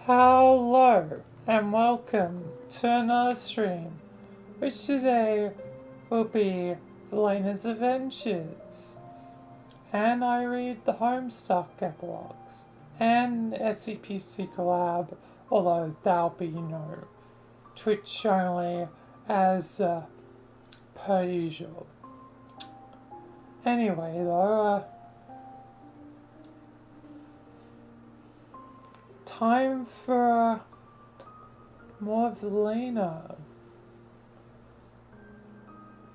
Hello and welcome to another stream, which today will be Vilayna's Adventures, and I read the Homestuck epilogues and SCP collab, although that'll be, Twitch only as per usual. Anyway, though, time for more Vilayna.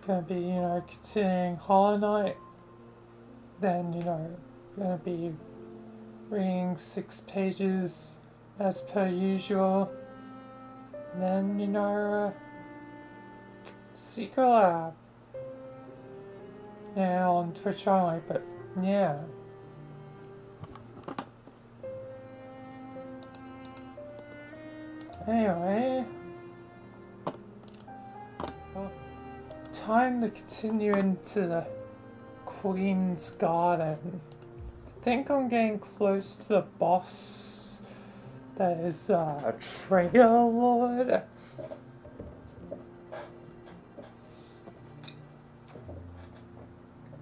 Gonna be, continuing Hollow Knight. Then, gonna be reading 6 pages as per usual. Then, Secret Lab. Yeah, on Twitch only, but yeah. Anyway, time to continue into the Queen's Garden. I think I'm getting close to the boss that is a traitor lord.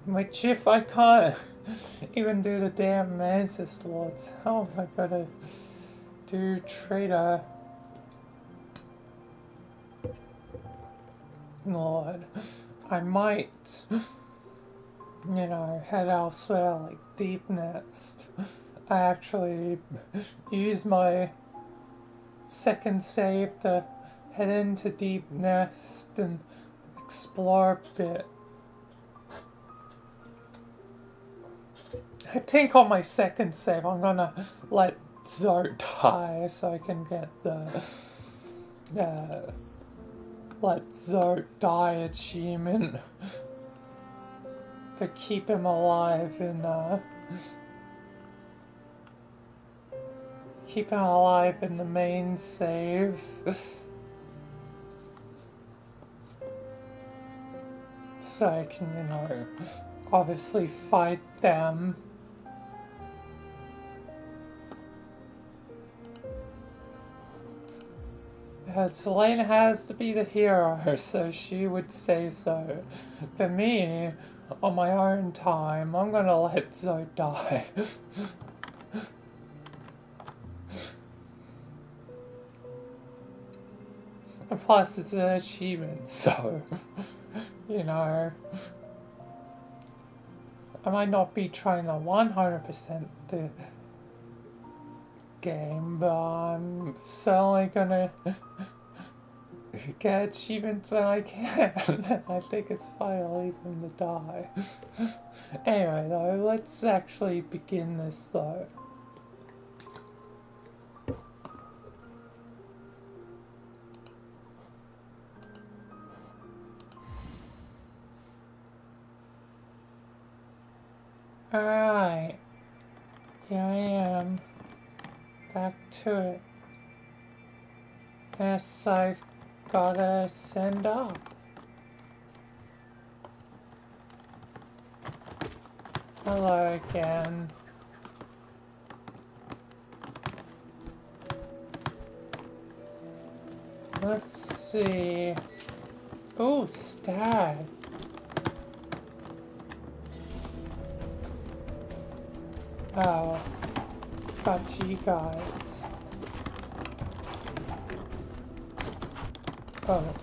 Which, if I can't even do the damn Mantis Lords, how am I gonna do traitor lord? I might, head elsewhere like Deep Nest. I actually use my second save to head into Deep Nest and explore a bit. I think on my second save I'm gonna let Zoe die so I can get the let Zoe die achievement to keep him alive in keep him alive in the main save. So I can, obviously fight them. Because Vilayna has to be the hero, so she would say so. For me, on my own time, I'm gonna let Zoe die. And plus, it's an achievement, so, I might not be trying to 100% the game, but I'm certainly gonna get achievements when I can. I think it's fine to leave him to die. Anyway, though, let's actually begin this, though. Alright, here I am. Back to it. Yes, I've gotta send up. Hello again. Let's see. Oh, stag. Oh. Got you guys. Oh.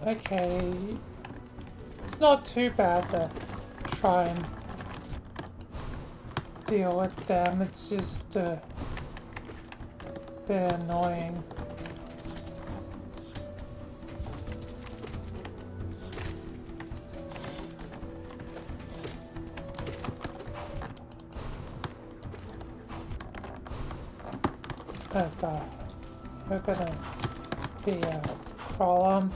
Okay. It's not too bad to try and deal with them. It's just a bit annoying. Oh god, we're gonna be a problem.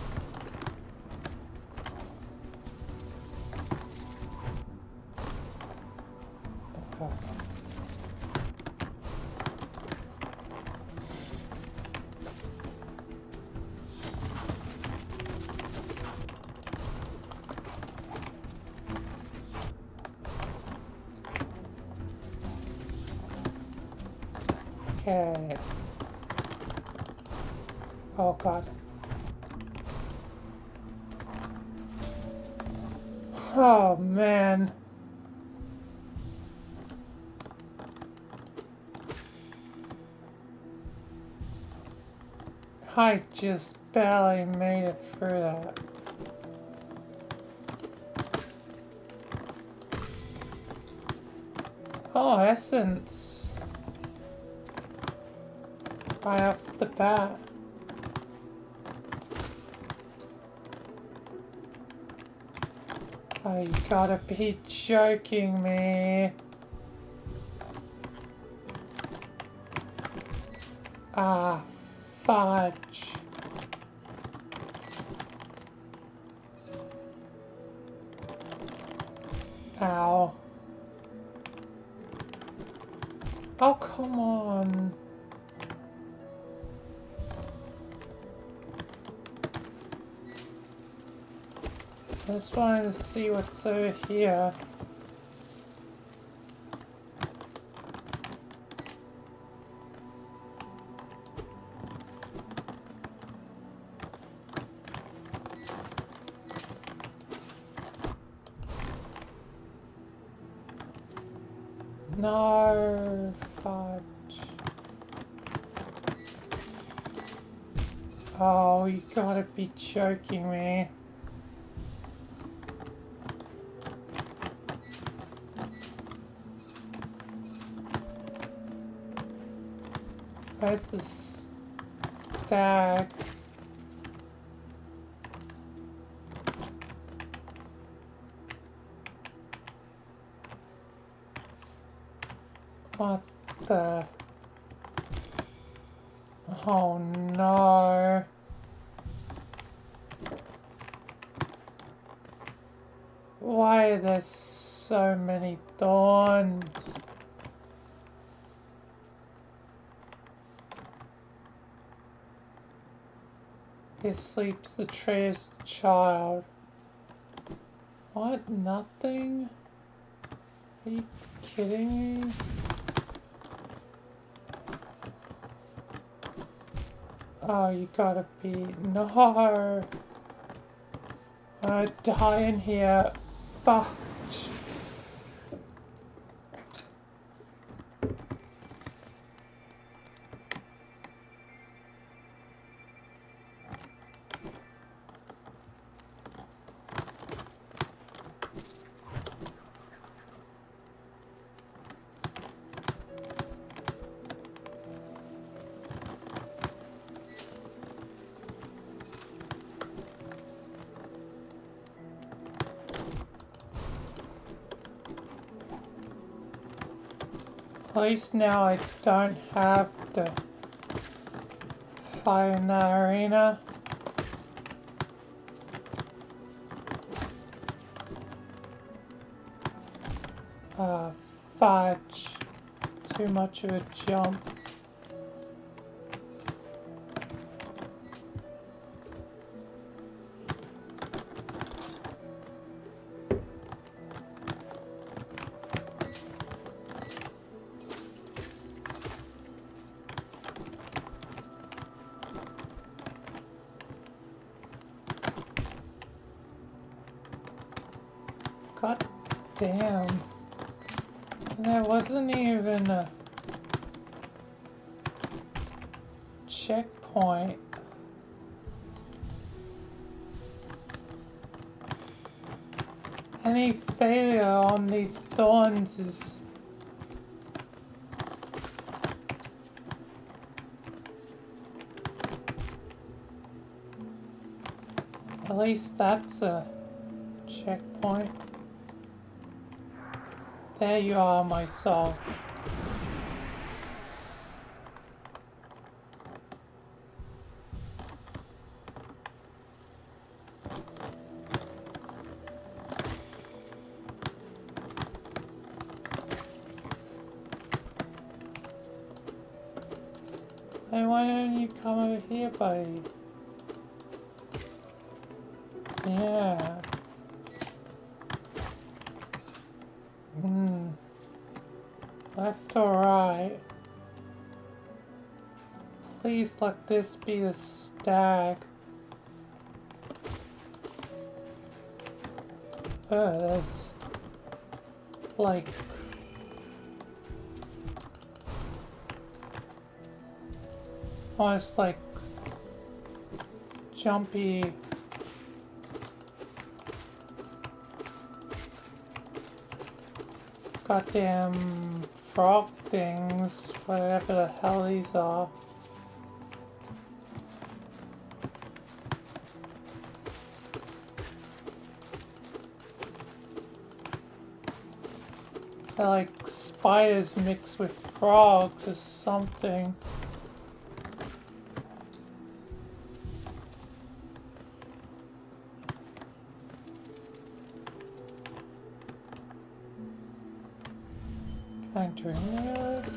Okay. Okay. Oh god. Oh man. I just barely made it through that. Oh, essence. Right off the bat. Oh, you gotta be joking me. Ah, fudge. Ow. Oh, come on. I just wanted to see what's over here. No, fudge. Oh, you gotta be joking me. Where's the stag? What the? Oh no. Why are there so many thorns? Here sleeps the tree's child. What? Nothing? Are you kidding me? Oh, you gotta be... No! I die in here. Fudge. At least now I don't have to fight in that arena. Fudge. Too much of a jump. God damn. There wasn't even a checkpoint. Any failure on these thorns is... At least that's a checkpoint. There you are, my soul. Hey, why don't you come over here, buddy? Yeah. Left or right? Please let this be the stag. There's like almost like jumpy goddamn frog things, whatever the hell these are. They're like spiders mixed with frogs or something. Can I drink this?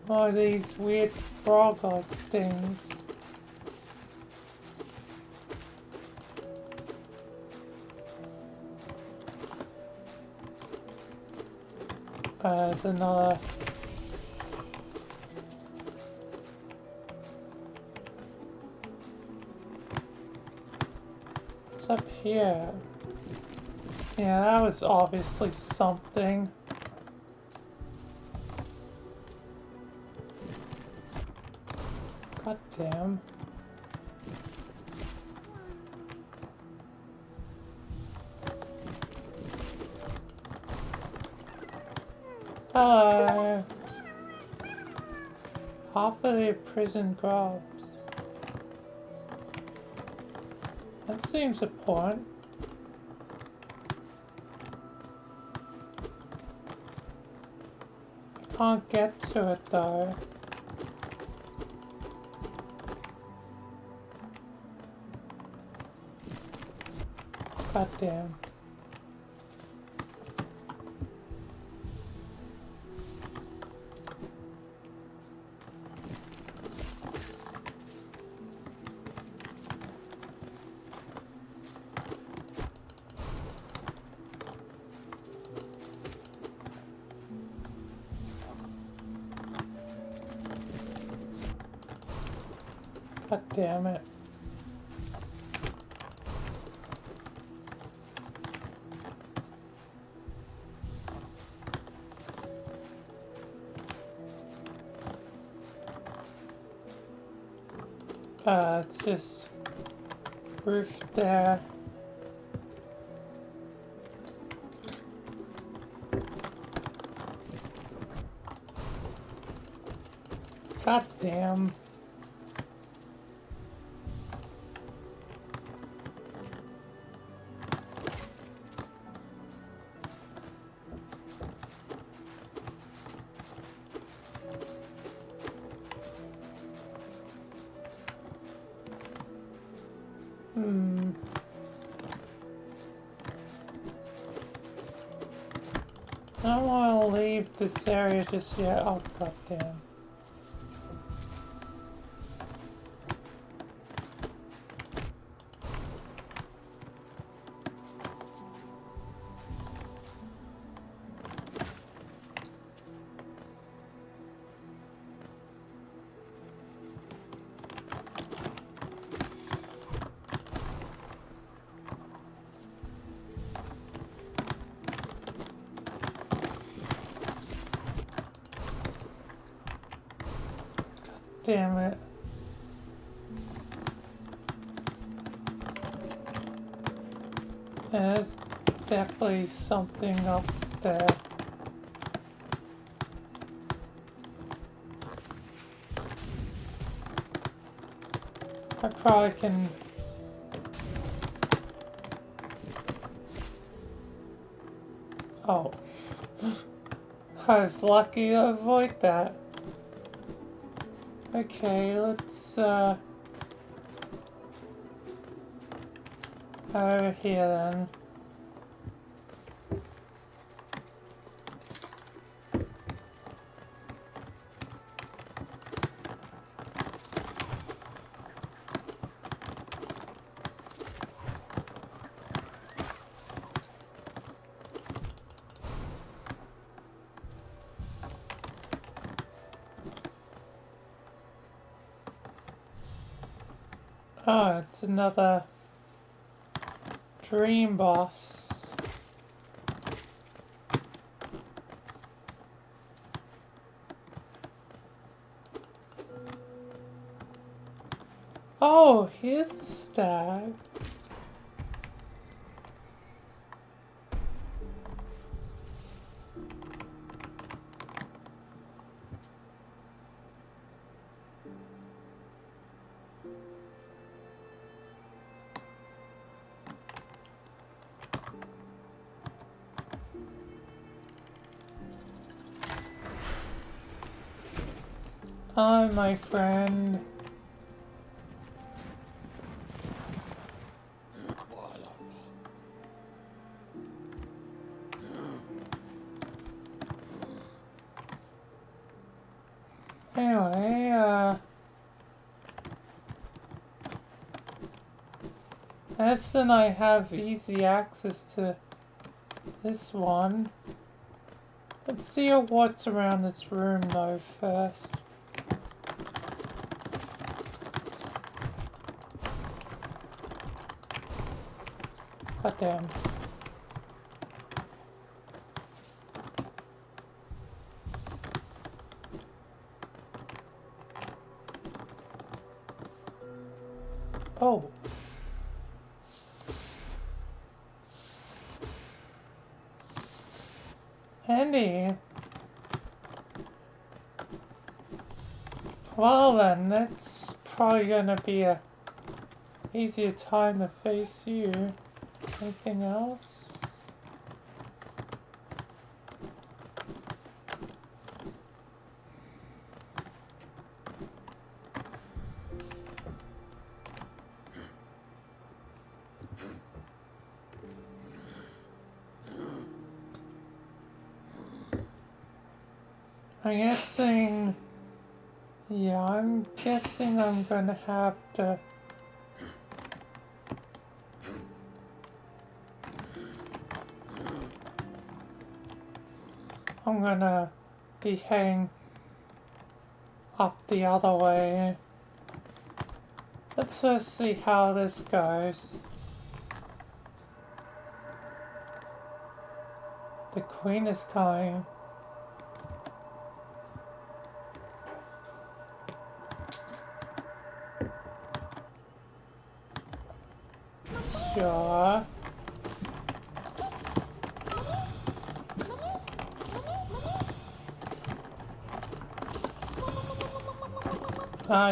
Oh, these weird frog-like things. There's another. What's up here? Yeah, that was obviously something. God damn. Hello. Half of the prison grubs. That seems important. I can't get to it though. God damn. God damn it. It's just roof there. God damn. I don't want to leave this area just yet. Oh, god damn. Damn it. There's definitely something up there. I probably can... Oh. I was lucky to avoid that. Okay, let's, over here then. Oh, it's another dream boss. Oh, here's a stag. Hi, my friend. Anyway, as then I have easy access to this one. Let's see what's around this room though first. God damn. Oh. Handy. Well then, it's probably gonna be a easier time to face you. Anything else? I'm guessing... Yeah, I'm guessing I'm gonna have to... I'm gonna be heading up the other way. Let's first see how this goes. The queen is coming. Sure.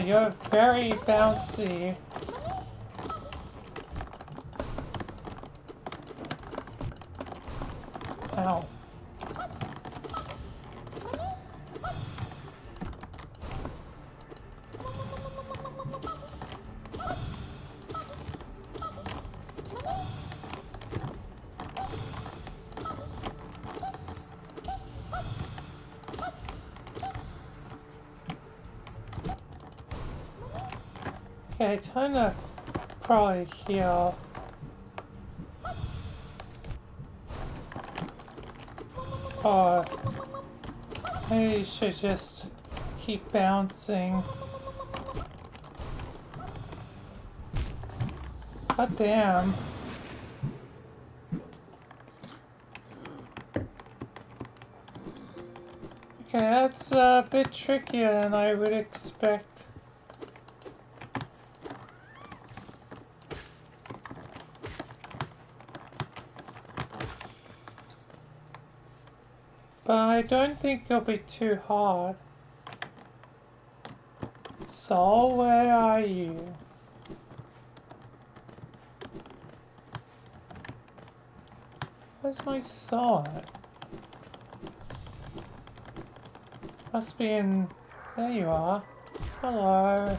You're very bouncy. Ow. Okay, time to probably heal. Or maybe you should just keep bouncing. God damn. Okay, that's a bit trickier than I would expect. But I don't think it'll be too hard. So, where are you? Where's my sword? Must be in... There you are. Hello.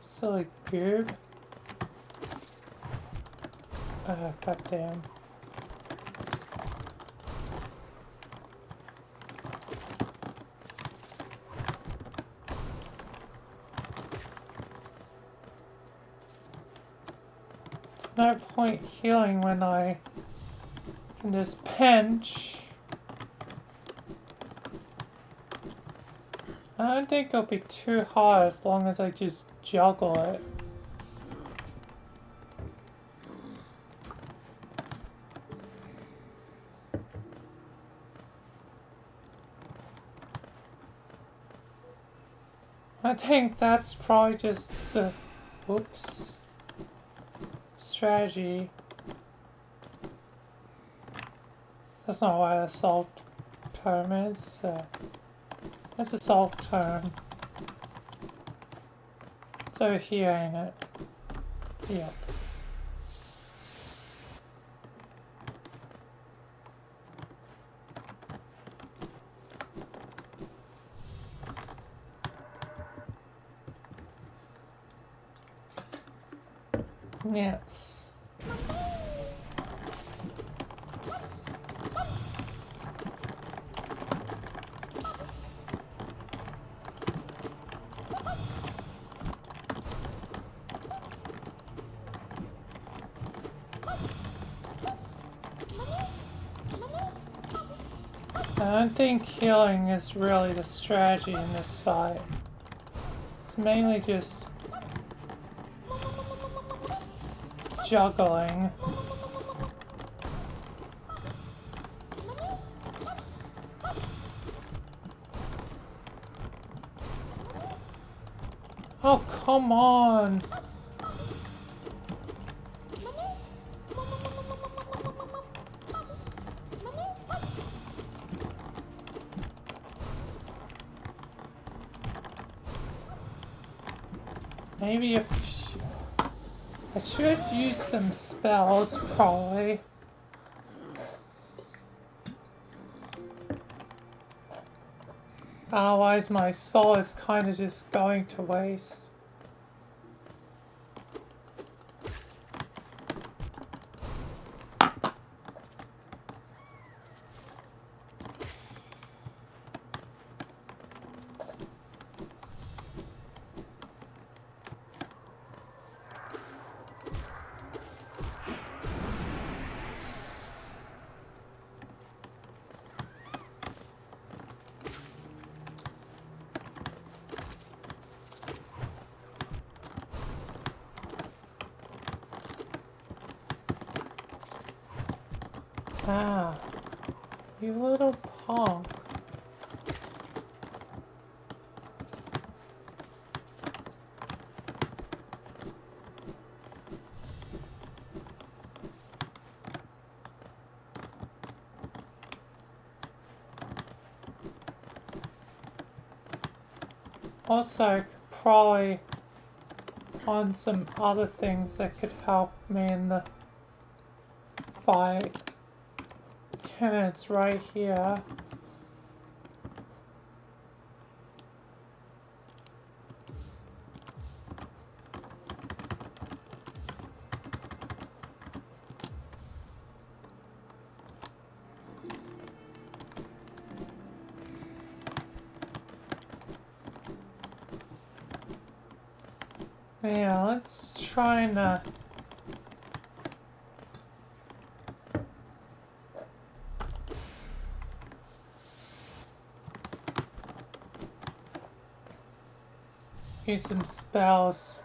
Silly goob. Goddamn. There's no point healing when I can just pinch. I don't think it'll be too hard as long as I just juggle it. I think that's probably just the, whoops, strategy. That's not what a solve term is. That's a solve term. It's over here, ain't it? Yep. Yes. I don't think healing is really the strategy in this fight. It's mainly just juggling. Oh, come on! Maybe if I should use some spells, probably. Otherwise my soul is kind of just going to waste. Ah, you little punk. Also, I could probably on some other things that could help me in the fight. And it's right here. Yeah, let's try and use some spells.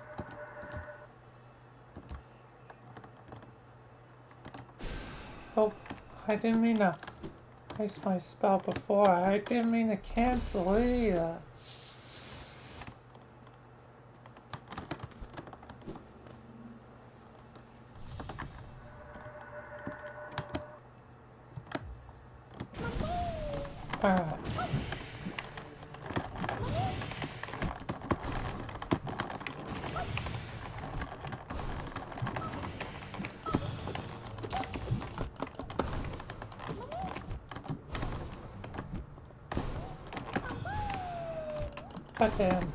Oh, I didn't mean to waste my spell before. I didn't mean to cancel it either. Alright. God damn.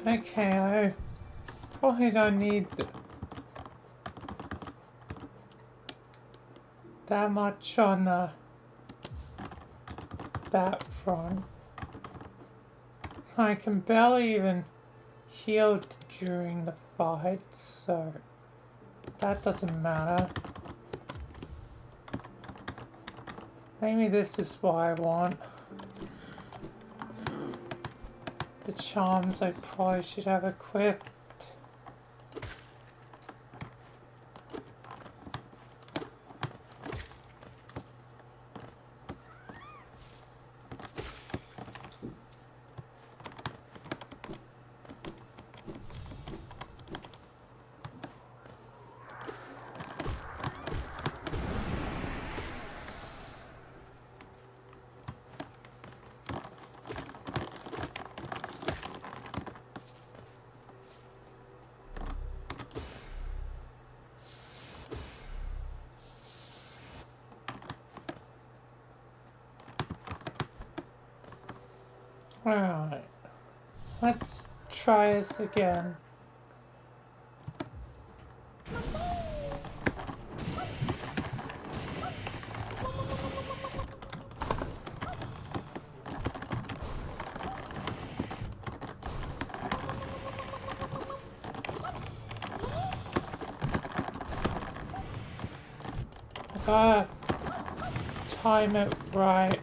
Okay, I probably don't need that much on that front. I can barely even heal during the fight, so that doesn't matter. Maybe this is what I want. The charms I probably should have equipped. Alright, let's try this again. I gotta time it right.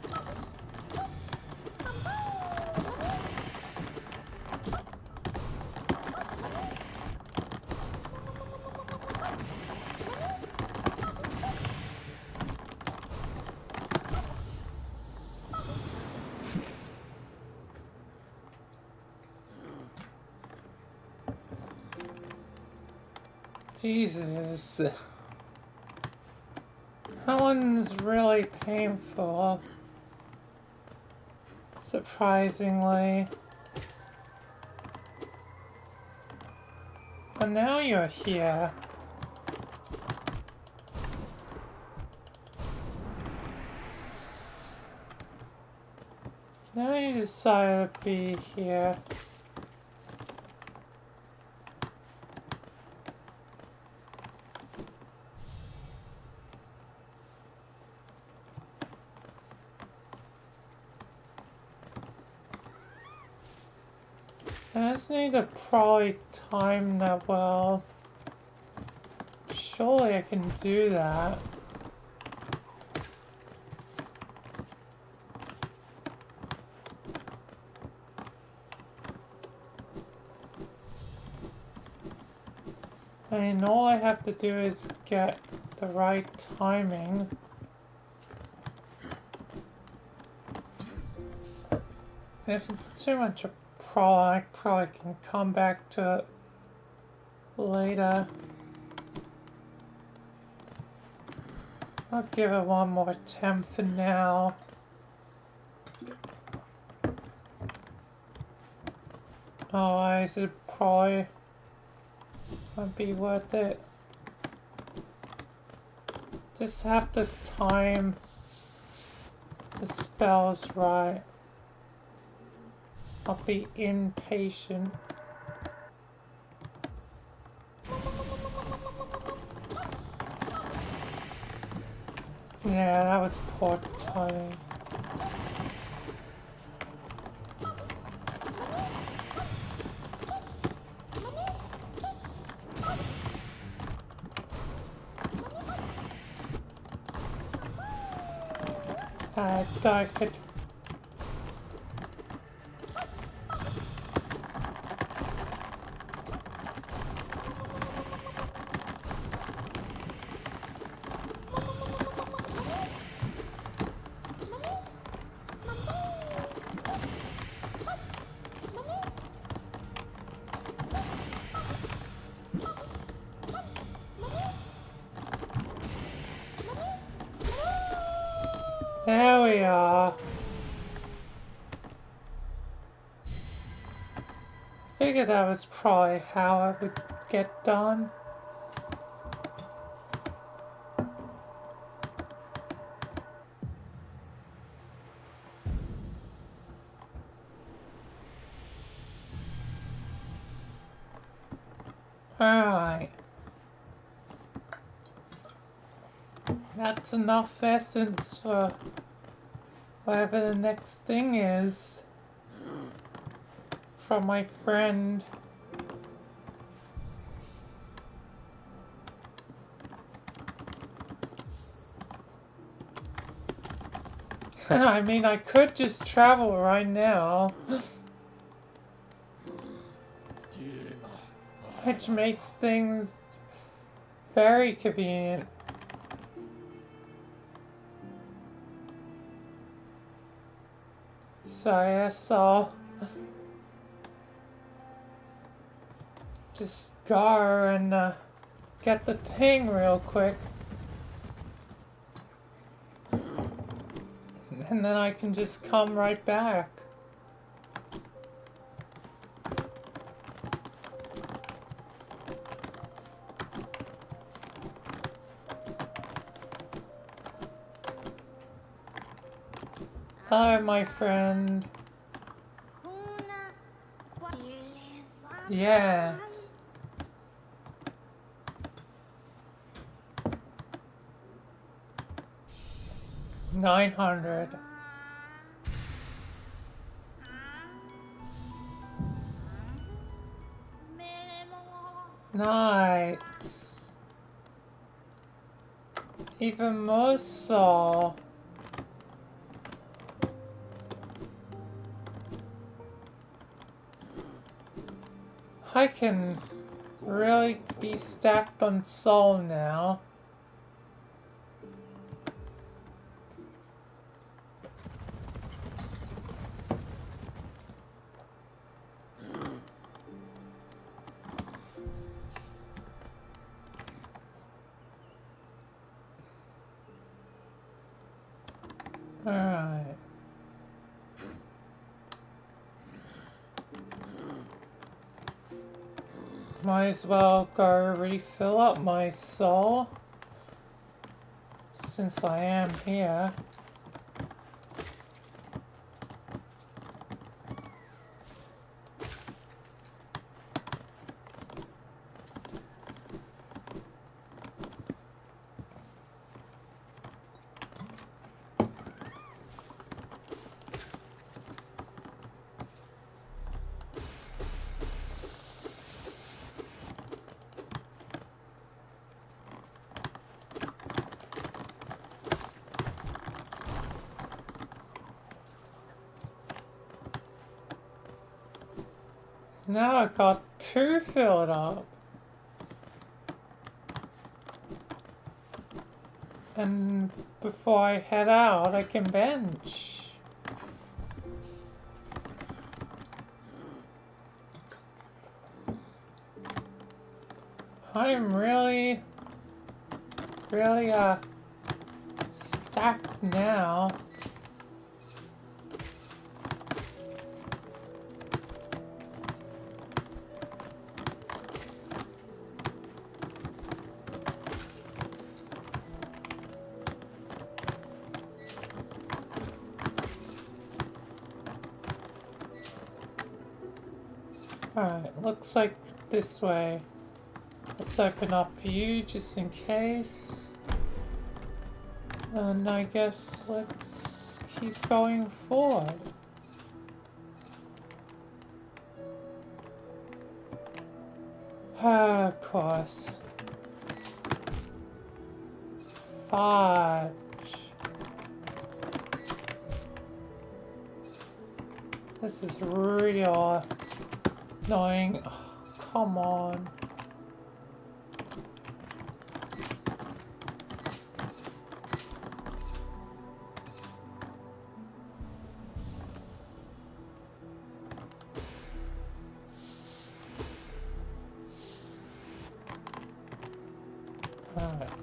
Jesus. That one's really painful. Surprisingly. But now you're here. Now you decide to be here. I just need to probably time that well. Surely I can do that. I mean, all I have to do is get the right timing. If it's too much a problem, I probably can come back to it later. I'll give it one more attempt for now. Otherwise, it probably won't be worth it. Just have to time the spells right. I'll be impatient. Yeah, that was poor timing. I thought I could. There we are. I figured that was probably how it would get done. Alright. That's enough essence for whatever the next thing is. From my friend. I mean, I could just travel right now. Which makes things very convenient. So I guess I'll just go and get the thing real quick. And then I can just come right back. Hello, my friend. Yeah. $900. Nice. Even more so. I can really be stacked on soul now. Alright. Might as well go refill up my soul. Since I am here. Now I got 2 filled up. And before I head out, I can bench. I'm really stacked now. Alright, looks like this way. Let's open up view just in case. And I guess let's keep going forward. Of course. Fudge. This is real annoying. Oh, come on.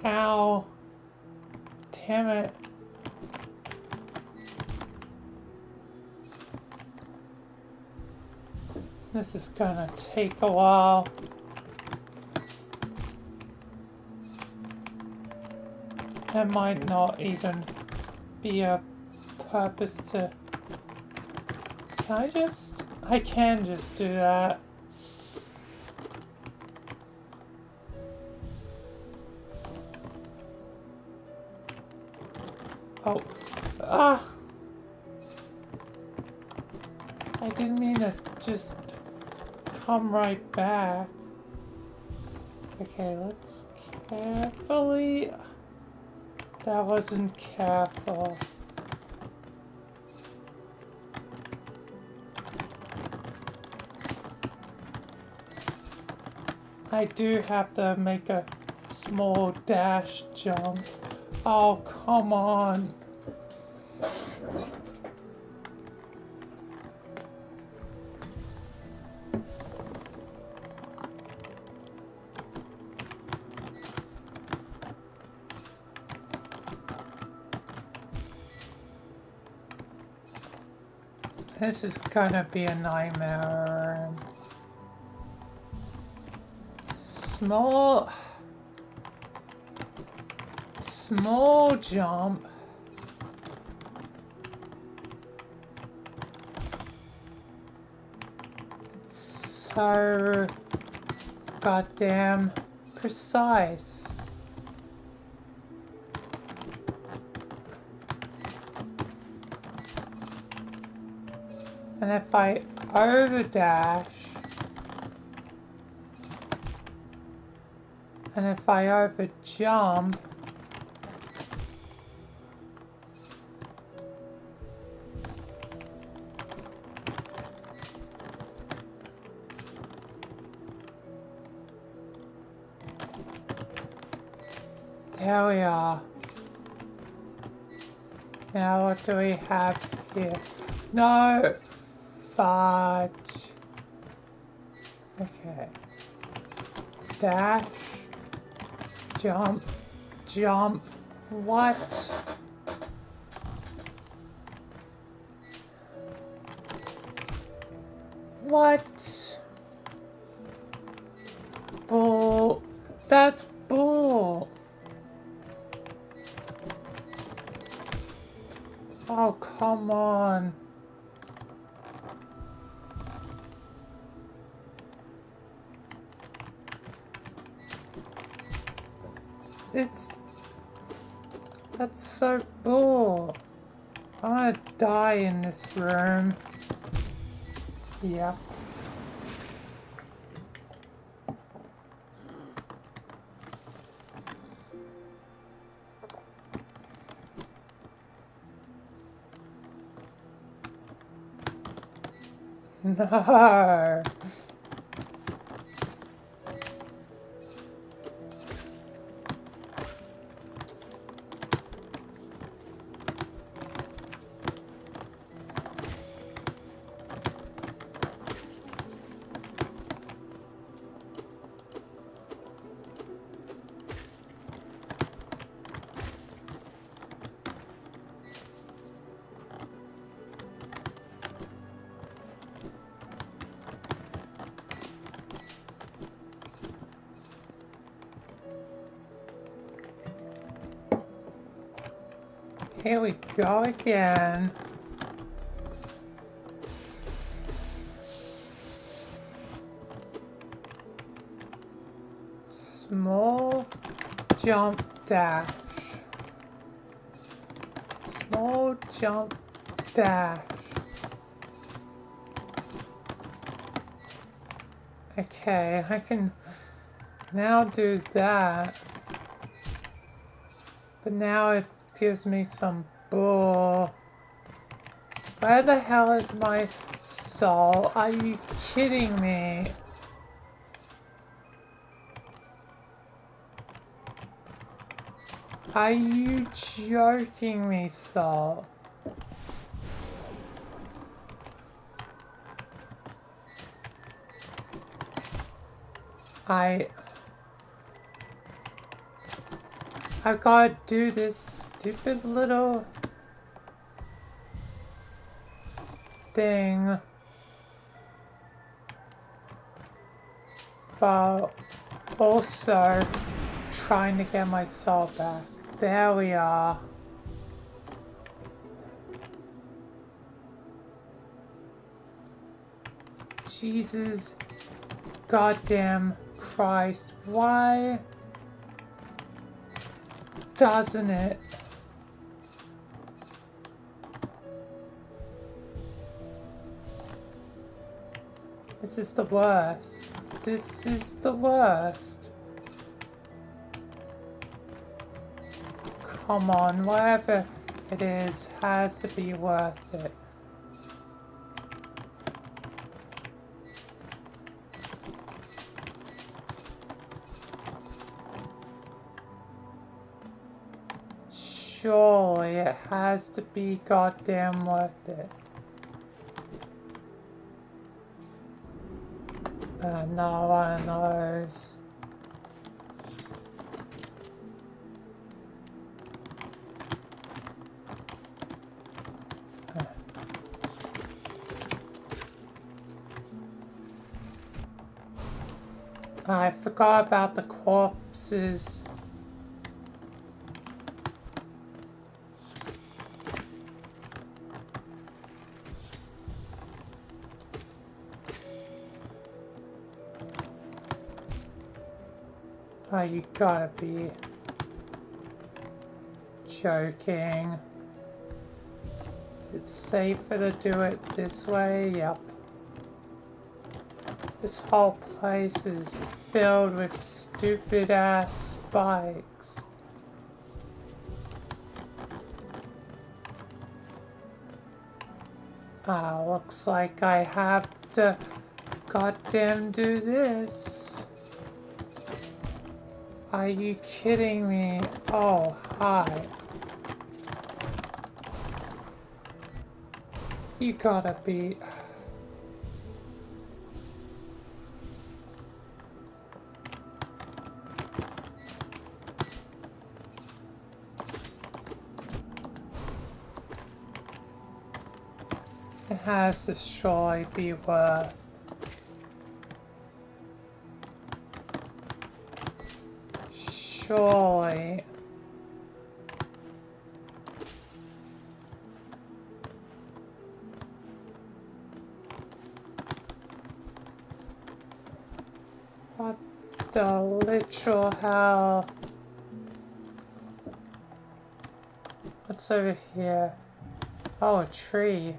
Ow. Damn it. This is gonna take a while. There might not even be a purpose to... I can just do that. Oh. Ah! I didn't mean to just come right back. Okay, let's carefully... That wasn't careful. I do have to make a small dash jump. Oh, come on. This is gonna be a nightmare. It's a small jump. It's so goddamn precise. And if I overdash, and if I overjump, there we are. Now what do we have here? No! Fudge. Okay. Dash. Jump. Jump. What? What? Bull. That's bull. Oh, come on. That's so bull. I'm gonna die in this room. Yep. No. Here we go again. Small jump dash. Small jump dash. Okay, I can now do that. But now it gives me some bull. Where the hell is my soul? Are you kidding me? Are you joking me, soul? I've got to do this stupid little thing, but also trying to get my soul back. There we are. Jesus goddamn Christ, why doesn't it This is the worst. This is the worst. Come on, whatever it is has to be worth it. Surely it has to be goddamn worth it. No one knows. I forgot about the corpses. Oh, you gotta be joking. It's safer to do it this way? Yep. This whole place is filled with stupid ass spikes. Looks like I have to goddamn do this. Are you kidding me? Oh, hi. You gotta be... It has to surely be worth... Surely... What the literal hell? What's over here? Oh, a tree.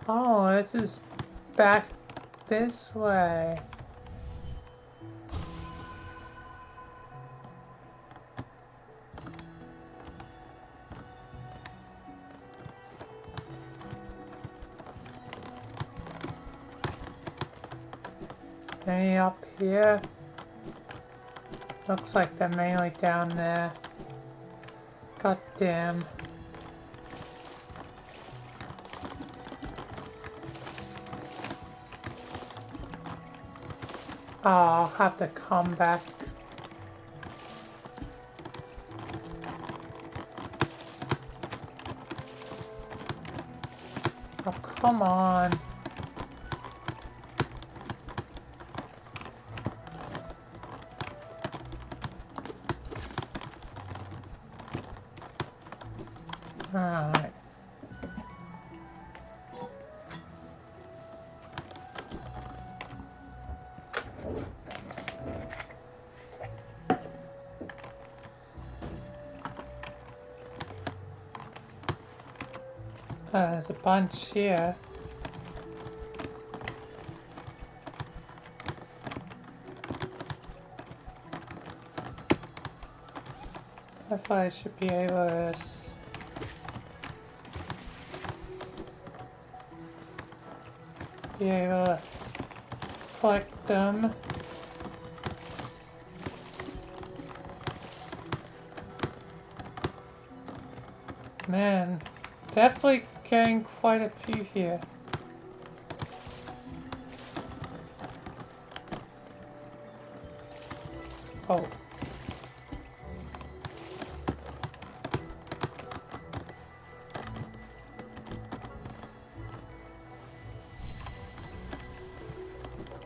Oh, this is back this way. Any up here? Looks like they're mainly down there. God damn. Oh, I'll have to come back. Oh, come on. Alright. There's a bunch here. I thought I should be able to be able to collect them. Man, definitely getting quite a few here. Oh.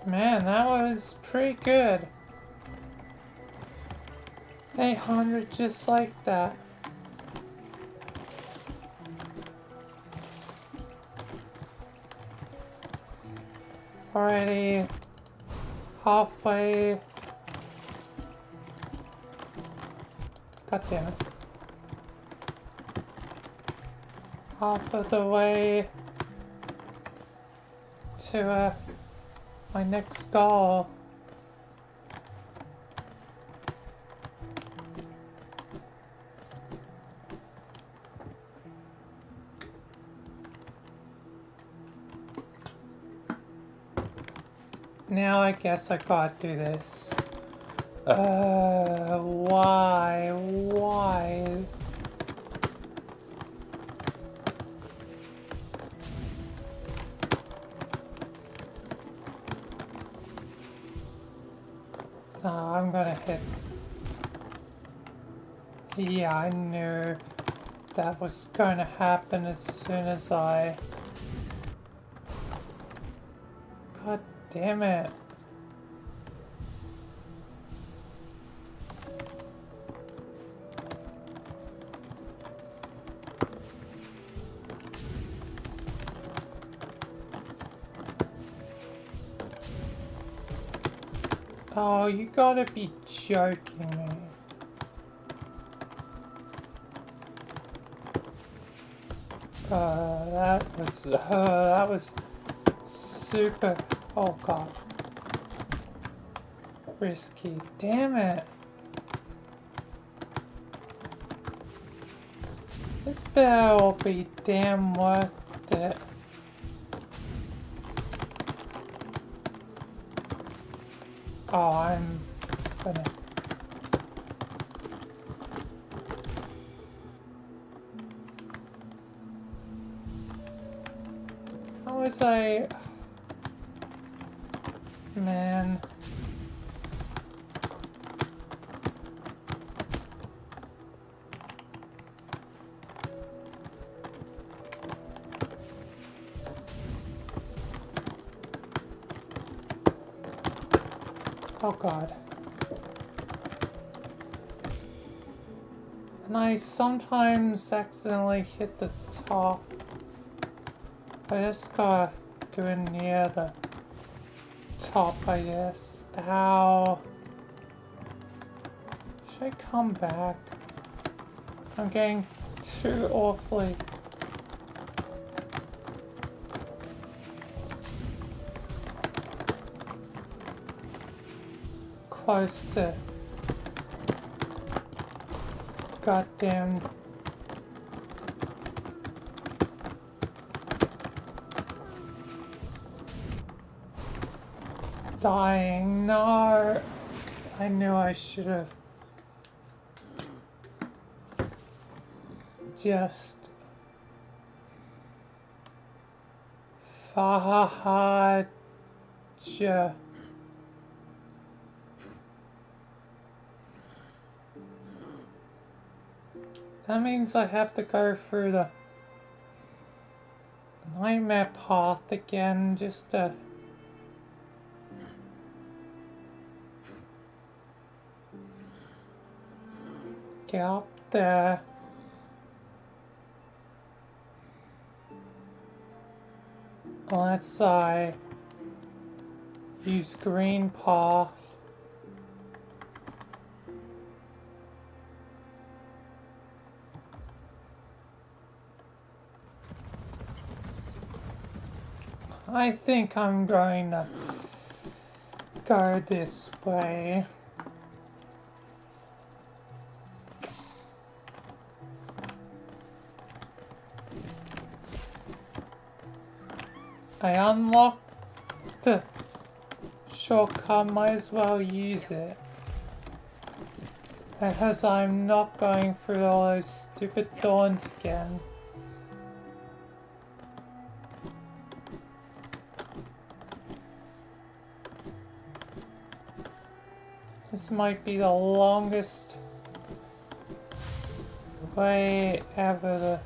Man, that was pretty good. 800 just like that. Already halfway. God damn it. Half of the way to my next goal. Now I guess I gotta do this. Why? Why? Oh, I'm gonna hit. Yeah, I knew that was gonna happen as soon as I... God damn it. Oh, you gotta be joking me. That was super, oh god, risky, damn it. This better will be damn worth it. Oh, I'm gonna... How was I... Man... Oh god. And I sometimes accidentally hit the top. I just gotta do it near the top, I guess. Ow. Should I come back? I'm getting too awfully... close to goddamn dying. No, I knew I should have just Fahaja. That means I have to go through the nightmare path again just to get up there. Unless I use green path. I think I'm going to go this way. I unlocked the shortcut, might as well use it. Because I'm not going through all those stupid thorns again. This might be the longest way ever to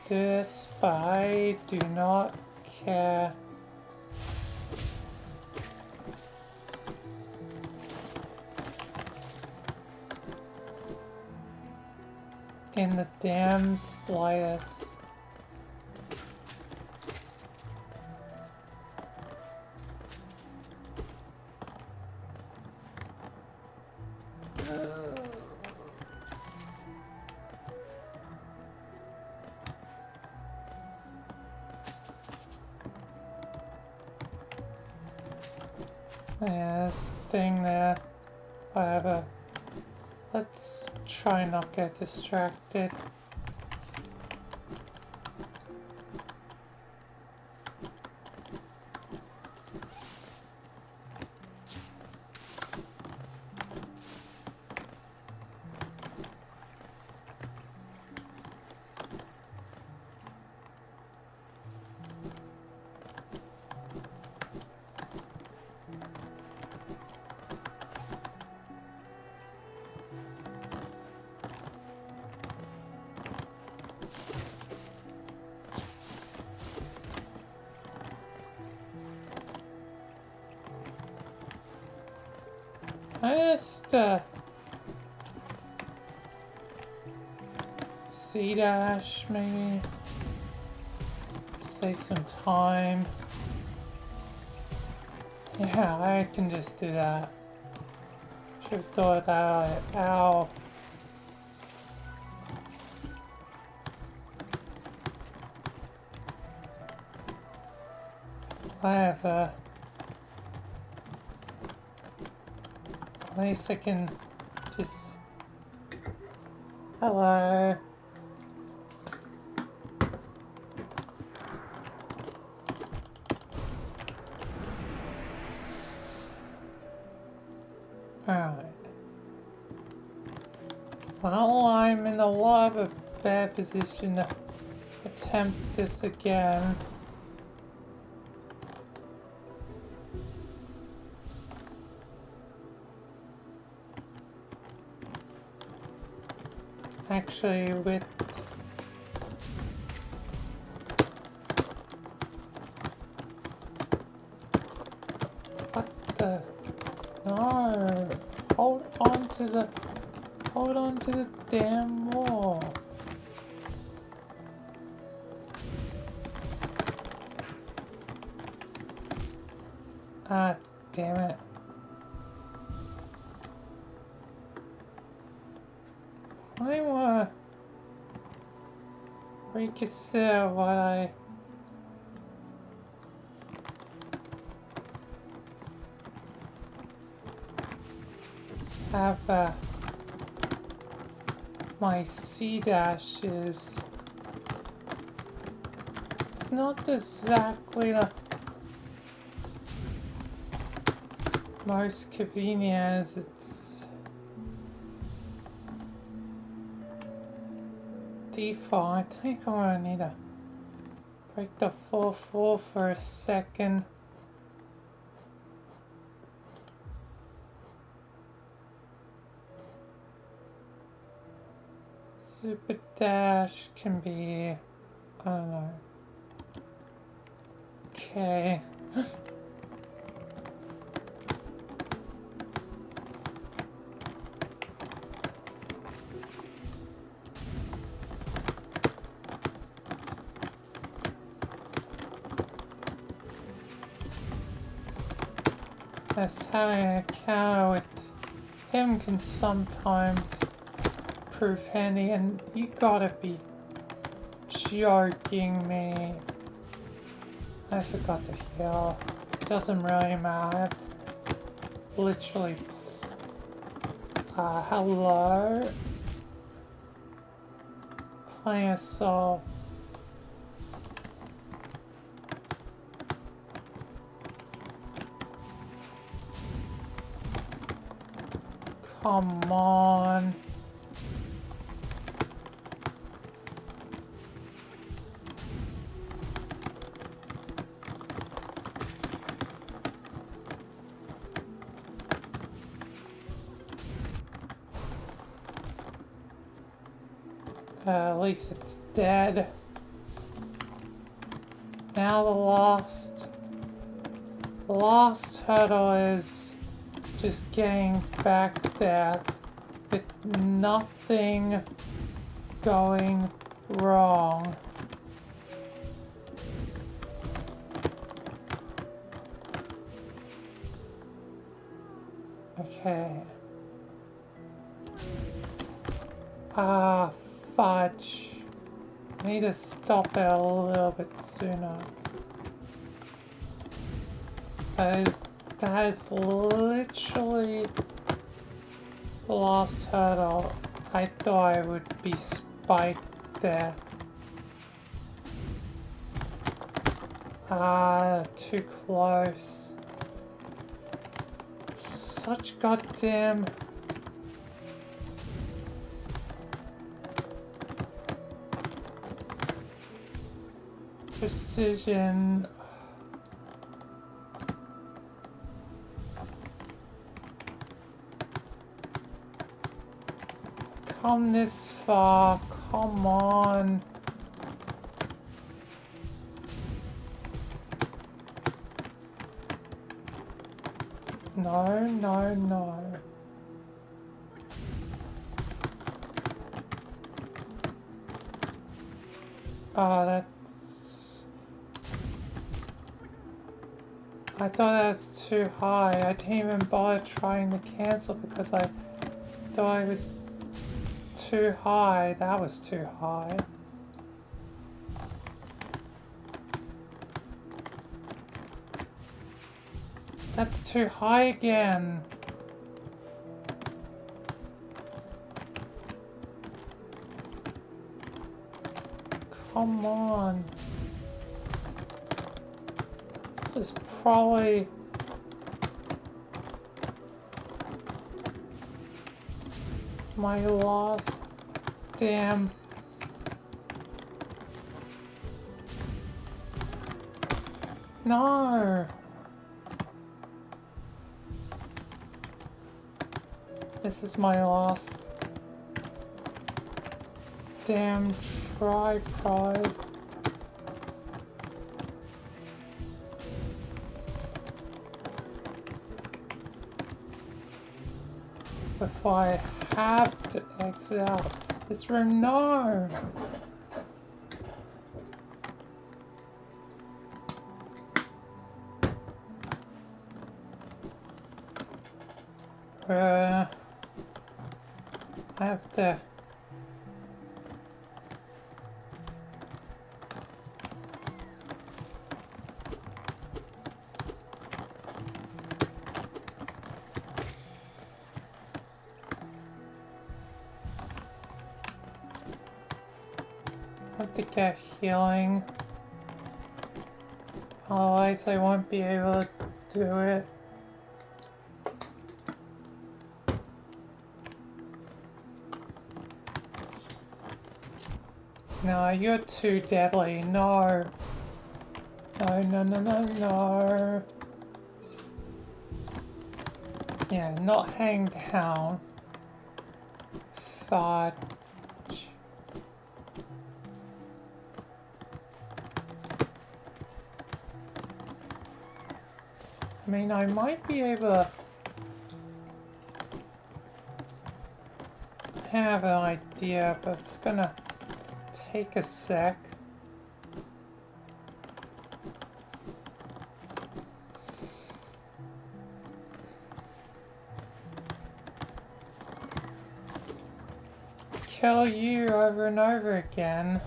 do this, but I do not care. In the damn slightest. Yeah, this thing there. Whatever. Let's try not get distracted. I just, C dash, maybe? Save some time. Yeah, I can just do that. Should've thought that. Ow. Whatever. At least I can just... Hello. Alright. Well, I'm in a lot of a bad position to attempt this again. Actually, with... What the... No! Hold on to the damn wall. Ah, damn it. I wanna reconsider what I have my C dashes. It's not exactly the most convenient as it's default. I think I'm gonna need to break the fourth wall for a second. Super dash can be, I don't know. Okay. That's having a cow with him can sometimes prove handy, and you gotta be joking me. I forgot to heal. Doesn't really matter. Literally. Hello? Playing a soul. Come on. At least it's dead. Now the last hurdle is just getting back there with nothing going wrong. Okay. Ah, fudge. Need to stop it a little bit sooner. That is literally the last hurdle. I thought I would be spiked there. Ah, too close. Such goddamn precision. Come this far, come on. No, no, no. Oh, that's... I thought that was too high. I didn't even bother trying to cancel because I thought it was too high. That was too high. That's too high again. Come on. This is probably... my last damn... No! This is my last damn tripod. Before I have to exit out this room, no! I have to... to get healing, otherwise I won't be able to do it. No, you're too deadly. No. No, no, no, no, no. Yeah, not hang down. Fudge. I mean, I might be able to have an idea, but it's gonna take a sec. Kill you over and over again.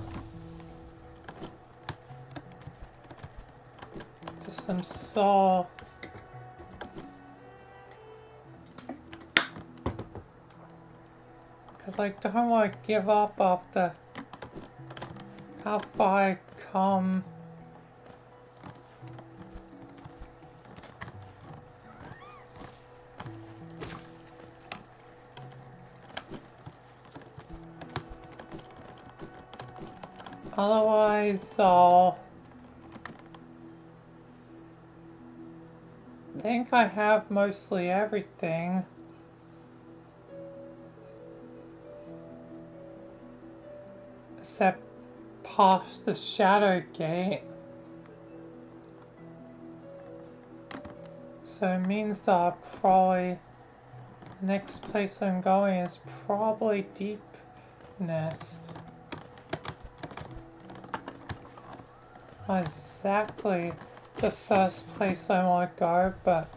For some soul. Because I don't want to give up after how far I come. Otherwise, I think I have mostly everything. Except past the shadow gate. So it means that probably the next place I'm going is probably Deep Nest. Not exactly the first place I want to go, but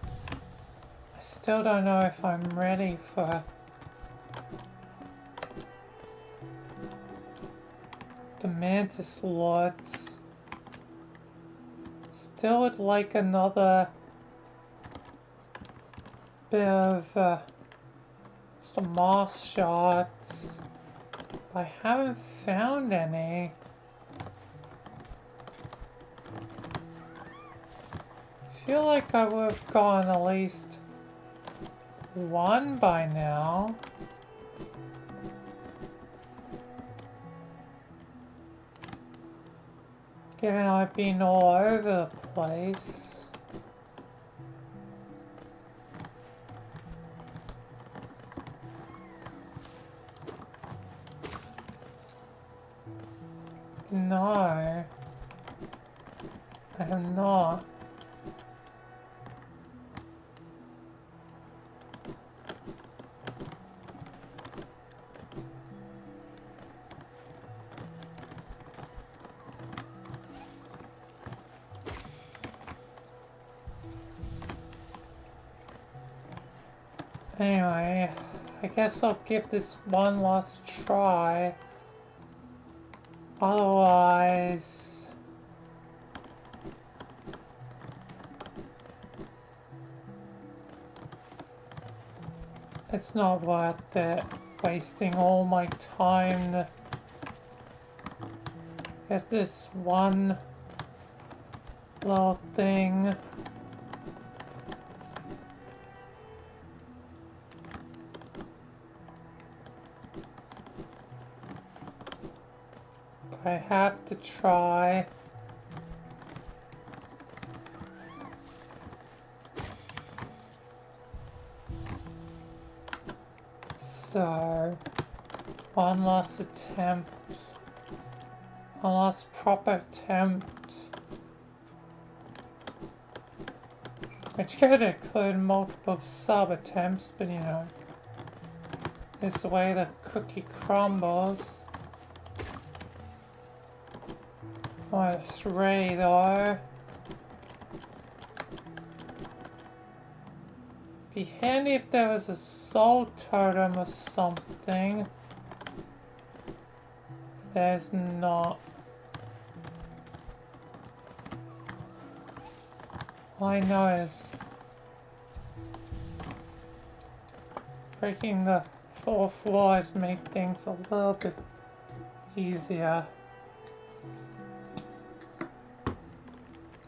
I still don't know if I'm ready for the Mantis Lords. Still would like another bit of some moss shards. I haven't found any. I feel like I would have gotten at least one by now. Given I've been all over the place. No, I have not. Anyway, I guess I'll give this one last try. Otherwise, it's not worth it. Wasting all my time to get this one little thing. I have to try. So, one last attempt. One last proper attempt. Which could include multiple sub-attempts, but you know, it's the way the cookie crumbles. Oh, it's ready though. Be handy if there was a soul totem or something. There's not. All I know is breaking the 4 floors make things a little bit easier.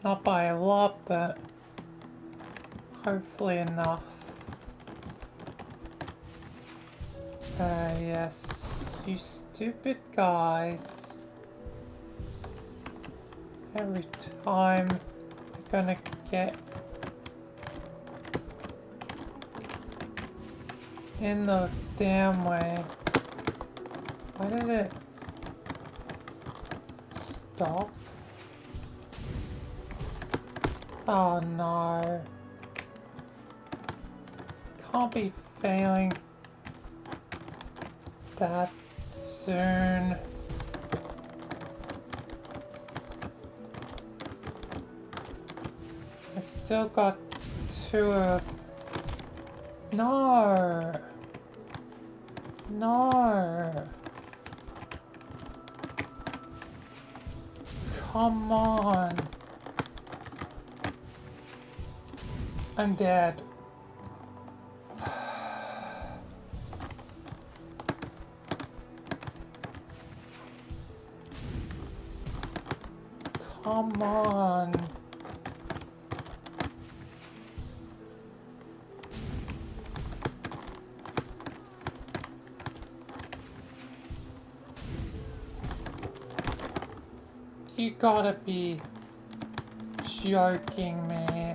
Not by a lot, but hopefully enough. Yes, you stupid guys. Every time you're gonna get in the damn way. Why did it stop? Oh no. Can't be failing that soon. I still got 2 of... No! No! Come on! I'm dead. Come on. You gotta be joking me.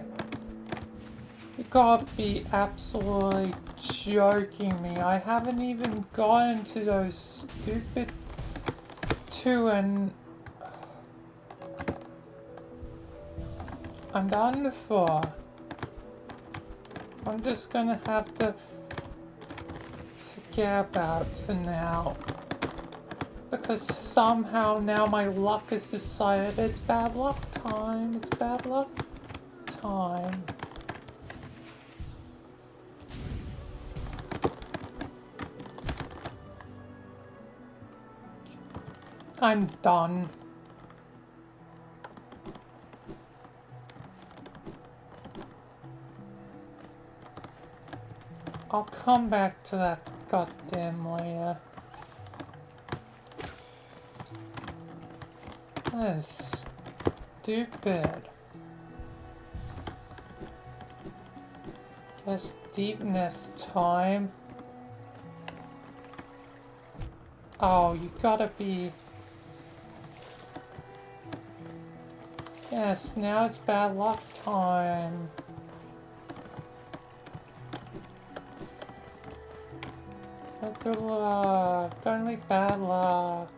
You gotta be absolutely joking me. I haven't even gotten to those stupid 2 and... I'm done for. I'm just gonna have to forget about it for now. Because somehow now my luck has decided it's bad luck time. It's bad luck time. I'm done. I'll come back to that goddamn layer. That is stupid. Guess deepness time. Oh, you gotta be... Yes, now it's bad luck time. Good luck, only bad luck.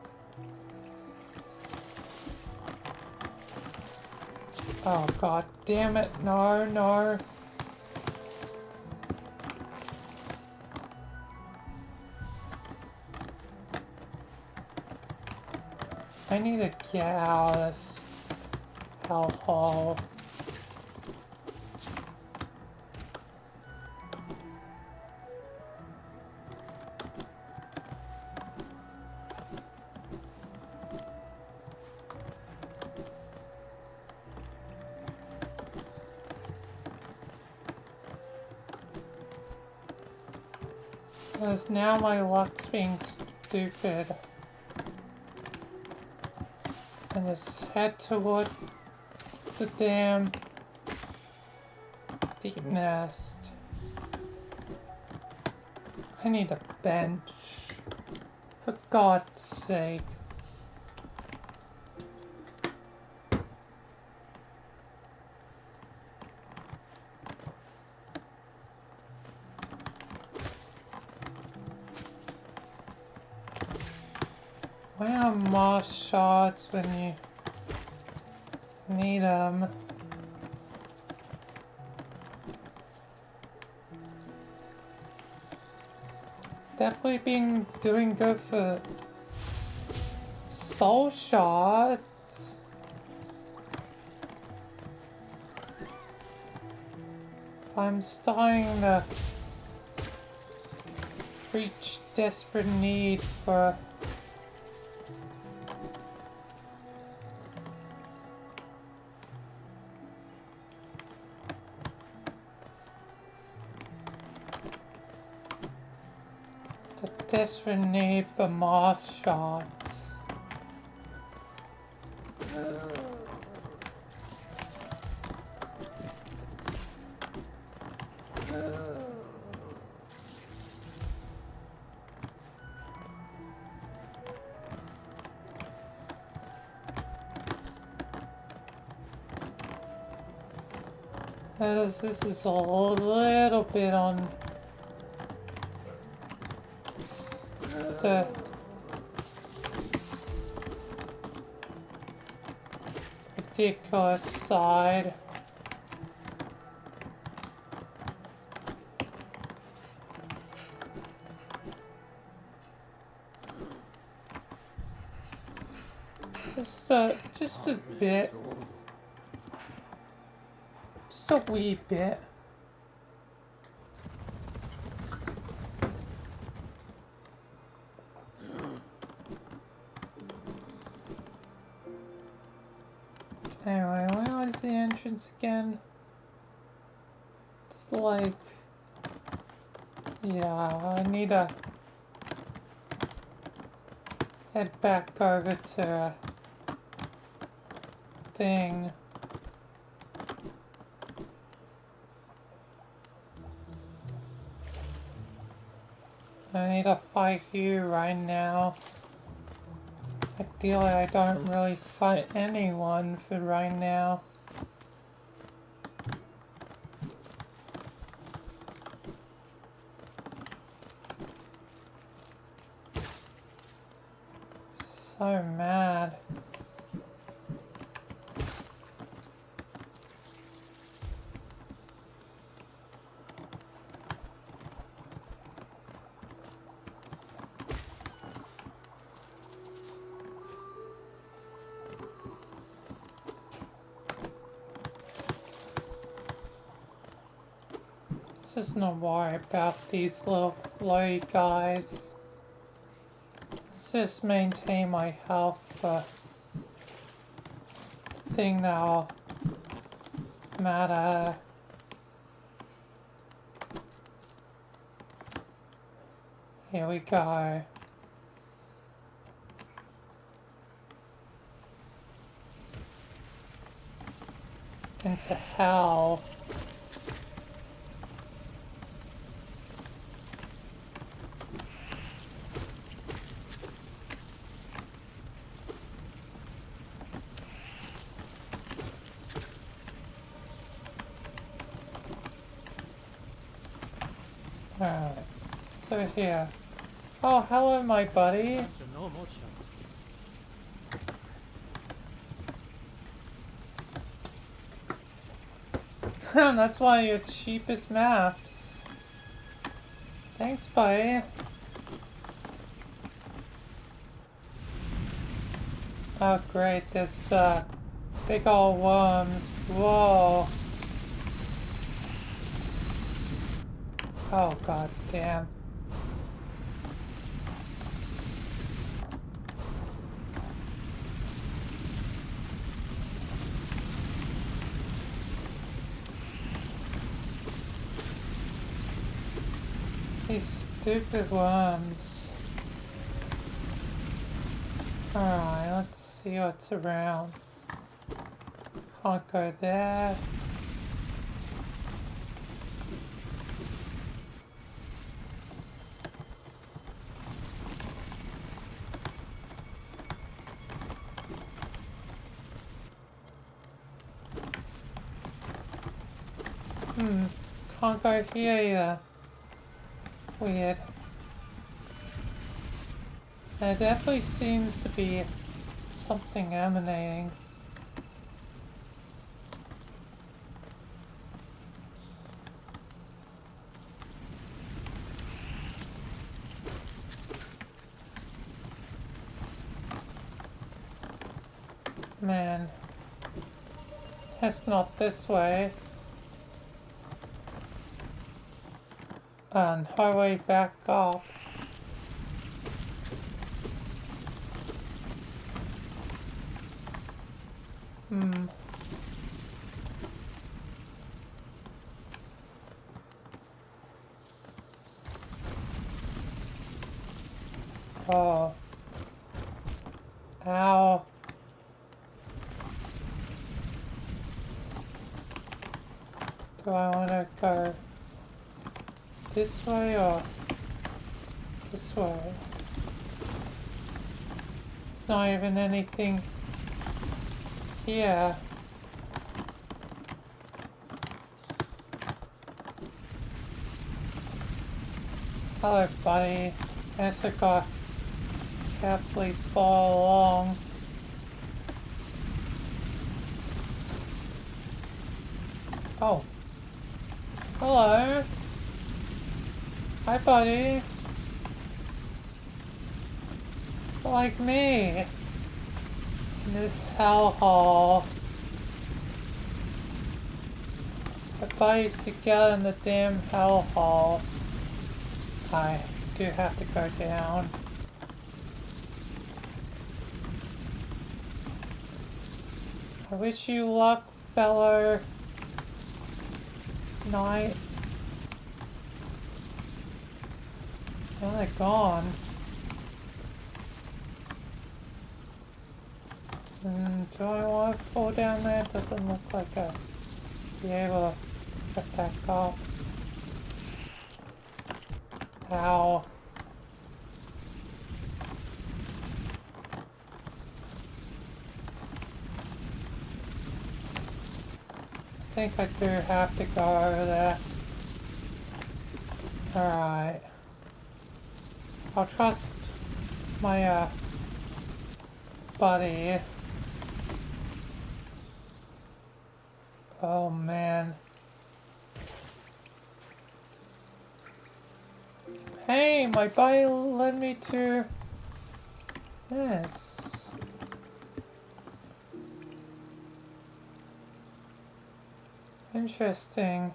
Oh god damn it, no, no. I need to get out of this hellhole. Because now my luck's being stupid. And just head toward the damn deep nest. I need a bench. For God's sake. Where are more shots when you need them? Definitely been doing good for soul shots. I'm starting to reach desperate need for desperate need for moth shots. This is a little bit on the ridiculous side. Just a bit. Just a wee bit. Anyway, where was the entrance again? It's like... Yeah, I need to head back over to thing. I need to fight you right now. Ideally, I don't really fight anyone for right now. So mad. Let's just not worry about these little floaty guys. Let's just maintain my health for thing that'll matter. Here we go. Into hell. Alright, so here. Oh, hello, my buddy. That's one of your cheapest maps. Thanks, buddy. Oh, great, there's big old worms. Whoa. Oh, god damn. These stupid worms. Alright, let's see what's around. Can't go there. Can't go here either. Weird. There definitely seems to be something emanating. Man. It's not this way. And highway back up. Oh. Ow. Do I want to go this way or this way? It's not even anything here. Hello, buddy. I guess I got carefully follow along. Oh. Hello. Hi, buddy. Like me. In this hellhole. The buddies together in the damn hellhole. I do have to go down. I wish you luck, fellow knight. Now they're gone. Do I want to fall down there? Doesn't look like I'll be able to get back up. Ow. I think I do have to go over there. Alright. I'll trust my buddy. Oh man. Hey, my buddy led me to this. Interesting.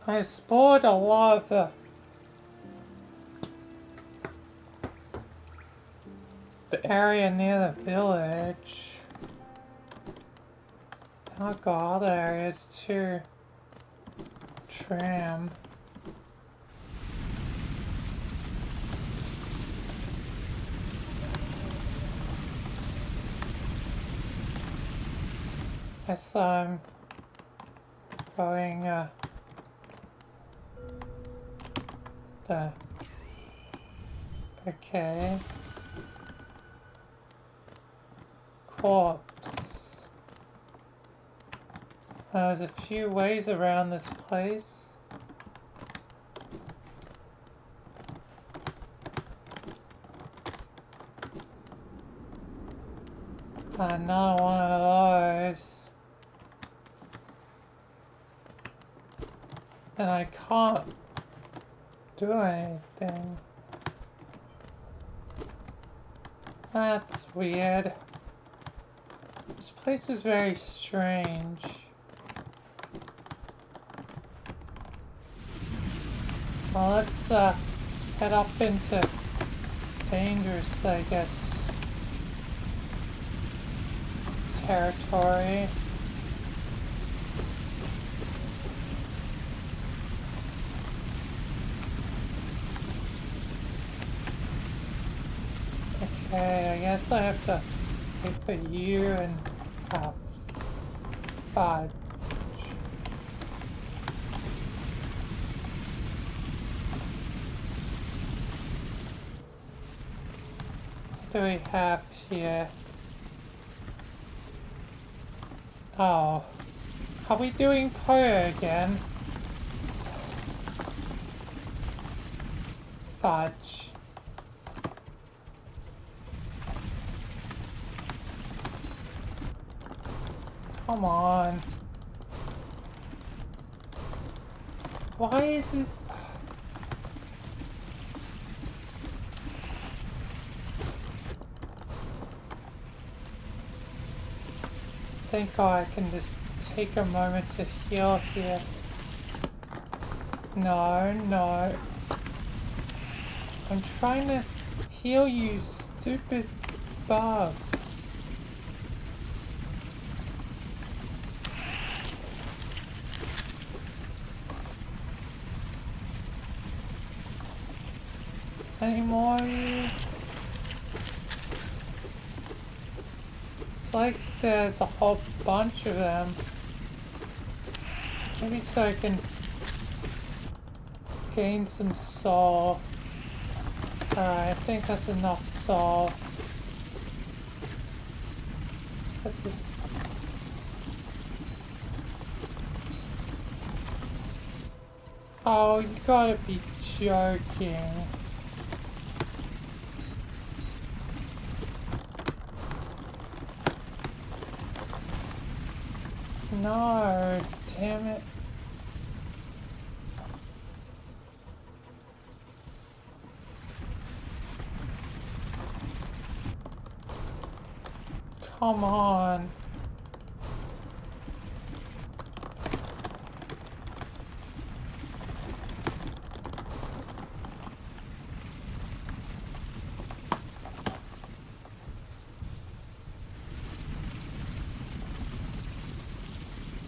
I explored a lot of the area near the village. Oh god, there is too. Tram. Guess I'm going the okay. Corpse. There's a few ways around this place. Another one of those. And I can't do anything. That's weird. This place is very strange. Well, let's head up into dangerous, I guess, territory. Okay, I guess I have to wait for you and fudge. What do we have here? Oh, are we doing prayer again? Fudge. Come on. Why is it? Thank God I can just take a moment to heal here. No, no. I'm trying to heal you, stupid bugs. Any more of you? It's like there's a whole bunch of them. Maybe so I can gain some soul. Alright, I think that's enough soul. Let's just... Oh, you gotta be joking. No, damn it. Come on.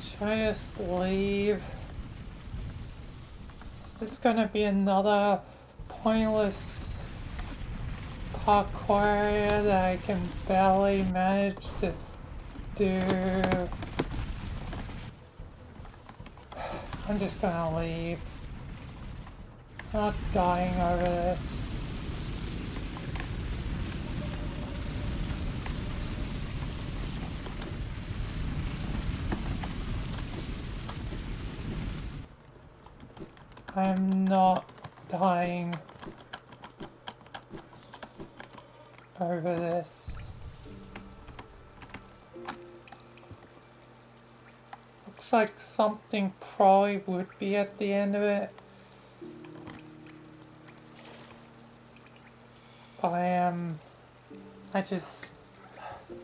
Should I just leave? Is this gonna be another pointless parkour area that I can barely manage to do? I'm just gonna leave. I'm not dying over this. I'm not dying over this. Looks like something probably would be at the end of it. But I just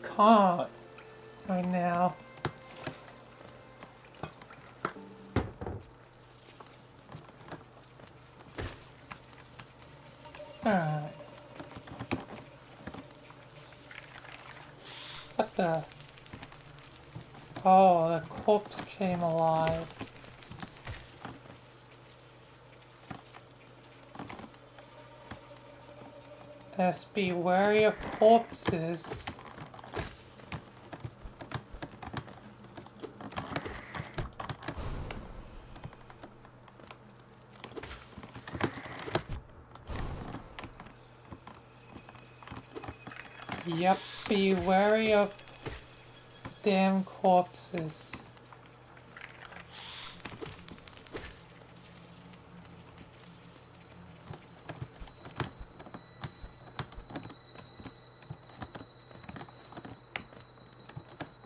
can't right now. Alright. What the? Oh, the corpse came alive. Best be wary of corpses. Yep, be wary of damn corpses.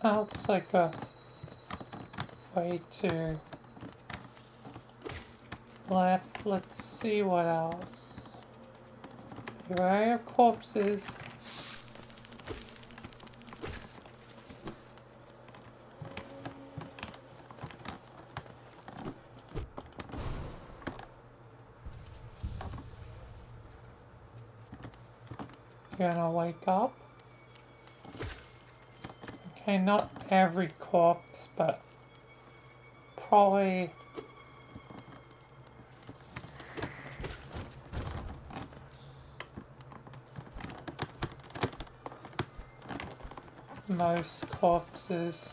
That looks like a way to left. Let's see what else. Be wary of corpses. Gonna wake up. Okay, not every corpse, but probably most corpses.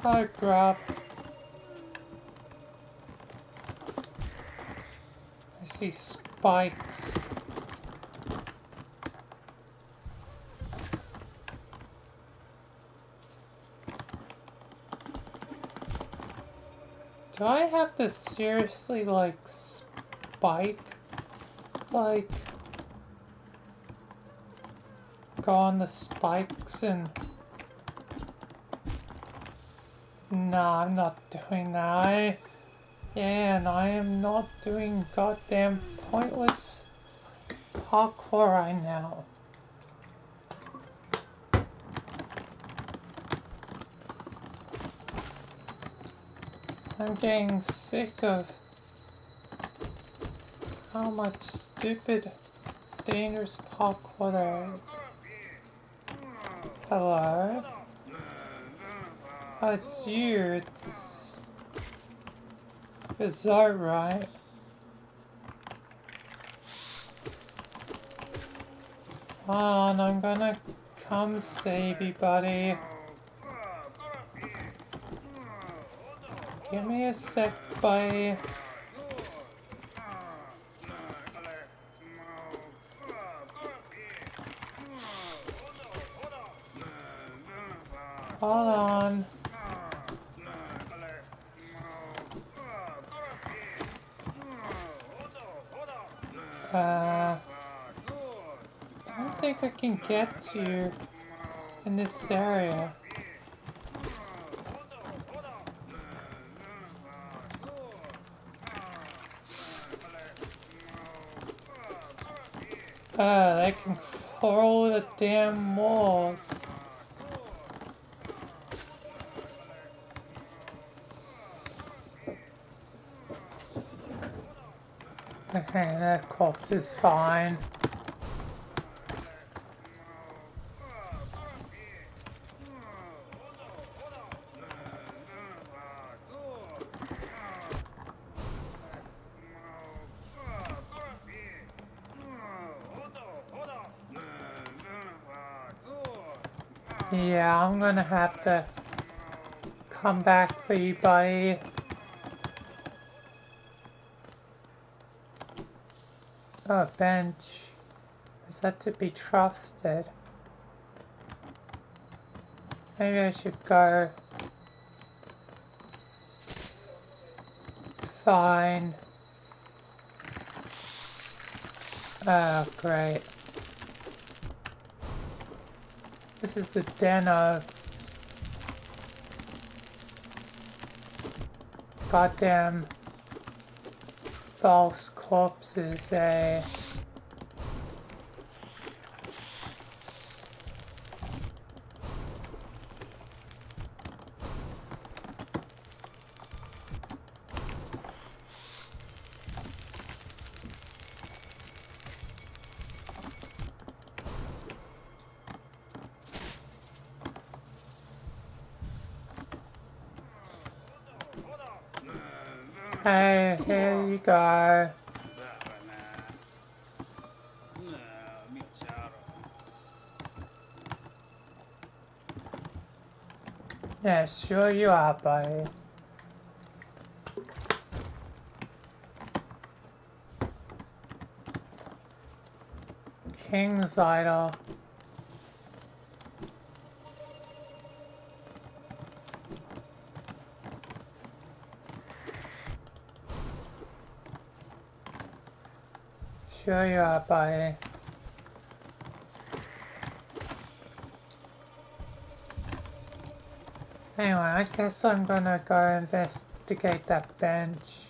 I grab. I see spikes. Do I have to seriously, like, spike? Like, go on the spikes and... Nah, I'm not doing that. And I am not doing goddamn pointless parkour right now. I'm getting sick of how much stupid, dangerous parkour there is. Hello? Oh, it's you. It's that right? Come on, I'm gonna come save you, buddy. Give me a sec, buddy. Hold on. Don't think I can get to you in this area. They can crawl the damn walls. Okay, that corpse is fine. Yeah, I'm gonna have to come back for you, buddy. Oh, bench. Is that to be trusted? Maybe I should go. Fine. Oh, great. This is the den of goddamn false corpses, eh? Hey, here you go. Yeah, sure you are, buddy. King's Idol. Sure you are, buddy. Anyway, I guess I'm gonna go investigate that bench.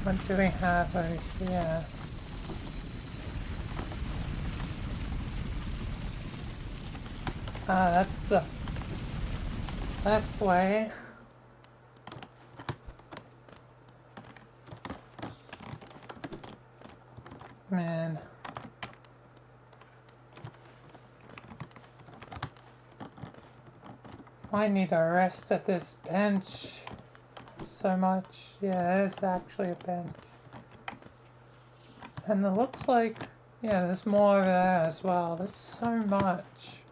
What do we have over here? Ah, that's the left way. Man. I need a rest at this bench so much. Yeah, there's actually a bench. And it looks like, yeah, there's more over there as well. There's so much.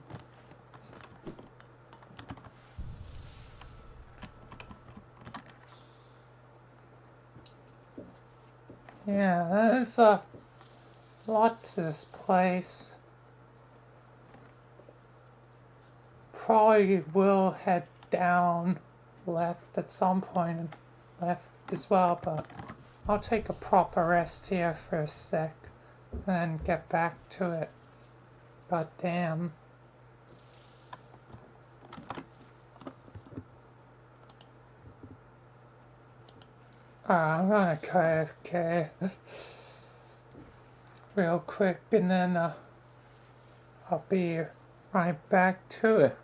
Yeah, there's a lot to this place. Probably will head down left at some point and left as well, but I'll take a proper rest here for a sec and then get back to it. God damn. Alright, I'm gonna go AFK real quick and then I'll be right back to it.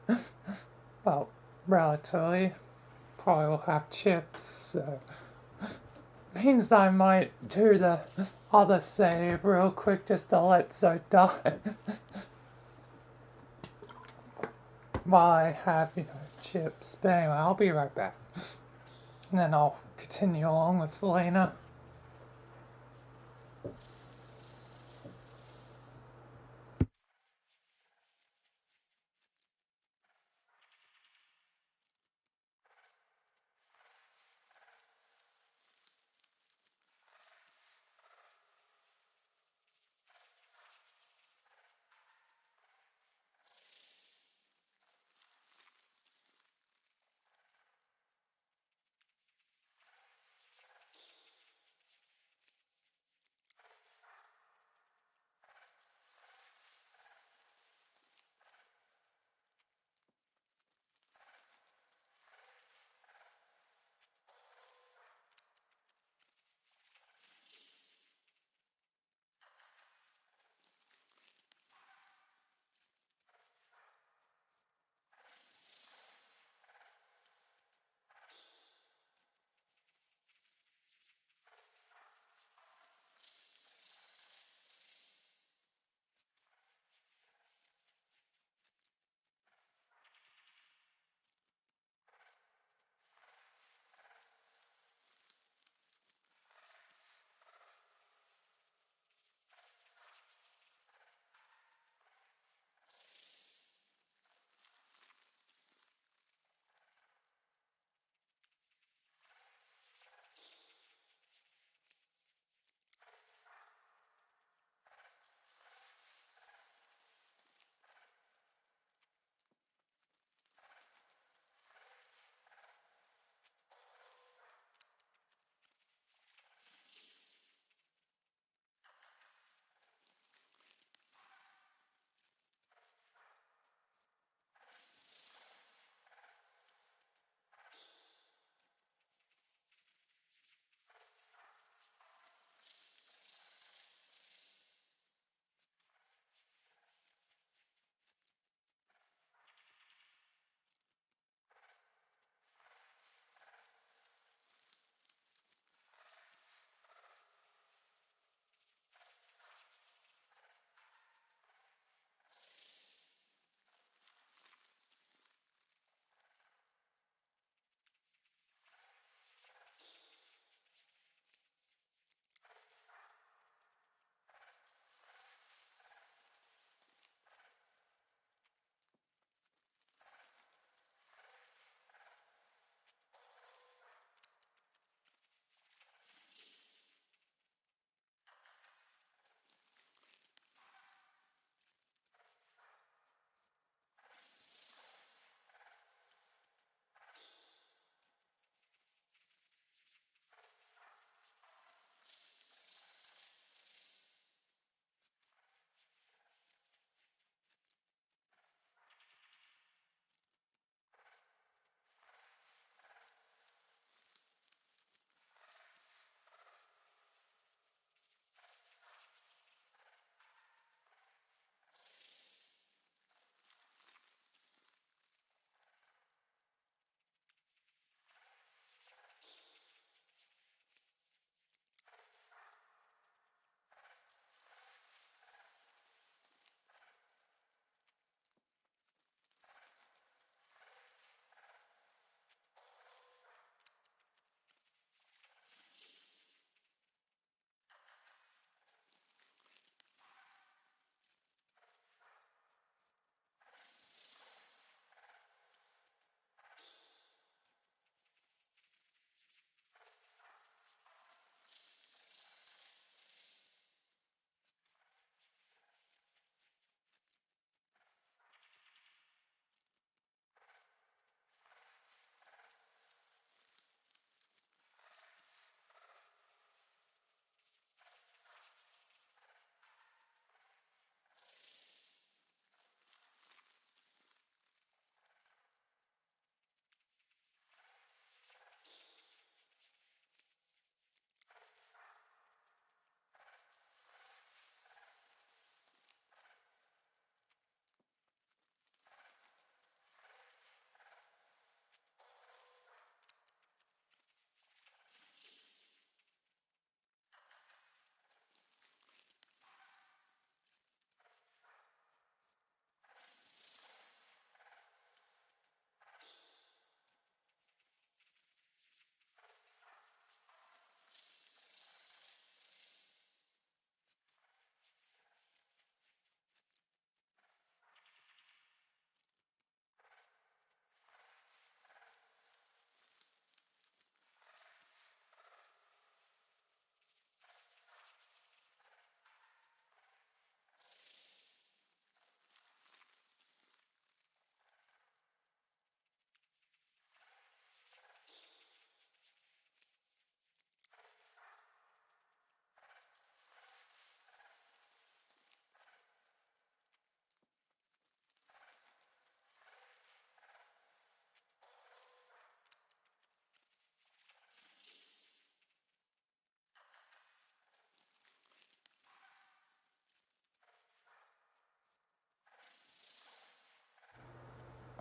Well, relatively. Probably will have chips, so means I might do the other save real quick just to let Zoe die. While I have, chips. But anyway, I'll be right back. And then I'll continue along with Vilayna.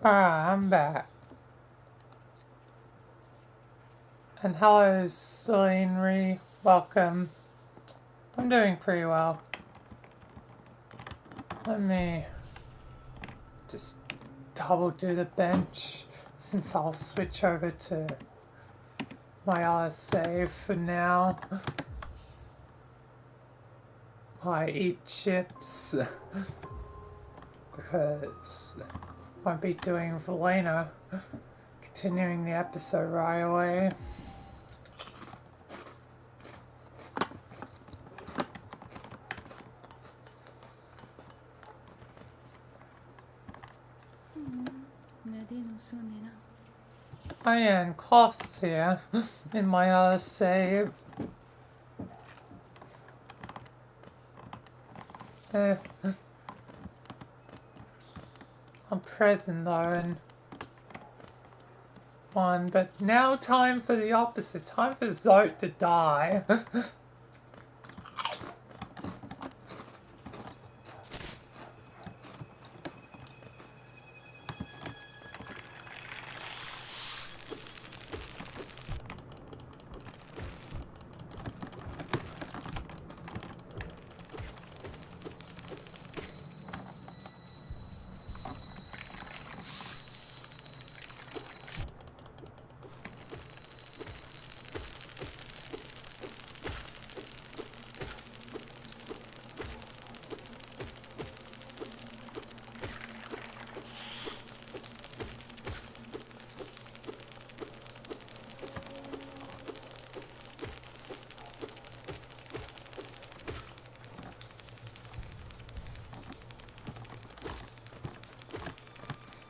Alright, I'm back. And hello, Celine. Welcome. I'm doing pretty well. Let me just double do the bench since I'll switch over to my other save for now. I eat chips because I won't be doing Vilayna, continuing the episode right away. I am costs here in my other save. I'm present though in one, but now time for the opposite. Time for Zote to die.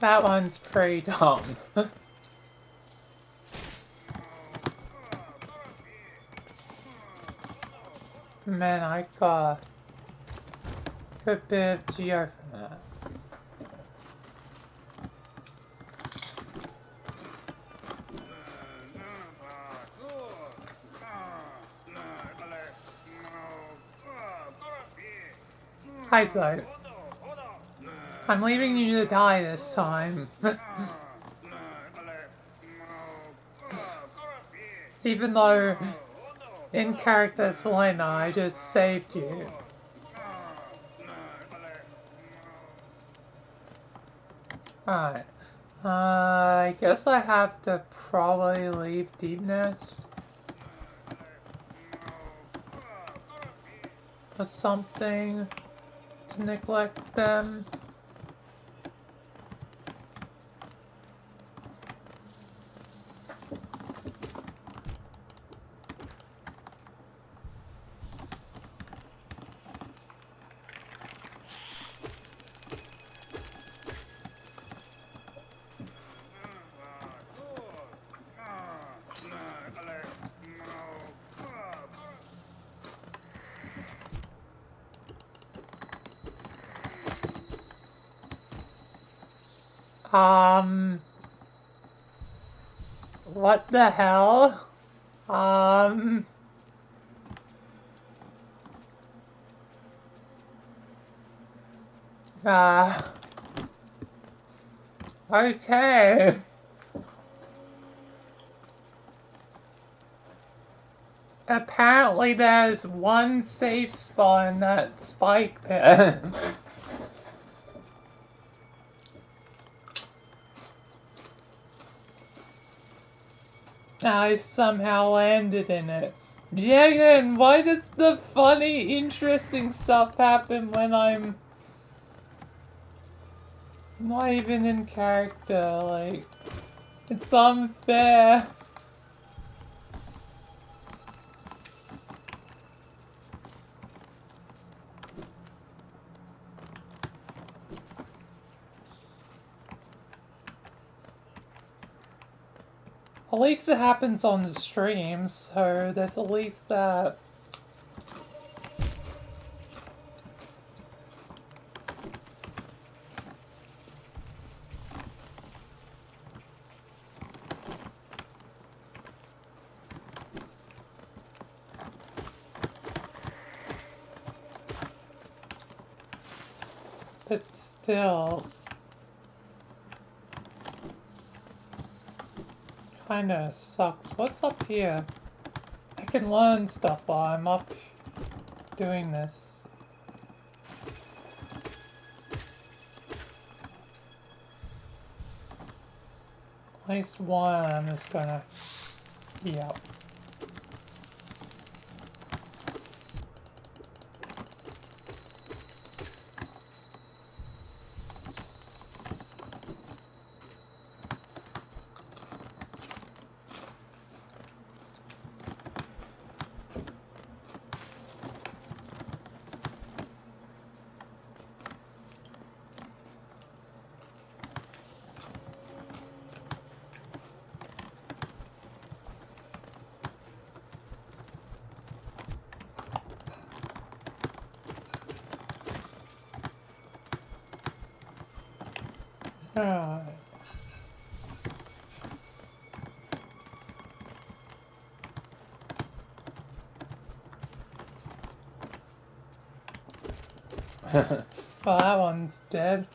That one's pretty dumb. Man, I got a good bit of geo from that. Hi, Zoe. I'm leaving you to die this time. Even though in character as Vilayna, I just saved you. Alright. I guess I have to probably leave Deep Nest. Or something to neglect them. What the hell? Okay. Apparently there's one safe spot in that spike pit. I somehow landed in it. Yeah, then why does the funny, interesting stuff happen when I'm not even in character? Like, it's unfair. At least it happens on the stream, so there's at least that. But still. kinda sucks. What's up here? I can learn stuff while I'm up doing this. At least one is gonna be up. Alright. Well, that one's dead.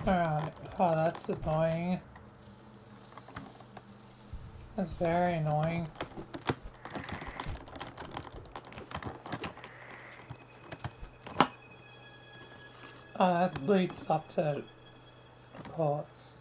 Alright. Oh, that's annoying. That's very annoying. Oh, that leads up to reports.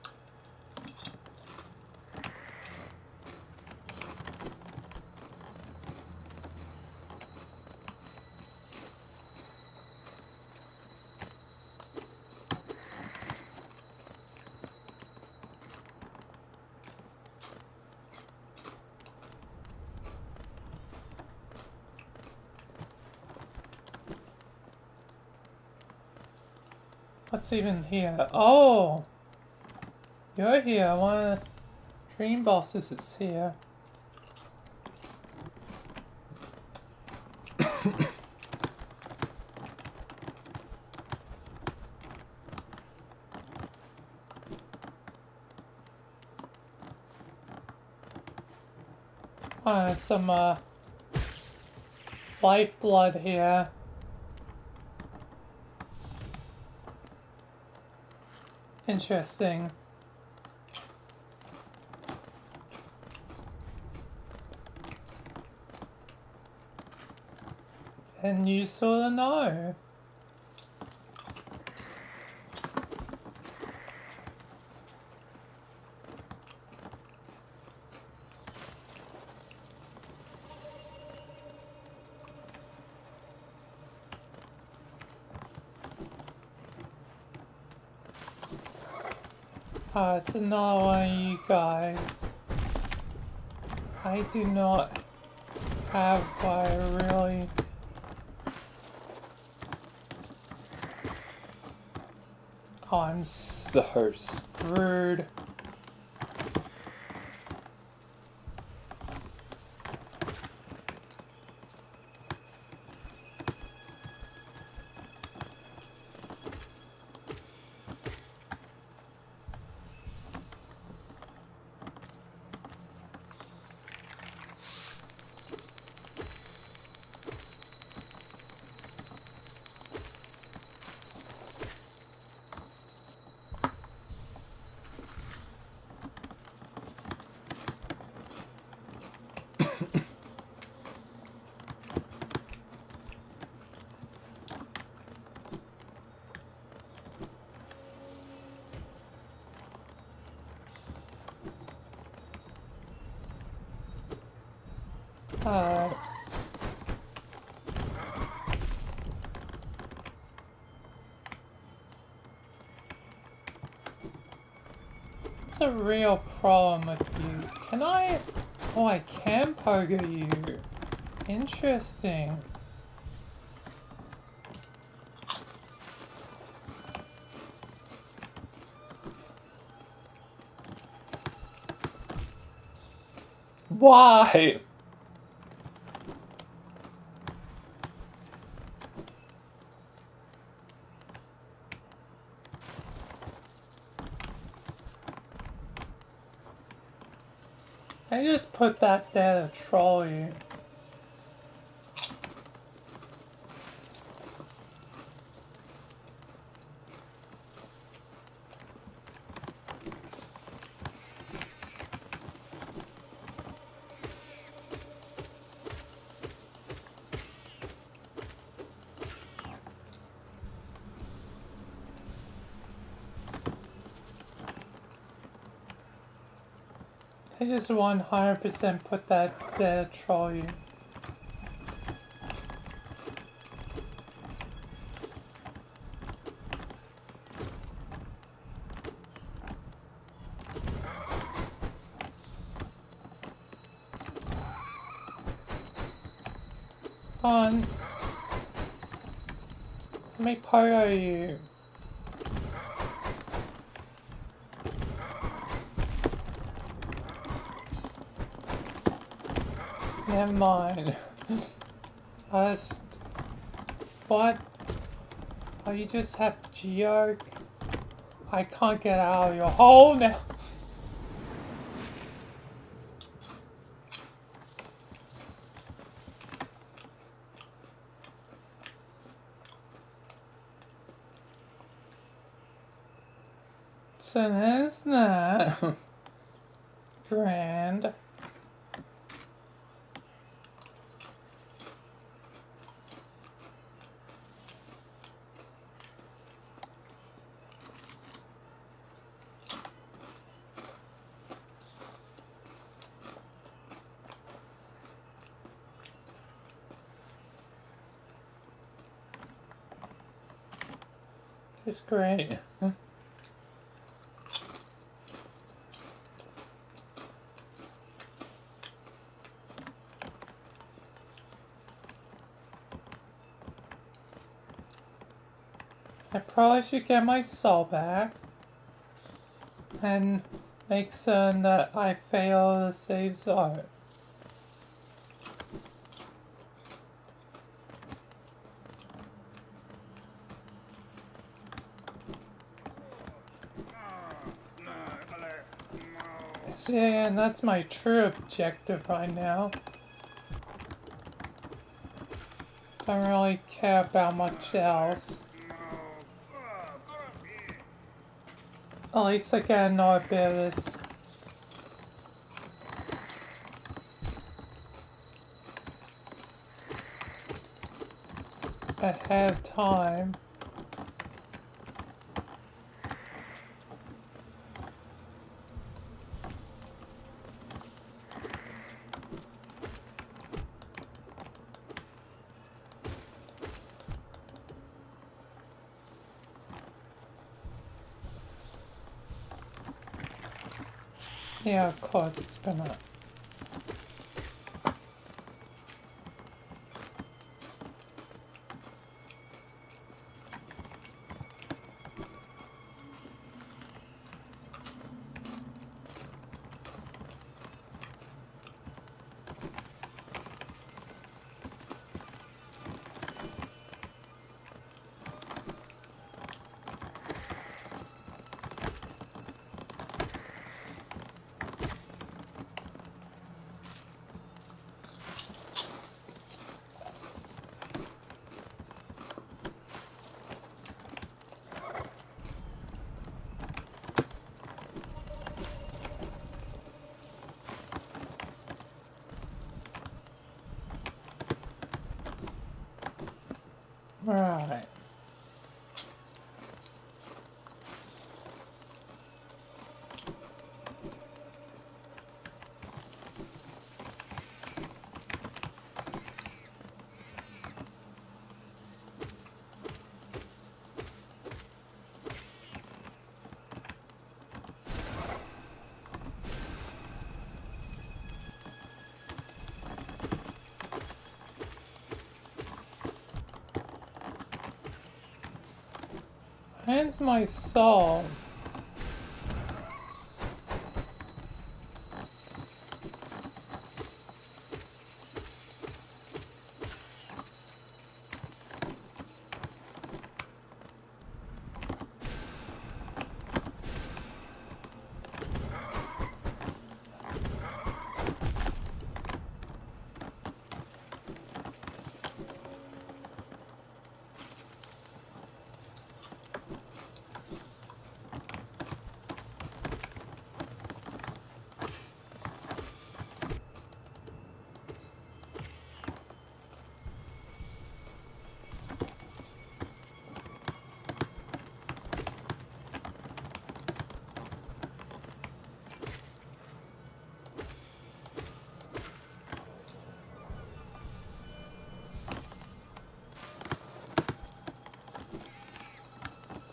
What's even here? Oh! You're here. One of the dream bosses is here. Oh, there's some lifeblood here. Interesting. And you sort of know. It's another one of you guys. I do not have what I really... Oh, I'm so screwed. It's a real problem with you. Can I Oh, I can pogo you. Interesting. Why? I just put that there to troll you. I just 100% put that there to troll you. On. Let me pogo you. Never mind. What? Oh, you just have Geo? I can't get out of your hole now. So there's that. Grand. It's great. I probably should get my soul back and make certain that I fail the save zone. See, and that's my true objective right now. Don't really care about much else. At least I get to know a bit of this. Ahead of time. Yeah, of course it's gonna. Right. Where's my soul?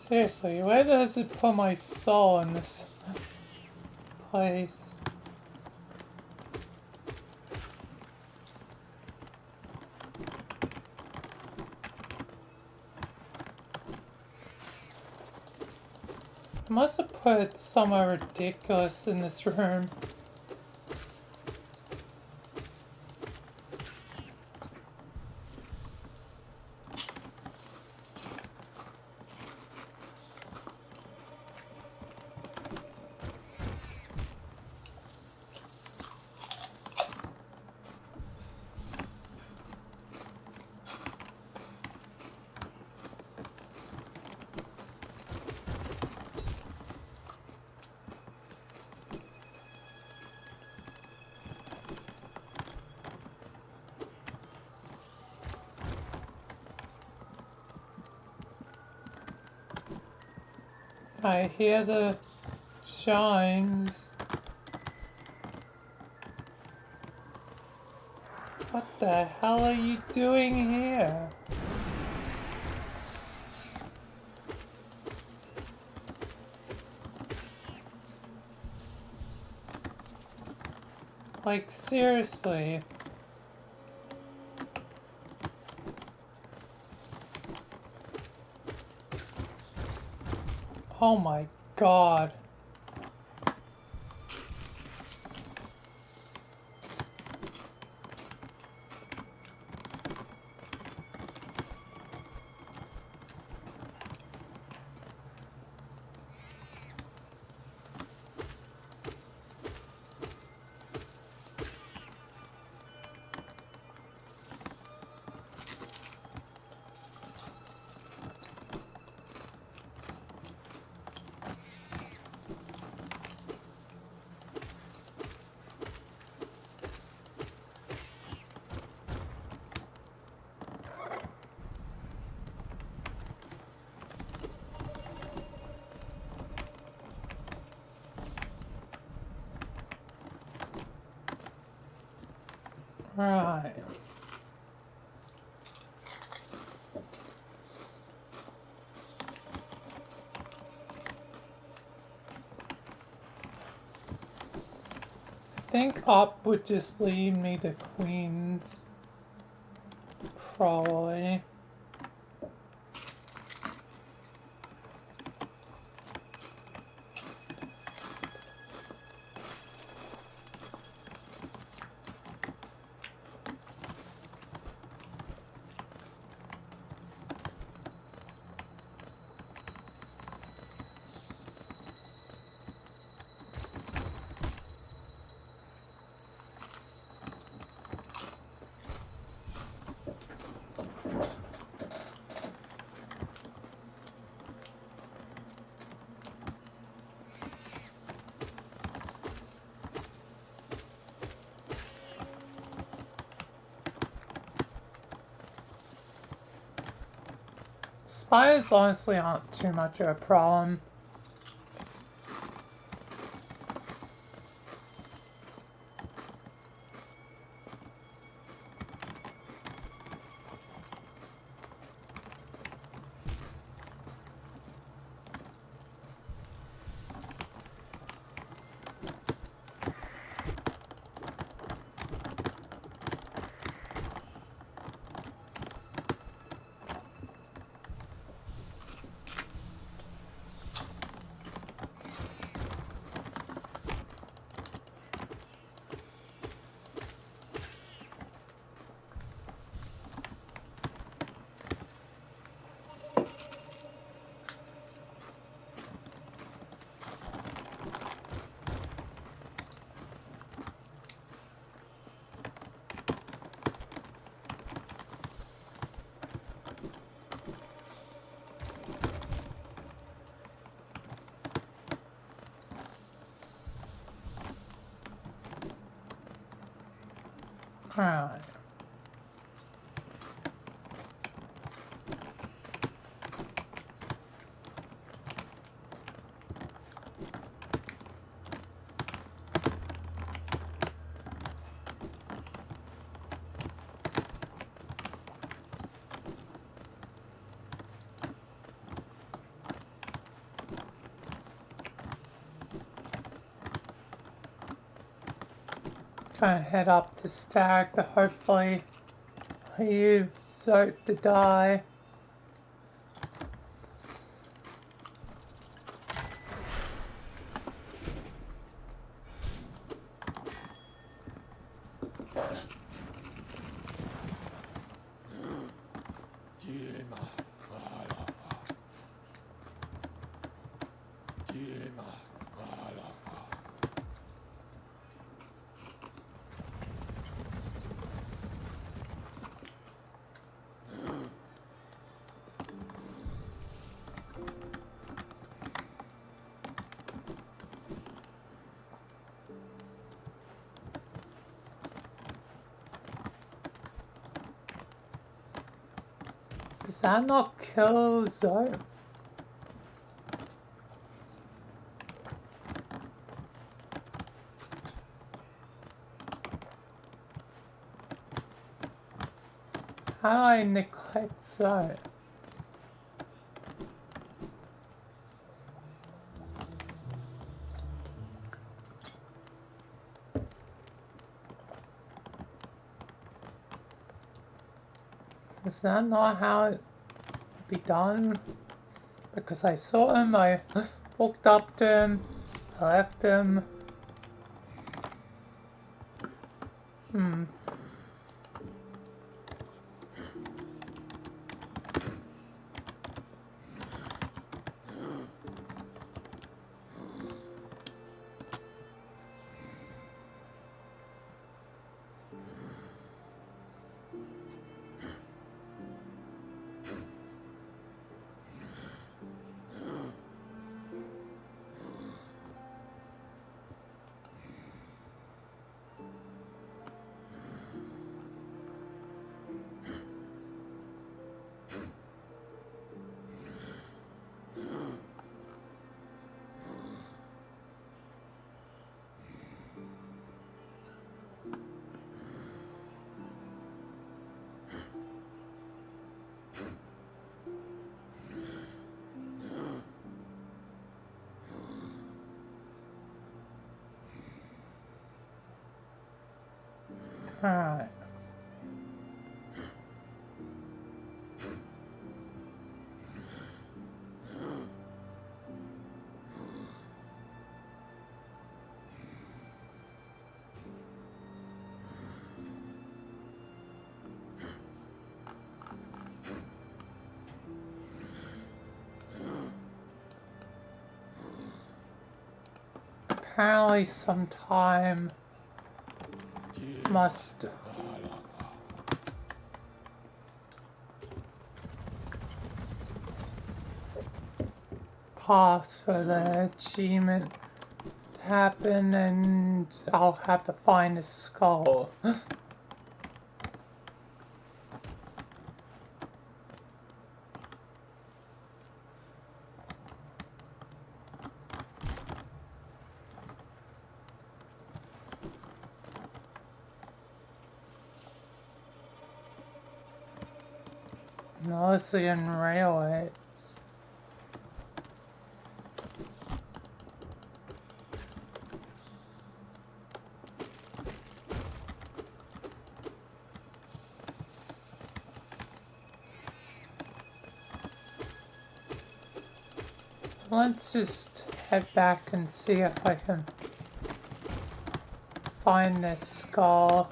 Seriously, where does it put my soul in this place? I must have put it somewhere ridiculous in this room. I hear the chimes. What the hell are you doing here? Like, seriously. Oh my god. Right. I think up would just lead me to Queens. Probably. Spiders honestly aren't too much of a problem. Alright. Gonna head up to Stag to hopefully leave Zote to die. Does that not kill Zote? How do I neglect Zote? Is that not how it be done? Because I saw him, I walked up to him, I left him. Alright. Apparently some time must pass for the achievement to happen, and I'll have to find a skull. Mostly in railways. Let's just head back and see if I can find this skull.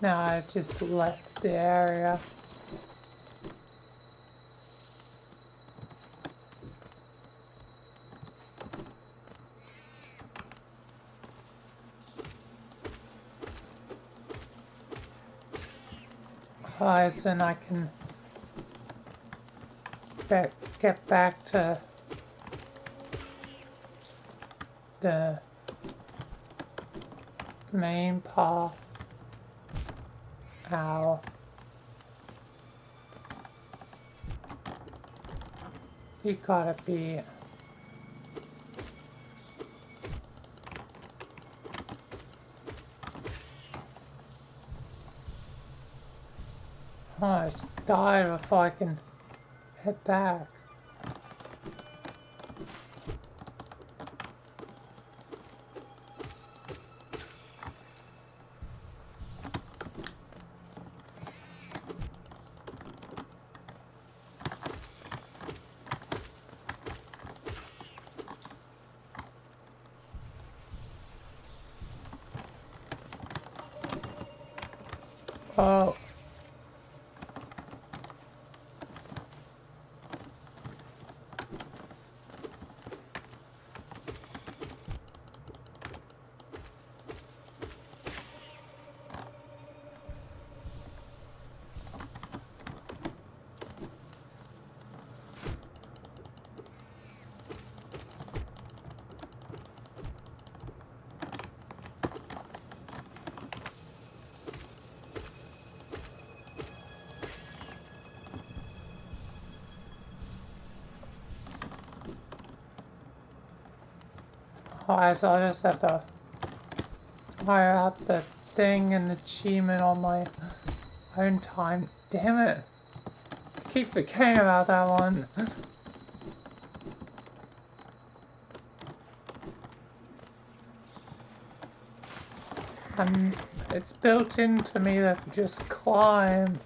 Now I just left the area. Otherwise, then I can get back to the main path. Ow. You gotta be... I almost died before I can head back. Oh. Alright, so I just have to fire out the thing and achievement on my own time. Damn it. I keep forgetting about that one. And it's built into me to just climb.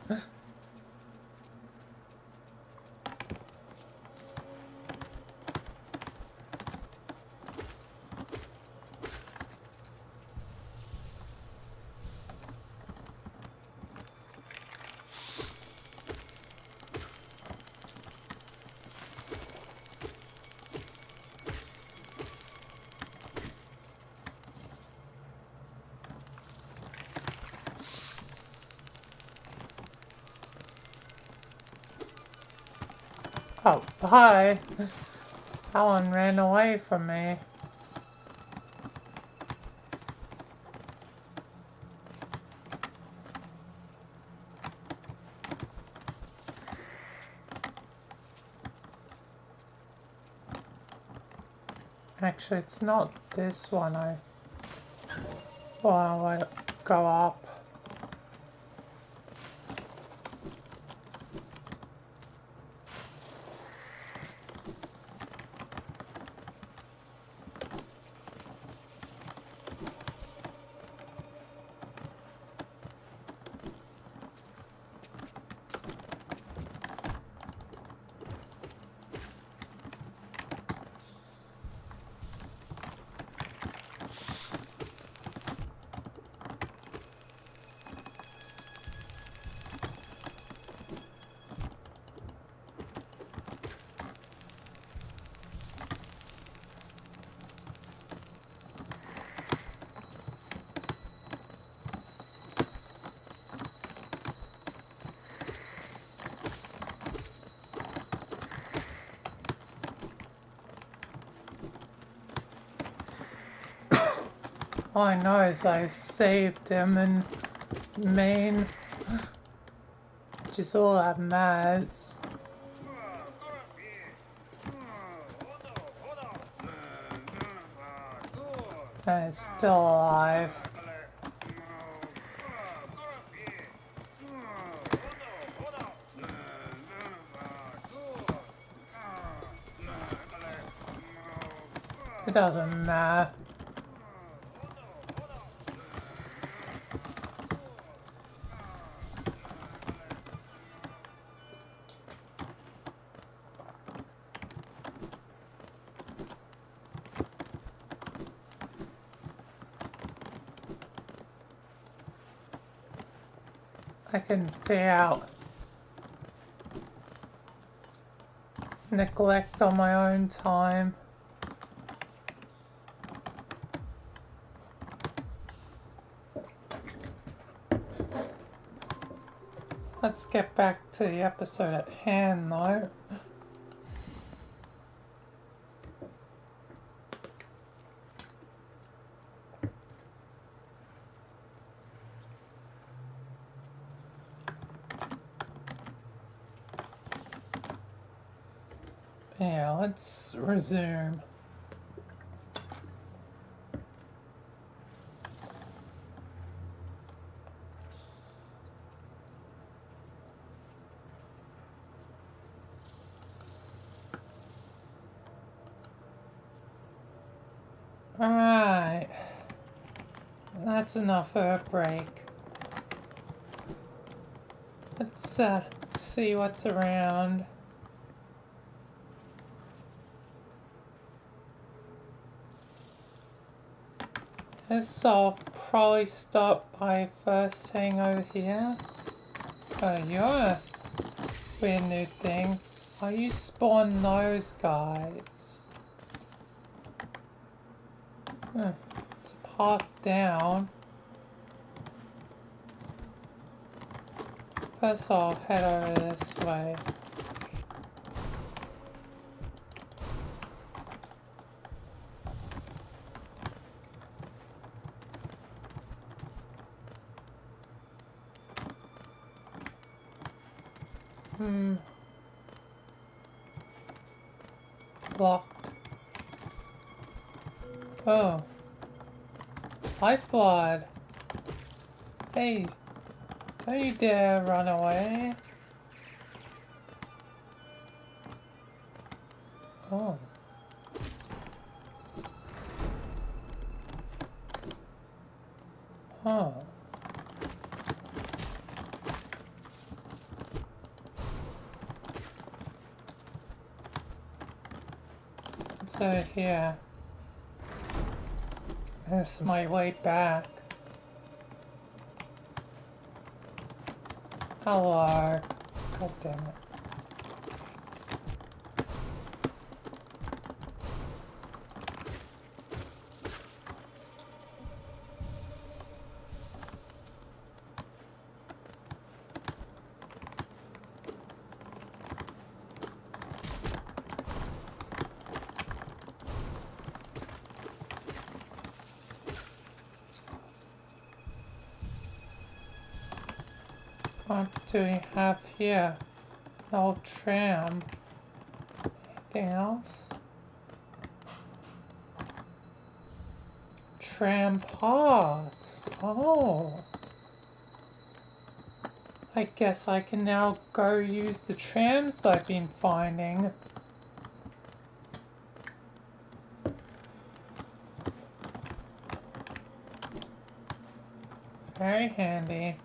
Oh, bye. That one ran away from me. Actually, it's not this one. I want to go up. All I know is I saved him in Maine, which is all that matters. And it's still alive. It doesn't matter. I can figure out neglect on my own time. Let's get back to the episode at hand though. Yeah, let's resume. Alright. That's enough for a break. Let's see what's around. Guess I'll probably stop by first thing over here. Oh, you're a weird new thing. Oh, you spawn those guys. There's a path down. First I'll head over this way. Blocked. Oh. Lifeblood. Hey. Don't you dare run away. Oh. Oh. What's over here? This is my way back. Hello. God damn it. What do we have here? No tram. Anything else? Tram pass. Oh. I guess I can now go use the trams I've been finding. Very handy.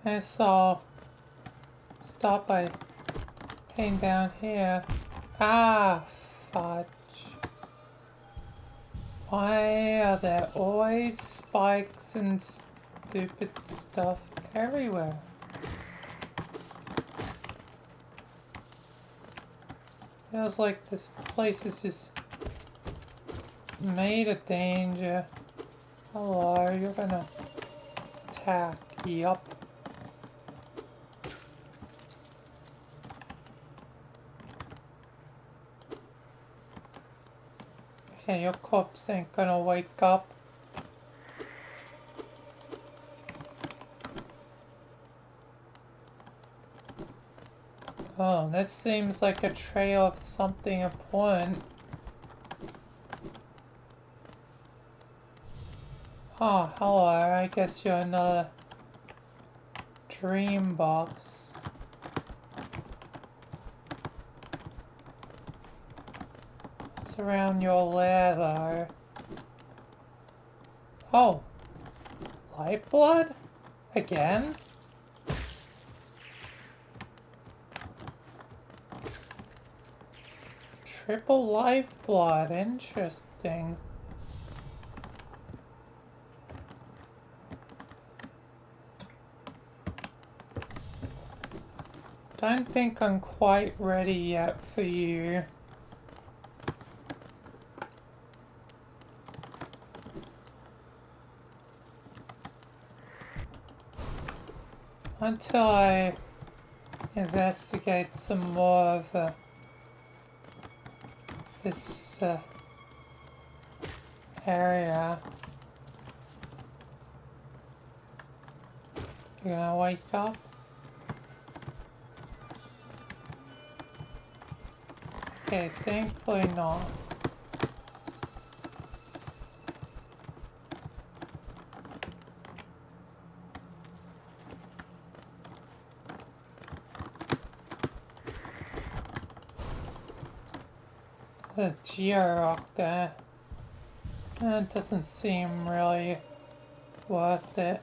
Guess I'll stop by heading down here. Ah, fudge. Why are there always spikes and stupid stuff everywhere? Feels like this place is just made of danger. Hello, you're gonna attack. Yup. Okay, your corpse ain't gonna wake up. Oh, this seems like a trail of something important. Oh, hello, I guess you're another dream box. Around your lair though. Oh. Lifeblood? Again? Triple lifeblood, interesting. Don't think I'm quite ready yet for you. until I investigate some more of this area. You gonna wake up? Okay, thankfully not. The Geo-Rock there. It doesn't seem really worth it.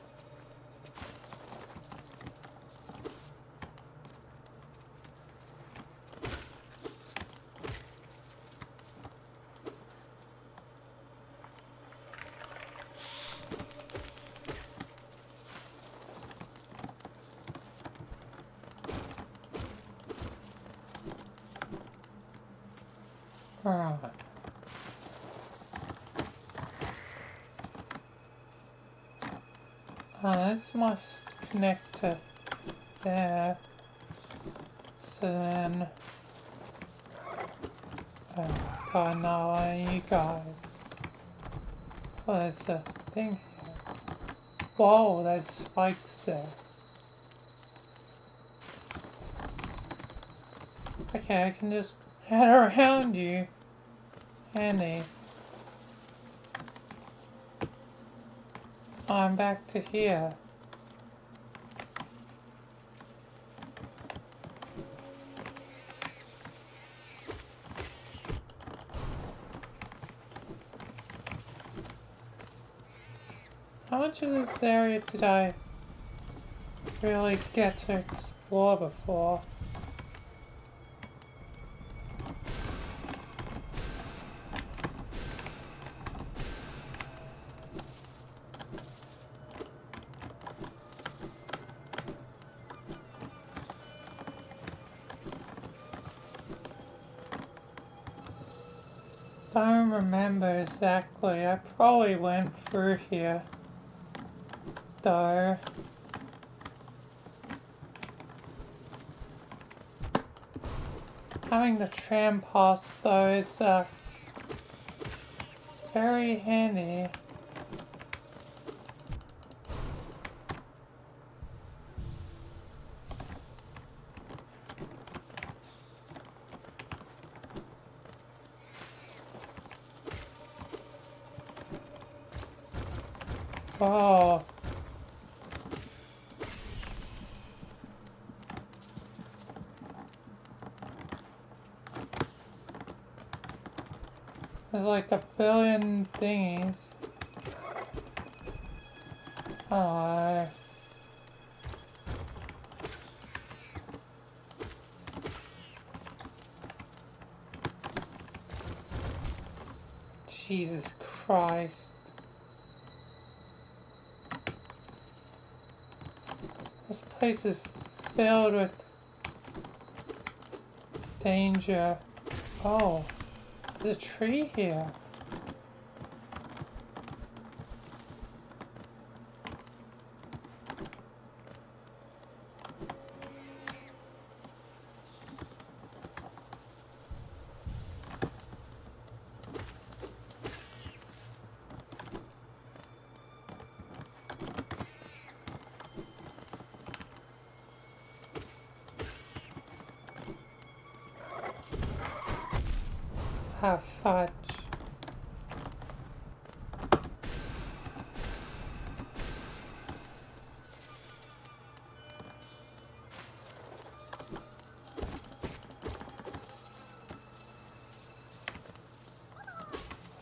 Alright. This must connect to there. So then... Oh god, no, you guys. Oh, there's a thing here. Whoa, there's spikes there. Okay, I can just head around you. Handy. I'm back to here. How much of this area did I really get to explore before? Don't remember exactly. I probably went through here, though. Having the tram pass, though, is very handy. Oh. There's like a billion thingies. Oh. Jesus Christ. This place is filled with danger. Oh, there's a tree here. Ah, fudge.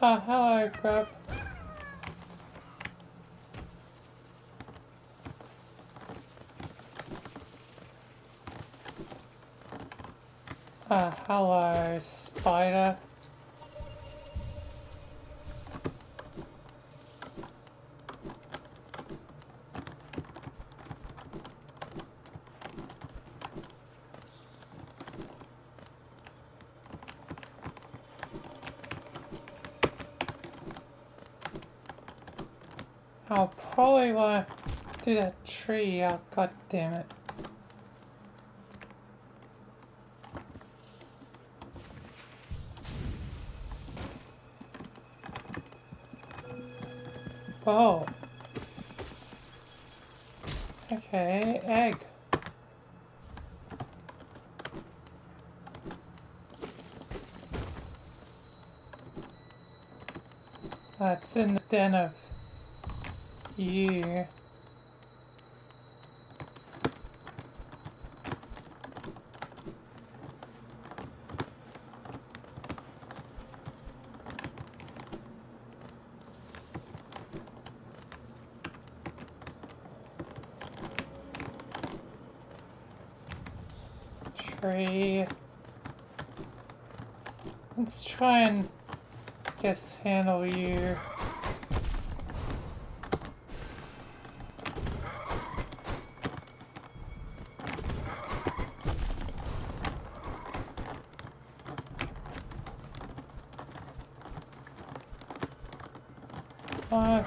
Oh, hello, Grub. Hello, spider. I'll probably want to do that tree out, god damn it. Whoa. Okay, egg. That's in the den of you. Tree. Let's try and guess handle you. What?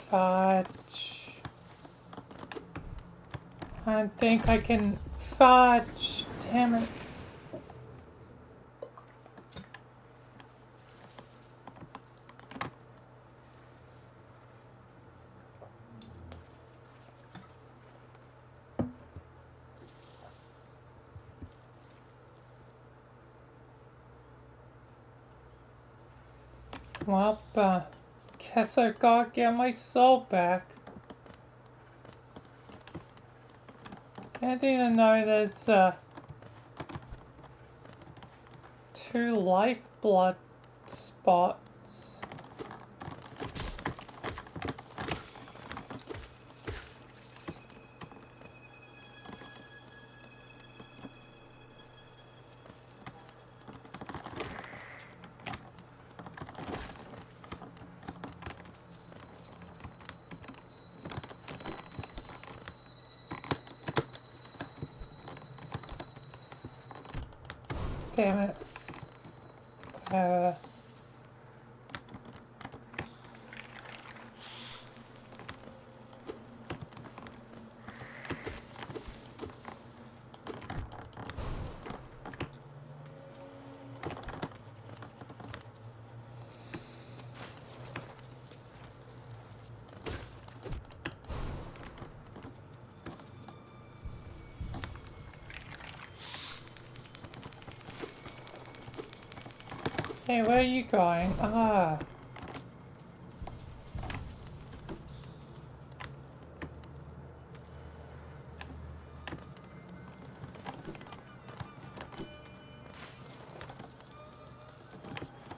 Fudge. I think I can fudge. Damn it. Well, guess I gotta get my soul back. I didn't know there's, 2 lifeblood spots. Damn it. Hey, where are you going? Ah.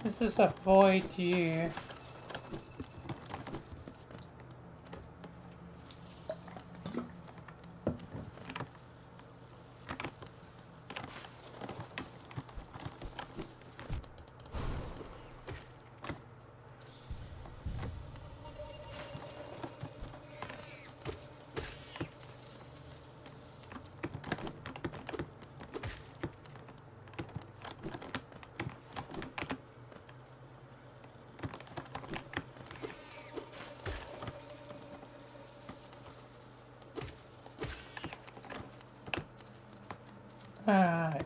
This is avoid you. Alright.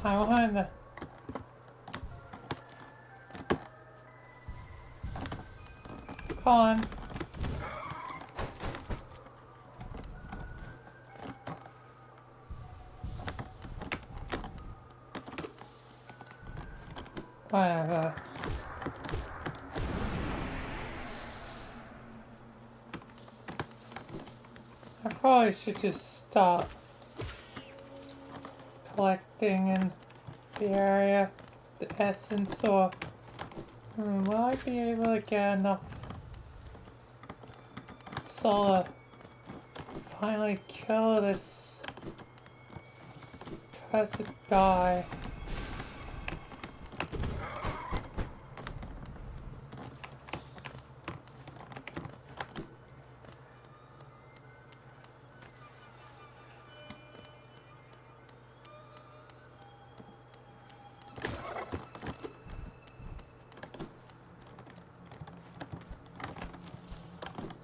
I want to... Come on. Whatever. I probably should just stop collecting in the area, the essence, or will I be able to get enough solar to finally kill this cursed guy?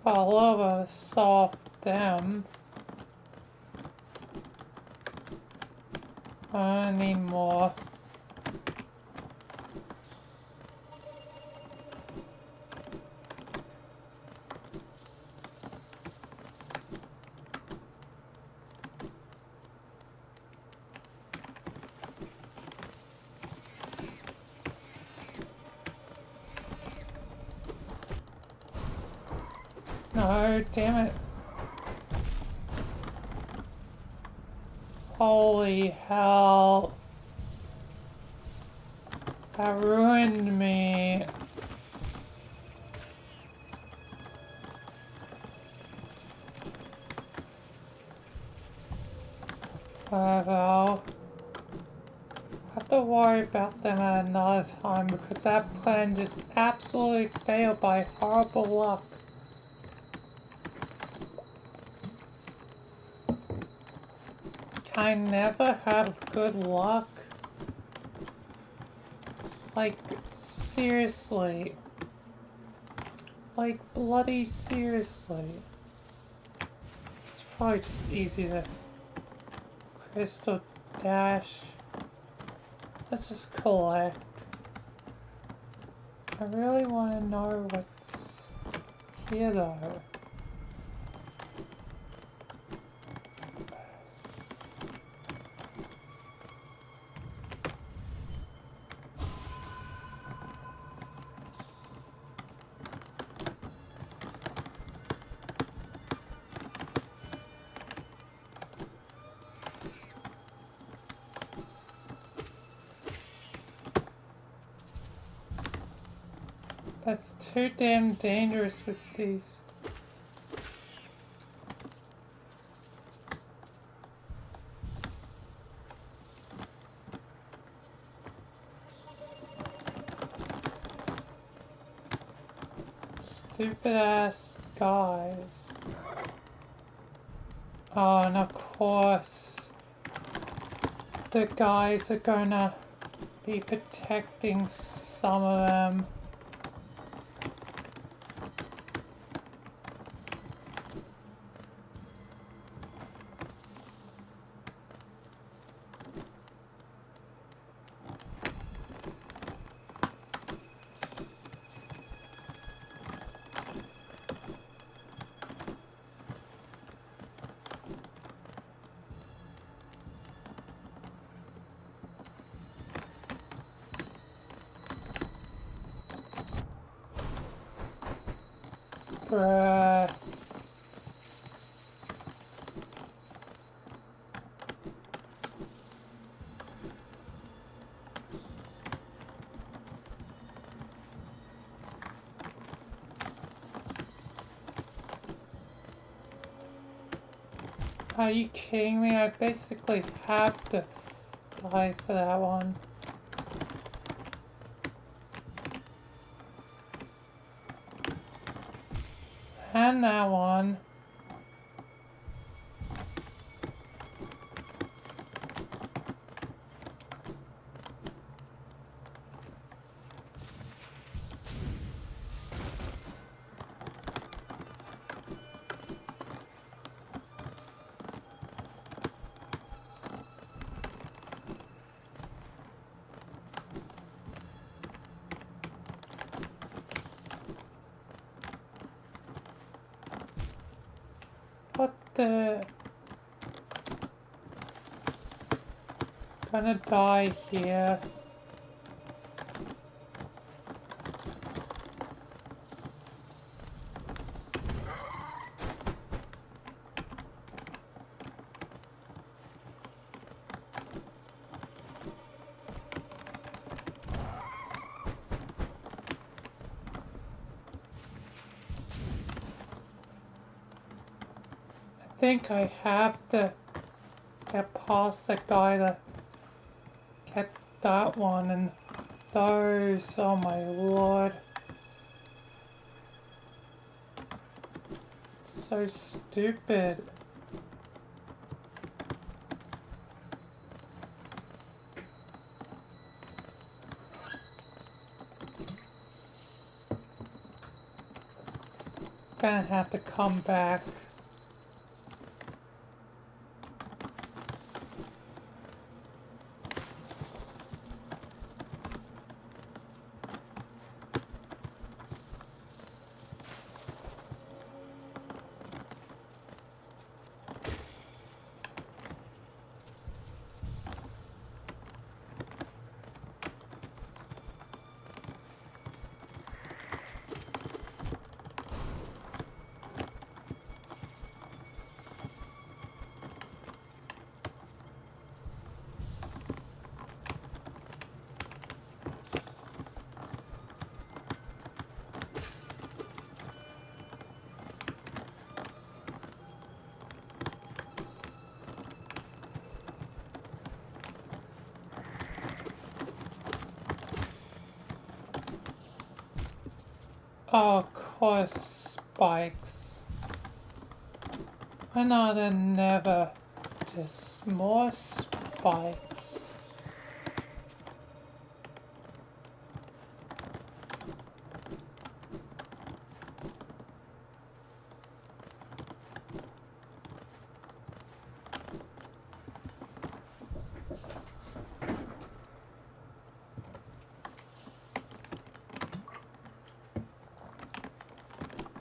all over soft them. I need more. No, damn it. Holy hell. That ruined me. Whatever. I'll have to worry about them at another time because that plan just absolutely failed by horrible luck. Can I never have good luck? Like, seriously. Like, bloody seriously. It's probably just easy to crystal dash. Let's just collect. I really want to know what's here though. That's too damn dangerous with these. Stupid ass guys. Oh, and of course, the guys are gonna be protecting some of them. Bruh. Are you kidding me? I basically have to die for that one. And that one. What the? Gonna die here. I think I have to get past the guy to get that one and those. Oh my lord. So stupid. gonna have to come back. Oh, of course, spikes. Why not never just more spikes?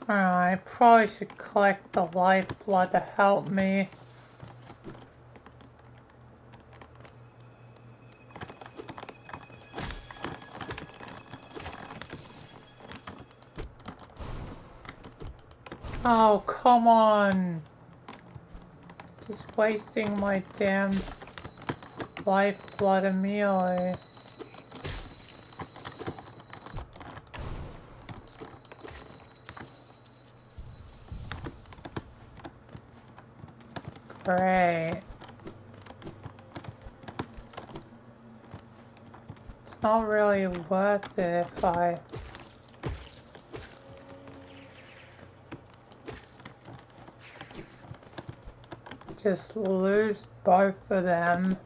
I probably should collect the lifeblood to help me. Oh, come on. Just wasting my damn lifeblood immediately. Great. It's not really worth it if I just lose both of them.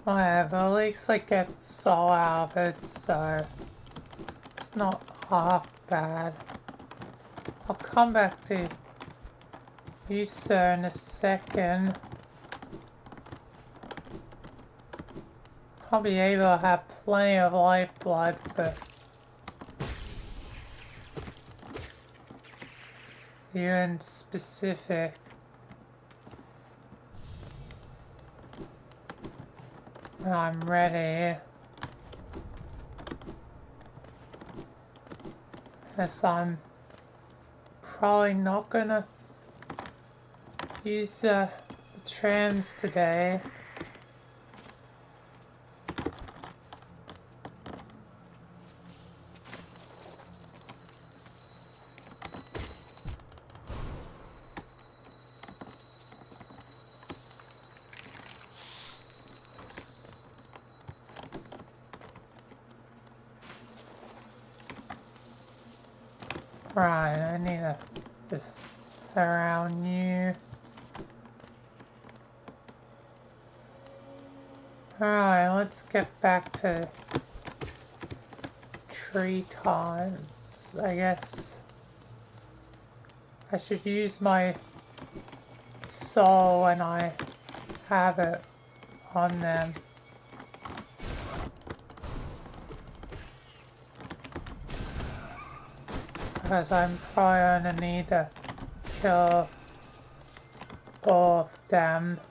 Whatever, at least I get soul out of it, so it's not half bad. I'll come back to you, sir, in a second. I'll be able to have plenty of lifeblood for you in specific. I'm ready. Yes, I'm probably not gonna use the trams today. Right, I need to just around you. Alright, let's get back to tree times. I guess I should use my soul when I have it on them. Because I'm probably gonna need to kill all of them.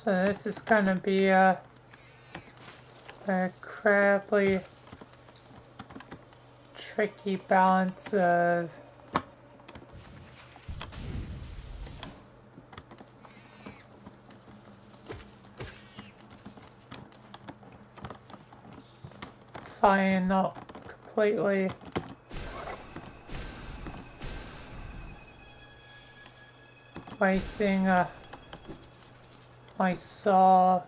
So this is gonna be a incredibly tricky balance of flying not completely wasting my saw.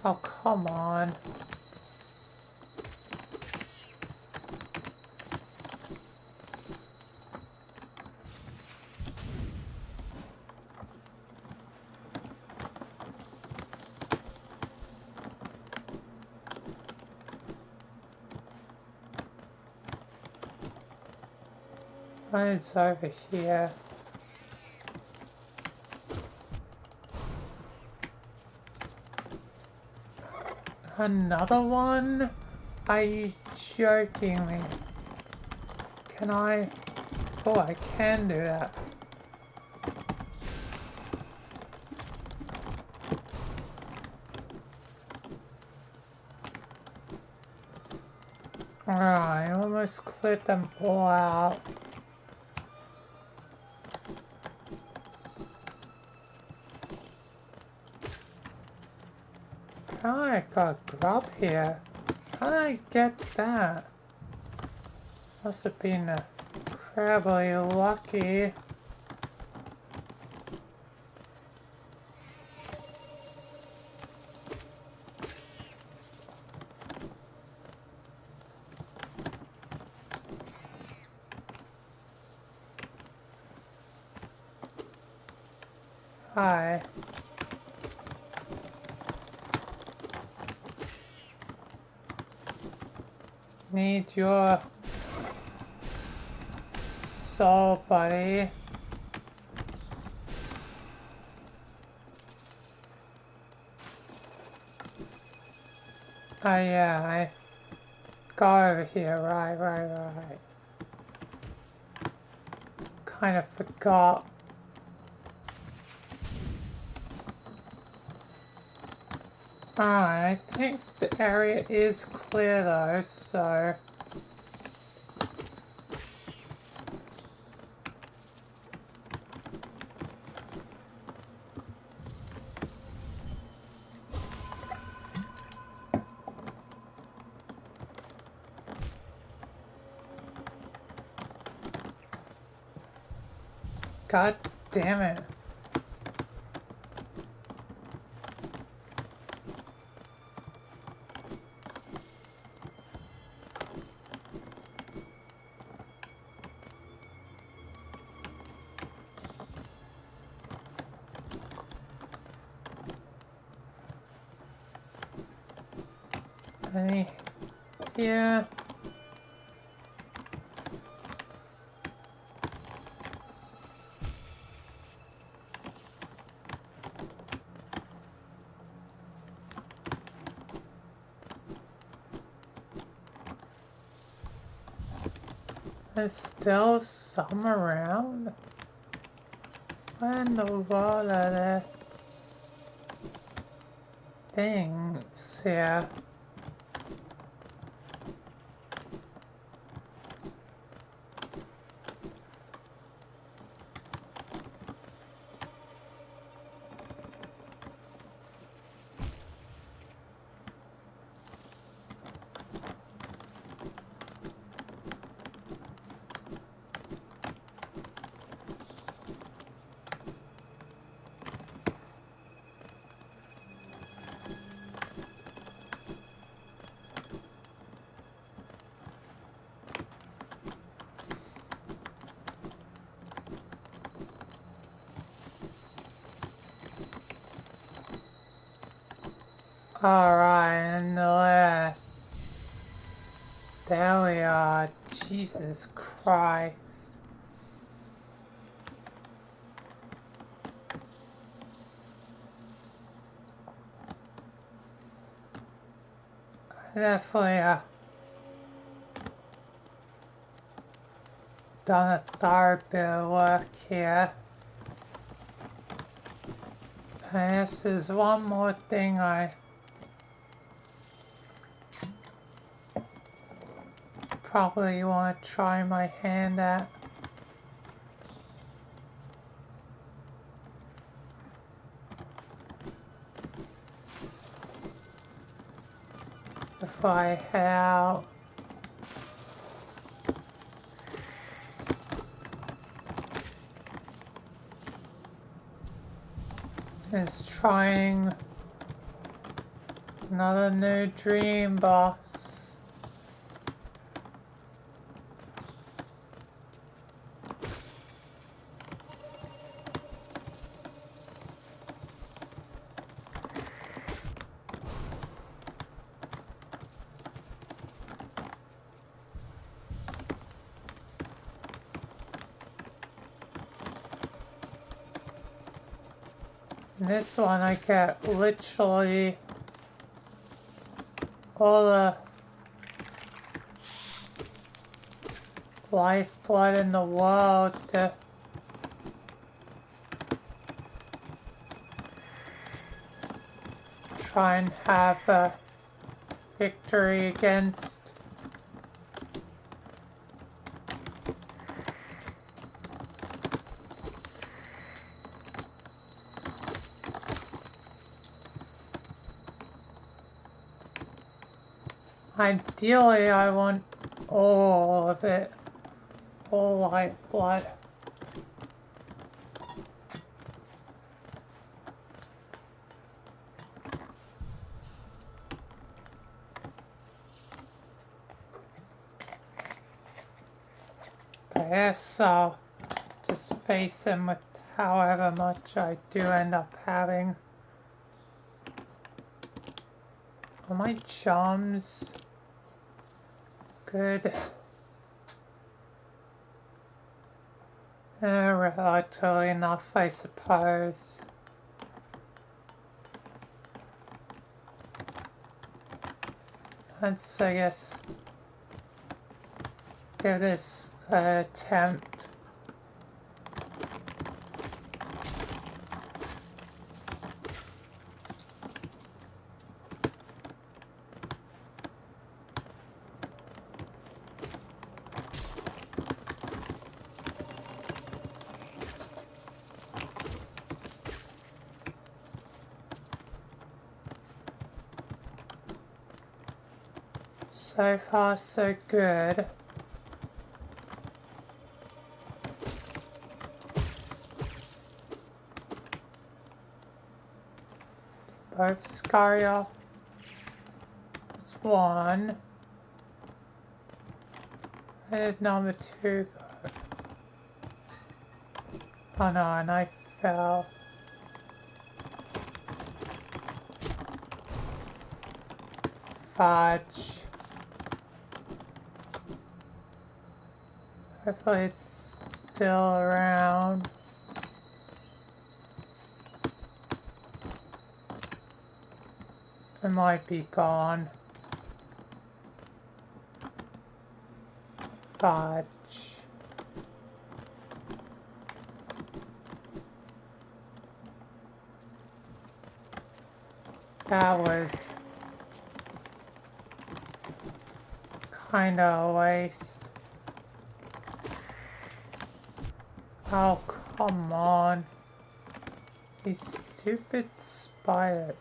Oh, come on. What is over here? Another one? Are you joking me? Can I? Oh, I can do that. Alright, I almost cleared them all out. Oh, I got grub here. How did I get that? Must have been incredibly lucky. Hi. Need your soul, buddy. Oh yeah, I got over here, right. Kind of forgot. Alright, I think the area is clear though, so... God damn it. Any here? There's still some around? Where in the world are there things here? Alright, and there we are. Jesus Christ. Definitely done a third bit of work here. And this is one more thing I probably want to try my hand at. Before I head out. Is trying another new dream boss. This one I get literally all the lifeblood in the world to try and have a victory against. Ideally, I want all of it, all lifeblood. But I guess I'll just face him with however much I do end up having. Are my charms good? Relatively enough, I suppose. Let's, I guess, give this an attempt. So far, so good. Both Scaria. That's one. Where did number 2 go? Oh no, and I fell. Fudge. Hopefully it's still around. It might be gone. Fudge. That was kinda a waste. Oh, come on. These stupid spiders.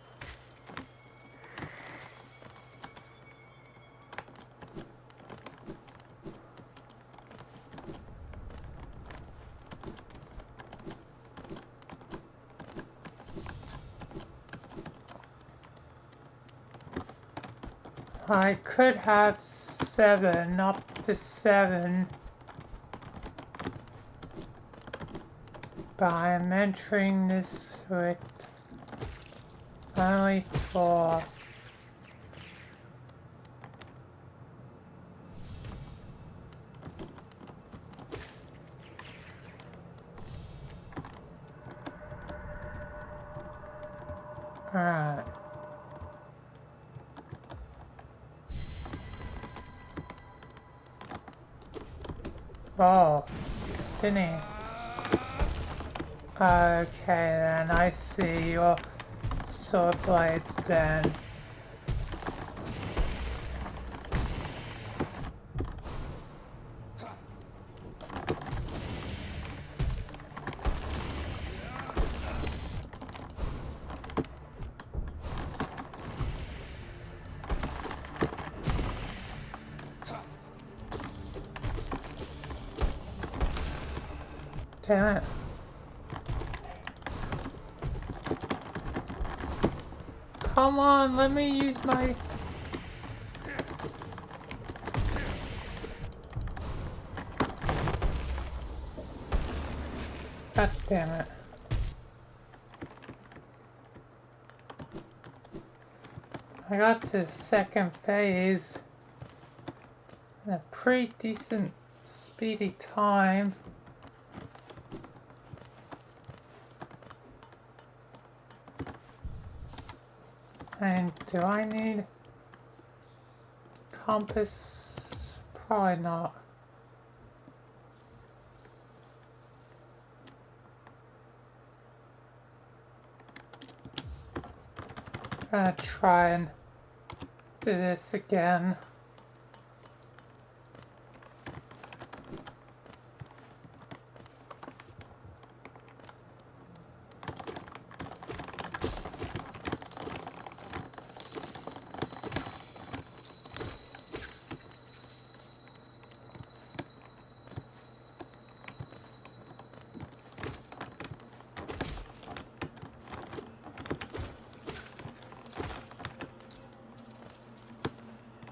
I could have 7, up to 7. But I'm entering this with only 4. Alright. Oh, spinny. Okay then, I see your sword blades then. Damn it. Come on, let me use my... God damn it. I got to second phase in a pretty decent speedy time. And do I need compass? Probably not. I'm gonna try and do this again.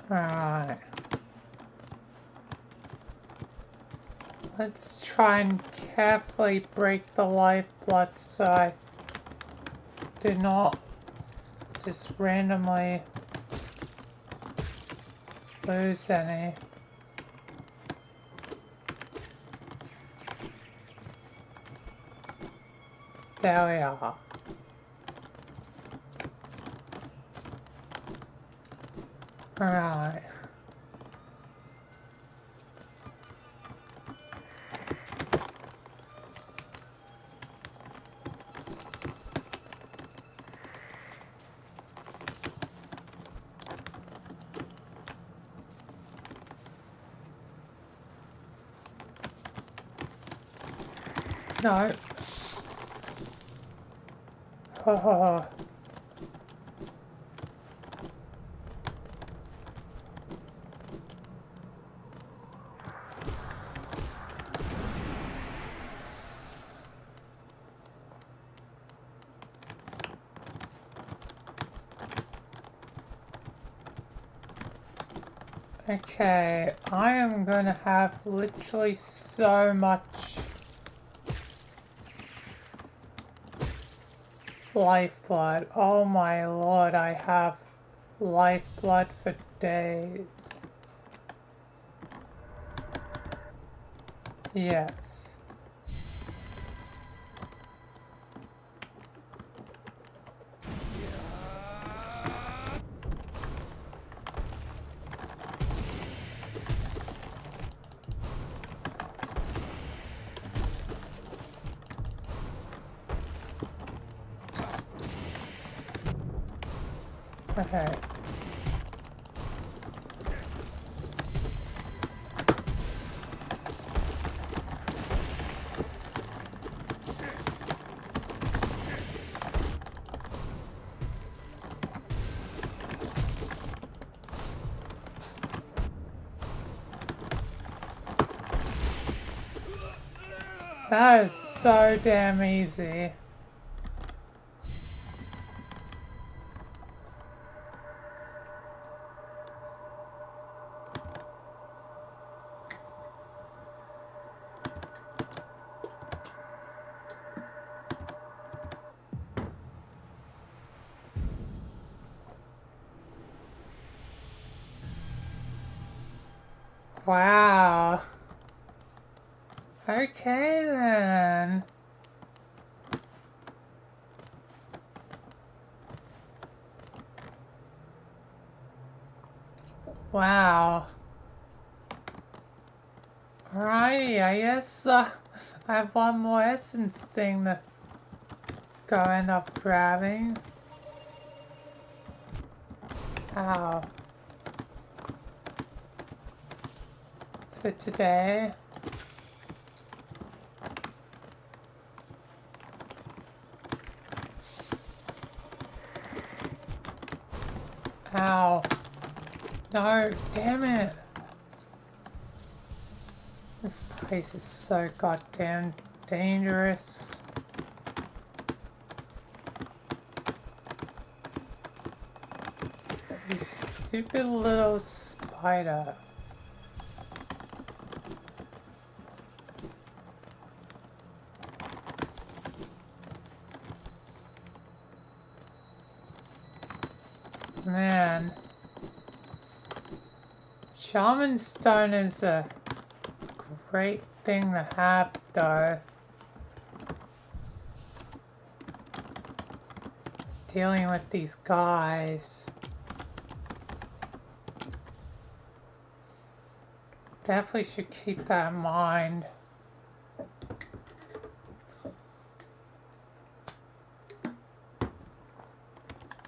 Alright. Let's try and carefully break the lifeblood so I do not just randomly lose any. There we are. Alright. No. Oh. Okay, I am gonna have literally so much lifeblood. Oh my lord, I have lifeblood for days. Yes. Okay. That is so damn easy. Wow. Okay then. Wow. Alrighty, I guess I have one more essence thing to go end up grabbing. Ow. For today. Ow. No, damn it. This place is so goddamn dangerous. You stupid little spider. Man. Shaman stone is a great thing to have, though. Dealing with these guys. Definitely should keep that in mind.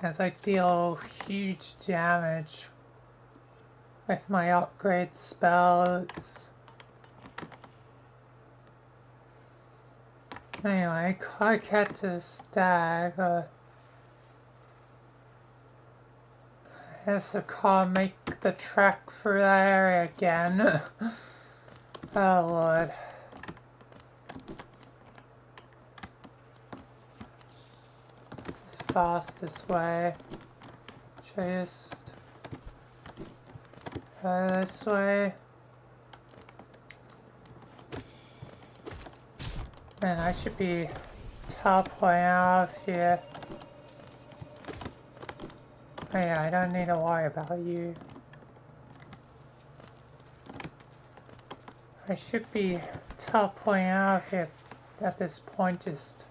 As I deal huge damage with my upgrade spells. Anyway, I get to the stag. I guess I can't make the trek through that area again. Oh Lord. It's the fastest way. Should I just go this way? Man, I should be teleporting out of here. Oh yeah, I don't need to worry about you. I should be teleporting out of here at this point, just...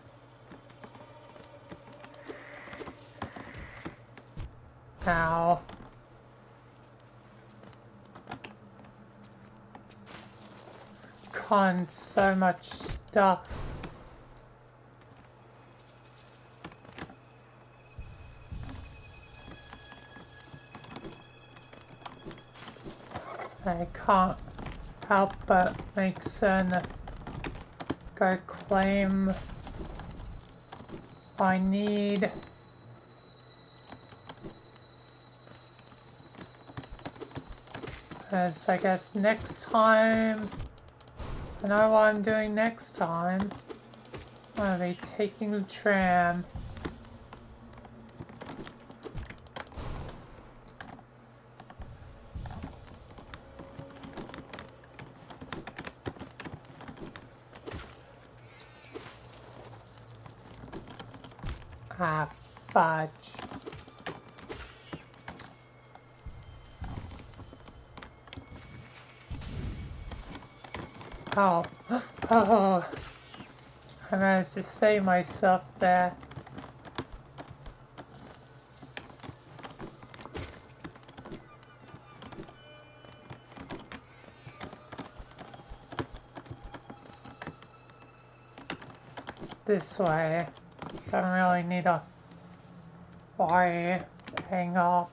Ow. Con so much stuff. I can't help but make certain to go claim I need. Because I guess next time, I know what I'm doing next time. I'm gonna be taking the tram. Ah, fudge. Oh, oh, I managed to save myself there. It's this way. Don't really need a worry. Hang up.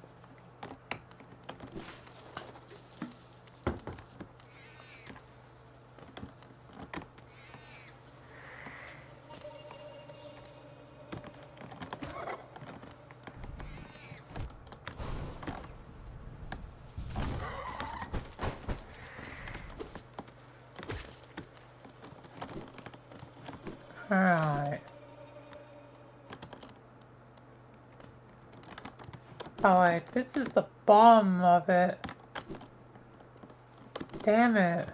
Alright. Oh wait, this is the bottom of it. Damn it.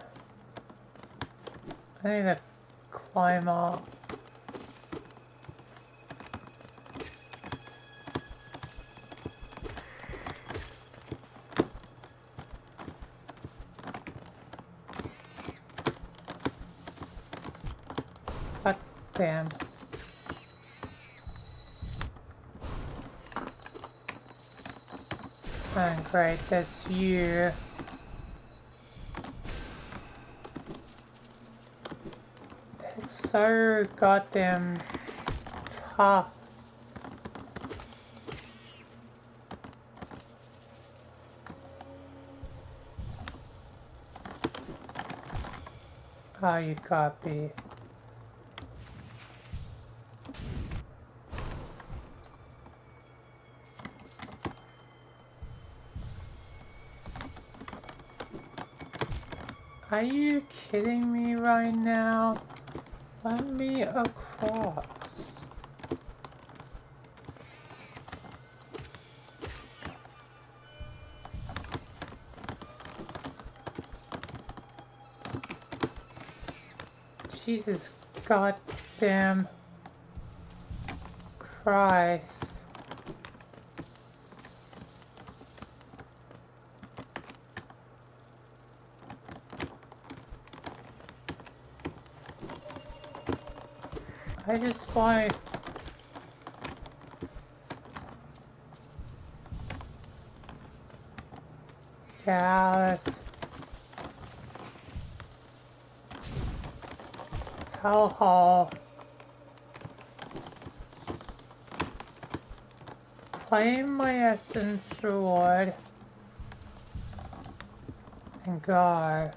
I need to climb up. God damn. Oh, great, that's you. so goddamn tough. Oh, you copy. Are you kidding me right now? Let me across. Jesus goddamn Christ. I just want Dallas. Hellhole. Claim my essence reward. And go.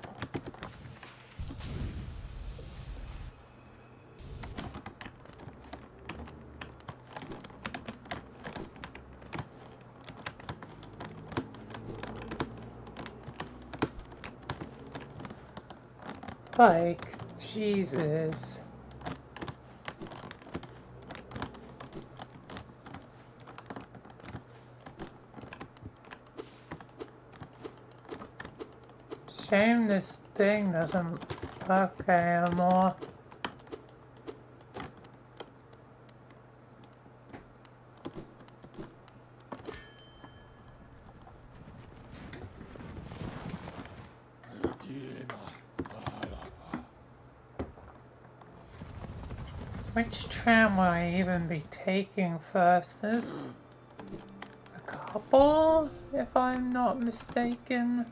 Like, Jesus. Shame this thing doesn't work anymore. Which tram will I even be taking first? There's a couple, if I'm not mistaken.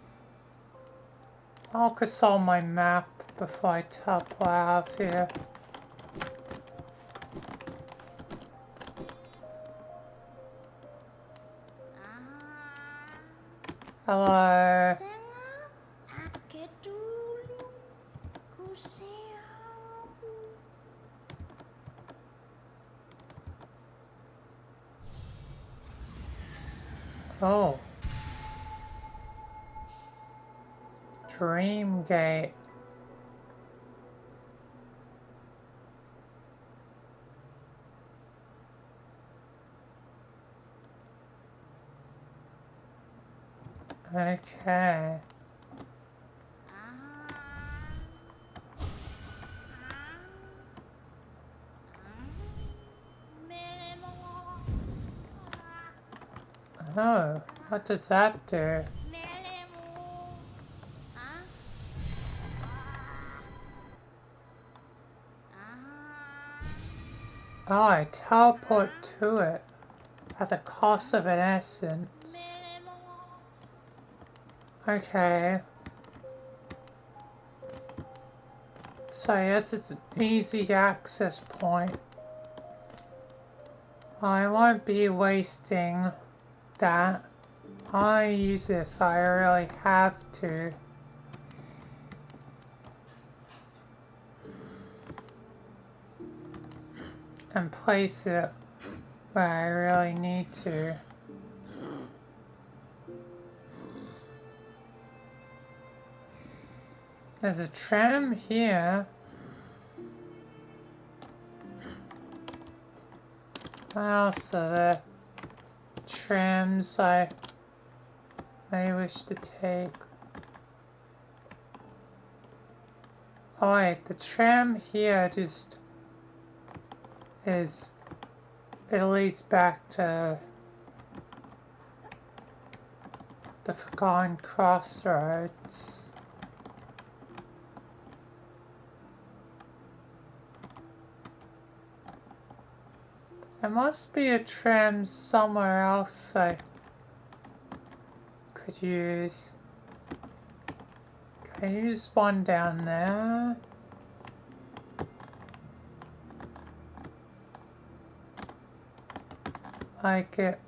I'll consult my map before I topple out of here. Hello. Oh. Dreamgate. Okay. Oh, what does that do? Oh, I teleport to it at the cost of an essence. Okay. So I guess it's an easy access point. I won't be wasting that. I'll use it if I really have to. And place it where I really need to. There's a tram here. What else are there? Trams I may wish to take. Oh wait, the tram here just is, it leads back to the Forgotten Crossroads. There must be a tram somewhere else I could use. Can I use one down there? like it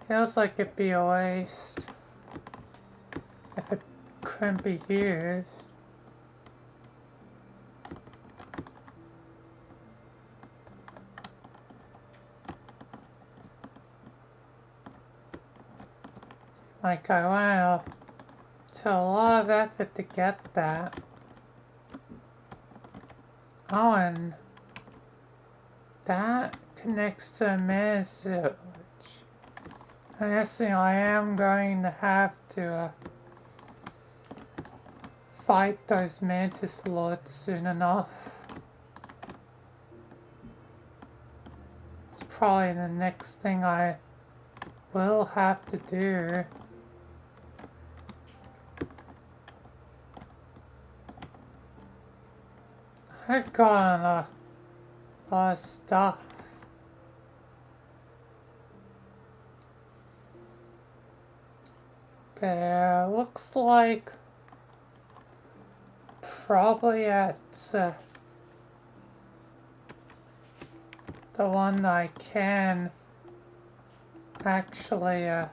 feels like it'd be a waste if it couldn't be used. Like I went to a lot of effort to get that. Oh, and that connects to a mansuit, which I'm guessing I am going to have to fight those mantis lords soon enough. It's probably the next thing I will have to do. I've gotten a lot of stuff. But looks like probably at the one I can actually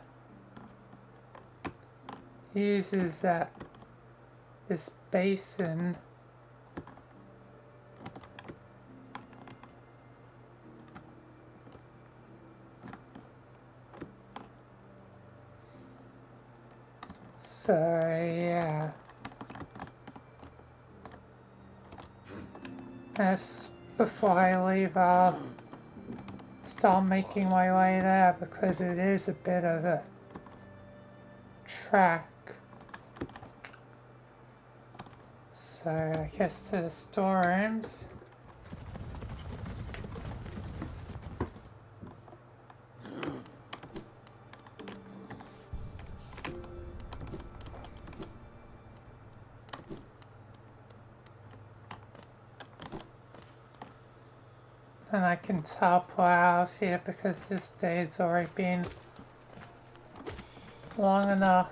uses that this basin. So yeah, as before I leave, I'll start making my way there because it is a bit of a trek. So I guess to the storerooms. And I can teleport out of here because this day's already been long enough.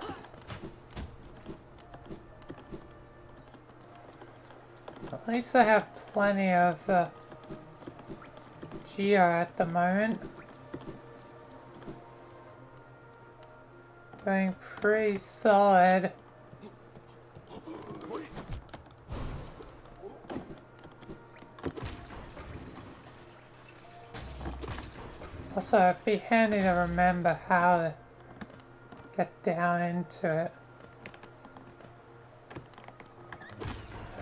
At least I have plenty of geo at the moment. Doing pretty solid. Also, it'd be handy to remember how to get down into it,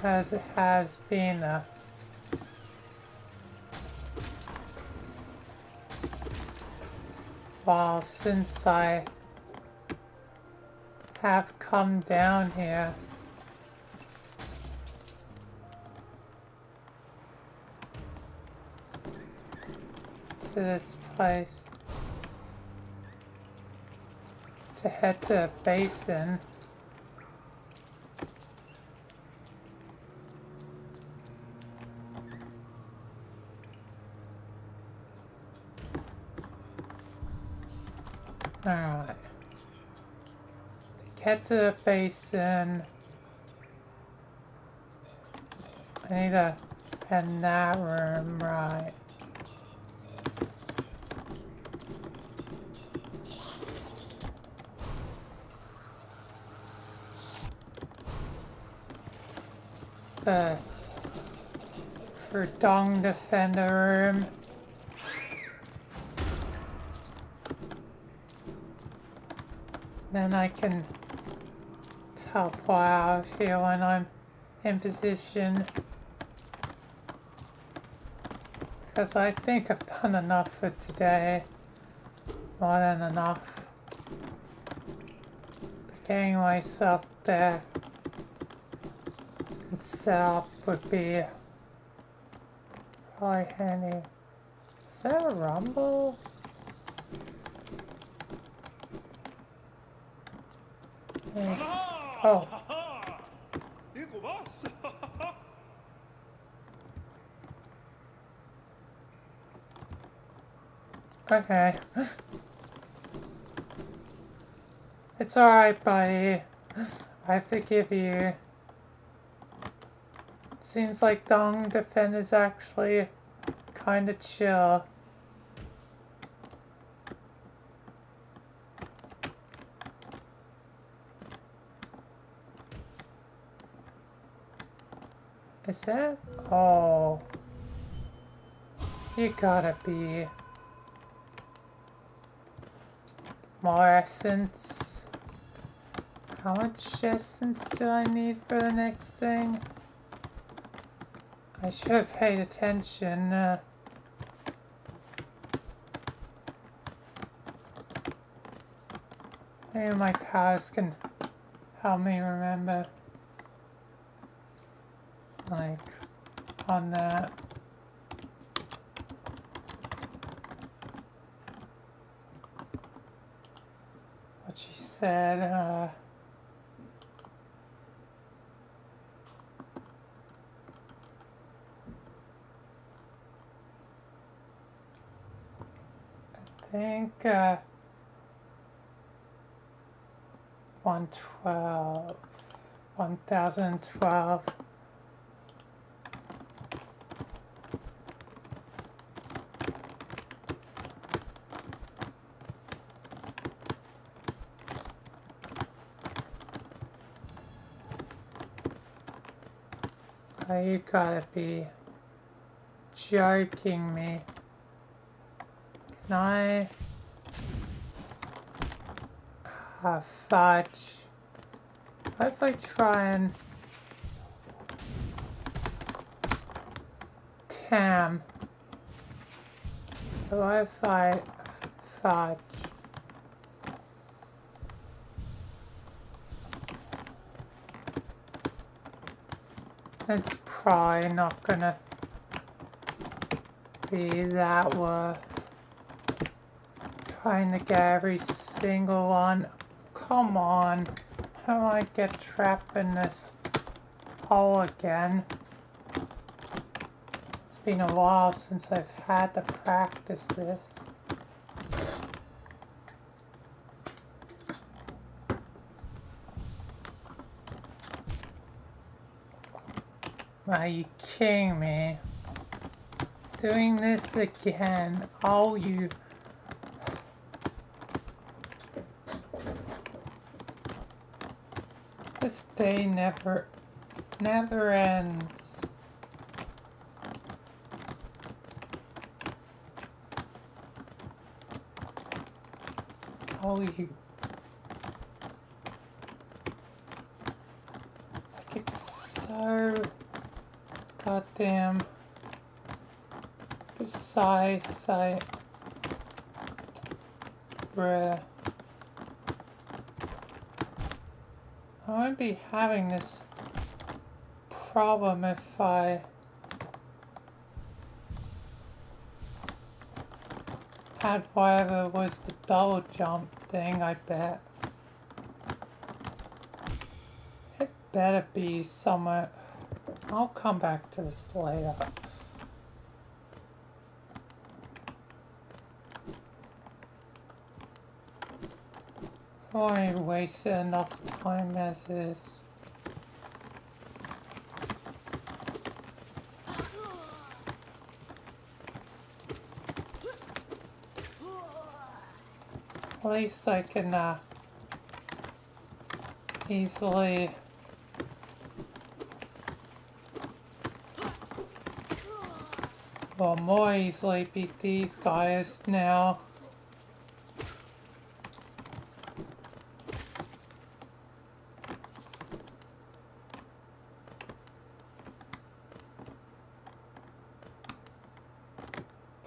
as it has been a while since I have come down here. To this place to head to a basin. Alright. To get to the basin, I need to head in that room, right? The Verdung Defender room. Then I can teleport out of here when I'm in position. Because I think I've done enough for today. More than enough. But getting myself there and set up would be probably handy. Is that a rumble? Oh. Okay. It's alright, buddy. I forgive you. Seems like Dung Defend is actually kind kinda chill. Is that? Oh. You gotta be. More essence. How much essence do I need for the next thing? I should have paid attention. Maybe my powers can help me remember. Like, on that. What she said, I think, 112, 1012. Oh, you gotta be joking me. Can I? Fudge. What if I try and Tam? What if I fudge? It's probably not gonna be that worth trying to get every single one. Come on, how do I get trapped in this hole again? It's been a while since I've had to practice this. Are you kidding me? Doing this again? Oh, you... This day never ends. Oh, you... Like, it's so... goddamn... precise, bruh. I won't be having this problem if I had whatever was the double jump thing, I bet. It better be somewhere. I'll come back to this later. I've already wasted enough time as is. At least I can easily more easily beat these guys now.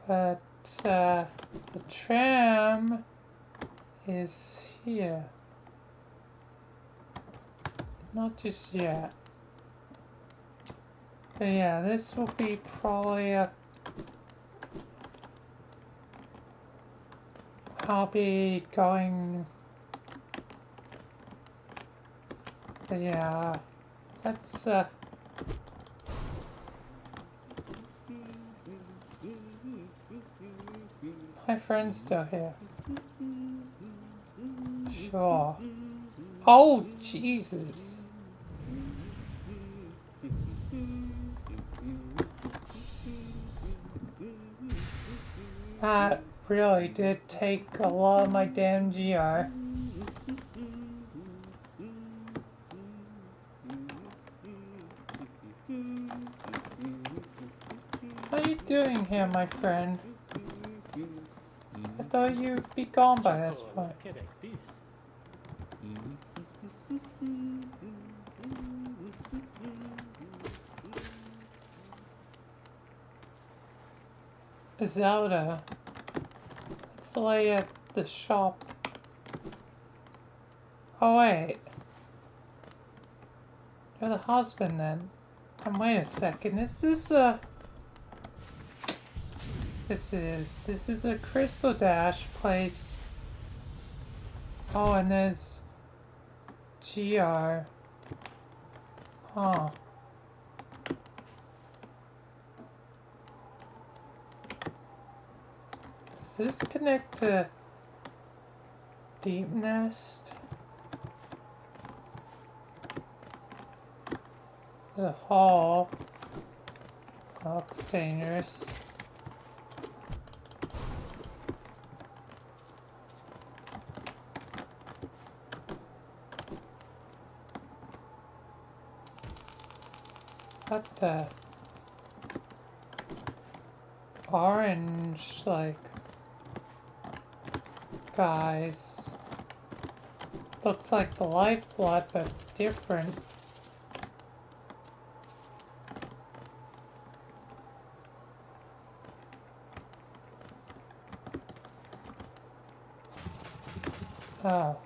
But the tram is here. Not just yet. But yeah, this will be probably I'll be going. But yeah, let's my friend's still here. Sure. Oh, Jesus. That really did take a lot of my damn GR. What are you doing here, my friend? I thought you'd be gone by this point. Zelda. It's the lady at the shop. Oh wait. You're the husband then. And wait a second, is this a... This is a Crystal Dash place. Oh, and there's GR. Huh. Does this connect to Deep Nest? There's a hall. Oh, it's dangerous. What the? Orange, like, guys. Looks like the lifeblood, but different. Oh.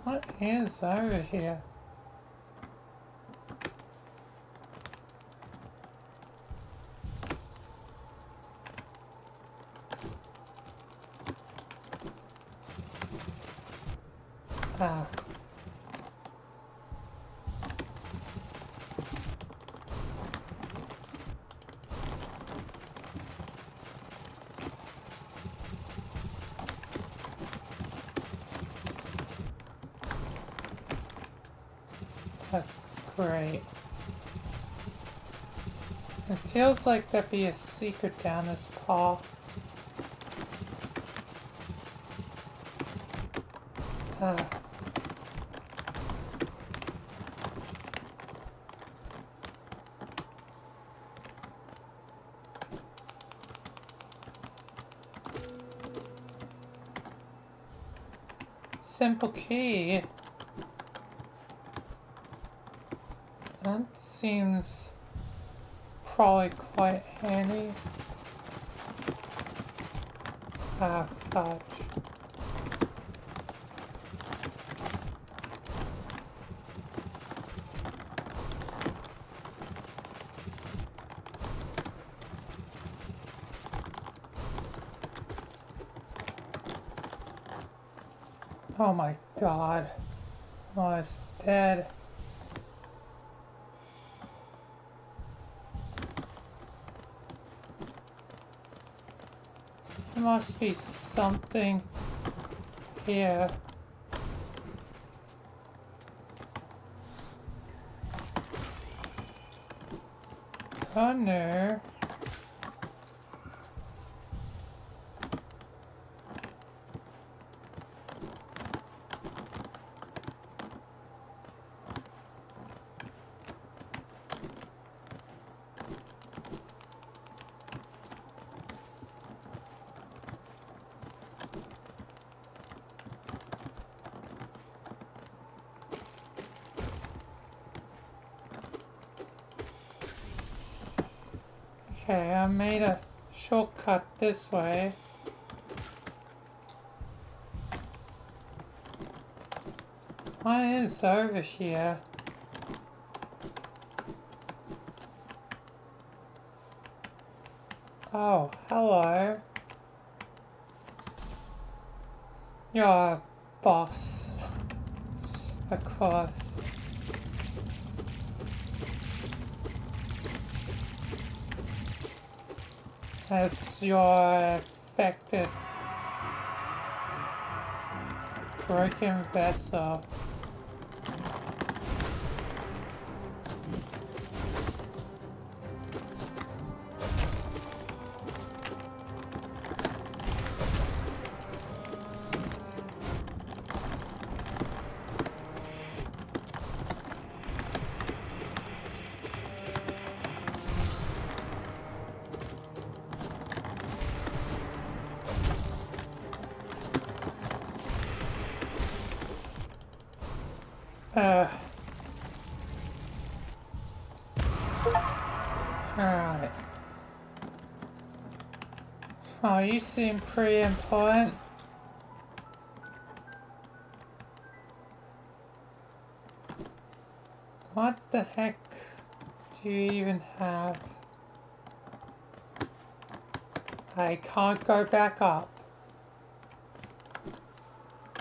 What is over here? Ah. That's great. It feels like there'd be a secret down this path. Ah. Simple key. That seems probably quite handy. Ah, fudge. Oh my god. Oh, it's dead. There must be something here. Oh no. Okay, I made a shortcut this way. What is over here? Oh, hello. You're a boss. Of course. As your affected broken vessel. Alright. Oh, you seem pretty important. What the heck do you even have? I can't go back up.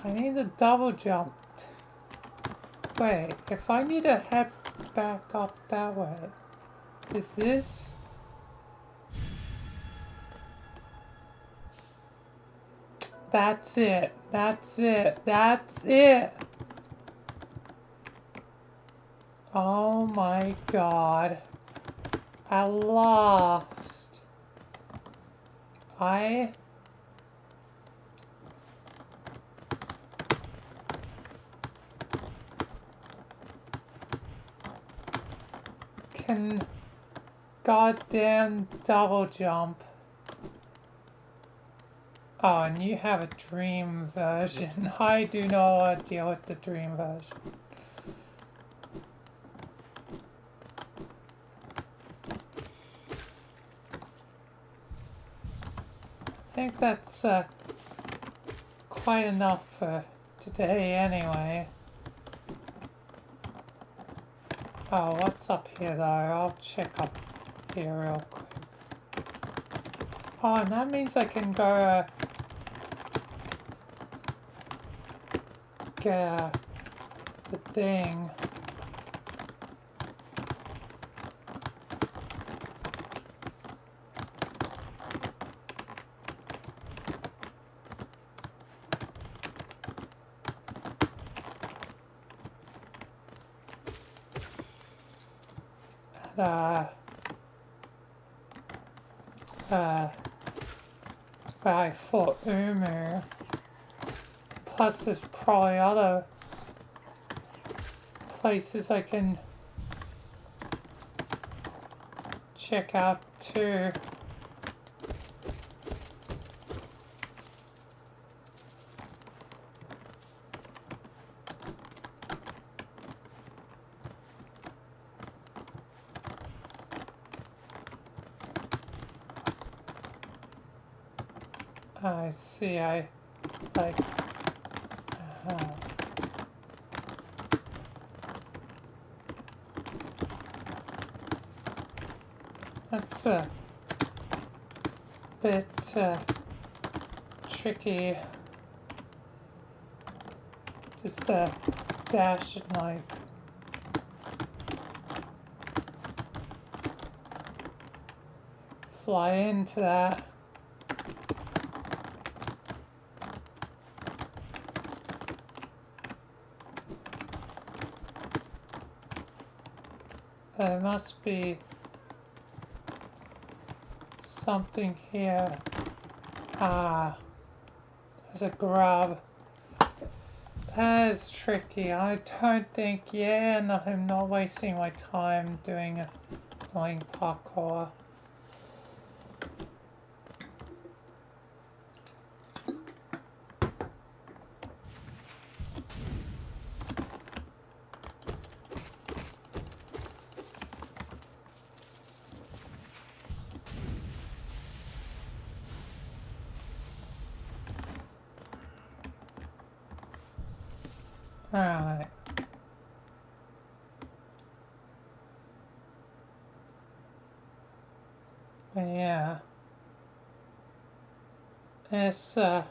I need a double jump. Wait, if I need to head back up that way, is this? That's it. That's it. That's it. Oh my god. I lost. I can goddamn double jump. Oh, and you have a dream version. I do not want to deal with the dream version. I think that's quite enough for today anyway. Oh, what's up here though? I'll check up here real quick. Oh, and that means I can go get the thing. By Fort Umu. Plus there's probably other places I can check out too. I see, I like that's a bit tricky. Just dash and like slide into that. There must be something here. Ah, there's a grub. That is tricky. I don't think, yeah, no, I'm not wasting my time doing annoying parkour. Alright. But yeah. It's, oh,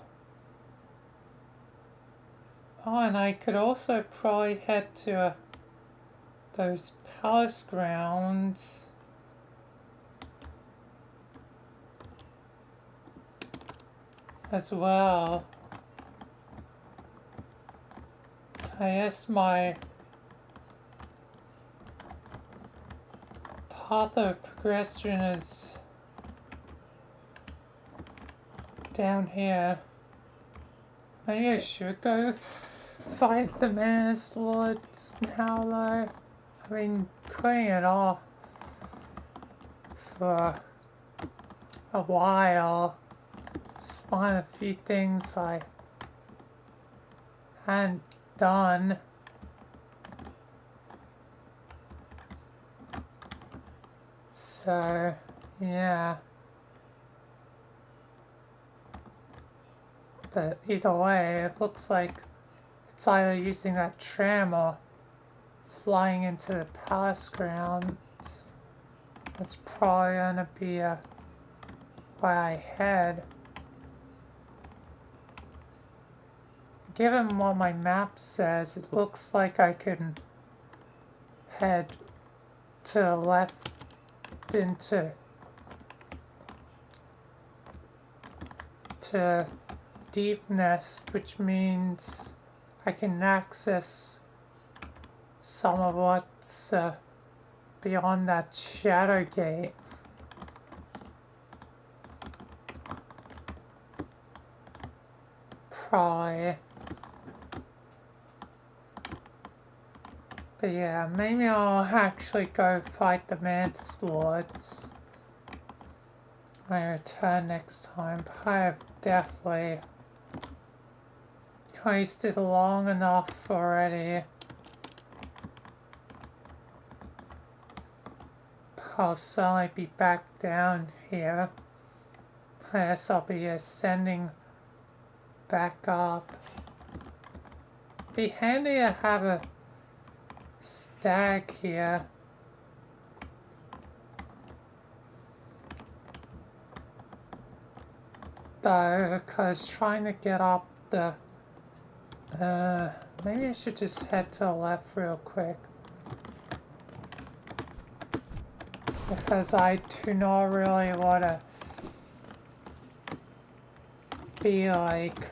and I could also probably head to those palace grounds. As well. I guess my path of progression is down here. Maybe I should go fight the Menace Lords now though. I've been putting it off for a while. It's one of the few things I hadn't done. So, yeah. But either way, it looks like it's either using that tram or flying into the palace ground. That's probably gonna be where I head. Given what my map says, it looks like I can head to the left into Deep Nest, which means I can access some of what's beyond that shadow gate. Probably. But yeah, maybe I'll actually go fight the Mantis Lords when I return next time. But I have definitely wasted long enough already. I'll certainly be back down here. I guess I'll be ascending back up. Be handy to have a stag here. Though, because trying to get up the... maybe I should just head to the left real quick. Because I do not really want to be like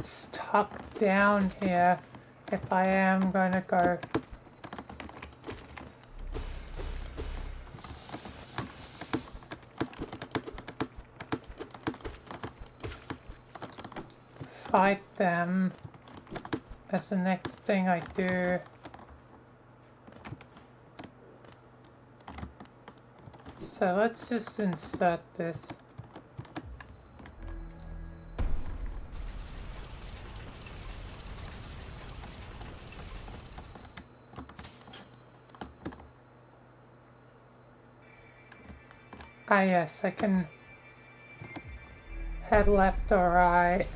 stuck down here if I am going to go fight them as the next thing I do. So let's just insert this. Ah yes, I can head left or right.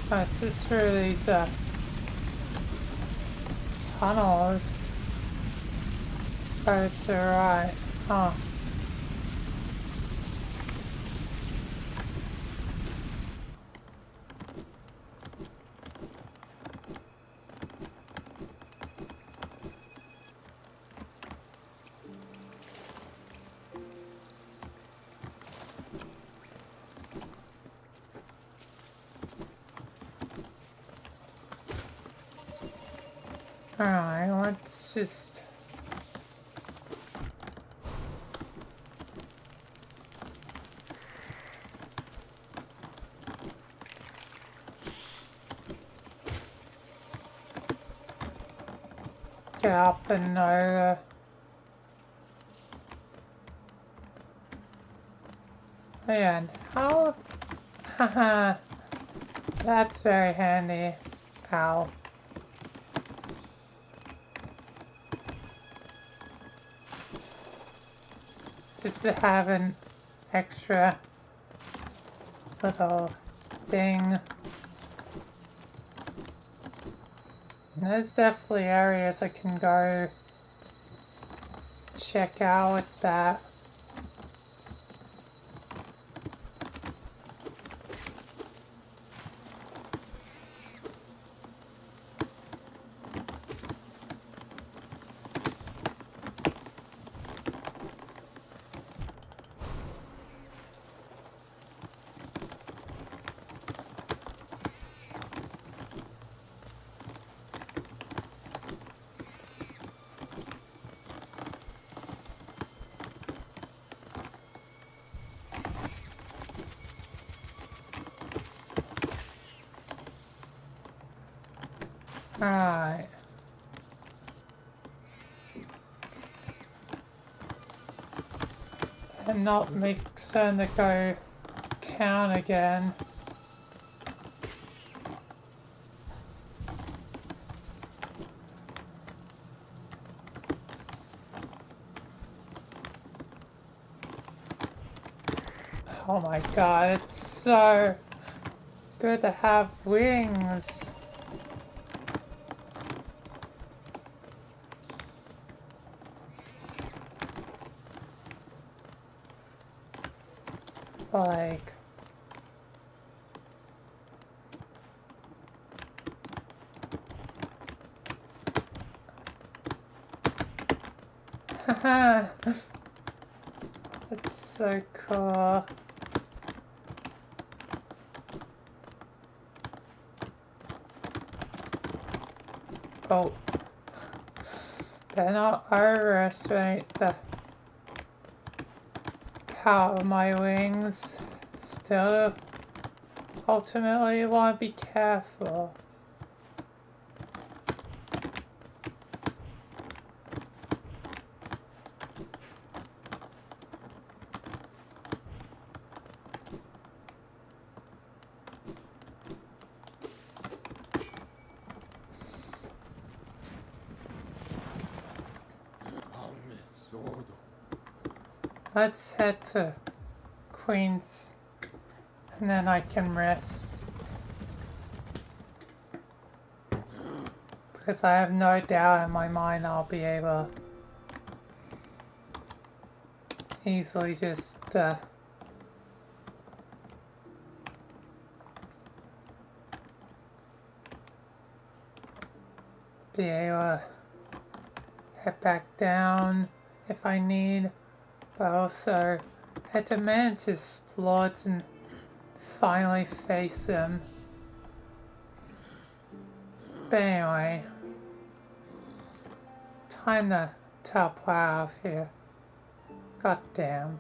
Oh, it's just through these tunnels. Oh, to the right. Huh. Alright, let's just... get up and over. And how? Haha, that's very handy. Ow. Just to have an extra little thing. And there's definitely areas I can go check out with that. Alright. And not make certain to go down again. Oh my god, it's so good to have wings. Like, haha, that's so cool. Oh, better not overestimate the power of my wings. Still, ultimately, you want to be careful. Let's head to Queens, and then I can rest. Because I have no doubt in my mind I'll be able to easily just be able to head back down if I need, but also head to Mantis Lords and finally face them. But anyway, time to top off here. God damn.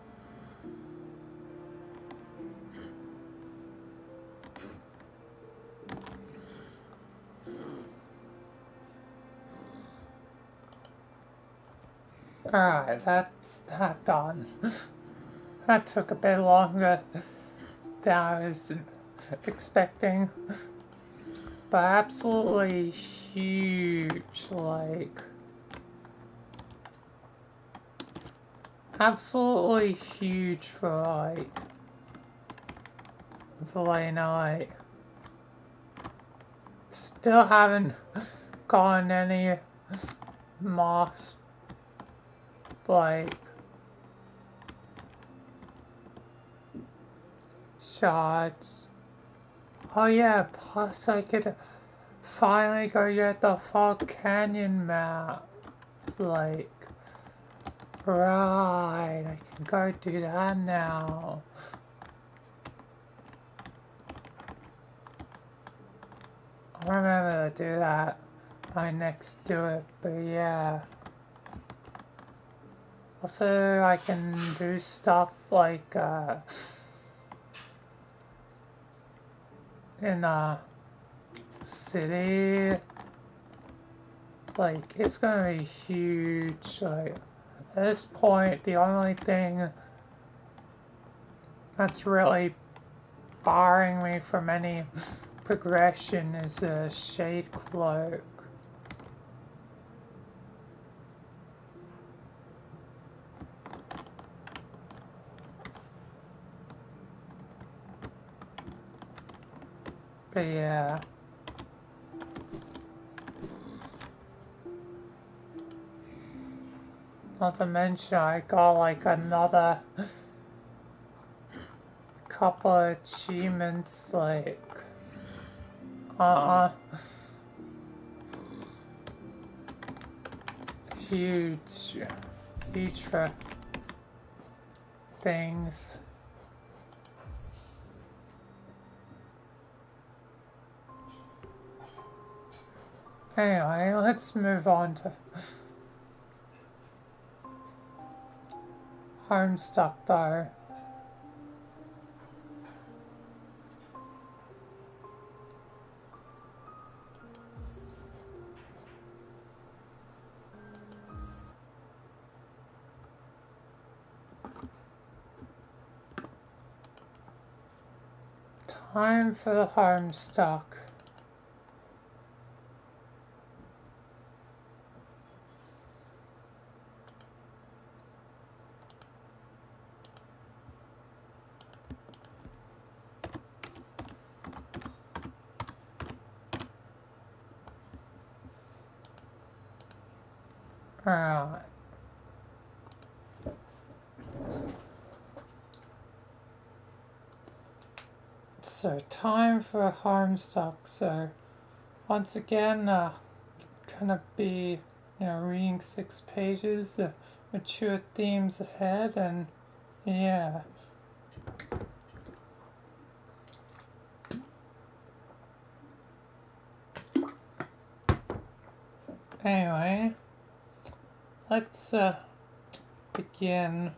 Alright, that's that done. That took a bit longer than I was expecting. But absolutely huge, like... Absolutely huge for, like... Vilayna. Still haven't gotten any moss, like... shots. Oh yeah, plus I could finally go get the Fog Canyon map. Like, right, I can go do that now. I'll remember to do that when I next do it, but yeah. Also, I can do stuff like, in a city, like, it's gonna be huge. Like, at this point, the only thing that's really barring me from any progression is a shade cloak. But yeah. Not to mention I got like another couple of achievements, like huge for things. Anyway, let's move on to homestuck though. Time for the homestuck. Alright. So, time for a homestuck. So, once again, gonna be, reading 6 pages, mature themes ahead, and yeah. Anyway, let's begin,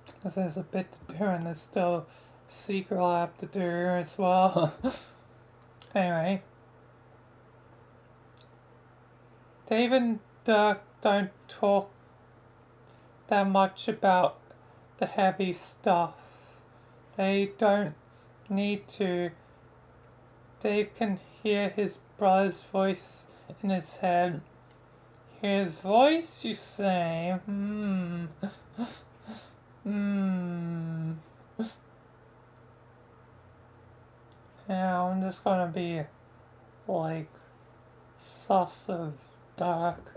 because there's a bit to do and there's still secret lab to do as well. Anyway, Dave and Dirk don't talk that much about the heavy stuff. They don't need to. Dave can hear his brother's voice in his head. His voice, you say? Yeah, I'm just gonna be like sus of Dark.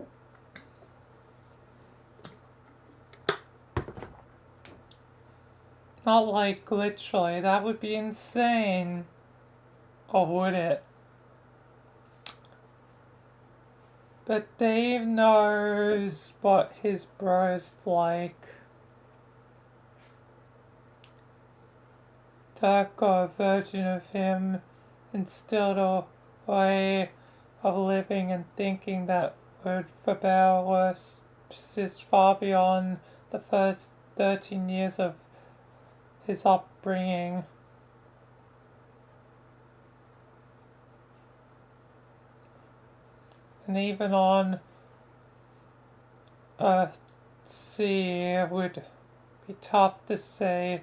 Not like literally, that would be insane. Or would it? But Dave knows what his bro's like. Dirk got a version of him, instilled a way of living and thinking that would, for better or worse, persist far beyond the first 13 years of his upbringing. And even on Earthsea, it would be tough to say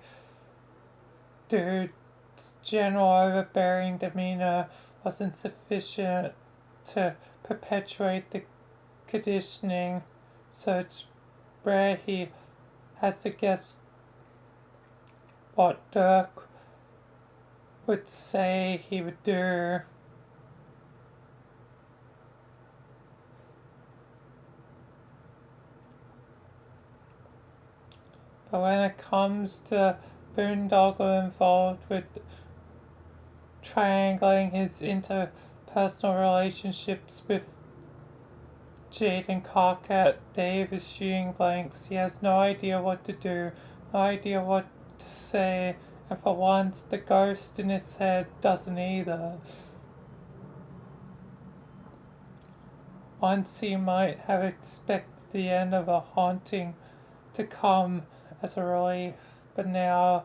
dude's general overbearing demeanor wasn't sufficient to perpetuate the conditioning, so it's rare he has to guess what Dirk would say he would do. But when it comes to Boondoggle involved with triangling his interpersonal relationships with Jade and Carcat, Dave is shooting blanks. He has no idea what to do, no idea what to say, and for once the ghost in his head doesn't either. Once he might have expected the end of a haunting to come as a relief, but now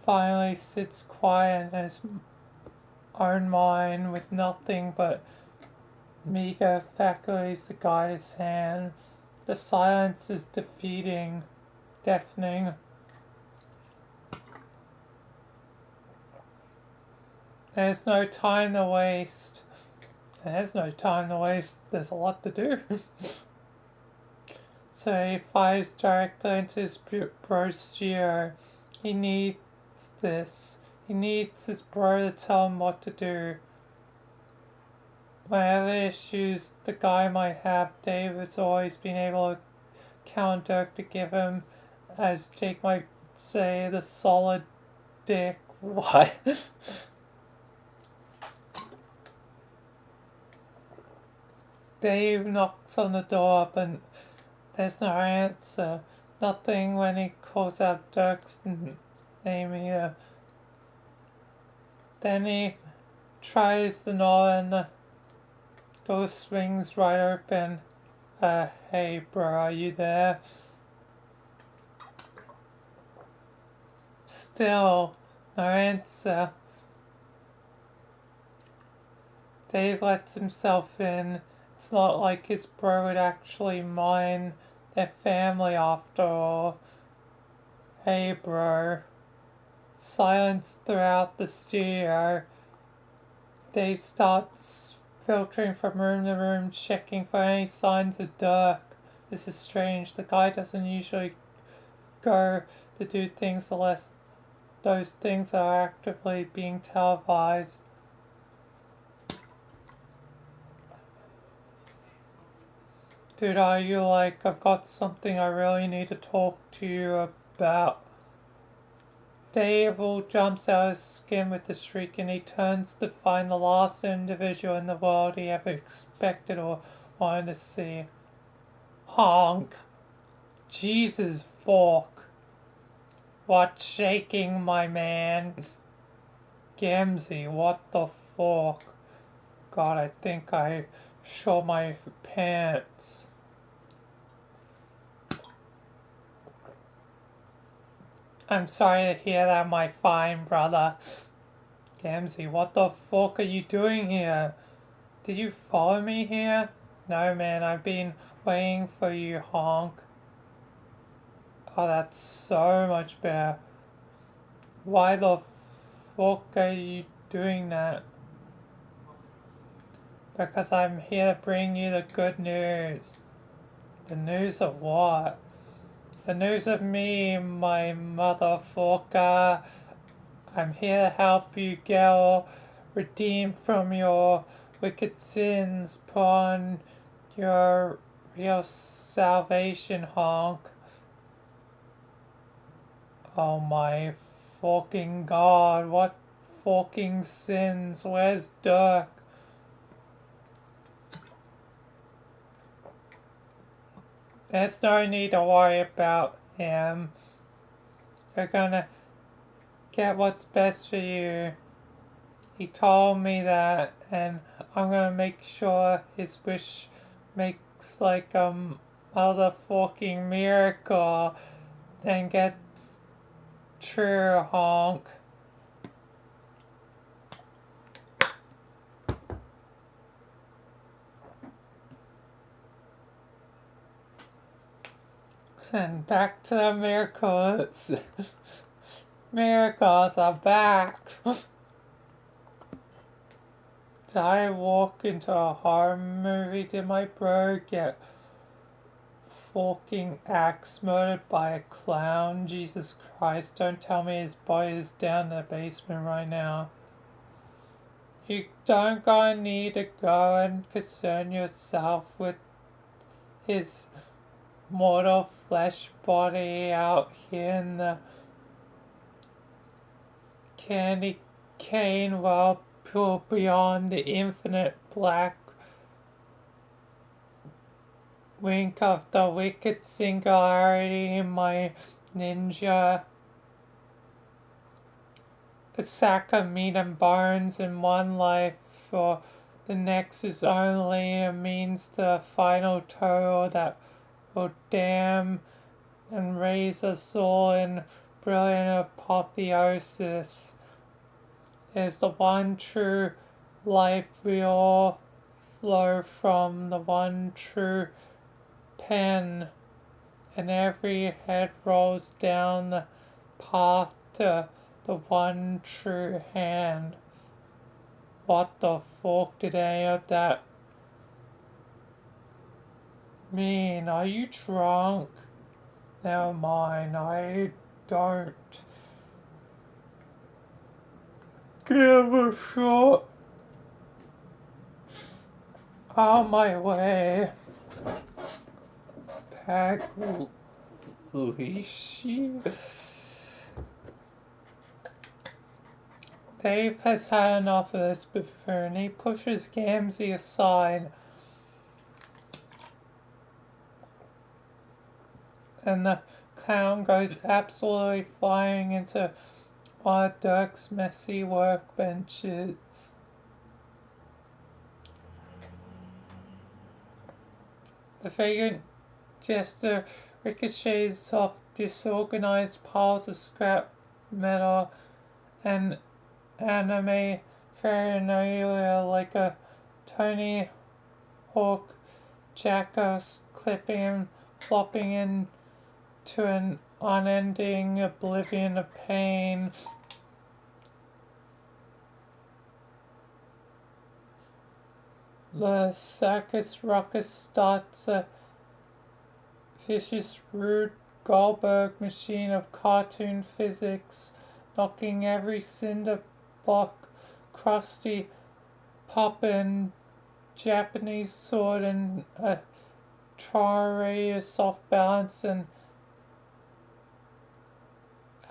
finally sits quiet in his own mind with nothing but meager faculties to guide his hand. The silence is defeating, deafening. There's no time to waste. There's no time to waste. There's a lot to do. So he fires directly into his bro's geo. He needs this. He needs his bro to tell him what to do. Whatever issues the guy might have, Dave has always been able to count Dirk to give him, as Jake might say, the solid dick. What? Dave knocks on the door, but there's no answer. Nothing when he calls out Dirk's name either. Then he tries the door and the door swings right open. Hey bro, are you there? Still, no answer. Dave lets himself in. It's not like his bro would actually mind their family after all. Hey bro. silence throughout the studio. Dave starts filtering from room to room, checking for any signs of Dirk. This is strange. The guy doesn't usually go to do things unless those things are actively being televised. Dude, are you like, I've got something I really need to talk to you about? Dave jumps out of his skin with the shriek, and he turns to find the last individual in the world he ever expected or wanted to see. Honk. Jesus fuck. What's shaking, my man? Gamzee, what the fuck? God, I think I shot my pants. I'm sorry to hear that, my fine brother. Gamzee, what the fuck are you doing here? Did you follow me here? No, man, I've been waiting for you, Honk. Oh, that's so much better. Why the fuck are you doing that? Because I'm here to bring you the good news. The news of what? The news of me, my motherfucker. I'm here to help you get redeemed from your wicked sins. Put on your real salvation, Honk. Oh my fucking god, what fucking sins? Where's Dirk? There's no need to worry about him. You're gonna get what's best for you. He told me that, and I'm gonna make sure his wish makes like motherfucking miracle and gets true, Honk. And back to the miracles. Miracles are back. Did I walk into a horror movie? Did my bro get fucking axe murdered by a clown? Jesus Christ, don't tell me his body is down in the basement right now. You don't gonna need to go and concern yourself with his mortal flesh body out here in the candy cane world beyond the infinite black wink of the wicked singularity, my ninja. A sack of meat and bones in one life, for the next is only a means to the final total that will damn and raise us all in brilliant apotheosis. It is the one true life we all flow from, the one true pen, and every head rolls down the path to the one true hand. What the fuck did any of that mean? Are you drunk? Never mind, I don't give a shit. On my way. Paglishi. Dave has had enough of this before, and he pushes Gamzee aside. And the clown goes absolutely flying into one of Dirk's messy workbenches. The vagrant jester ricochets off disorganized piles of scrap metal and anime paranoia like a Tony Hawk jackass, clipping and flopping into an unending oblivion of pain. The circus ruckus starts a vicious Rube Goldberg machine of cartoon physics, knocking every cinder block, crusty poppin', Japanese sword, and a radius off balance and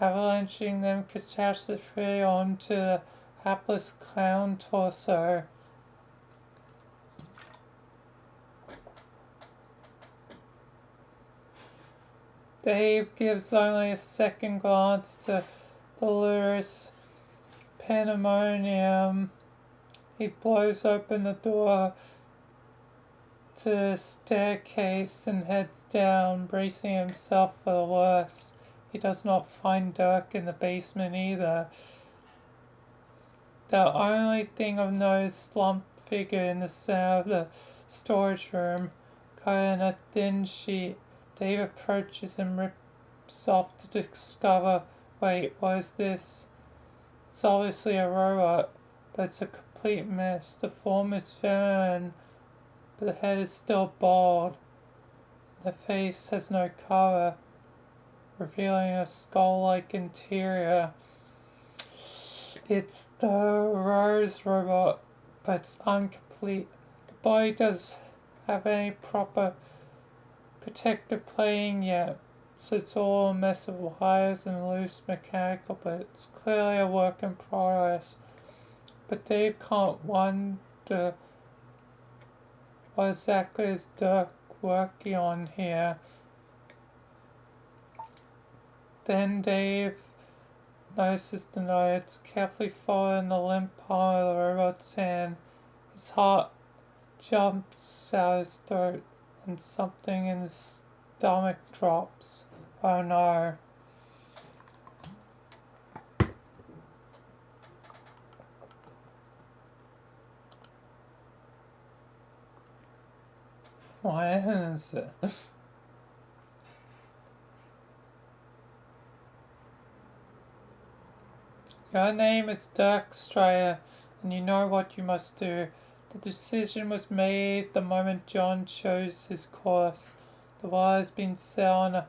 avalanching them catastrophically onto the hapless clown torso. Dave gives only a second glance to the lurid pandemonium. He blows open the door to the staircase and heads down, bracing himself for the worst. He does not find Dirk in the basement either. The only thing of note is slumped figure in the center of the storage room, covered in a thin sheet. Dave approaches and rips off to discover, wait, what is this? It's obviously a robot, but it's a complete mess. The form is feminine, but the head is still bald. The face has no color, revealing a skull-like interior. It's the Rose robot, but it's incomplete. The body doesn't have any proper protective plating yet, so it's all a mess of wires and loose mechanical, but it's clearly a work in progress. But Dave can't wonder what exactly is Dirk working on here. Then Dave notices the notes, carefully following the limp palm of the robot's hand. His heart jumps out his throat, and something in his stomach drops. Oh no. Why is it? Your name is Dirk Strider, and you know what you must do. The decision was made the moment John chose his course. The wire has been set on a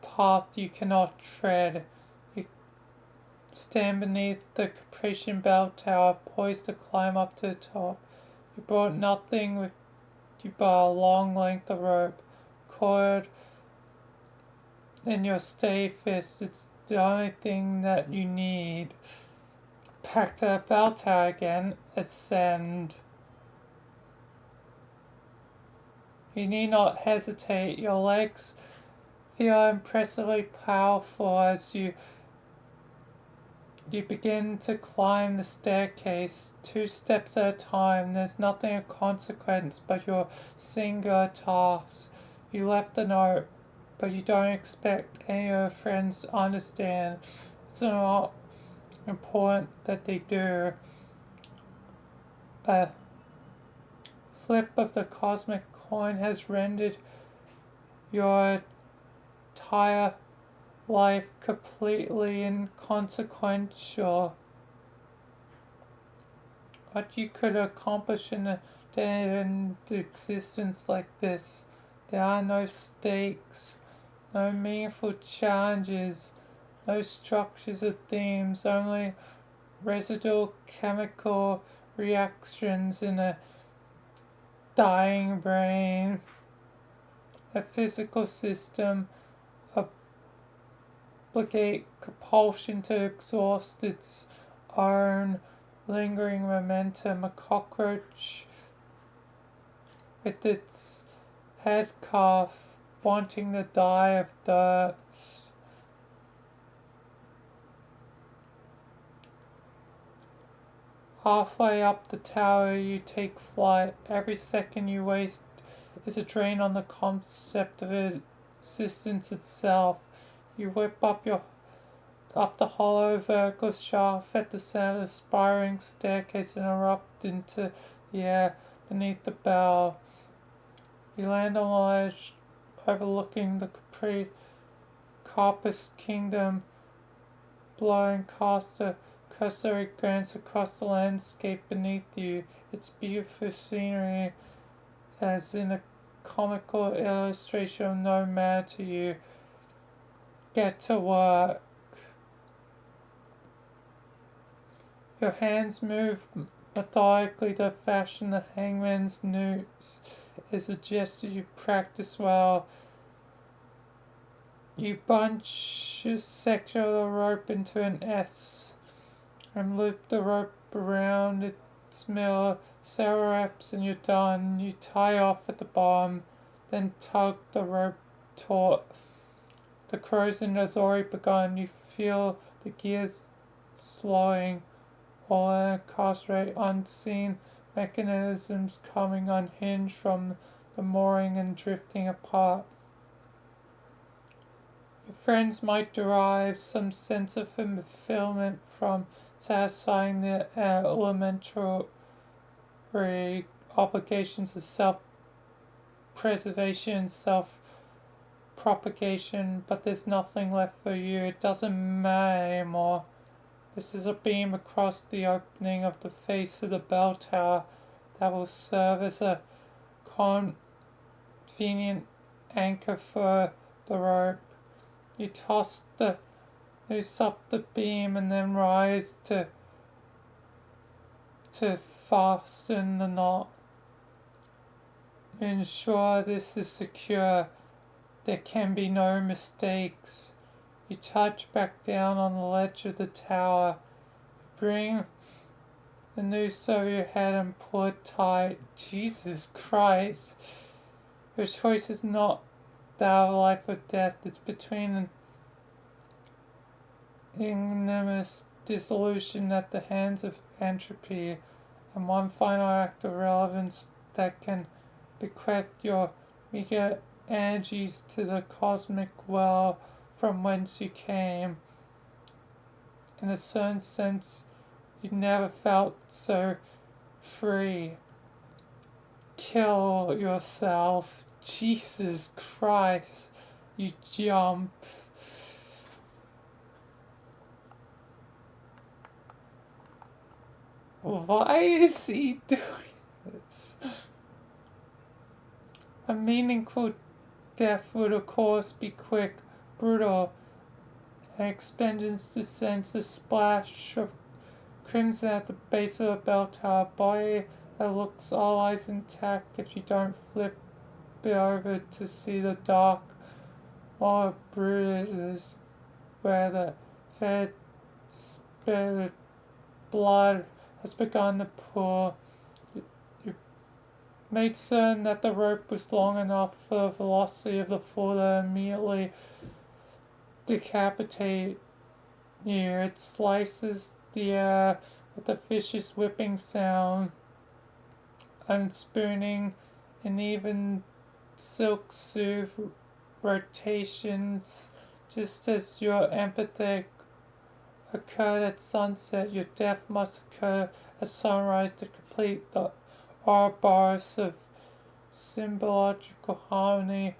path you cannot tread. You stand beneath the Caprician Bell Tower, poised to climb up to the top. You brought nothing with you but a long length of rope, coiled in your stay fist. It's the only thing that you need. Back to the bell tower again. Ascend. You need not hesitate. Your legs feel impressively powerful as you begin to climb the staircase, 2 steps at a time. There's nothing of consequence but your singular task. You left a note, but you don't expect any of your friends to understand. It's not important that they do. A flip of the cosmic coin has rendered your entire life completely inconsequential. What you could accomplish in a day-to-day existence like this. There are no stakes, no meaningful challenges, no structures or themes, only residual chemical reactions in a dying brain. A physical system obligate compulsion to exhaust its own lingering momentum. A cockroach with its head calf wanting to die of thirst. Halfway up the tower you take flight. Every second you waste is a drain on the concept of existence itself. You whip up the hollow vertical shaft at the center of the spiraling staircase and erupt into the air beneath the bell. You land on a ledge overlooking the Carpus Kingdom, blowing cast a cursory glance across the landscape beneath you. It's beautiful scenery, as in a comical illustration of no matter to you. Get to work. Your hands move methodically to fashion the hangman's noose. It's a gesture you practice well. You bunch your section of the rope into an S and loop the rope around its middle. Several reps and you're done. You tie off at the bottom, then tug the rope taut. The corrosion has already begun. You feel the gears slowing, or incarcerate unseen mechanisms coming unhinged from the mooring and drifting apart. Your friends might derive some sense of fulfillment from satisfying their elementary obligations of self-preservation and self-propagation, but there's nothing left for you. It doesn't matter anymore. This is a beam across the opening of the face of the bell tower that will serve as a convenient anchor for the rope. You toss the noose up the beam and then rise to fasten the knot. Ensure this is secure. There can be no mistakes. You touch back down on the ledge of the tower. Bring the noose over your head and pull it tight. Jesus Christ. Your choice is not that of life or death. It's between an ignominious dissolution at the hands of entropy and one final act of relevance that can bequeath your meager energies to the cosmic well from whence you came. In a certain sense, you never felt so free. Kill yourself. Jesus Christ. You jump. Why is he doing this? A meaningful death would of course be quick, brutal, and expendence descends a splash of crimson at the base of the bell tower, body that looks otherwise intact if you don't flip it over to see the dark or bruises where the fed spirited blood has begun to pour. You made certain that the rope was long enough for the velocity of the fall to immediately decapitate you. It slices the air with a vicious whipping sound, unspooning in even silk smooth rotations, just as your empathic occurred at sunset, your death must occur at sunrise to complete the Ouroboros of symbological harmony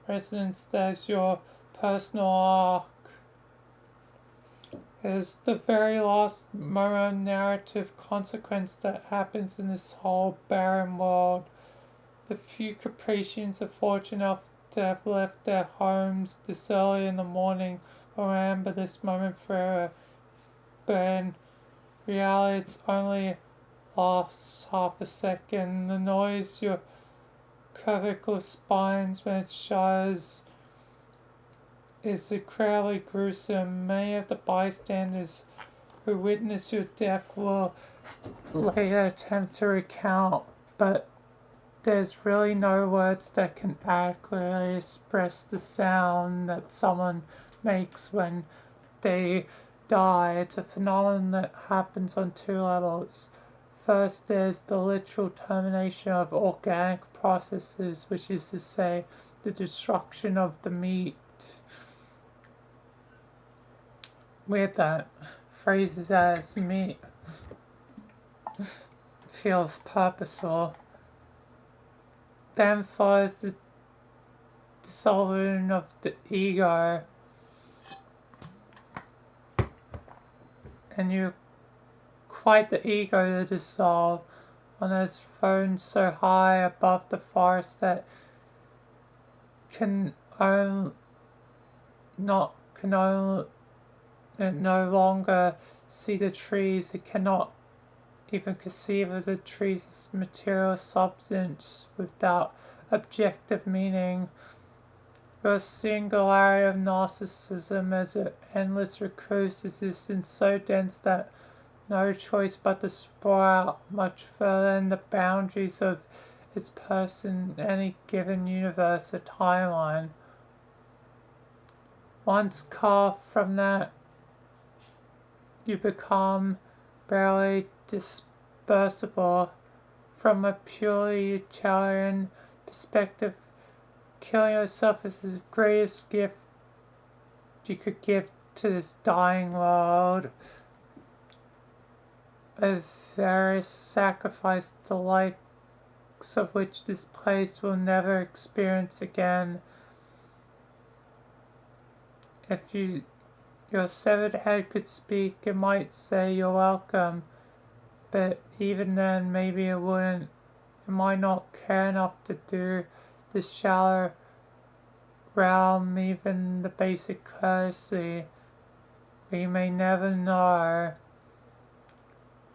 resonance that is your personal arc. It is the very last narrative consequence that happens in this whole barren world. The few capricians are fortunate enough to have left their homes this early in the morning will remember this moment forever. But in reality, it's only lasts half a second. The noise your cervical spines when it shudders is incredibly gruesome. Many of the bystanders who witness your death will later attempt to recount, but there's really no words that can adequately express the sound that someone makes when they die. It's a phenomenon that happens on two levels. First, there's the literal termination of organic processes, which is to say, the destruction of the meat. Weird that phrases as meat feels purposeful. Then follows the dissolution of the ego, and you quite the ego to dissolve. One that's thrown so high above the forest that can only not can only it no longer see the trees. It cannot even conceive of the trees as material substance without objective meaning. Your singularity of narcissism as an endless recluse existence so dense that no choice but to sprawl out much further than the boundaries of its person in any given universe or timeline. Once carved from that, you become barely dispersible. From a purely utilitarian perspective, killing yourself is the greatest gift you could give to this dying world. A very sacrifice the likes of which this place will never experience again. If your severed head could speak, it might say you're welcome, but even then maybe it wouldn't. It might not care enough to do the shallow realm, even the basic courtesy. We may never know.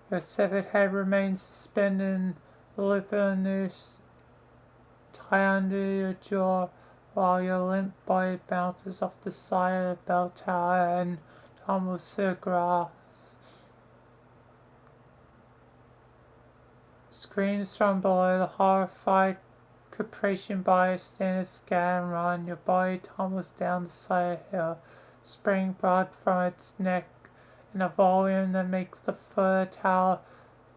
Your severed head remains suspended in the loop of a noose tied under your jaw while your limp body bounces off the side of the bell tower and tumbles to the grass. Screams from below, the horrified caprician by a standard scan run. Your body tumbles down the side of the hill, spraying blood from its neck in a volume that makes the foot of the tower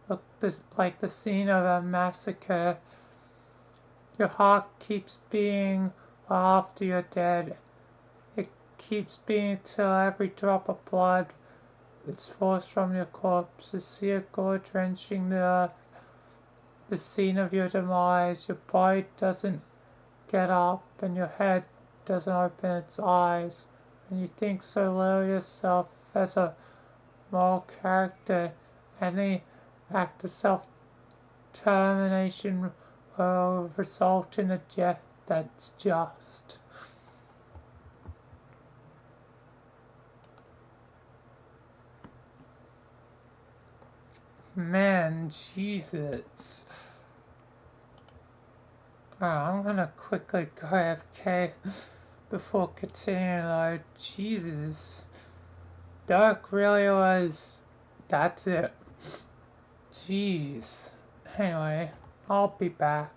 look like the scene of a massacre. Your heart keeps beating after you're dead. It keeps beating till every drop of blood is forced from your corpse. The sea of gore drenching the earth, the scene of your demise. Your body doesn't get up and your head doesn't open its eyes. And you think so little of yourself as a moral character, any act of self-termination will result in a death that's just. Man, Jesus. I'm gonna quickly go AFK before continuing though. Jesus. Dark really was. That's it. Jeez. Anyway, I'll be back.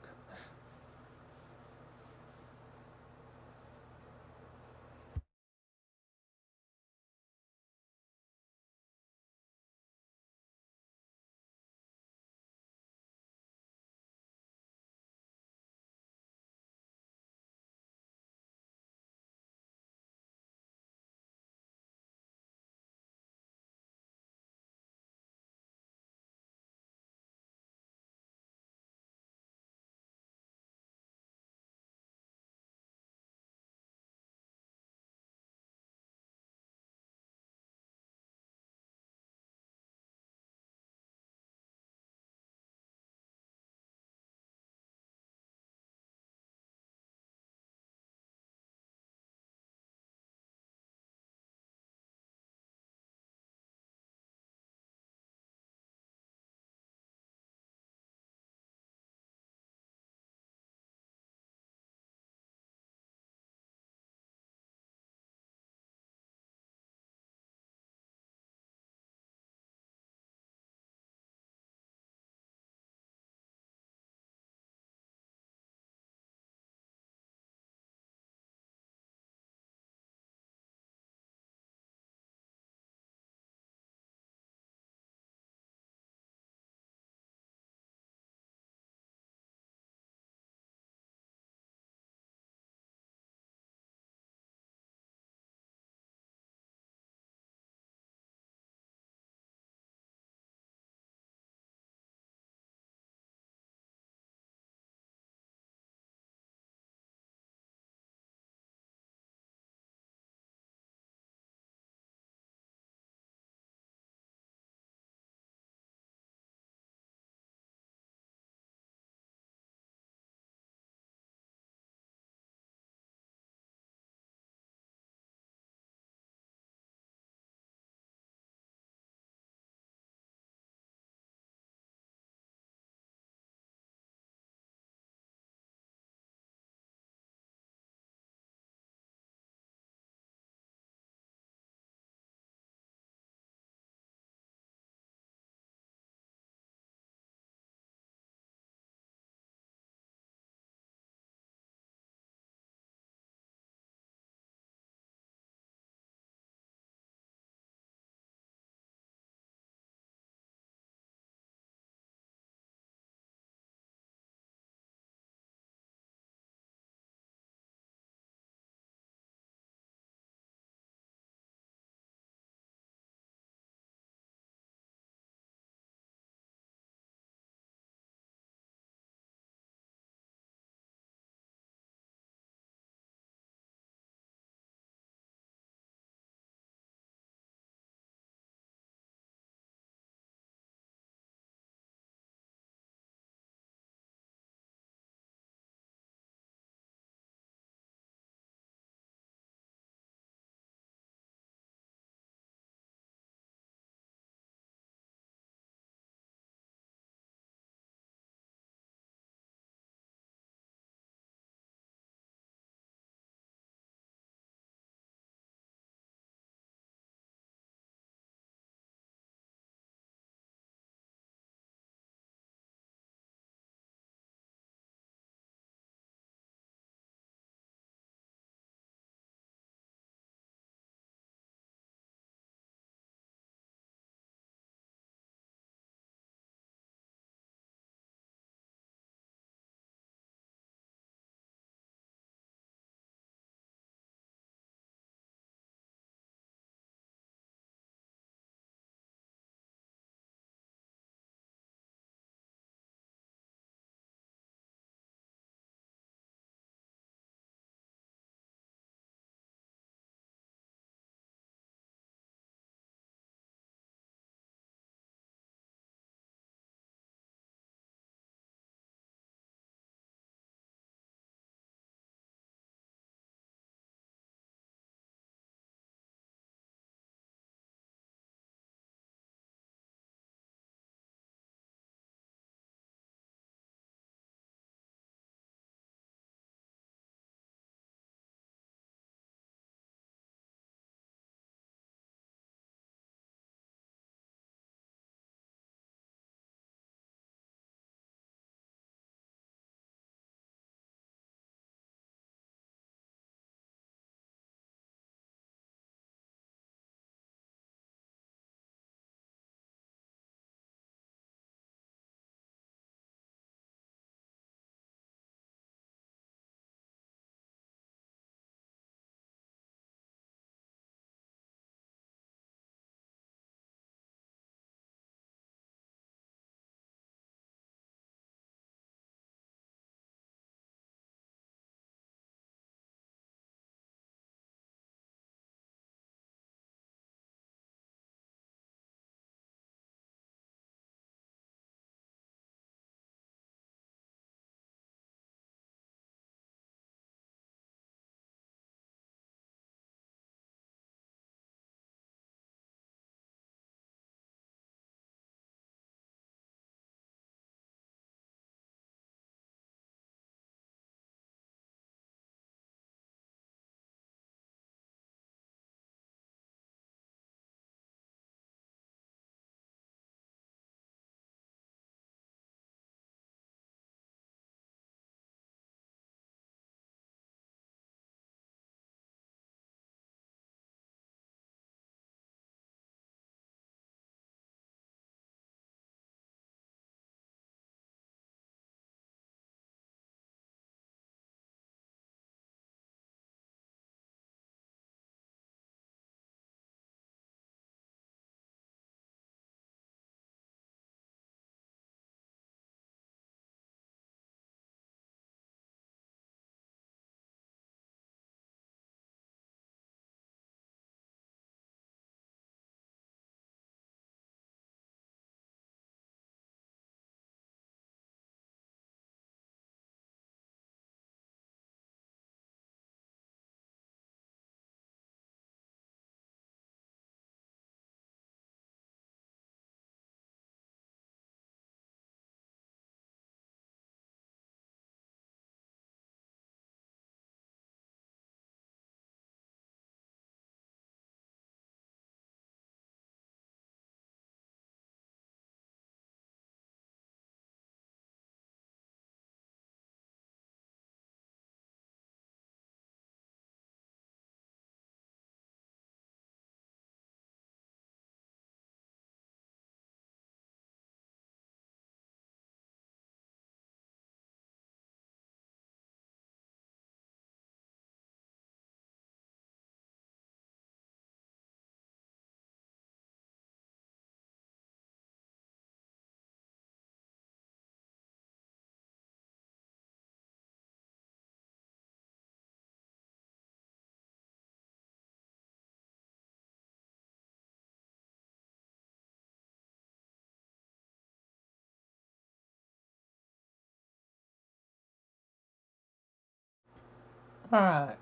Alright,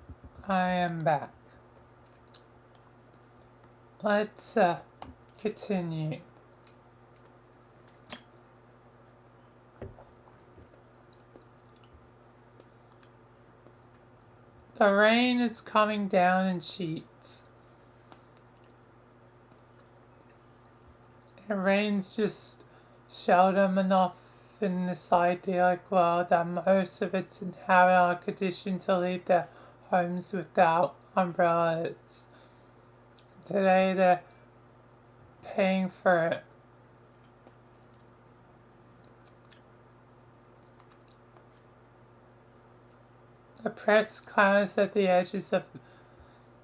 I am back. Let's continue. The rain is coming down in sheets. It rains just showed them enough in this idyllic world that most of its inhabitants are conditioned to leave their homes without umbrellas. Today they're paying for it. The press clamours at the edges of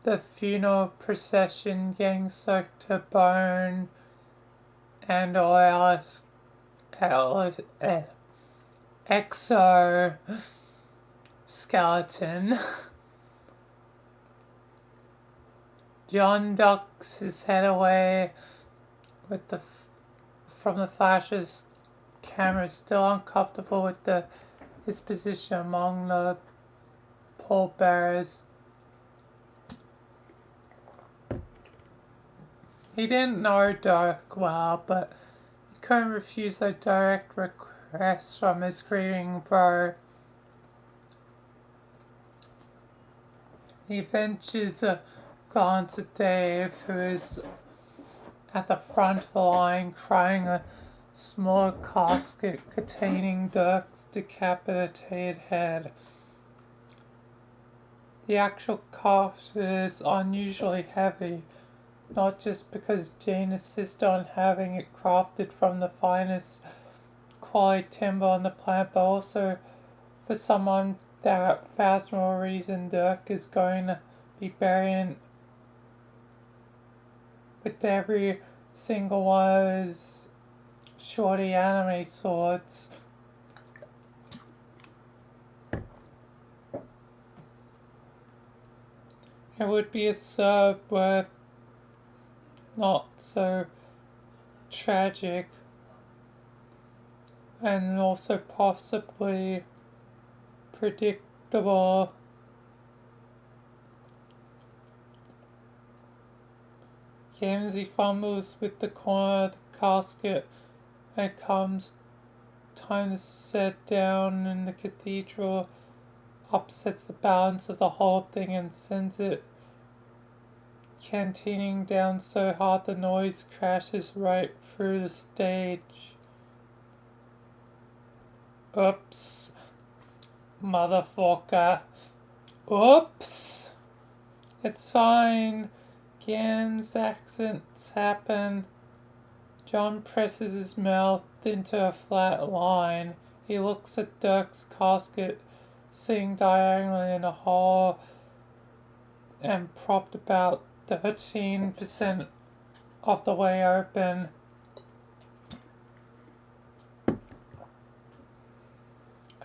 the funeral procession, getting soaked to bone and oil exoskeleton. John ducks his head away with from the flashes. Camera still uncomfortable with his position among the pallbearers. He didn't know Dirk well, but he couldn't refuse a direct request from his grieving bro. He ventures a glance at Dave, who is at the front of the line carrying a small casket containing Dirk's decapitated head. The actual casket is unusually heavy, not just because Jane insisted on having it crafted from the finest quality timber on the planet, but also for someone that fathomable reason Dirk is going to be burying with every single one of his shorty anime swords. It would be a serve were not so tragic and also possibly predictable. Gamzee fumbles with the corner of the casket and it comes time to set down in the cathedral, upsets the balance of the whole thing and sends it canteening down so hard the noise crashes right through the stage. Oops. Motherfucker. Oops. It's fine. Gam's accents happen. John presses his mouth into a flat line. He looks at Dirk's casket, sitting diagonally in a hole and propped about 13% of the way open.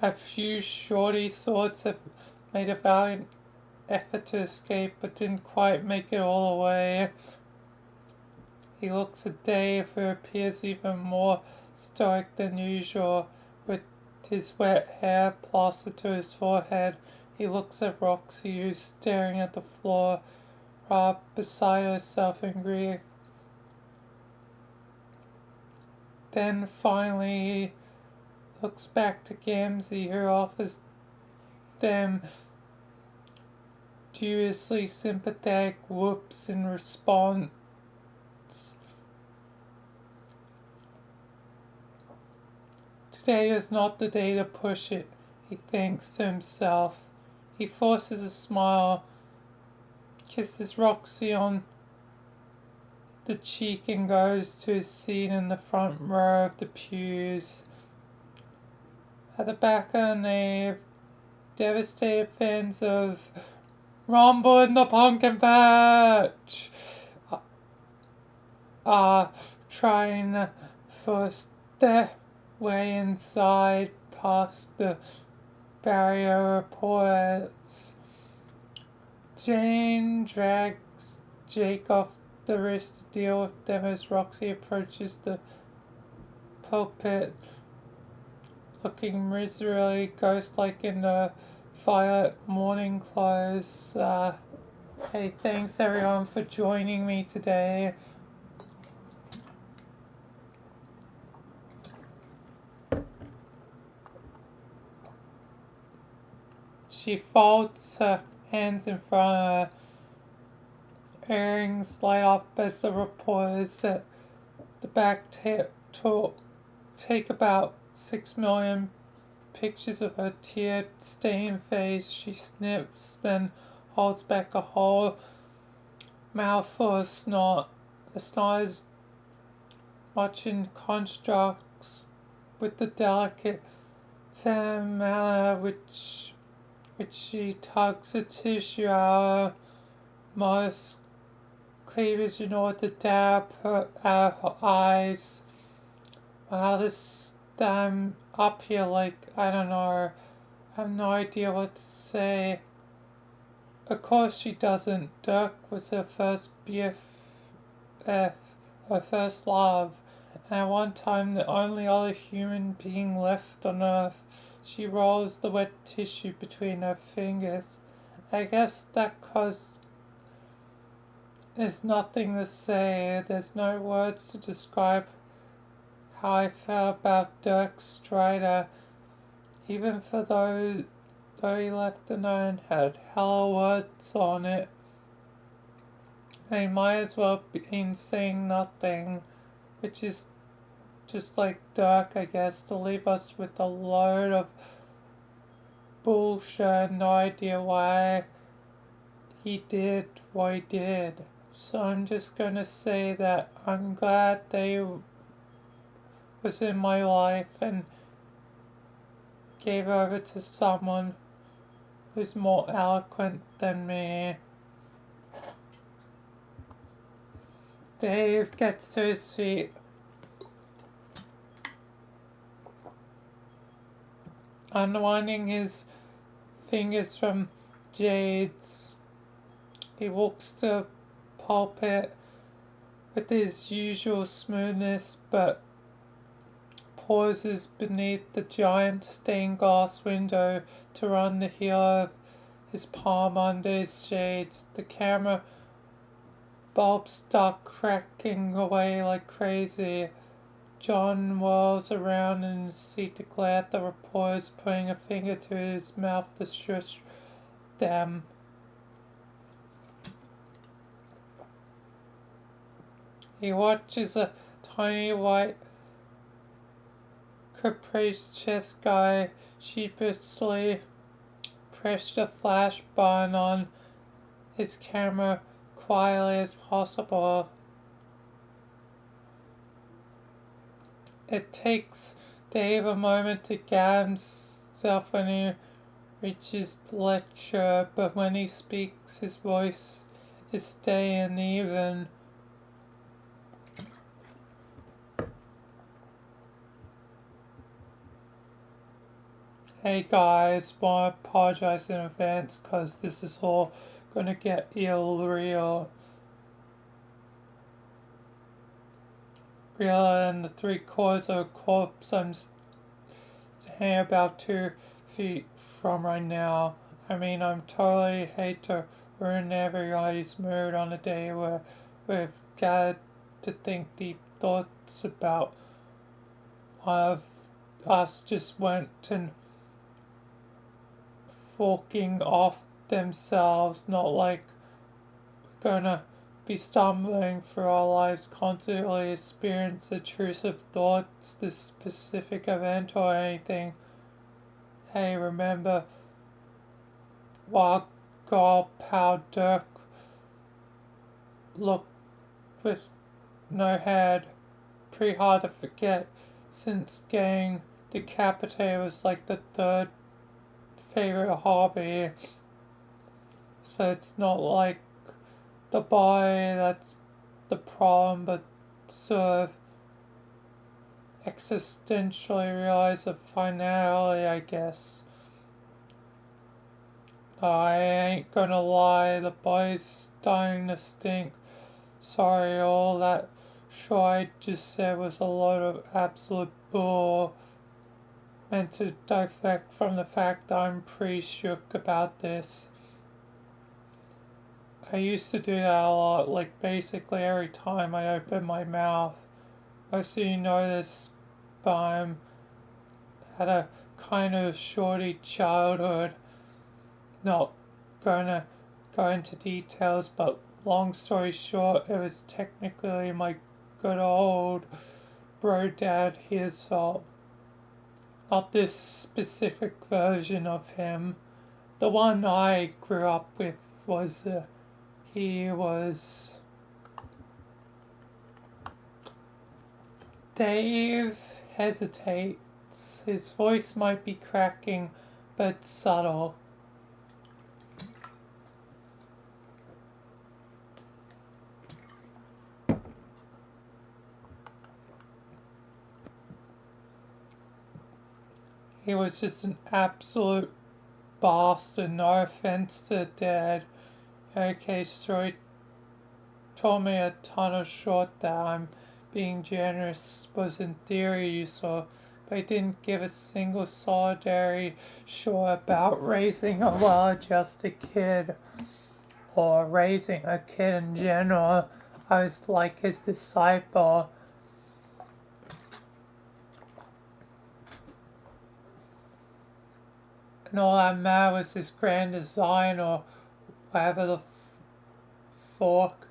A few shorty swords have made a valiant effort to escape, but didn't quite make it all the way. He looks at Dave, who appears even more stoic than usual, with his wet hair plastered to his forehead. He looks at Roxy, who's staring at the floor, right beside herself in grief. Then finally he looks back to Gamzee, who offers them dubiously sympathetic whoops in response. Today is not the day to push it, he thinks to himself. He forces a smile, kisses Roxy on the cheek and goes to his seat in the front row of the pews. At the back of the nave, devastated fans of Rumble in the Pumpkin Patch are trying to force their way inside past the barrier reporters. Jane drags Jake off the wrist to deal with them as Roxy approaches the pulpit, looking miserably ghost-like in the violet morning clothes. Hey, thanks everyone for joining me today. She folds her hands in front of her, earrings light up as the reporters at the back take about 6 million pictures of her tear-stained face. She sniffs, then holds back a whole mouthful of snot. The snot is much in contrast with the delicate feminine manner which she tugs a tissue out of modest cleavage in order to dab her out of her eyes. Wow, this time up here, like, I don't know, I have no idea what to say. Of course she doesn't. Dirk was her first BFF, her first love, and at one time the only other human being left on Earth. She rolls the wet tissue between her fingers. I guess that cause there's nothing to say. There's no words to describe how I felt about Dirk Strider, even for though he left a note and had hella words on it. He might as well been saying nothing, which is just like Dirk, I guess, to leave us with a load of bullshit, no idea why he did what he did. So I'm just gonna say that I'm glad they was in my life and gave over to someone who's more eloquent than me. Dave gets to his feet. Unwinding his fingers from Jade's, he walks to the pulpit with his usual smoothness, but pauses beneath the giant stained glass window to run the heel of his palm under his shades. The camera bulbs start cracking away like crazy. John whirls around in his seat to glare at the reporters, putting a finger to his mouth to shush them. He watches a tiny white caprice chest guy sheepishly press the flash button on his camera quietly as possible. It takes Dave a moment to gather himself when he reaches the lecture, but when he speaks, his voice is steady and even. Hey guys, want to apologize in advance because this is all gonna get real than the 3/4 of a corpse I'm standing about 2 feet from right now. I mean, I'm totally hate to ruin everybody's mood on a day where we've got to think deep thoughts about one of us just went and forking off themselves, not like we're gonna be stumbling through our lives constantly experience intrusive thoughts, this specific event or anything. Hey, remember while God how Dirk looked with no head? Pretty hard to forget since getting decapitated was like the third favorite hobby. So it's not like the body that's the problem, but sort of existentially realize the finality, I guess. I ain't gonna lie, the body's starting to stink. Sorry, all that shit I just said was a load of absolute bull. and to deflect from the fact that I'm pretty shook about this. I used to do that a lot, like basically every time I open my mouth. Most of you know this, but I had a kind of shorty childhood. Not gonna go into details, but long story short, it was technically my good old bro dad, his fault. Not this specific version of him. The one I grew up with was, he was... Dave hesitates. His voice might be cracking, but subtle. He was just an absolute bastard, no offense to Dad. Okay, so he told me a ton of short that I'm being generous was in theory useful, but he didn't give a single solitary short about raising a well-adjusted kid or raising a kid in general. I was like his disciple. And all that mattered was his grand design or whatever the fork.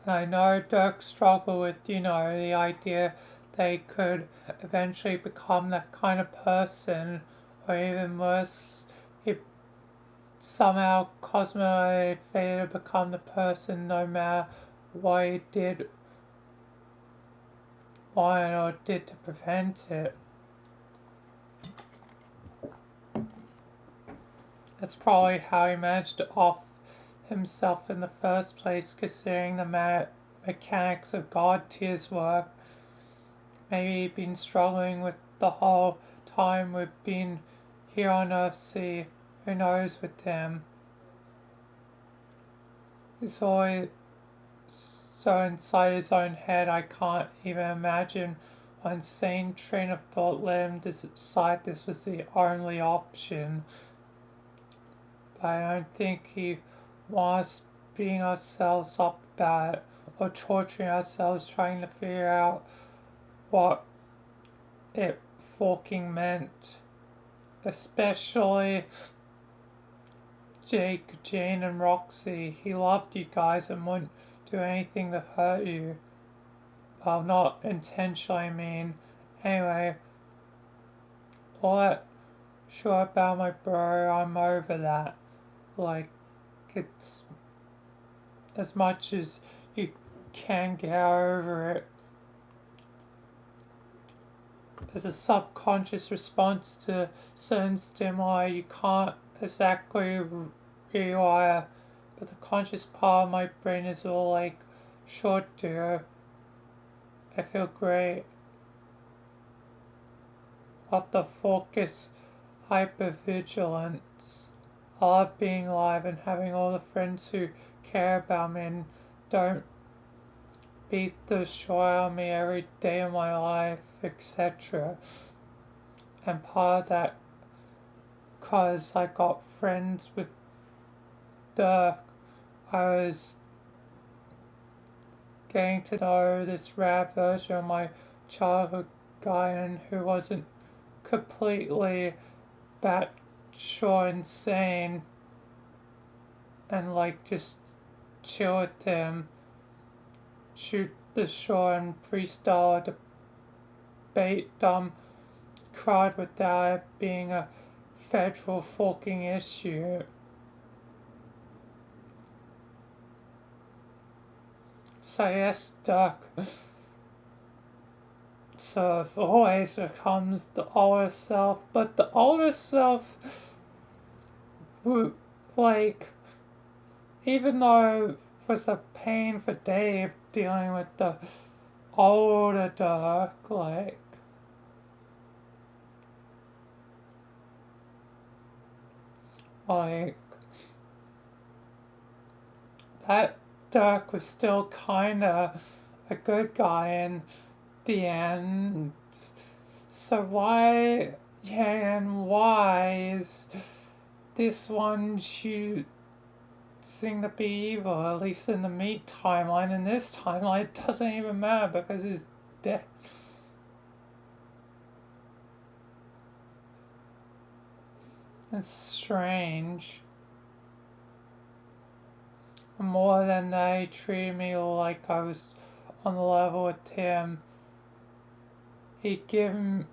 And I know Dirk struggled with, the idea they could eventually become that kind of person, or even worse, if somehow Cosmo failed to become the person no matter what he did, wanted or did to prevent it. That's probably how he managed to off himself in the first place, considering the mechanics of God Tier's work. Maybe he'd been struggling with the whole time we've been here on Earth. See, who knows with him. He's always so inside his own head, I can't even imagine what insane train of thought led him to decide this was the only option. But I don't think he wants beating ourselves up about it or torturing ourselves trying to figure out what it forking meant. Especially Jake, Jane, and Roxy. He loved you guys and wouldn't do anything to hurt you. Well, not intentionally, I mean. Anyway, all that sure about my bro, I'm over that. Like, it's as much as you can get over it. There's a subconscious response to certain stimuli you can't exactly rewire, but the conscious part of my brain is all like, sure do. I feel great. What the focus hypervigilance. I love being alive and having all the friends who care about me and don't beat the shit out of me every day of my life, etc. And part of that, cause I got friends with Dirk, I was getting to know this rare version of my childhood guy and who wasn't completely batshit insane and like just chill with him, shoot the shore and freestyle debate dumb crowd without it being a federal fucking issue. So yes, Dirk sort of always becomes the older self, but the older self, like, even though it was a pain for Dave dealing with the older Dirk, like that Dirk was still kinda a good guy, and the end. So why, yeah, and why is this one choosing to be evil, at least in the meat timeline? In this timeline, it doesn't even matter because he's dead. It's strange. More than they treated me like I was on the level with him. He'd given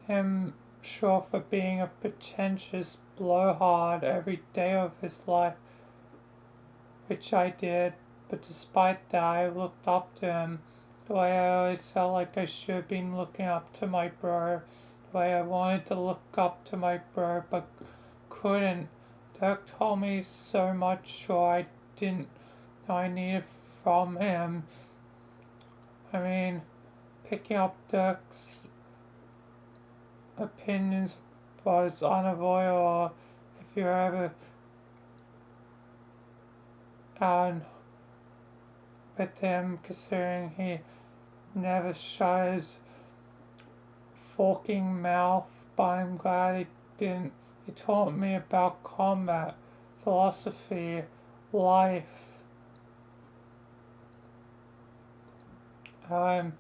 him short for being a pretentious blowhard every day of his life, which I did, but despite that I looked up to him the way I always felt like I should have been looking up to my bro, the way I wanted to look up to my bro but couldn't. Dirk told me so much sure I didn't know I needed from him. I mean, picking up Dirk's opinions was unavoidable if you're ever out with him, considering he never shut his forking mouth, but I'm glad he didn't. He taught me about combat, philosophy, life. I'm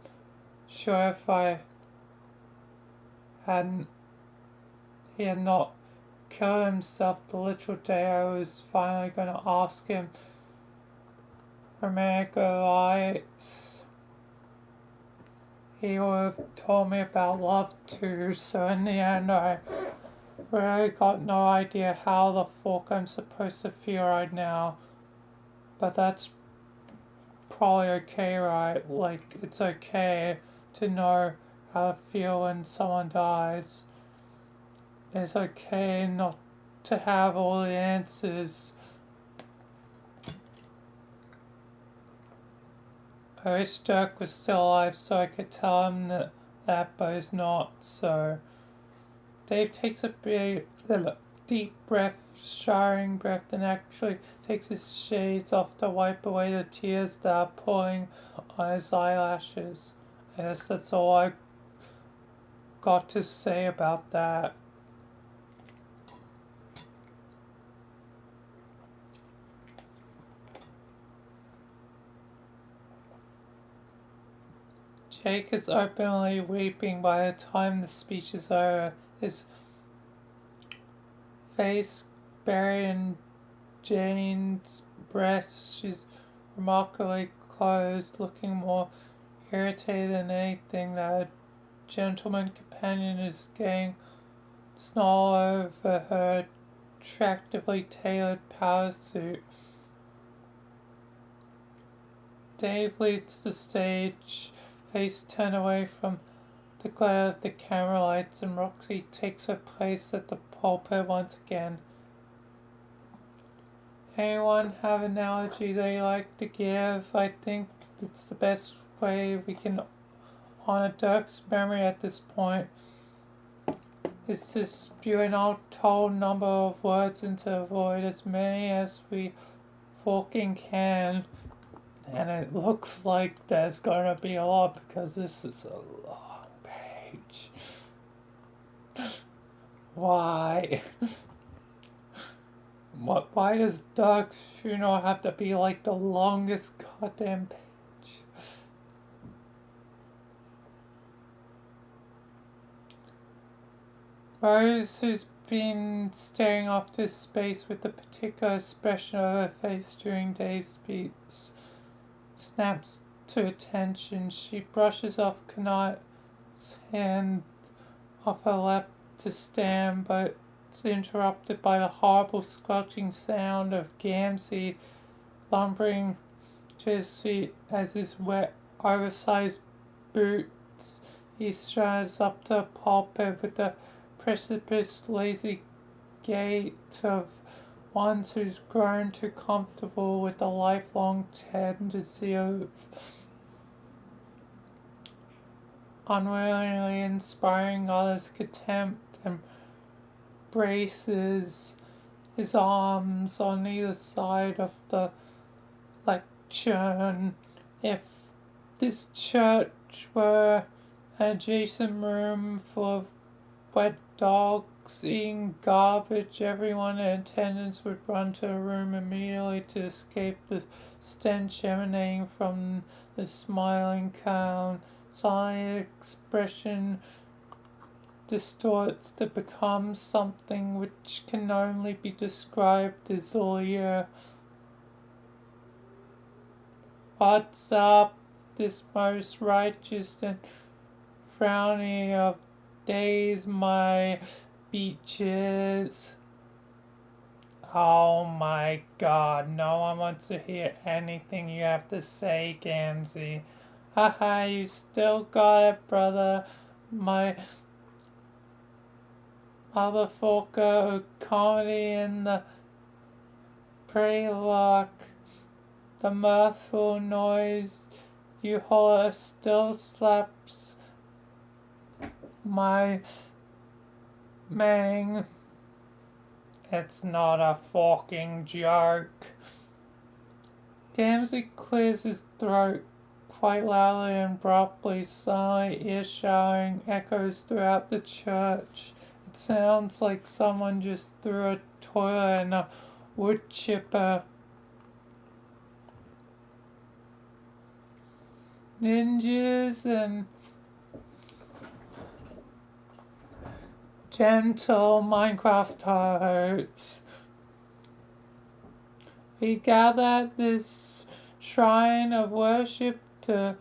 sure if he had not killed himself the literal day I was finally going to ask him romantic advice, he would have told me about love too. So in the end, I really got no idea how the fuck I'm supposed to feel right now. But that's probably okay, right? Like, it's okay to know how to feel when someone dies. It's okay not to have all the answers. I wish Dirk was still alive so I could tell him that, but he's not. So Dave takes a big, deep breath, showering breath, and actually takes his shades off to wipe away the tears that are pouring on his eyelashes. I guess that's all I got to say about that. Jake is openly weeping by the time the speech is over, his face buried in Jane's breast. She's remarkably closed, looking more irritated than anything that a gentleman companion is getting snarl over her attractively tailored power suit. Dave leads the stage, face turned away from the glare of the camera lights, and Roxy takes her place at the pulpit once again. Anyone have an analogy they like to give? I think it's the best way we can honor Dirk's memory at this point is to spew an untold number of words into the void, as many as we fucking can. And it looks like there's gonna be a lot because this is a long page. Why? Why does Dirk's funeral have to be like the longest goddamn page? Rose, who's been staring off to space with a particular expression of her face during Dave's speech, snaps to attention. She brushes off Kanat's hand off her lap to stand, but it's interrupted by the horrible squelching sound of Gamsey lumbering to his feet as his wet, oversized boots he strides up to the pulpit with the precipice, lazy gait of one who's grown too comfortable with a lifelong tendency of unwillingly inspiring others' contempt, and braces his arms on either side of the lectern. If this church were an adjacent room full of wet dogs eating garbage. Everyone in attendance would run to a room immediately to escape the stench emanating from the smiling clown. Silent expression distorts to become something which can only be described as leer. What's up, this most righteous and frowning of days, my beaches? Oh my god, no one wants to hear anything you have to say, Gamzee. Haha, you still got it, brother. My motherfucker comedy in the preluck. The mirthful noise you hear still slaps my mang. It's not a fucking joke. Gamzee clears his throat quite loudly and abruptly. Suddenly, ear-showering echoes throughout the church. It sounds like someone just threw a toilet in a wood chipper. Ninjas and gentle Minecraft toads. We gather at this shrine of worship to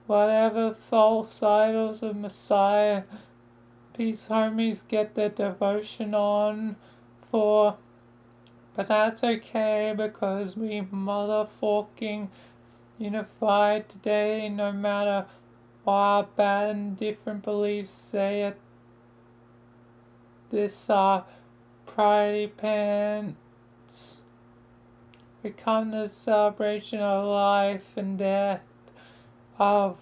whatever false idols of Messiah these homies get their devotion on for. But that's okay because we motherfucking unified today, no matter what our bad and different beliefs say it. This Pride pants. We come to the celebration of life and death of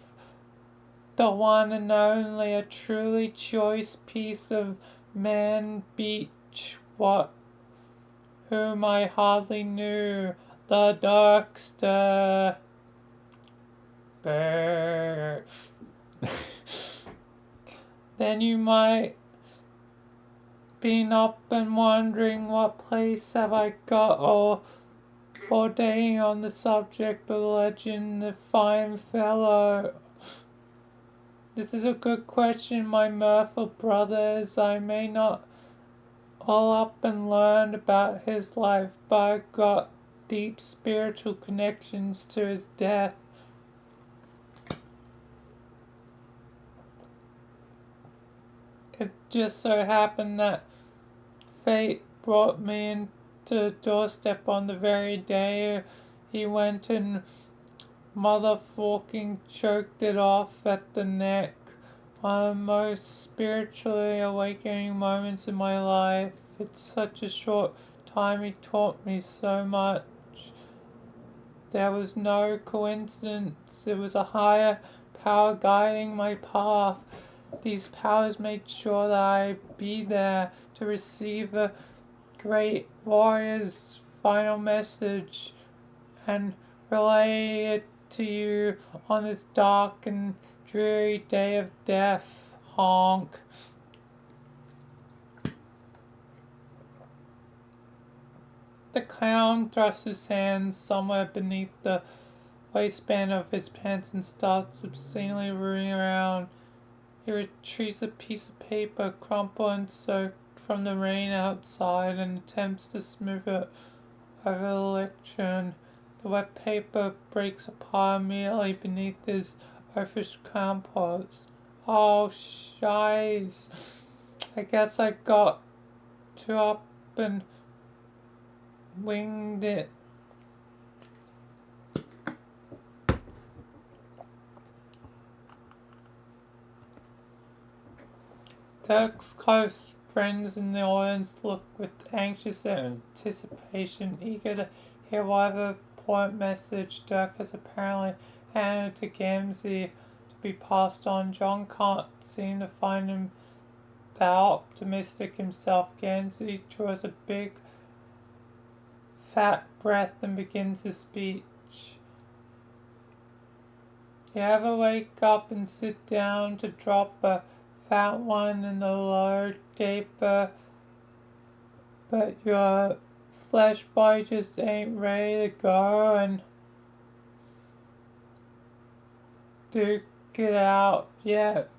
the one and only, a truly choice piece of man beach, whom I hardly knew, the Darkster. Brr. Then you might been up and wondering what place have I got ordained on the subject of legend, the fine fellow. This is a good question, my mirthful brothers. I may not all up and learned about his life, but I got deep spiritual connections to his death. It just so happened that fate brought me into the doorstep on the very day he went and motherfucking choked it off at the neck. One of the most spiritually awakening moments in my life. It's such a short time, he taught me so much. There was no coincidence, it was a higher power guiding my path. These powers made sure that I be there to receive a great warrior's final message and relay it to you on this dark and dreary day of death. Honk. The clown thrusts his hands somewhere beneath the waistband of his pants and starts obscenely rooting around. He retrieves a piece of paper, crumpled and soaked from the rain outside, and attempts to smooth it over the lectern. The wet paper breaks apart immediately beneath his oafish clown paws. Oh, shiz. I guess I got too up and winged it. Dirk's close friends in the audience look with anxious anticipation, eager to hear whatever important message Dirk has apparently handed to Gamzee to be passed on. John can't seem to find him that optimistic himself. Gamzee draws a big fat breath and begins his speech. You ever wake up and sit down to drop a fat one in the lower gaper, but your flesh body just ain't ready to go and duke it out yet?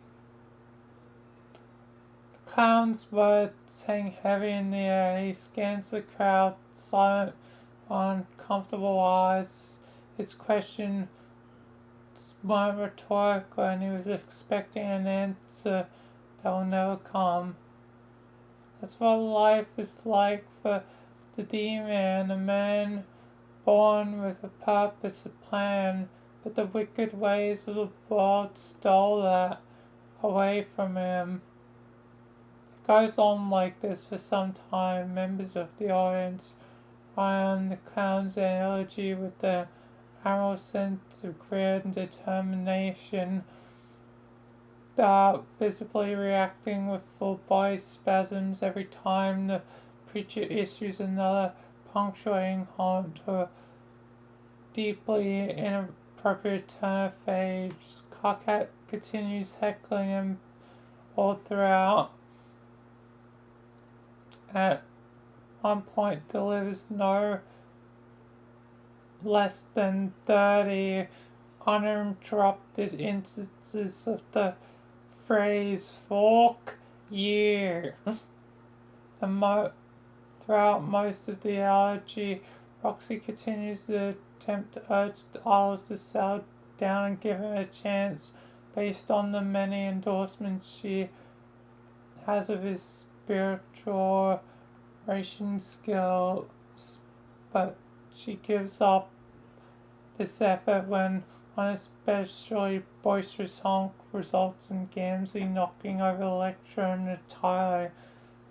The clown's words hang heavy in the air. He scans the crowd, silent, uncomfortable eyes. His question weren't rhetorical, and he was expecting an answer that will never come. That's what life is like for the D-Man, a man born with a purpose, a plan, but the wicked ways of the world stole that away from him. It goes on like this for some time. Members of the audience on the clown's analogy with their animal sense of grit and determination, visibly reacting with full body spasms every time the preacher issues another punctuating haunt to a deeply inappropriate turn of phrase. Cockhat continues heckling him all throughout. At one point delivers no less than 30 uninterrupted instances of the phrase "fuck you." Throughout most of the elegy, Roxy continues to attempt to urge the others to settle down and give him a chance based on the many endorsements she has of his spiritual oration skills, but she gives up this effort when one especially boisterous honk results in Gamzee knocking over the lectern entirely,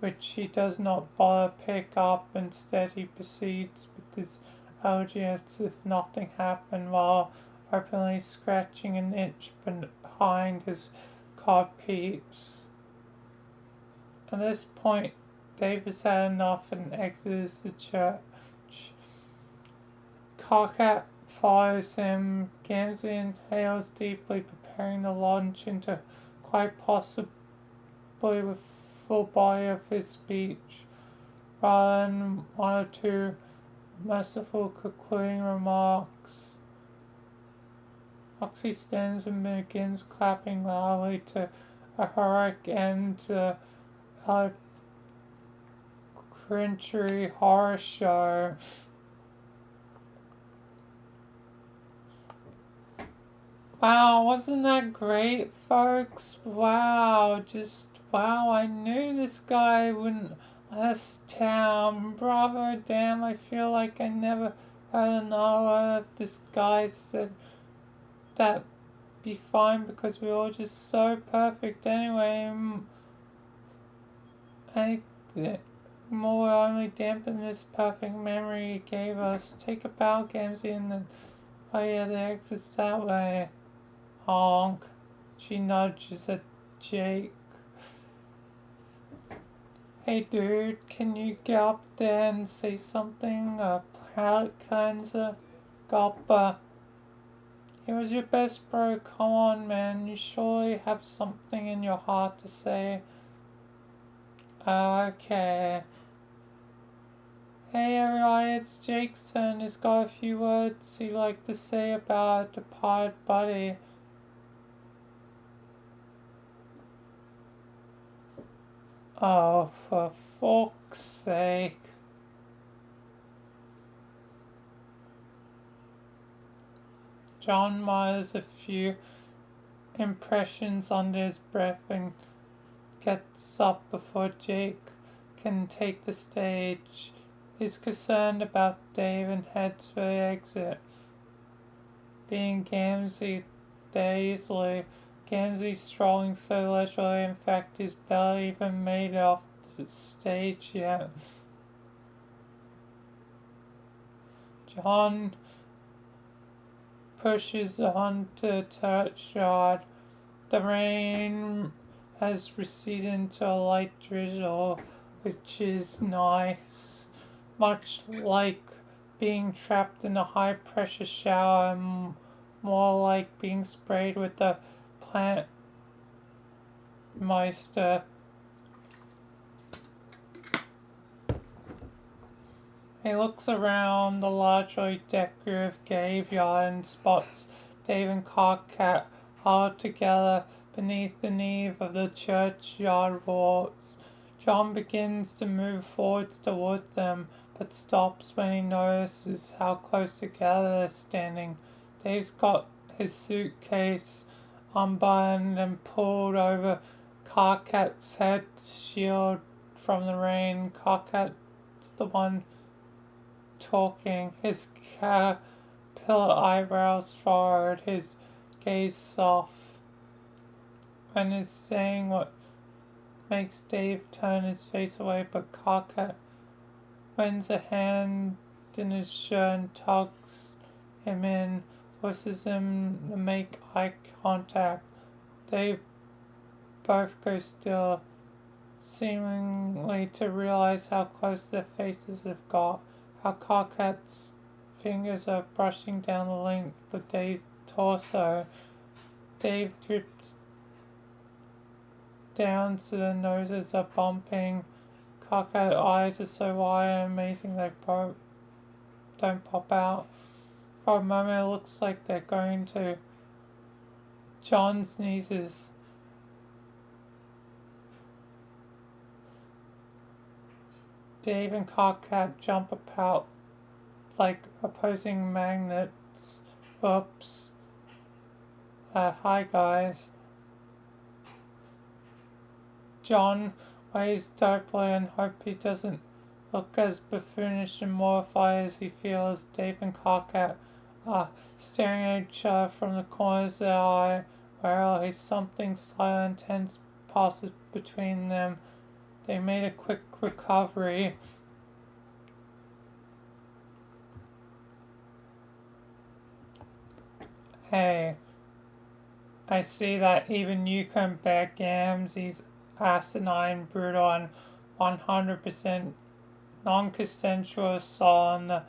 which he does not bother pick up. Instead, he proceeds with his elegy as if nothing happened, while openly scratching an inch behind his codpiece. At this point, Davis had enough and exits the church. Cockhat follows him. Gamzee inhales deeply, preparing to launch into quite possibly with full body of his speech, rather than one or two merciful concluding remarks. Roxy stands and begins clapping loudly to a heroic end to a cringery horror show. Wow, wasn't that great, folks? Wow, I knew this guy wouldn't let us down. Bravo, damn, I feel like I never heard another word of this guy said that be fine because we're all just so perfect anyway. More will only dampen this perfect memory he gave us. Take a bow, Gamzee, and then, oh yeah, the exit's that way. Honk. She nudges at Jake. Hey dude, can you get up there and say something? Palate cleanser? Gulp. It was your best, bro. Come on, man. You surely have something in your heart to say. Okay. Hey everybody, it's Jake's turn. He's got a few words he'd like to say about a departed buddy. Oh, for fuck's sake. John mutters a few impressions under his breath and gets up before Jake can take the stage. He's concerned about Dave and heads for the exit. Being Gamzee there easily, Gamzee strolling so leisurely, in fact he's barely even made it off the stage yet. John pushes on to the churchyard. The rain has receded into a light drizzle, which is nice. Much like being trapped in a high pressure shower and more like being sprayed with the plant moisture. He looks around the largely decorative graveyard and spots Dave and Carcat huddled together beneath the eave of the churchyard walls. John begins to move forwards towards them, but stops when he notices how close together they're standing. Dave's got his suitcase unbuttoned and pulled over Carcat's head to shield from the rain. Carcat's the one talking, his caterpillar eyebrows furrowed, his gaze soft, and is saying what makes Dave turn his face away, but Carcat lends a hand in his shirt and tugs him in, forces him to make eye contact. They both go still, seemingly to realize how close their faces have got, how Carcat's fingers are brushing down the length of Dave's torso. Dave drips down so their noses are bumping. Carcat's eyes are so wide and amazing they don't pop out. For a moment it looks like they're going to. John sneezes. Dave and Carcat jump about like opposing magnets. Oops. Hi guys. John waves dopely and hopes he doesn't look as buffoonish and mortified as he feels. Dave and Carcat are staring at each other from the corners of their eye, where something slightly intense passes between them. They made a quick recovery. Hey, I see that even you can bear Gamzee's asinine, brutal, and 100% non-consensual assault on the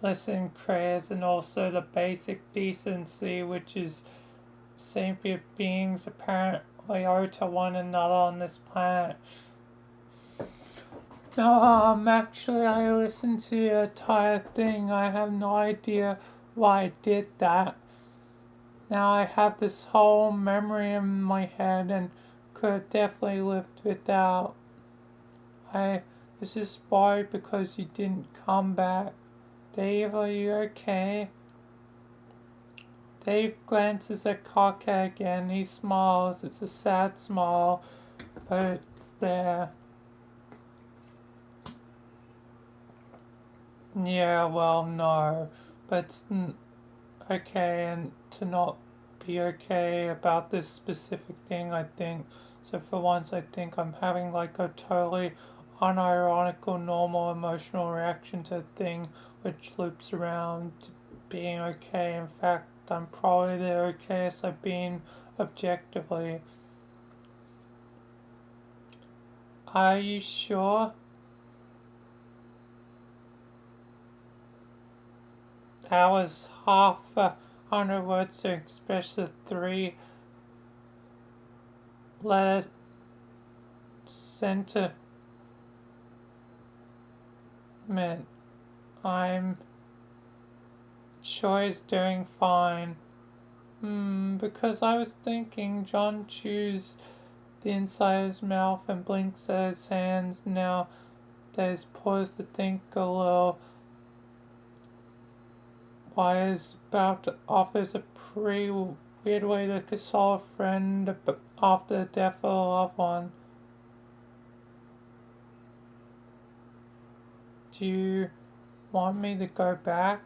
listening creators, and also the basic decency which is sentient beings apparently owe to one another on this planet. Actually, I listened to the entire thing. I have no idea why I did that. Now I have this whole memory in my head and could have definitely lived without. I was just worried because you didn't come back. Dave, are you okay? Dave glances at Carcat again. He smiles. It's a sad smile, but it's there. Yeah, well, no. But it's okay, and to not be okay about this specific thing, I think. So for once, I think I'm having like a totally unironical, normal emotional reaction to a thing which loops around to being okay. In fact, I'm probably the okayest I've been objectively. Are you sure? That was half 100 words to express the 3 letter sentiment. I'm sure he's doing fine. Because I was thinking. John chews the inside of his mouth and blinks at his hands. Now that he's paused to think a little, why is about to offer a pretty weird way to console a friend after the death of a loved one. Do you want me to go back?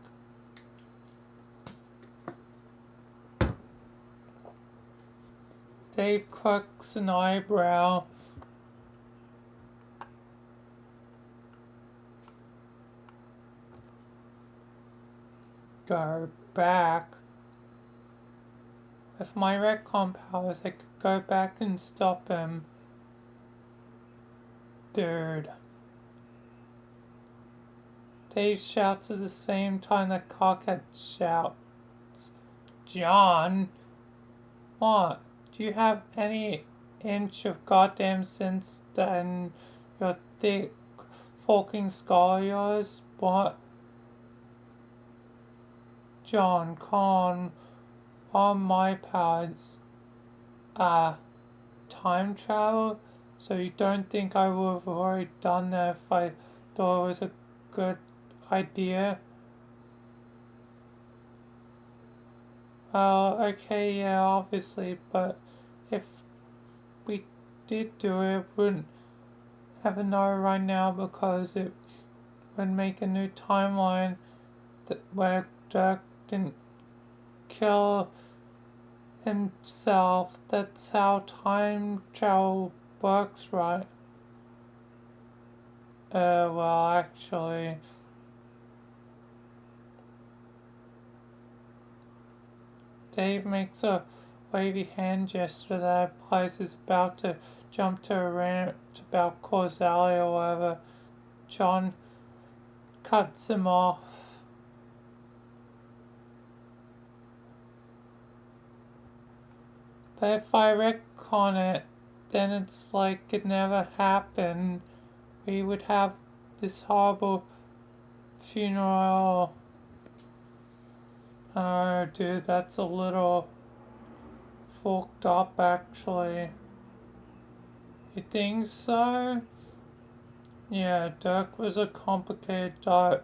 Dave cracks an eyebrow. Go back? With my retcon powers, I could go back and stop him. Dude. Dave shouts at the same time that Carcat shouts. John, what? Do you have any inch of goddamn sense than your thick forking skull of yours? What? John, con on my pads. Time travel? So you don't think I would have already done that if I thought it was a good idea? Well, okay, yeah, obviously, but if we did do it, we wouldn't ever know right now because it would make a new timeline where Dirk didn't kill himself. That's how time travel works, right? Well, actually, Dave makes a wavy hand gesture that implies he's about to jump to a rant about causality or whatever. John cuts him off. But if I retcon it, then it's like it never happened. We would have this horrible funeral. Oh, dude, that's a little fucked up, actually. You think so? Yeah, Dirk was a complicated guy.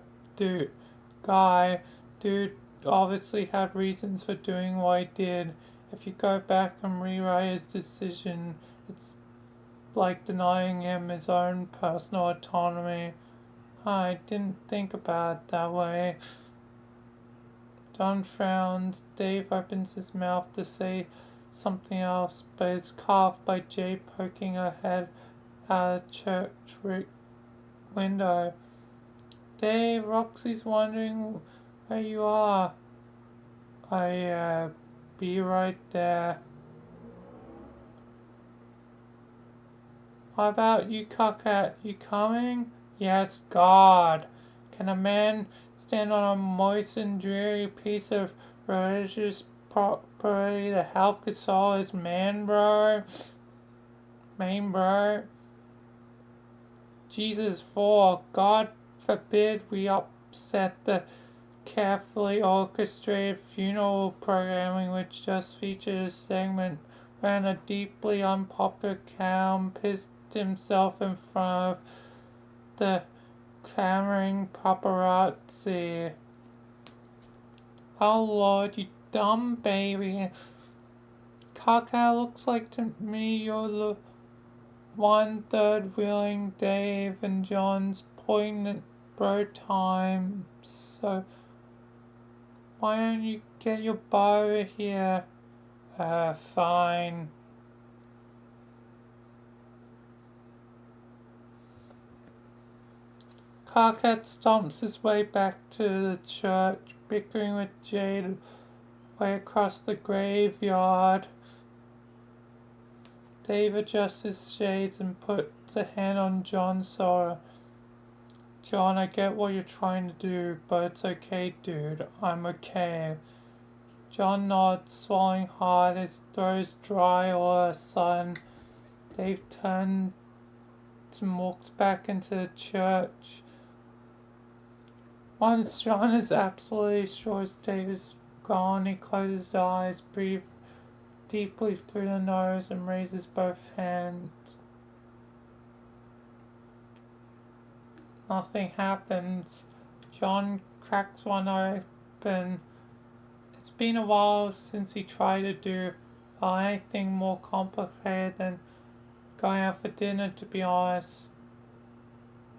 Dude obviously had reasons for doing what he did. If you go back and rewrite his decision, it's like denying him his own personal autonomy. I didn't think about it that way. Don frowns. Dave opens his mouth to say something else, but is cut off by Jay poking her head out of the church window. Dave, Roxy's wondering where you are. Be right there. How about you, cockhead? You coming? Yes, God. Can a man stand on a moist and dreary piece of religious property to help console his main bro? Jesus, for God forbid we upset the carefully orchestrated funeral programming which just featured a segment wherein a deeply unpopular clown pissed himself in front of the clamoring paparazzi. Oh Lord, you dumb baby. Kaka, looks like to me you're the 1/3 wheeling Dave and John's poignant bro time. So why don't you get your bar over here? Fine. Carcat stomps his way back to the church, bickering with Jade way across the graveyard. Dave adjusts his shades and puts a hand on John's shoulder. John, I get what you're trying to do, but it's okay, dude. I'm okay. John nods, swallowing hard, his throat is dry all of a sudden. Dave turns and walks back into the church. Once John is absolutely sure Dave is gone, he closes his eyes, breathes deeply through the nose, and raises both hands. Nothing happens. John cracks one open. It's been a while since he tried to do anything more complicated than going out for dinner, to be honest.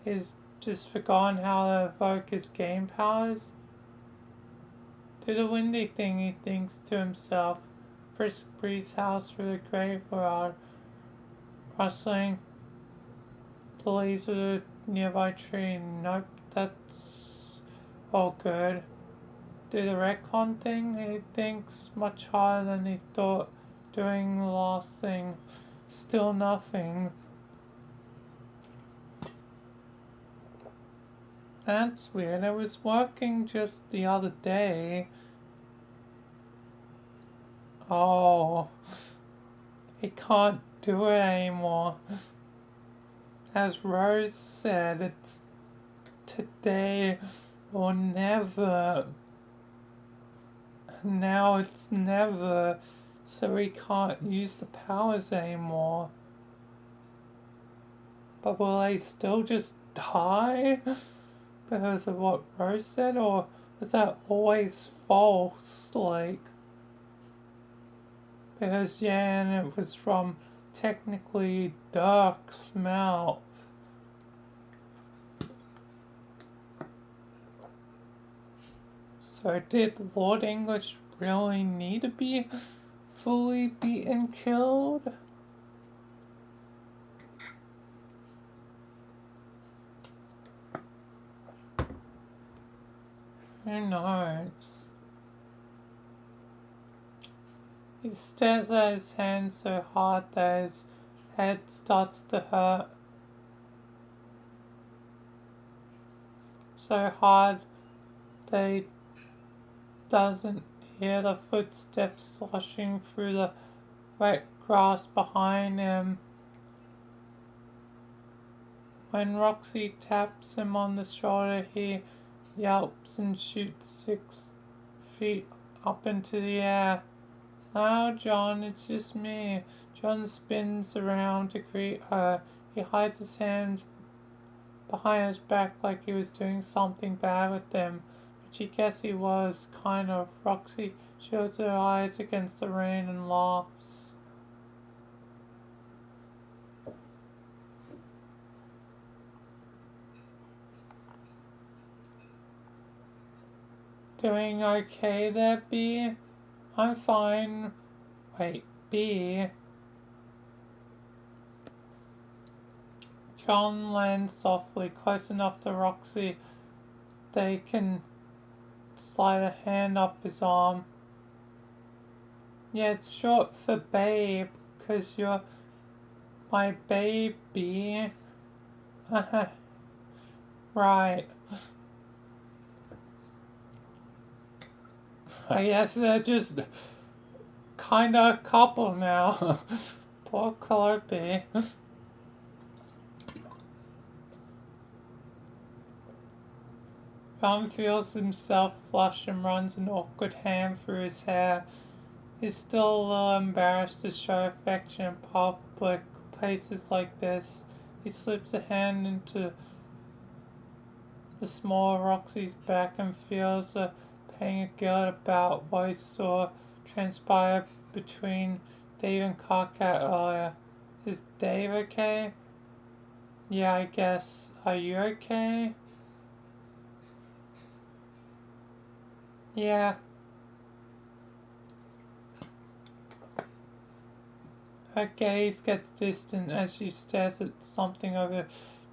He's just forgotten how to evoke his game powers. Do the windy thing, he thinks to himself. Brisk breeze howls through the graveyard, rustling the leaves of the nearby tree. Nope, that's all good. Do the retcon thing, he thinks much harder than he thought. Doing the last thing, still nothing. That's weird. It was working just the other day. Oh, he can't do it anymore. As Rose said, it's today or never. Now it's never, so he can't use the powers anymore. But will they still just die because of what Rose said, or was that always false? Like, because yeah, and it was from technically Dirk's mouth. So did Lord English really need to be fully beaten, killed? Who knows? He stares at his hand so hard that his head starts to hurt. So hard that he doesn't hear the footsteps sloshing through the wet grass behind him. When Roxy taps him on the shoulder, he yelps and shoots 6 feet up into the air. "Oh, John, it's just me." John spins around to greet her. He hides his hands behind his back like he was doing something bad with them, which he guessed he was, kind of. Roxy shields her eyes against the rain and laughs. "Doing okay there, B?" "I'm fine." "Wait, B?" John lands softly, close enough to Roxy they can slide a hand up his arm. "Yeah, it's short for babe, 'cause you're my baby." Right. I guess they're just kinda a couple now. Poor Chloe. John feels himself flush and runs an awkward hand through his hair. He's still a little embarrassed to show affection in public places like this. He slips a hand into the small Roxy's back and feels a pang of guilt about what he saw transpire between Dave and Carcat earlier. Is Dave okay? "Yeah, I guess. Are you okay?" "Yeah." Her gaze gets distant as she stares at something over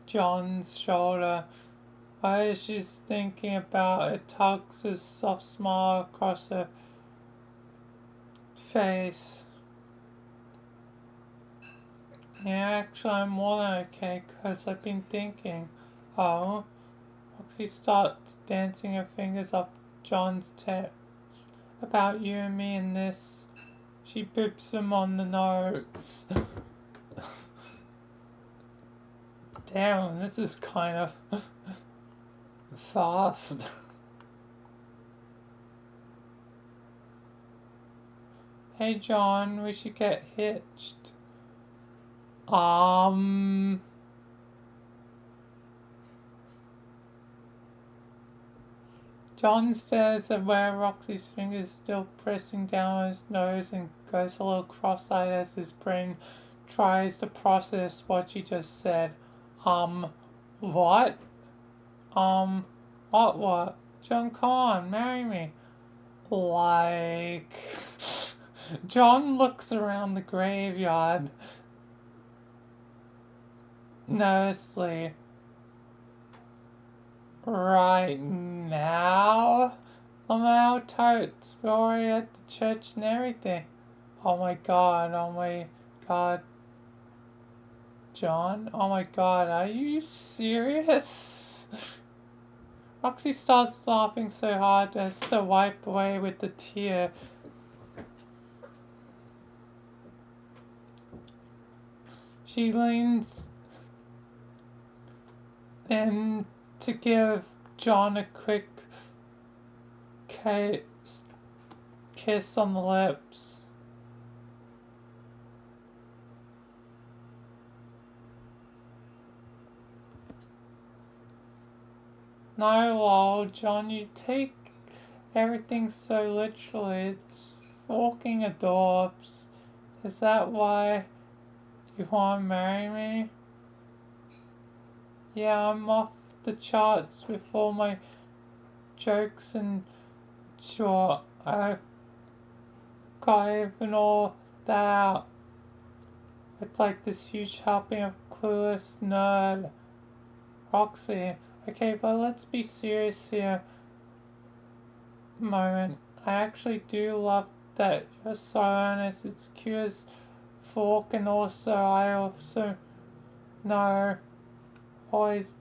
John's shoulder. While she's thinking about it, tugs a soft smile across her face. "Yeah, actually, I'm more than okay, 'cause I've been thinking." "Oh?" Roxy starts dancing her fingers up John's text. "About you and me and this." She boops him on the nose. Damn, this is kind of fast. "Hey John, we should get hitched." John stares at where Roxy's fingers still pressing down on his nose and goes a little cross-eyed as his brain tries to process what she just said. What? What? "John, come on, marry me." Like... John looks around the graveyard nervously. "Right now?" "I'm out totes. We're already at the church and everything." Oh my god. John? "Oh my god, are you serious?" Roxy starts laughing so hard as to wipe away with the tear. She leans in to give John a quick kiss on the lips. No, lol, John, you take everything so literally. It's fucking adorbs. Is that why you want to marry me? Yeah, I'm off the charts with all my jokes and sure, I got even all that out. It's like this huge helping of clueless nerd. Roxy. Okay, but let's be serious here. Moment. I actually do love that you're so honest. It's cute as fork, and also I also know always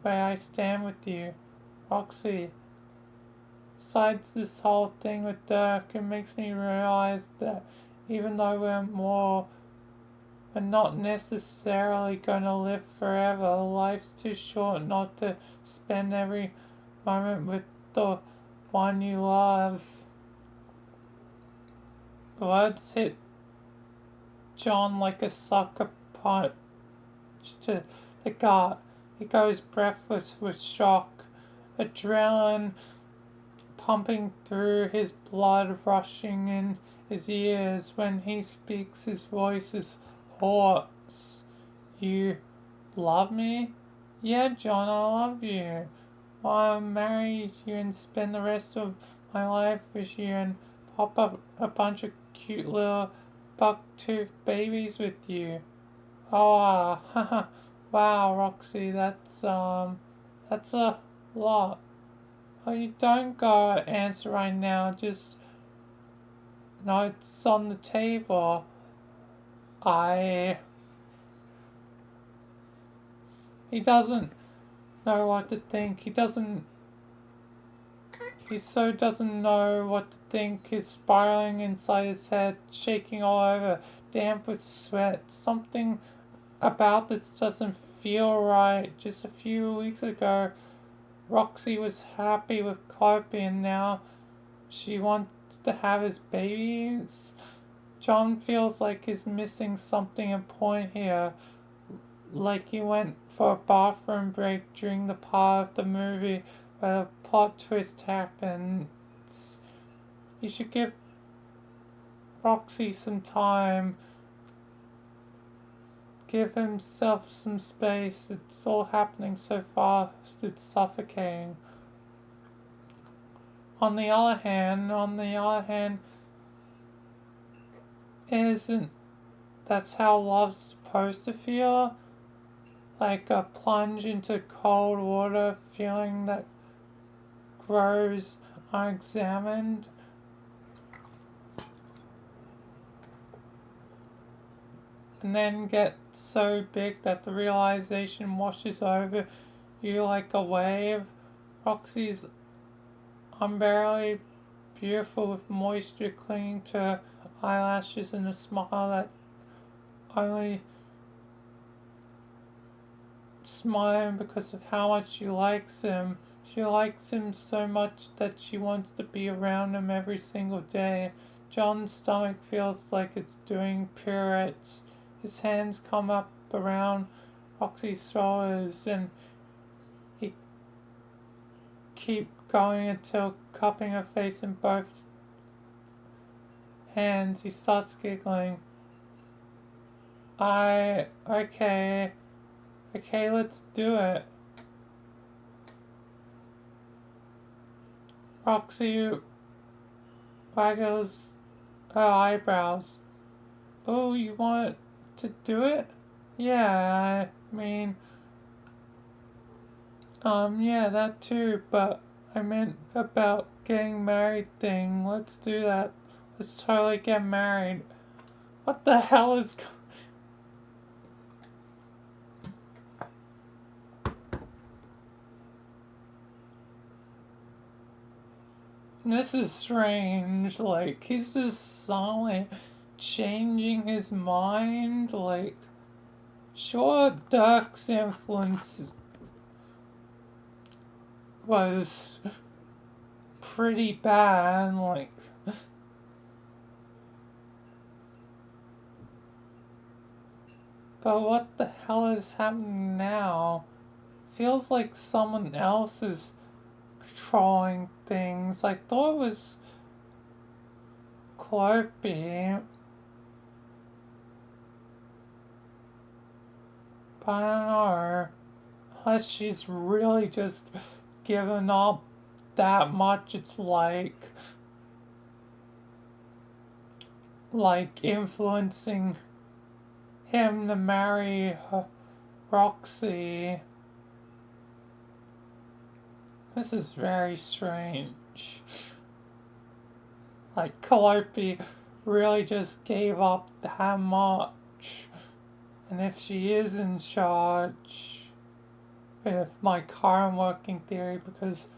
where I stand with you. Roxy. Besides this whole thing with Dirk, it makes me realize that even though we're not necessarily gonna live forever. Life's too short not to spend every moment with the one you love. The words hit John like a sucker punch to the gut. He goes breathless with shock, adrenaline pumping through his blood, rushing in his ears. When he speaks, his voice is hoarse. You love me? Yeah, John, I love you. I'll marry you and spend the rest of my life with you and pop up a bunch of cute little buck-toothed babies with you. Oh, wow, Roxy, that's a lot. Oh, you don't go answer right now, just, no, it's on the table. He doesn't know what to think. He so doesn't know what to think. He's spiraling inside his head, shaking all over, damp with sweat. Something about this doesn't feel right. Just a few weeks ago, Roxy was happy with Kopi, and now she wants to have his babies. John feels like he's missing something important here. Like he went for a bathroom break during the part of the movie where the plot twist happens. He should give Roxy some time. Give himself some space. It's all happening so fast, it's suffocating. On the other hand, isn't that's how love's supposed to feel? Like a plunge into cold water, feeling that grows unexamined. And then get so big that the realization washes over you like a wave. Roxy's unbearably beautiful with moisture clinging to her eyelashes and a smile that only smiling because of how much she likes him. She likes him so much that she wants to be around him every single day. John's stomach feels like it's doing pirouettes. His hands come up around Roxy's shoulders and he keep going until cupping her face in both hands. He starts giggling. Okay, let's do it. Roxy waggles her eyebrows. Oh, you want to do it? Yeah, I mean, yeah, that too, but I meant about getting married thing. Let's do that. Let's totally get married. What the hell is... This is strange, like, he's just suddenly changing his mind, like, Sure, Dirk's influence was pretty bad, like, but what the hell is happening now? Feels like someone else is controlling things. I thought it was Clopey, but I don't know. Unless she's really just given up that much, it's like influencing him to marry Roxy. This is very strange. Like, Calliope really just gave up that much. And if she is in charge with my current working theory, because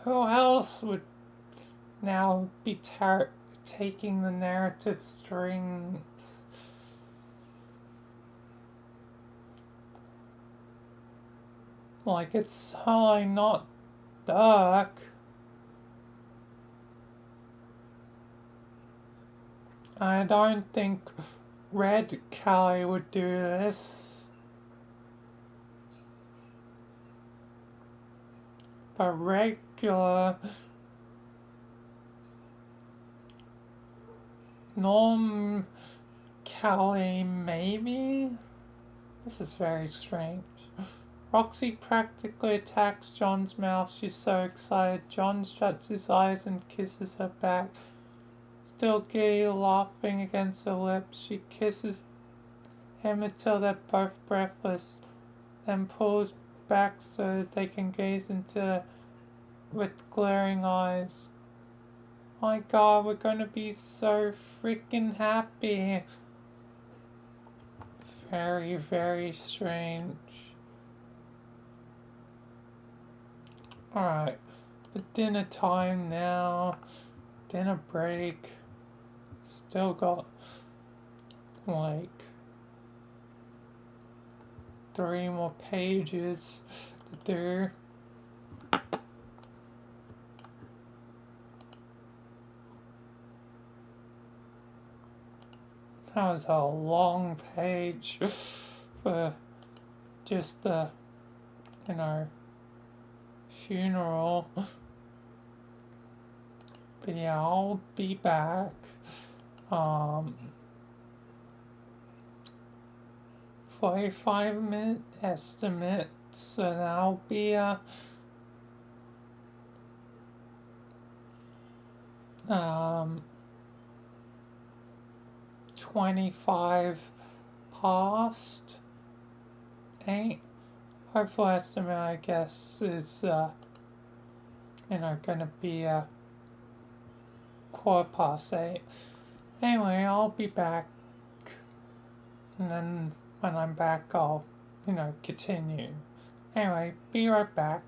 who else would now be taking the narrative strings? Like, it's totally not Duck. I don't think Red Callie would do this. But regular Norm Callie, maybe? This is very strange. Roxy practically attacks John's mouth. She's so excited. John shuts his eyes and kisses her back. Still giddy, laughing against her lips, she kisses him until they're both breathless, then pulls back so that they can gaze into with glaring eyes. My God, we're gonna be so freaking happy. Very, very strange. Alright, but dinner time now. Dinner break. Still got like 3 more pages to do. That was a long page for just the, funeral. But yeah, I'll be back. 45-minute estimate, so that'll be 25 past 8. Hopeful estimate, I guess, is gonna be 8:15. Anyway, I'll be back, and then when I'm back, I'll continue. Anyway, be right back.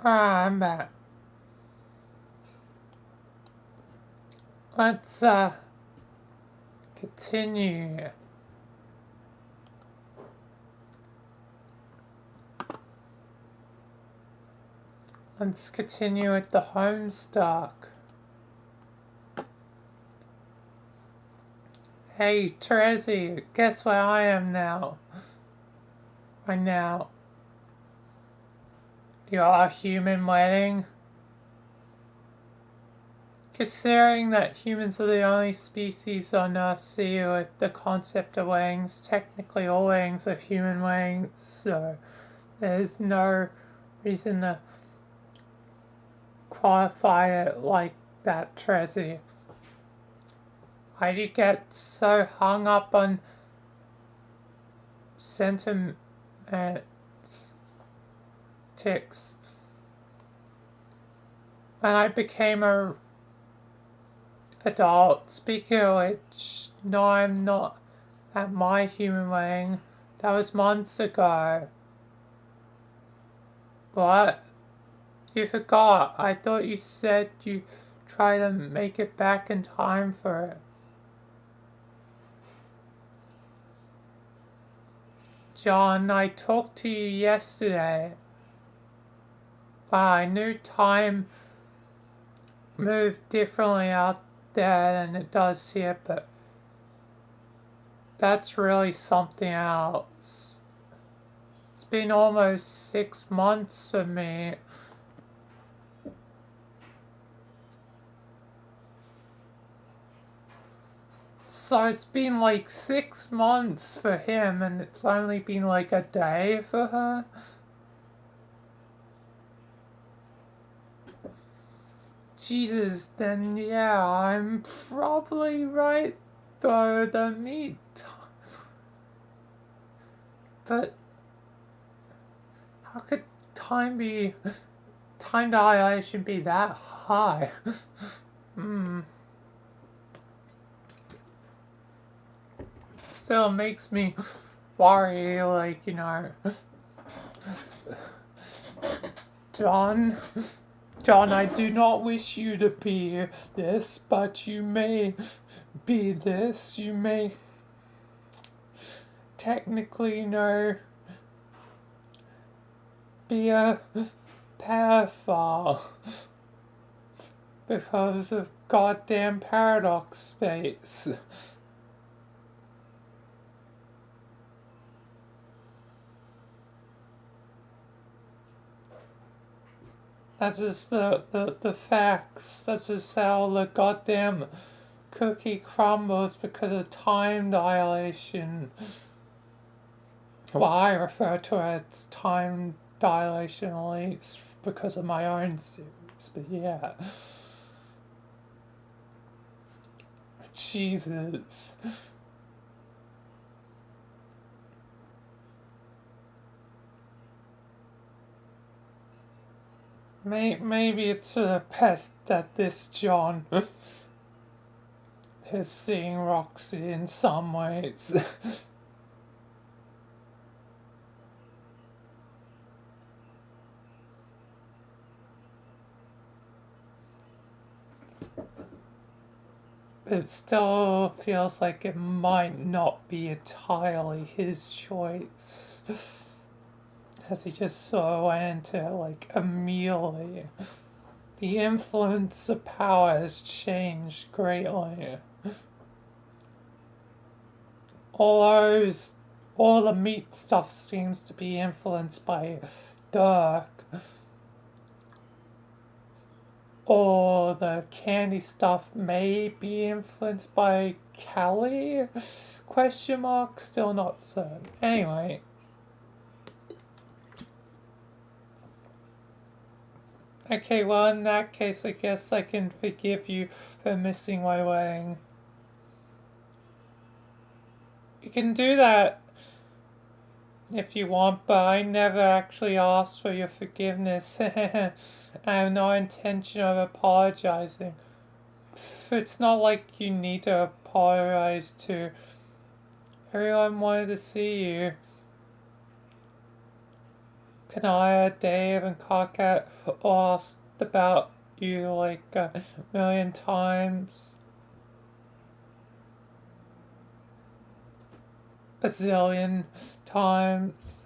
I'm back. Let's, continue. Let's continue with the homestuck. Hey, Terezi, guess where I am now? Right now. Your human wedding? Considering that humans are the only species on Earth see with the concept of weddings, technically all weddings are human weddings, so there's no reason to qualify it like that, Trezzy. Why do you get so hung up on sentiments, ticks? When I became a adult, speaking of which, no, I'm not at my human wedding. That was months ago. What? You forgot. I thought you said you try to make it back in time for it. John, I talked to you yesterday. Wow, I knew time moved differently out there than it does here, but that's really something else. It's been almost 6 months for me. So it's been like 6 months for him, and it's only been like a day for her. Jesus, then yeah, I'm probably right though, the meat. But how could time dilation be that high? Still makes me worry, like, John, I do not wish you to be this, but you may be this. You may technically, be a pedophile because of goddamn paradox space. That's just the facts. That's just how the goddamn cookie crumbles because of time dilation. Well, I refer to it as time dilation at least because of my own series, but yeah. Jesus. Maybe it's for the best that this John is seeing Roxy in some ways. It still feels like it might not be entirely his choice. As he just so went into like immediately. The influence of power has changed greatly. All the meat stuff seems to be influenced by Dirk. Or the candy stuff may be influenced by Kelly? Question mark, still not certain. Anyway. Okay, well in that case I guess I can forgive you for missing my wedding. You can do that if you want, but I never actually asked for your forgiveness. I have no intention of apologizing. It's not like you need to apologize to. Everyone wanted to see you. Kanaya, Dave, and Carcat all asked about you like a million times. A zillion times.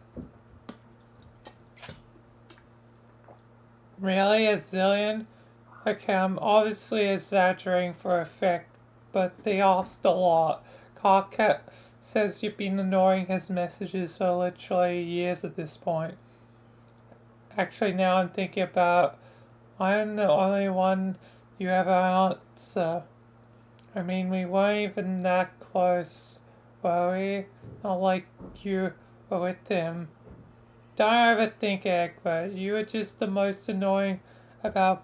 Really? A zillion? Okay, I'm obviously exaggerating for effect, but they asked a lot. Carcat says you've been ignoring his messages for literally years at this point. Actually, now I'm thinking about, I'm the only one you ever answer. I mean, we weren't even that close, were we? Not like you were with him. Don't overthink it, Egbert. You were just the most annoying about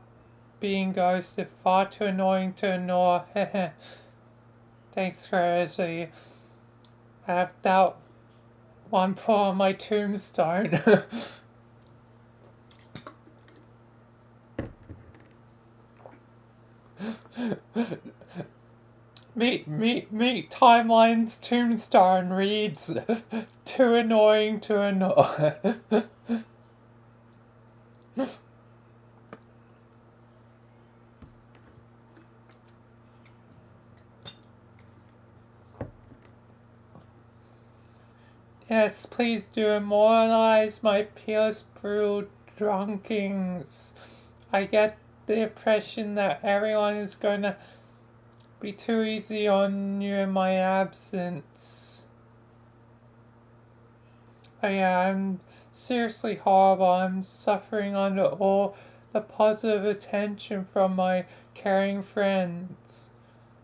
being ghosted. Far too annoying to ignore. Thanks, Crazy. I have that one put on my tombstone. Meet Timeline's tombstone reads, too annoying to annoy. Yes, please do immortalize my peerless brewed drunkings. I get the impression that everyone is going to be too easy on you in my absence. Oh yeah, I'm seriously horrible. I'm suffering under all the positive attention from my caring friends.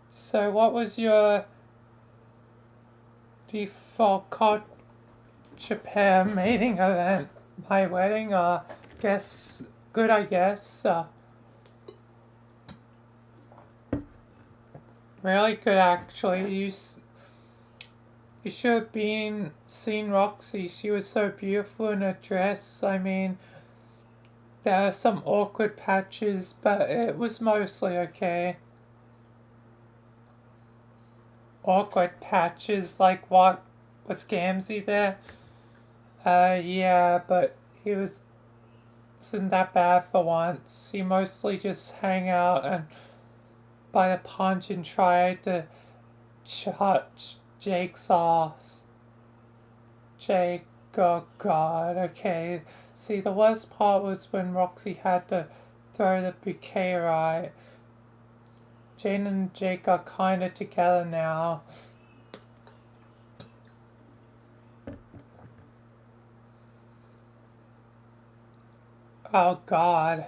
So what was your default Japan mating event? My wedding? Guess good, I guess. Really good, actually. You should have seen Roxy. She was so beautiful in her dress. I mean, there are some awkward patches, but it was mostly okay. Awkward patches, like what? Was Gamzee there? Yeah, but he wasn't that bad for once. He mostly just hang out and by the punch and try to shut Jake's ass. Jake, oh god, okay. See, the worst part was when Roxy had to throw the bouquet right. Jane and Jake are kinda together now. Oh god.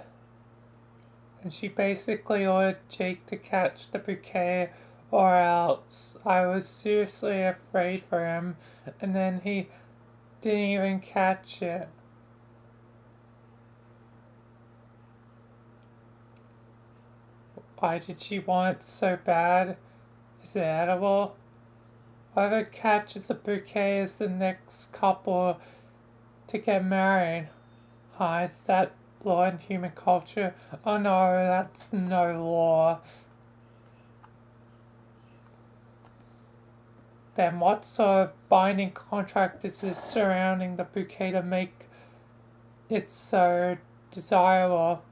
And she basically ordered Jake to catch the bouquet or else. I was seriously afraid for him, and then he didn't even catch it. Why did she want it so bad? Is it edible? Whoever catches the bouquet is the next couple to get married. Is that law in human culture? Oh no, that's no law. Then what sort of binding contract is this surrounding the bouquet to make it so desirable?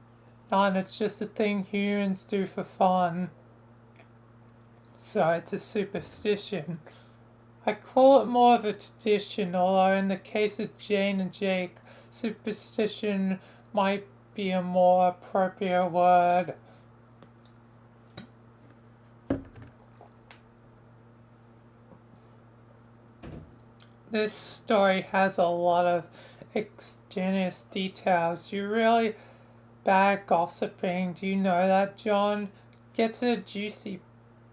None, it's just a thing humans do for fun. So it's a superstition. I call it more of a tradition, although in the case of Jane and Jake, superstition might be a more appropriate word. This story has a lot of extraneous details. You're really bad gossiping. Do you know that, John? Get to the juicy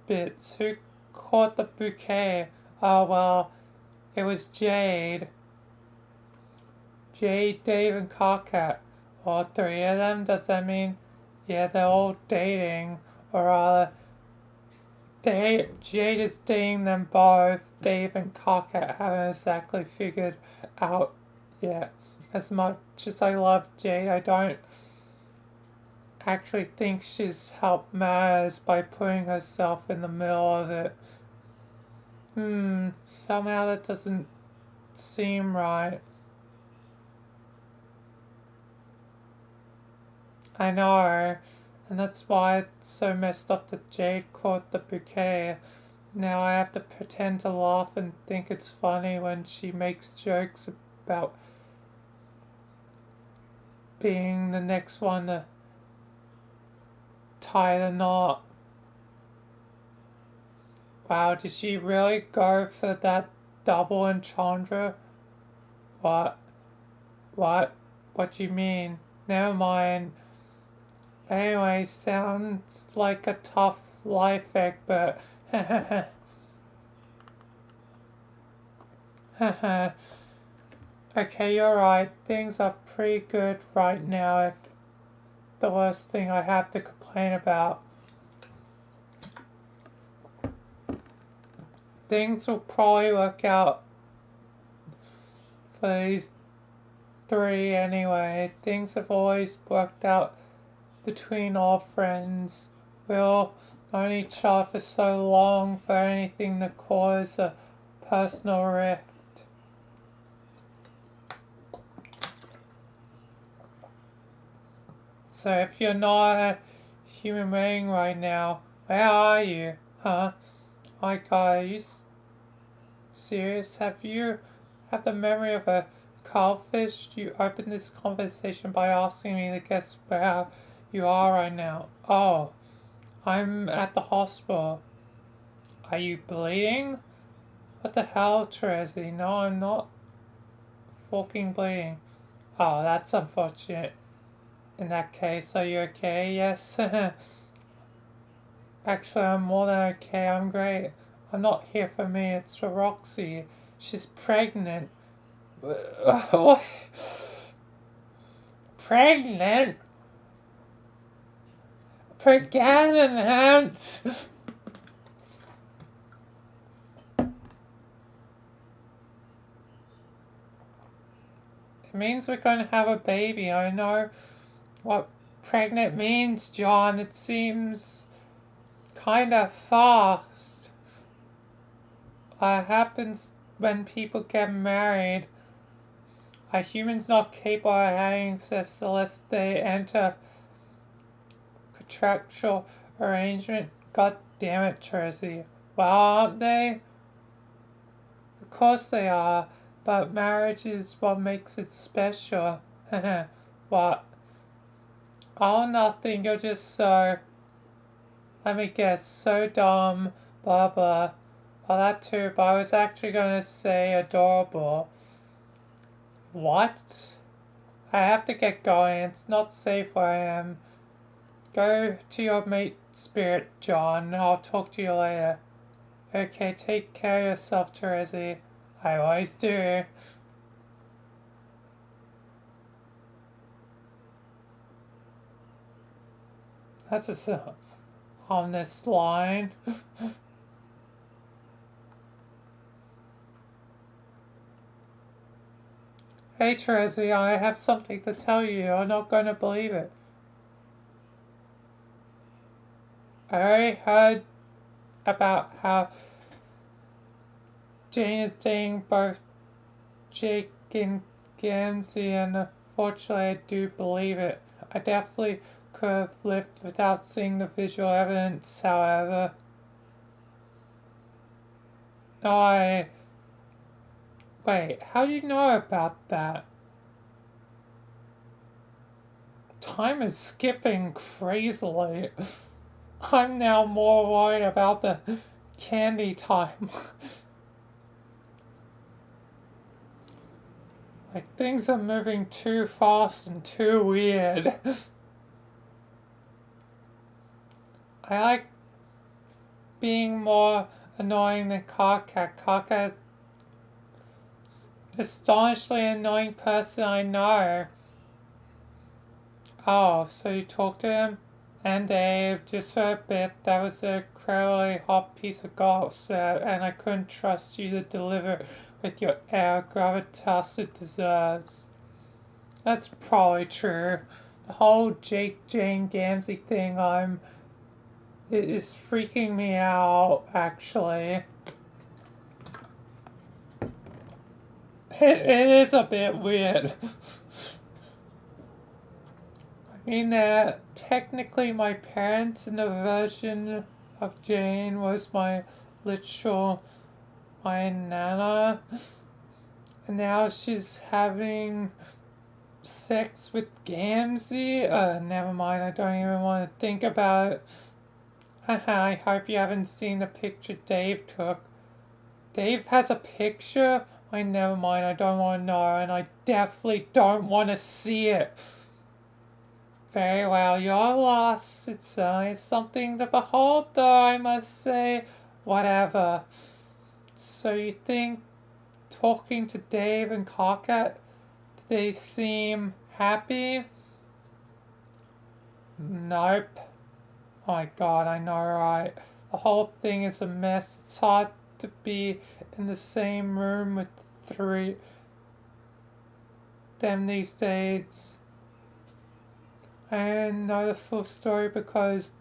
bits. Who caught the bouquet? Oh, well, it was Jade. Jade, Dave, and Carcat. All three of them? Does that mean, yeah, they're all dating? Or rather, Jade is dating them both. Dave and Carcat haven't exactly figured out yet. As much as I love Jade, I don't actually think she's helped matters by putting herself in the middle of it. Somehow that doesn't seem right. I know. And that's why it's so messed up that Jade caught the bouquet. Now I have to pretend to laugh and think it's funny when she makes jokes about being the next one to tie the knot. Wow, did she really go for that double entendre? What? What? What do you mean? Never mind. Anyway, sounds like a tough life act, but okay, you're right. Things are pretty good right now if the worst thing I have to complain about. Things will probably work out for these three anyway. Things have always worked out between all friends. We'll known each other for so long for anything to cause a personal rift. So if you're not a human being right now, where are you? Huh? My God, are you serious? Have you have the memory of a cuttlefish? You opened this conversation by asking me to guess where you are right now. Oh, I'm at the hospital. Are you bleeding? What the hell, Tracy? No, I'm not fucking bleeding. Oh, that's unfortunate. In that case, are you okay? Yes. Actually, I'm more than okay. I'm great. I'm not here for me. It's for Roxy. She's pregnant. What? Pregnant? Pregnant? It means we're going to have a baby. I know what pregnant means, John. It seems kind of fast. It happens when people get married. Are humans not capable of having sex unless they enter contractual arrangement? God damn it, Tracy. Well, aren't they? Of course they are, but marriage is what makes it special. What? Oh, nothing, you're just so, let me guess, so dumb, blah blah. Well, that too, but I was actually going to say adorable. What? I have to get going, it's not safe where I am. Go to your mate spirit, John, I'll talk to you later. Okay, take care of yourself, Terezi. I always do. That's just on this line. Hey, Terezi, I have something to tell you. You're not going to believe it. I already heard about how Jane is dating both Jake and Gamzee, and unfortunately I do believe it. I definitely could have lived without seeing the visual evidence, however. Wait, how do you know about that? Time is skipping crazily. I'm now more worried about the candy time. Like, things are moving too fast and too weird. I like being more annoying than Karka. Karka is astonishingly annoying person I know. Oh, so you talked to him? And Dave, just for a bit, that was a incredibly hot piece of golf, and I couldn't trust you to deliver with your air gravitas it deserves. That's probably true. The whole Jake Jane Gamzee thing it is freaking me out, actually. It is a bit weird. mean that technically my parents in the version of Jane was my literal my nana, and now she's having sex with Gamzee? Never mind, I don't even want to think about it. Haha, I hope you haven't seen the picture Dave took. Dave has a picture? Never mind, I don't want to know, and I definitely don't want to see it. Very well, your loss. It's something to behold, though, I must say. Whatever. So you think talking to Dave and Cocket, do they seem happy? Nope. Oh my god, I know, right? The whole thing is a mess. It's hard to be in the same room with the three them these days. I don't know the full story because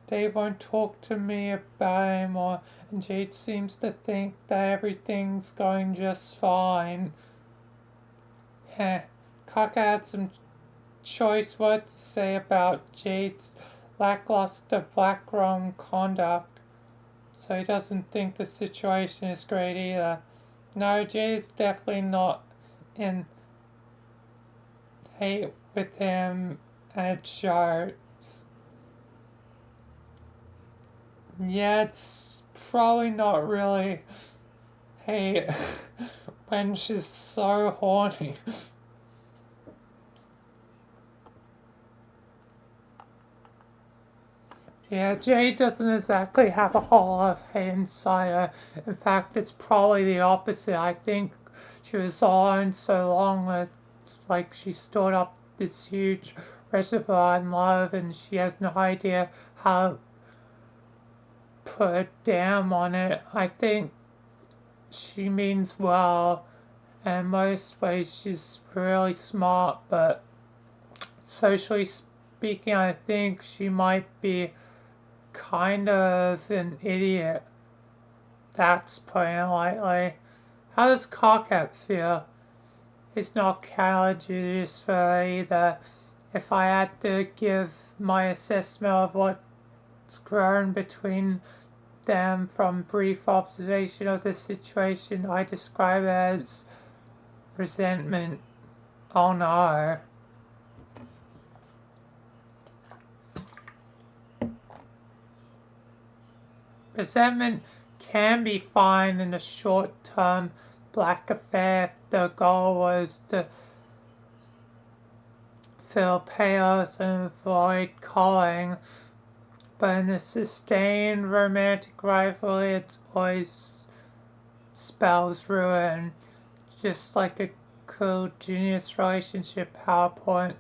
Dave won't talk to me about it anymore, and Jade seems to think that everything's going just fine. Heh, Kaka had some choice words to say about Jade's lackluster black-rum conduct, so he doesn't think the situation is great either. No, Jade's definitely not in hate with him, and it shows. Yeah, it's probably not really hate when she's so horny. Yeah, Jade doesn't exactly have a whole lot of hate inside her. In fact, it's probably the opposite. I think she was alone so long that, like, she stored up this huge reservoir in love, and she has no idea how to put a dam on it. I think she means well, and in most ways she's really smart, but socially speaking, I think she might be kind of an idiot. That's putting it lightly. How does Cocket feel? He's not caligious for her either. If I had to give my assessment of what's grown between them from brief observation of the situation, I describe it as resentment. Oh no. Resentment can be fine in a short-term black affair if the goal was to fill payoffs and avoid calling, but in a sustained romantic rivalry, it always spells ruin. Just like a cool genius relationship PowerPoint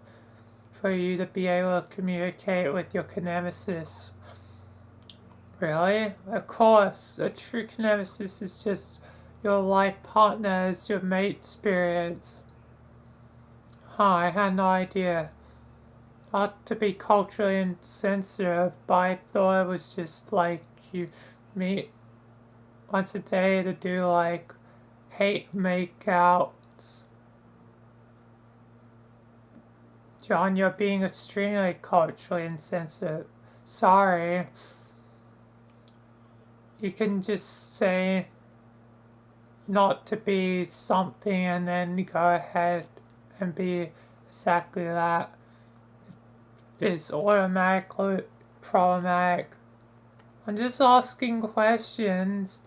for you to be able to communicate with your nemesis. Really? Of course, a true nemesis is just your life partner as your mate spirits. Huh, I had no idea. Not to be culturally insensitive, but I thought it was just like you meet once a day to do like hate makeouts. John, you're being extremely culturally insensitive. Sorry. You can just say not to be something and then go ahead and be exactly that. It's automatically problematic. I'm just asking questions.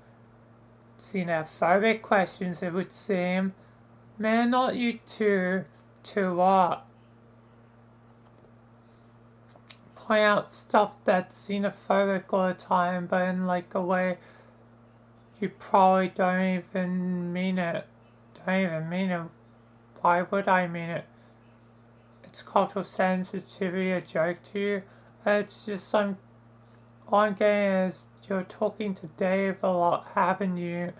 Xenophobic questions, it would seem. Man, not you two. To what? Point out stuff that's xenophobic all the time, but in like a way you probably don't even mean it. Don't even mean it. Why would I mean it? It's cultural sensitivity a joke to you? It's just all I'm getting is you're talking to Dave a lot, haven't you?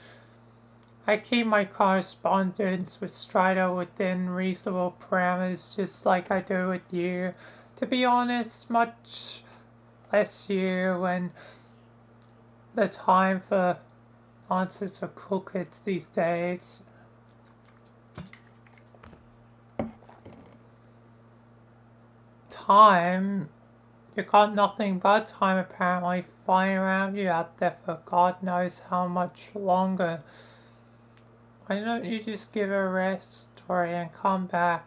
I keep my correspondence with Strider within reasonable parameters just like I do with you. To be honest, much less you when the time for nonsense of cool kids these days. time, you got nothing but time apparently flying around you out there for God knows how much longer. Why don't you just give a rest story and come back?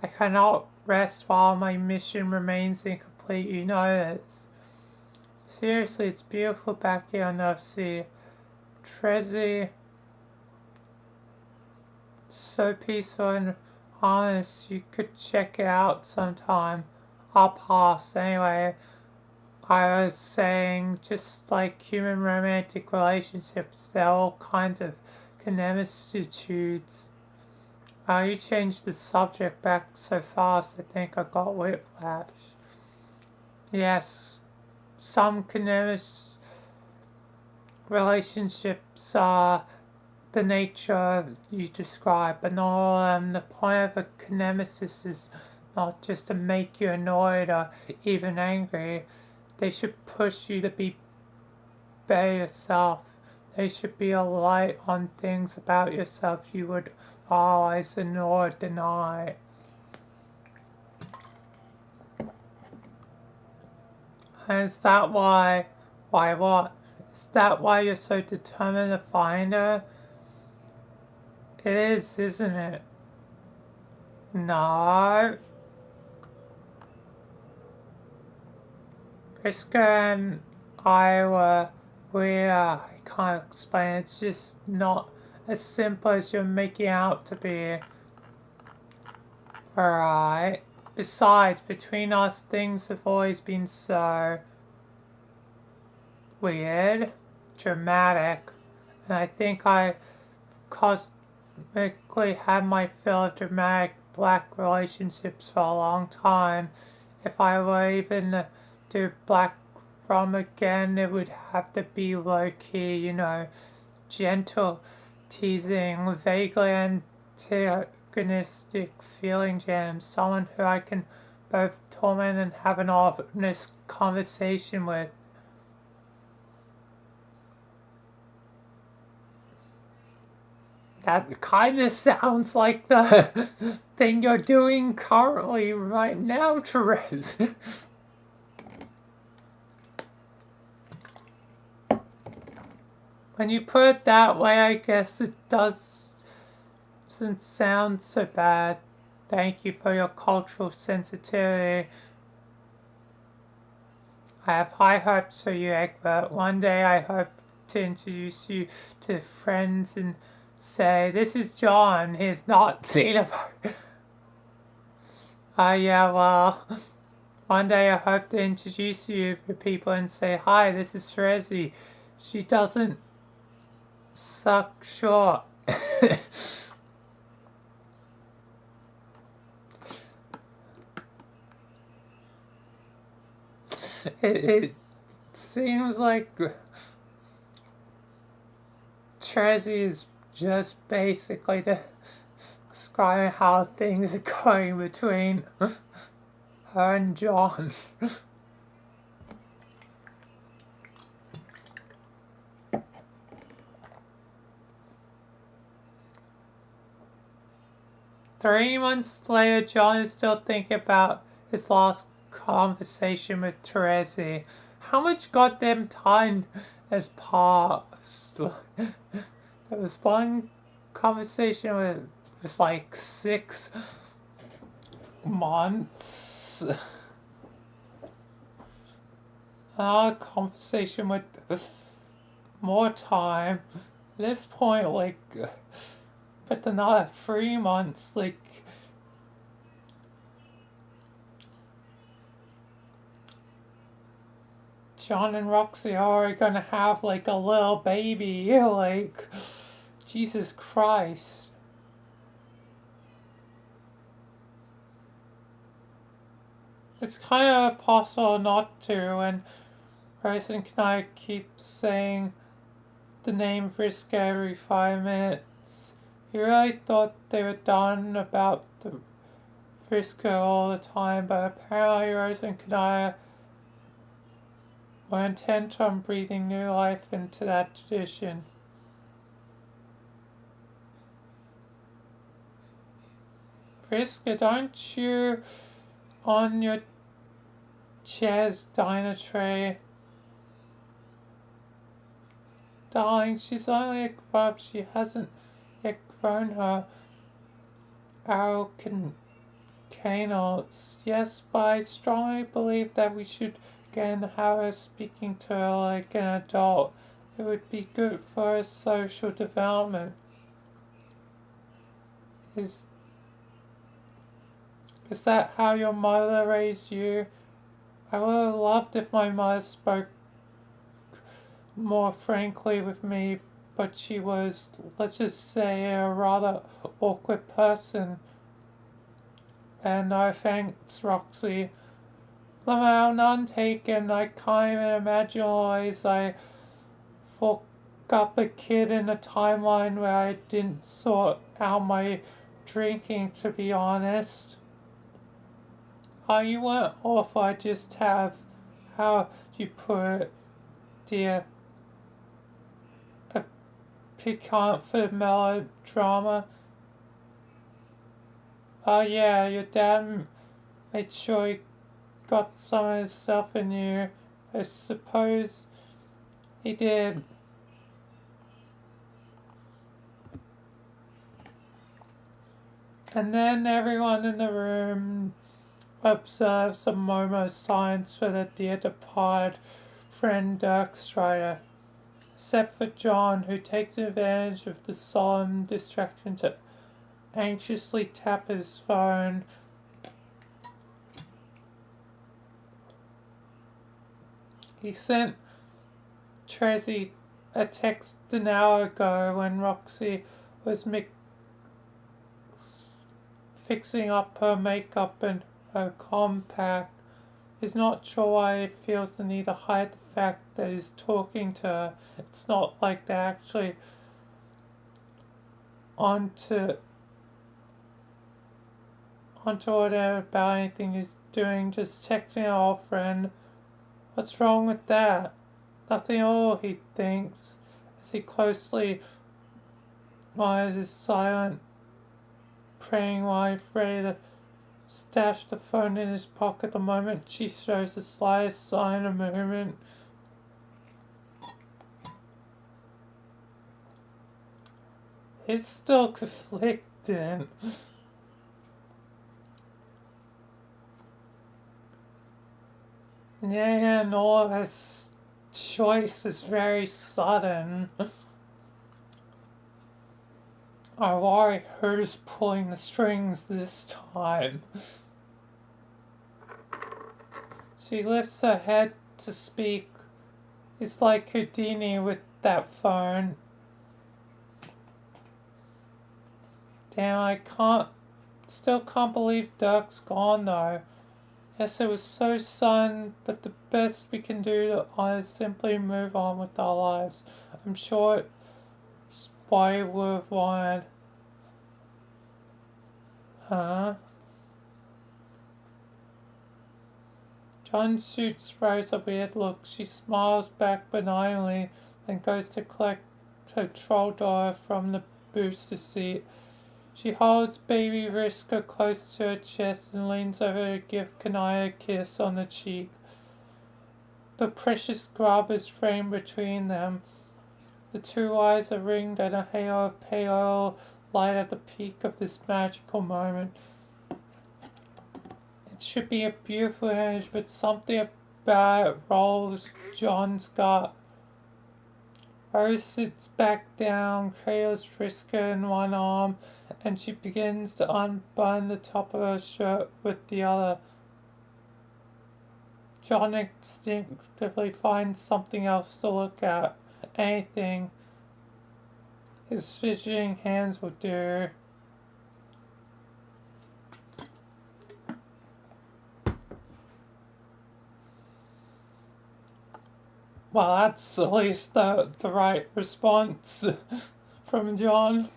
I cannot rest while my mission remains incomplete, you know this. Seriously, it's beautiful back here on Earthsea. Trezzy, so peaceful and honest, you could check it out sometime. I'll pass. Anyway, I was saying, just like human romantic relationships, there are all kinds of vicissitudes. You changed the subject back so fast, I think I got whiplash. Yes, some connections relationships are the nature you describe, but not all of them. The point of a nemesis is not just to make you annoyed or even angry. They should push you to be better yourself. They should be a light on things about yourself you would always ignore or deny. And is that why what? Is that why you're so determined to find her? It is, isn't it? No. Riska and I can't explain, it's just not as simple as you're making out to be. Alright. Besides, between us, things have always been so weird, dramatic, and I think I cosmically had my fill of dramatic black relationships for a long time. If I were even to do black rum again, it would have to be low-key, you know, gentle, teasing, vaguely antagonistic feeling jams, someone who I can both torment and have an honest conversation with. That kind of sounds like the thing you're doing currently right now, Therese. When you put it that way, I guess it doesn't sound so bad. Thank you for your cultural sensitivity. I have high hopes for you, Egbert. One day I hope to introduce you to friends and say, this is John, he's not Xenophon. Yeah, well, one day I hope to introduce you to people and say, hi, this is Therese. She doesn't suck short. It seems like Therese is just basically describing how things are going between her and John. Three months later, John is still thinking about his last conversation with Therese. How much goddamn time has passed? There was one conversation with like 6 months. Another conversation with more time. At this point, like, but another 3 months, like, John and Roxy are gonna have like a little baby, like, Jesus Christ. It's kind of impossible not to, and Rose and I keep saying the name Frisk every 5 minutes. He really thought they were done about the Frisco all the time, but apparently Rose and Kanaya were intent on breathing new life into that tradition. Friska, don't you on your chair's diner tray. Darling, she's only a grub. She hasn't yet grown her arrogant canals. Yes, but I strongly believe that we should again have her speaking to her like an adult. It would be good for her social development. Is that how your mother raised you? I would have loved if my mother spoke more frankly with me, but she was, let's just say, a rather awkward person. And no thanks, Roxy. Lamau, none taken. I can't even imagine ways I fuck up a kid in a timeline where I didn't sort out my drinking, to be honest. Oh, you weren't awful. I just have, how you put it, dear, a piquant for melodrama. Oh yeah, your dad made sure he got some of his stuff in you. I suppose he did. And then everyone in the room observes a moment of silence for the dear departed friend Dirk Strider, except for John, who takes advantage of the solemn distraction to anxiously tap his phone. He sent Tracy a text an hour ago when Roxy was fixing up her makeup and her compact. He's not sure why he feels the need to hide the fact that he's talking to her. It's not like they're actually onto whatever about anything he's doing, just texting our old friend. What's wrong with that? Nothing at all, he thinks, as he closely eyes his silent, praying wife ready to stash the phone in his pocket the moment she shows the slightest sign of movement. He's still conflicted. Yeah, and all of his choice is very sudden. I worry who's pulling the strings this time. She lifts her head to speak. It's like Houdini with that phone. Damn, still can't believe Dirk's gone though. Yes, it was so sudden, but the best we can do is simply move on with our lives. I'm sure it's why we would have wanted. Huh? John shoots Rose a weird look. She smiles back benignly, then goes to collect her troll door from the booster seat. She holds baby Vriska close to her chest and leans over to give Kanaya a kiss on the cheek. The precious grub is framed between them. The two eyes are ringed and a halo of pale light at the peak of this magical moment. It should be a beautiful image, but something about it rolls John's gut. Rose sits back down, cradles Vriska in one arm, and she begins to unbutton the top of her shirt with the other. John instinctively finds something else to look at. Anything his fidgeting hands will do. Well, that's at least the right response from John.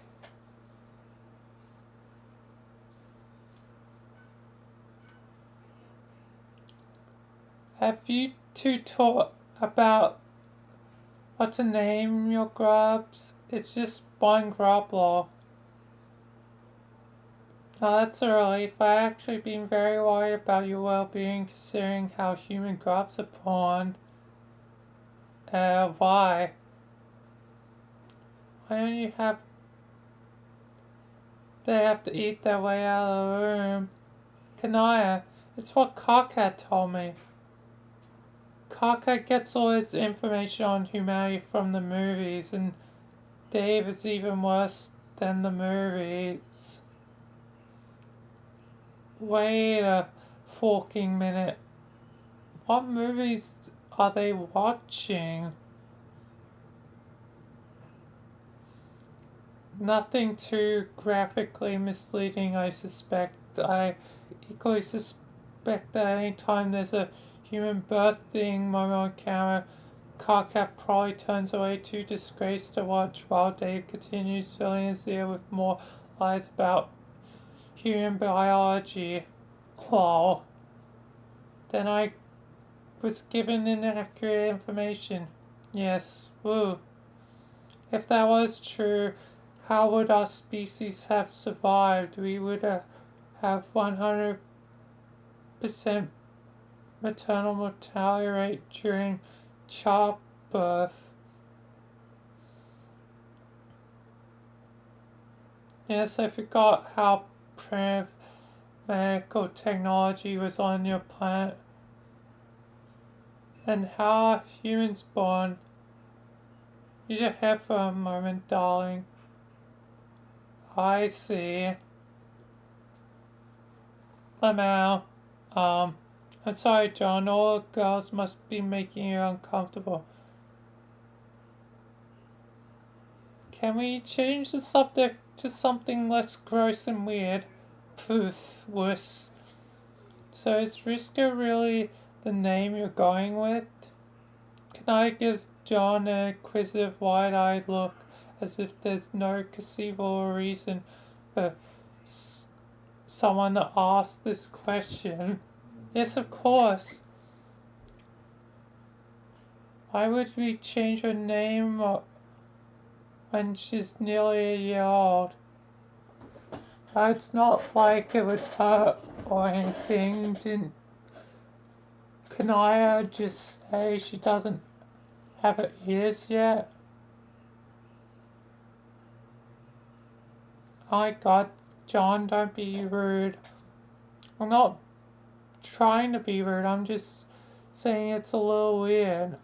Have you two talked about what to name your grubs? It's just one grublock. Oh, that's a relief. I've actually been very worried about your well-being considering how human grubs are born. Why? Why don't you have... They have to eat their way out of the room. Kanaya, it's what Karkat told me. Karkat gets all his information on humanity from the movies, and Dave is even worse than the movies. Wait a forking minute. What movies are they watching? Nothing too graphically misleading, I suspect. I equally suspect that anytime there's a human birthing moment on camera, Karkat probably turns away too disgraced to watch while Dave continues filling his ear with more lies about human biology. Lol. Then I was given inaccurate information. Yes, woo. If that was true, how would our species have survived? We would have 100% maternal mortality rate during childbirth. Yes, I forgot how primitive medical technology was on your planet. And how are humans born? Use your head for a moment, darling. I see. Lamau. I'm sorry, John. All girls must be making you uncomfortable. Can we change the subject to something less gross and weird? Poof, wuss. So is Riska really the name you're going with? Kanai gives John an inquisitive, wide-eyed look, as if there's no conceivable reason for someone to ask this question. Yes, of course. Why would we change her name when she's nearly a year old? It's not like it would hurt or anything. Didn't Kanaya just say she doesn't have her ears yet? Oh my god, John, don't be rude. I'm not trying to be rude, I'm just saying it's a little weird.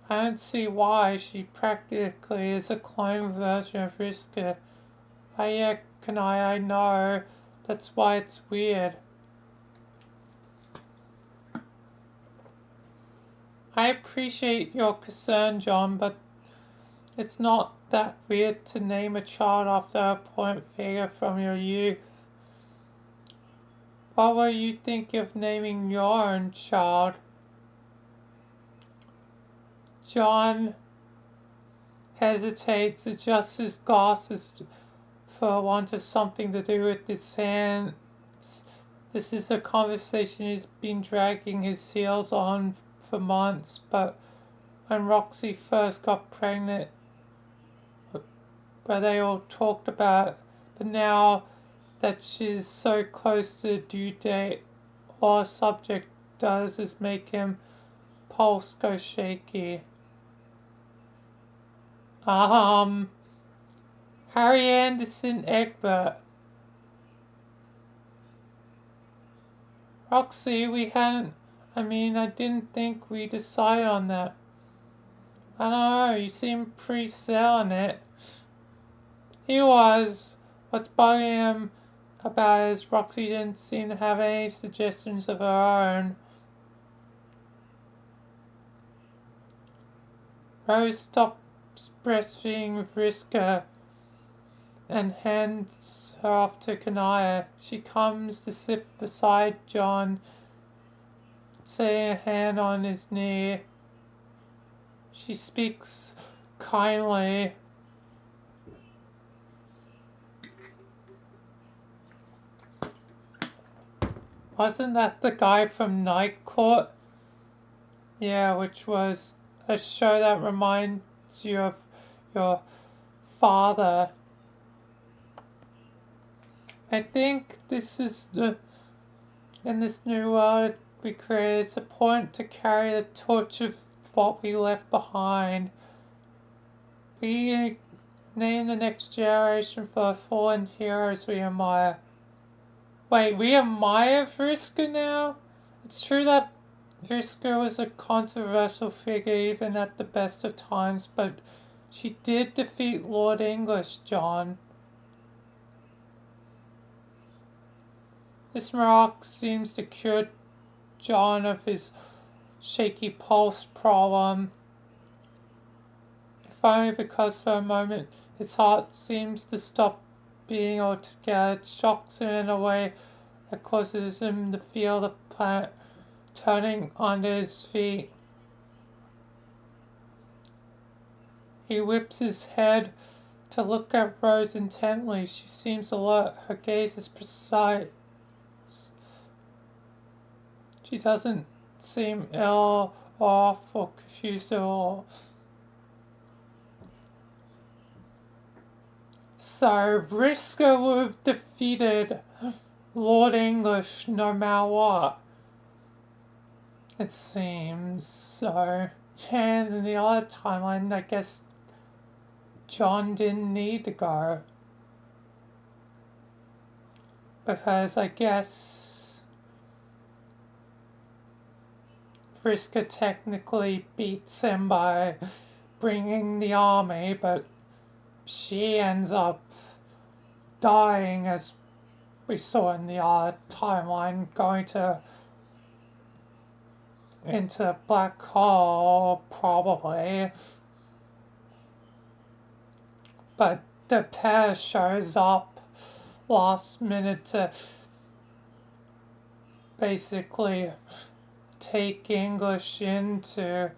I don't see why. She practically is a clone version of Riska. Yeah, Kanai, I know. That's why it's weird. I appreciate your concern, John, but it's not that weird to name a child after a important figure from your youth. What were you thinking of naming your own child? John hesitates, adjusts his glasses for want of something to do with his hands. This is a conversation he's been dragging his heels on for months, but when Roxy first got pregnant, where they all talked about it, but now that she's so close to the due date, all a subject does is make him pulse go shaky. Harry Anderson Egbert. Roxy, I didn't think we decided on that. I don't know, you seem pretty set on it. He was. What's bugging him about it is Roxy didn't seem to have any suggestions of her own. Rose stops breastfeeding with Riska and hands her off to Kanaya. She comes to sit beside John, setting a hand on his knee. She speaks kindly. Wasn't that the guy from Night Court? Yeah, which was a show that reminds you of your father. I think this is in this new world we create, it's important to carry the torch of what we left behind. We name the next generation for the fallen heroes we admire. Wait, we admire Vriska now? It's true that Vriska was a controversial figure even at the best of times, but she did defeat Lord English, John. This remark seems to cure John of his shaky pulse problem, if only because for a moment his heart seems to stop beating altogether. It shocks him in a way that causes him to feel the planet turning under his feet. He whips his head to look at Rose intently. She seems alert. Her gaze is precise. She doesn't seem ill or off or confused at all. So Vriska would have defeated Lord English no matter what. It seems so. And in the other timeline, I guess John didn't need to go. Because I guess Vriska technically beats him by bringing the army, but she ends up dying, as we saw in the other timeline, going into a black hole, probably. But the pair shows up last minute to basically take English into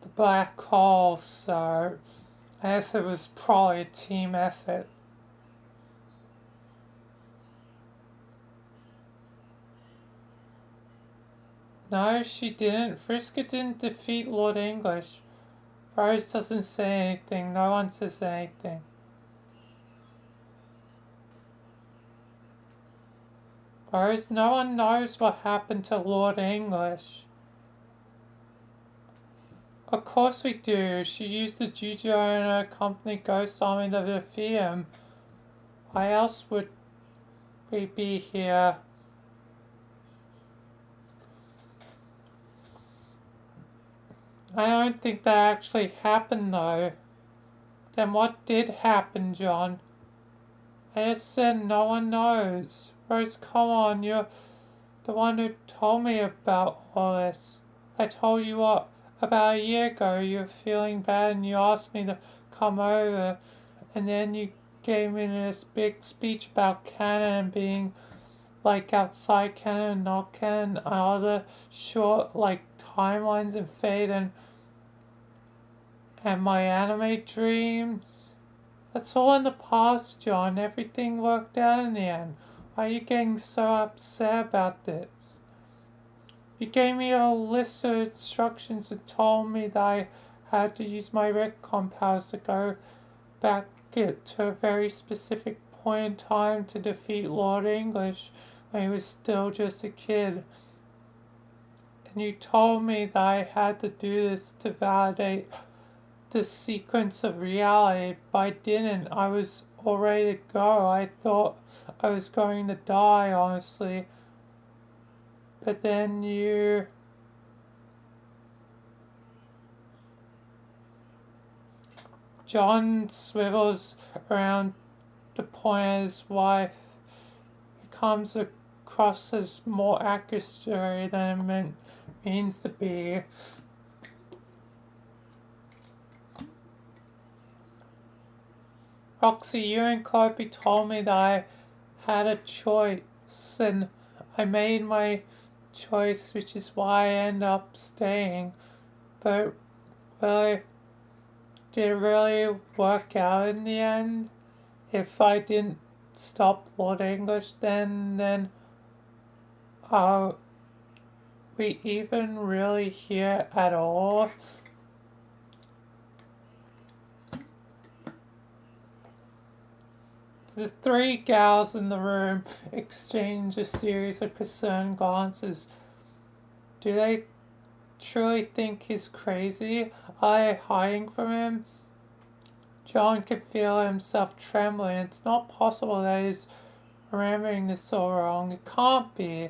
the black hole, so I guess it was probably a team effort. No, she didn't. Vriska didn't defeat Lord English. Rose doesn't say anything. No one says anything. Rose, no one knows what happened to Lord English. Of course we do. She used the Juju and her company Ghost Army to defeat him. Why else would we be here? I don't think that actually happened though. Then what did happen, John? I just said no one knows. Rose, come on, you're the one who told me about all this. I told you what, about a year ago you were feeling bad and you asked me to come over, and then you gave me this big speech about canon and being like outside canon, not canon, and other short like timelines and fate and my anime dreams. That's all in the past, John. Everything worked out in the end. Why are you getting so upset about this? You gave me a list of instructions and told me that I had to use my retcon powers to go back to a very specific point in time to defeat Lord English when he was still just a kid. And you told me that I had to do this to validate the sequence of reality, but I didn't. I was all ready to go. I thought I was going to die, honestly. But then you... John swivels around to point at his wife. He comes across as more accurate than it means to be. Roxy, you and Kobe told me that I had a choice, and I made my choice, which is why I end up staying. But really, did it really work out in the end? If I didn't stop Lord English then are we even really here at all? The three gals in the room exchange a series of concerned glances. Do they truly think he's crazy? Are they hiding from him? John can feel himself trembling. It's not possible that he's remembering this all wrong. It can't be.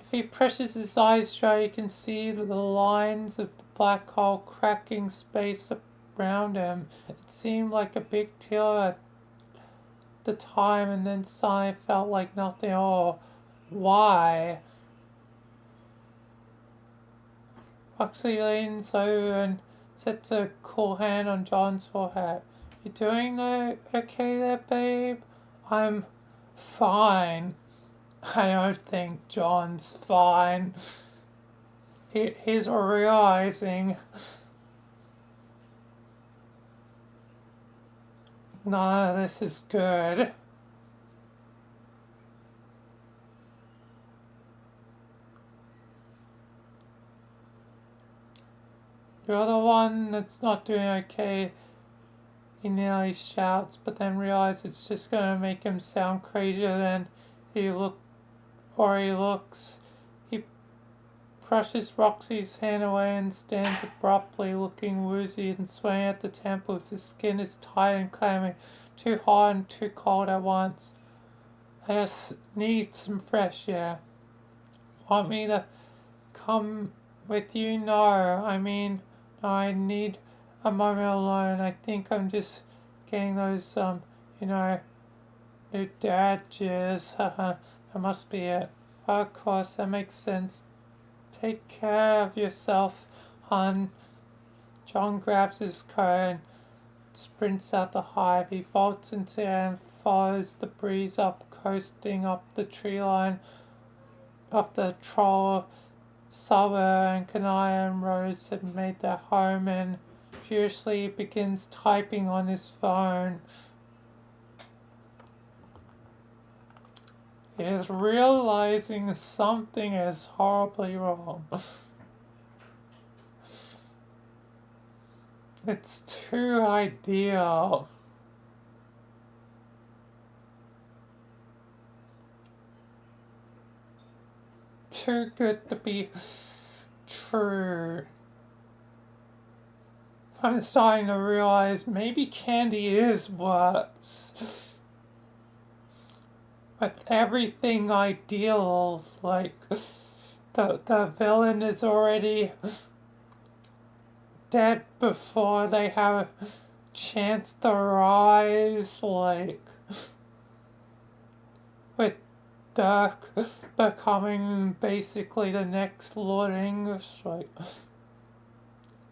If he presses his eyes shut, he can see the lines of the black hole cracking space around him. It seemed like a big deal at the time, and then suddenly felt like nothing at all. Why? Roxy leans over and sets a cool hand on John's forehead. You doing okay there, babe? I'm fine. I don't think John's fine. He's realizing none of this is good. You're the one that's not doing okay, he nearly shouts, but then realizes it's just gonna make him sound crazier than he looks. He brushes Roxy's hand away and stands abruptly, looking woozy and swaying at the temples. His skin is tight and clammy, too hot and too cold at once. I just need some fresh air. Want me to come with you? No, I need a moment alone. I think I'm just getting those, new dad jitters. That must be it. Of course, that makes sense. Take care of yourself, hon. John grabs his coat and sprints out the hive. He vaults into it and follows the breeze up, coasting up the tree line of the troll suburb and Kanaya and Rose had made their home in. Furiously begins typing on his phone. He is realizing something is horribly wrong. It's too ideal. Too good to be true. I'm starting to realize maybe Candy is worse. With everything ideal, like the villain is already dead before they have a chance to rise, like with Dirk becoming basically the next Lord English, like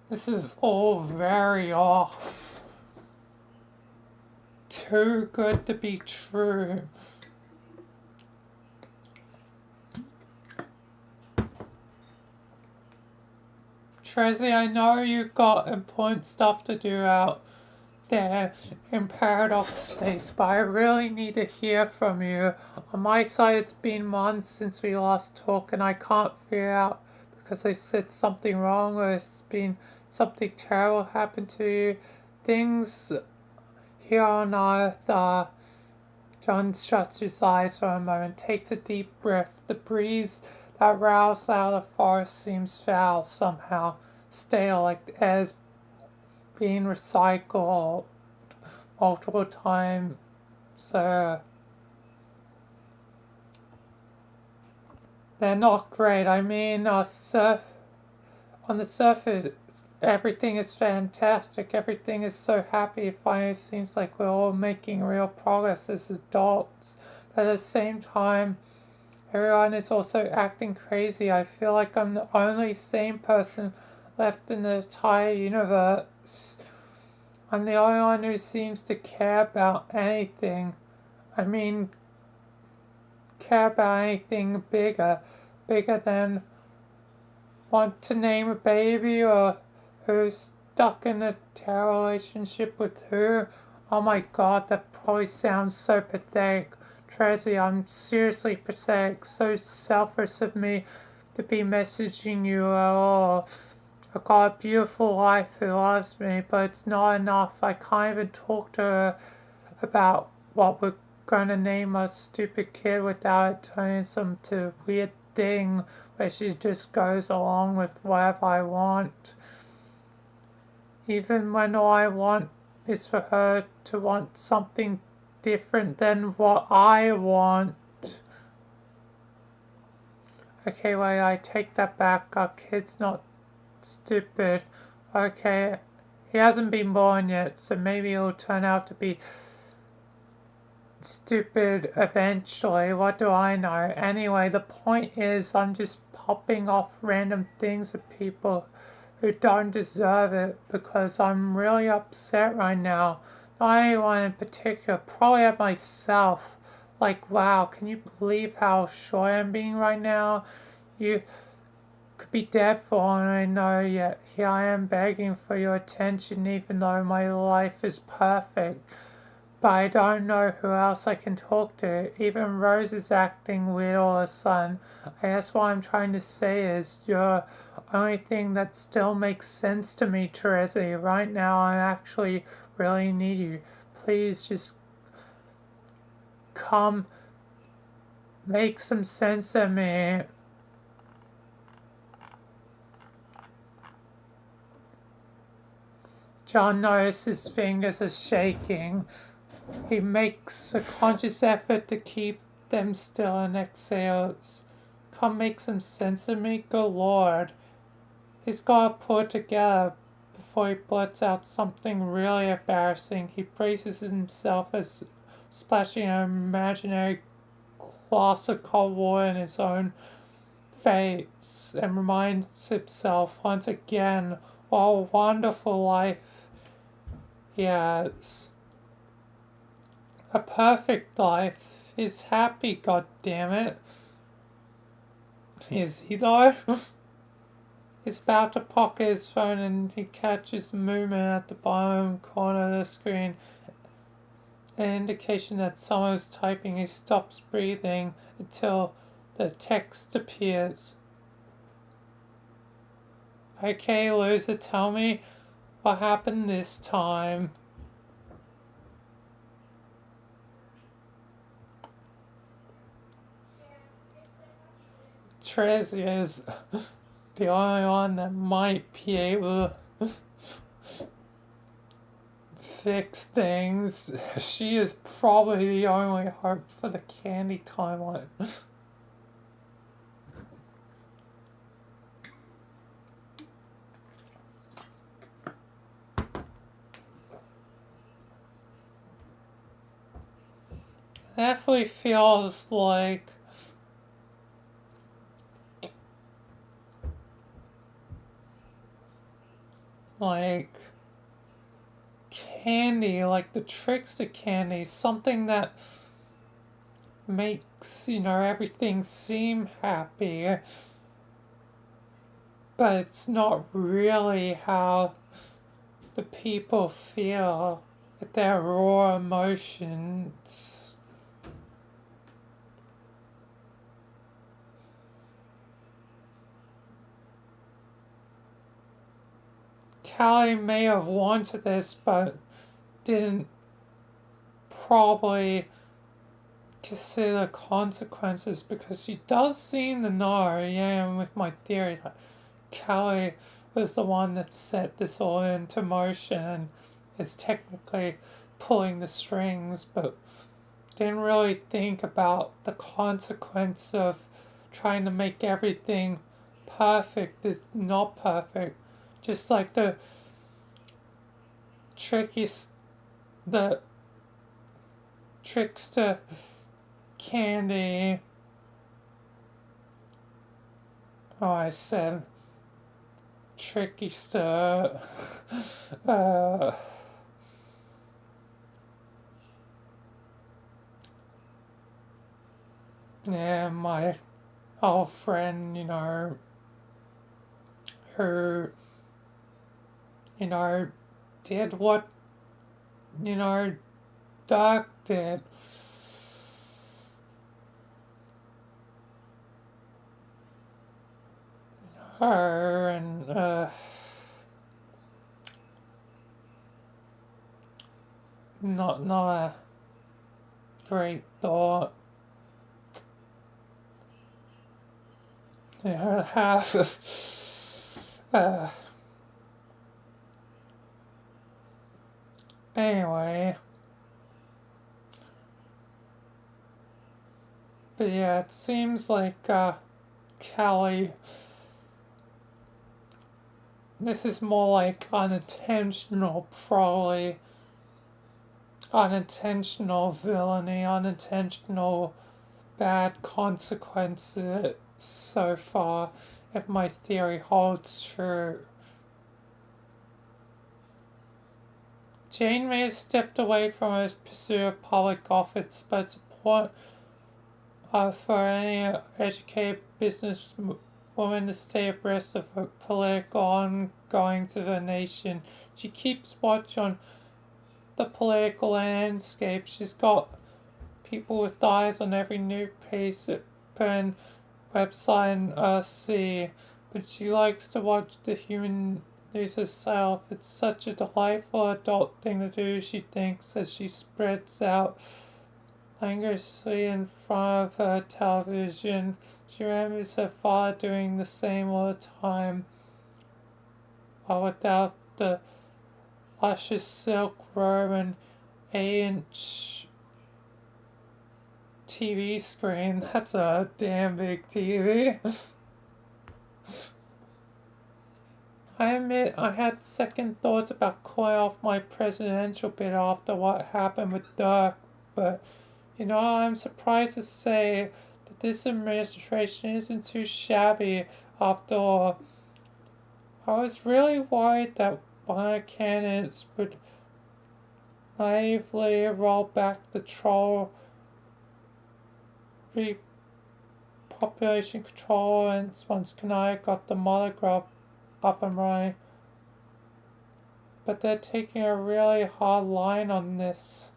this is all very off. Too good to be true. Trezzy, I know you've got important stuff to do out there in Paradox Space, but I really need to hear from you. On my side, it's been months since we last talked, and I can't figure out because I said something wrong or it's been something terrible happened to you. Things here on Earth are... John shuts his eyes for a moment, takes a deep breath. The breeze that roused out of the forest seems foul somehow, stale, like the air's being recycled multiple times. So they're not great. I mean, on the surface, everything is fantastic. Everything is so happy. It finally seems like we're all making real progress as adults. But at the same time, everyone is also acting crazy. I feel like I'm the only sane person left in the entire universe. I'm the only one who seems to care about anything. I mean, care about anything bigger than want to name a baby or who's stuck in a terrible relationship with who. Oh my god, that probably sounds so pathetic. Tracy, I'm seriously pathetic. So selfish of me to be messaging you at all. I got a beautiful wife who loves me, but it's not enough. I can't even talk to her about what we're gonna name our stupid kid without it turning some to weird thing where she just goes along with whatever I want. Even when all I want is for her to want something different than what I want. Okay, wait, I take that back. Our kid's not stupid. Okay, he hasn't been born yet, so maybe he'll turn out to be stupid eventually. What do I know? Anyway, the point is I'm just popping off random things at people who don't deserve it because I'm really upset right now. Not anyone in particular, probably at myself. Like, wow, can you believe how shy I'm being right now? You could be dead for all I know, yet here I am begging for your attention even though my life is perfect. But I don't know who else I can talk to. Even Rose is acting weird all of a sudden. I guess what I'm trying to say is you're the only thing that still makes sense to me, Teresa. Right now I actually really need you. Please just come make some sense of me. John notices his fingers are shaking. He makes a conscious effort to keep them still and exhales. Come make some sense of me, good lord. He's got to pull it together before he blurts out something really embarrassing. He braces himself as splashing an imaginary glass of cold water in his own face and reminds himself once again what a wonderful life he has. A perfect life. He's happy, god damn it. Is he though? He's about to pocket his phone and he catches movement at the bottom corner of the screen. An indication that someone is typing. He stops breathing until the text appears. Okay, loser, tell me what happened this time. Tracy is the only one that might be able to fix things. She is probably the only hope for the candy timeline. Definitely feels like candy, like the tricks to candy, something that makes, everything seem happy, but it's not really how the people feel with their raw emotions. Callie may have wanted this, but didn't probably consider consequences because she does seem to know, and with my theory that Callie was the one that set this all into motion and is technically pulling the strings, but didn't really think about the consequence of trying to make everything perfect is not perfect. Just like the tricks to candy. Oh, I said tricky stuff. Yeah, my old friend, who, did what, Doc did. Her and, not great thought. Half. Anyway. But yeah, it seems like, Callie, this is more like unintentional, probably. Unintentional villainy, unintentional bad consequences so far, if my theory holds true. Jane may have stepped away from her pursuit of public office, but it's important for any educated businesswoman to stay abreast of her political ongoings of the nation. She keeps watch on the political landscape. She's got people with eyes on every newspaper and website in Earthsea, but she likes to watch the human news herself. It's such a delightful adult thing to do, she thinks, as she spreads out languorously in front of her television. She remembers her father doing the same all the time, while without the luscious silk robe and 8-inch TV screen. That's a damn big TV. I admit I had second thoughts about calling off my presidential bid after what happened with Dirk, but I'm surprised to say that this administration isn't too shabby after all. I was really worried that one of the candidates would naively roll back the troll population control and once Kanai got the monogram up and running. But they're taking a really hard line on this.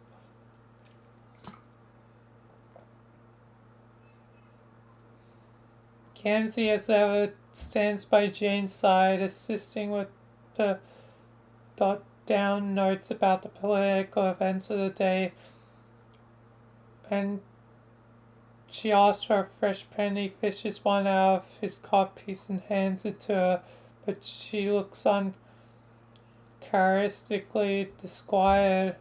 Kenzie, as ever, stands by Jane's side, assisting with the down notes about the political events of the day, and she asks for a fresh penny, fishes one out of his codpiece and hands it to her, but she looks uncharacteristically disquieted.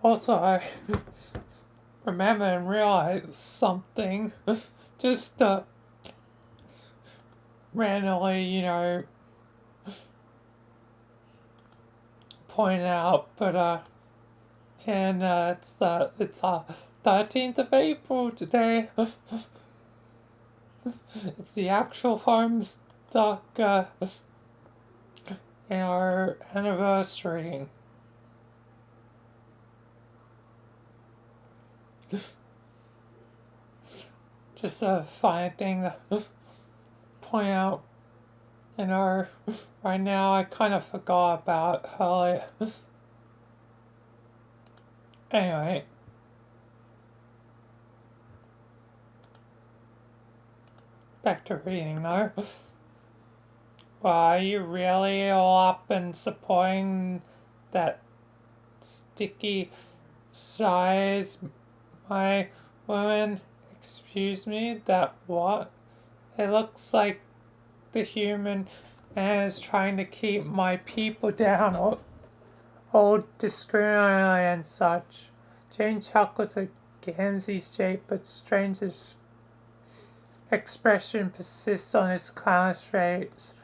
Also, I remember and realized something. Just randomly, point out, but and it's 13th of April today. It's the actual homestuck in our anniversary. Just a funny thing to point out right now. I kind of forgot about how anyway. Back to reading though. Well, are you really all up and supporting that sticky size, my woman? Excuse me, that what? It looks like the human man is trying to keep my people down, all discriminatingly and such. Jane chuckles at Gamzee's shape, but Stranger's expression persists on his clownish face.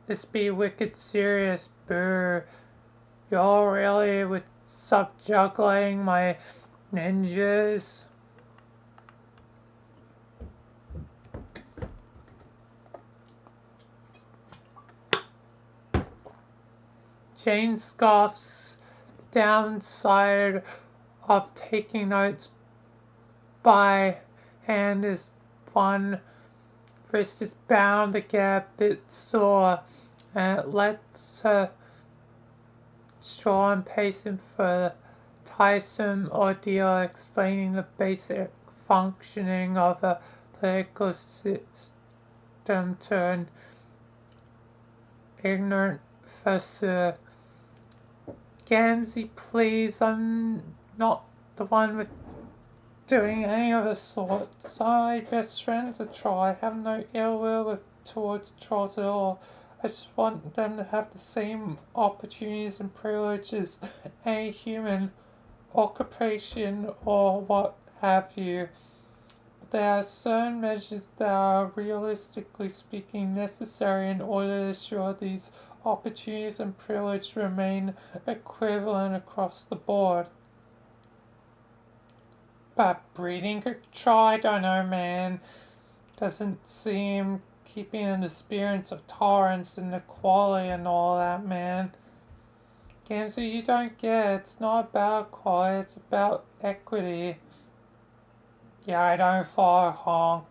This be wicked serious, boo. Y'all really would stop juggling my ninjas? Jane scoffs. The downside of taking notes by hand is one wrist is bound to get a bit sore, and it lets her straw and patient for the tiresome ordeal explaining the basic functioning of a political system to an ignorant Professor Gamsey, please, I'm not the one with doing any of the sorts. My best friends are Troll. I have no ill will towards trolls at all. I just want them to have the same opportunities and privileges as any human, occupation, or what have you. But there are certain measures that are realistically speaking necessary in order to ensure these opportunities and privileges remain equivalent across the board. But breeding control, I don't know, man. Doesn't seem keeping in the spirit of tolerance and equality and all that, man. Gamsey, you don't get it. It's not about equality, it's about equity. Yeah, I don't follow, honk.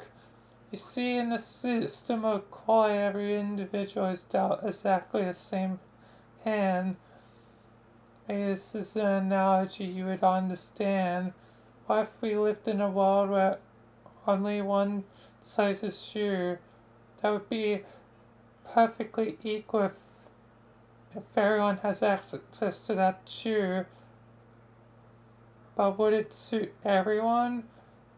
You see, in the system of equality, every individual is dealt exactly the same hand. Maybe this is an analogy you would understand. What if we lived in a world where only one size is shoe? That would be perfectly equal if everyone has access to that shoe. But would it suit everyone?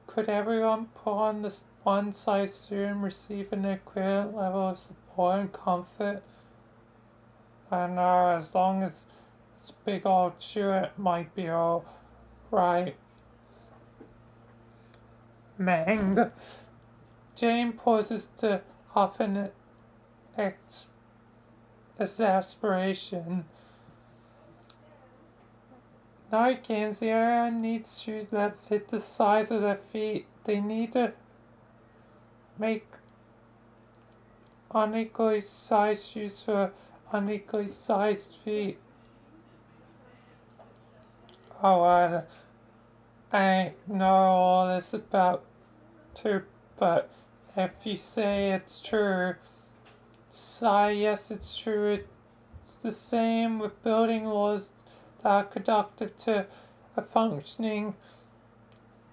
Could everyone put on this one size shoe and receive an equivalent level of support and comfort? I don't know, as long as it's a big old shoe, it might be alright. Mang. Jane pauses to often exasperation. No, Gamsey, everyone needs shoes that fit the size of their feet. They need to make unequally sized shoes for unequally sized feet. Oh, I know all this about too, but if you say it's true, yes, it's true. It's the same with building laws that are conducive to a functioning,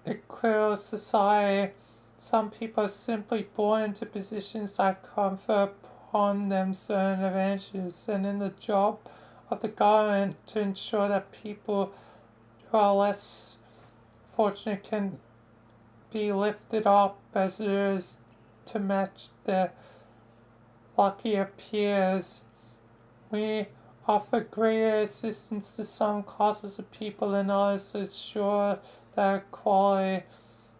equal society. Some people are simply born into positions that confer upon them certain advantages, and in the job of the government to ensure that people who are less fortunate can be lifted up as it is to match their luckier peers. We offer greater assistance to some classes of people than others to ensure their equality,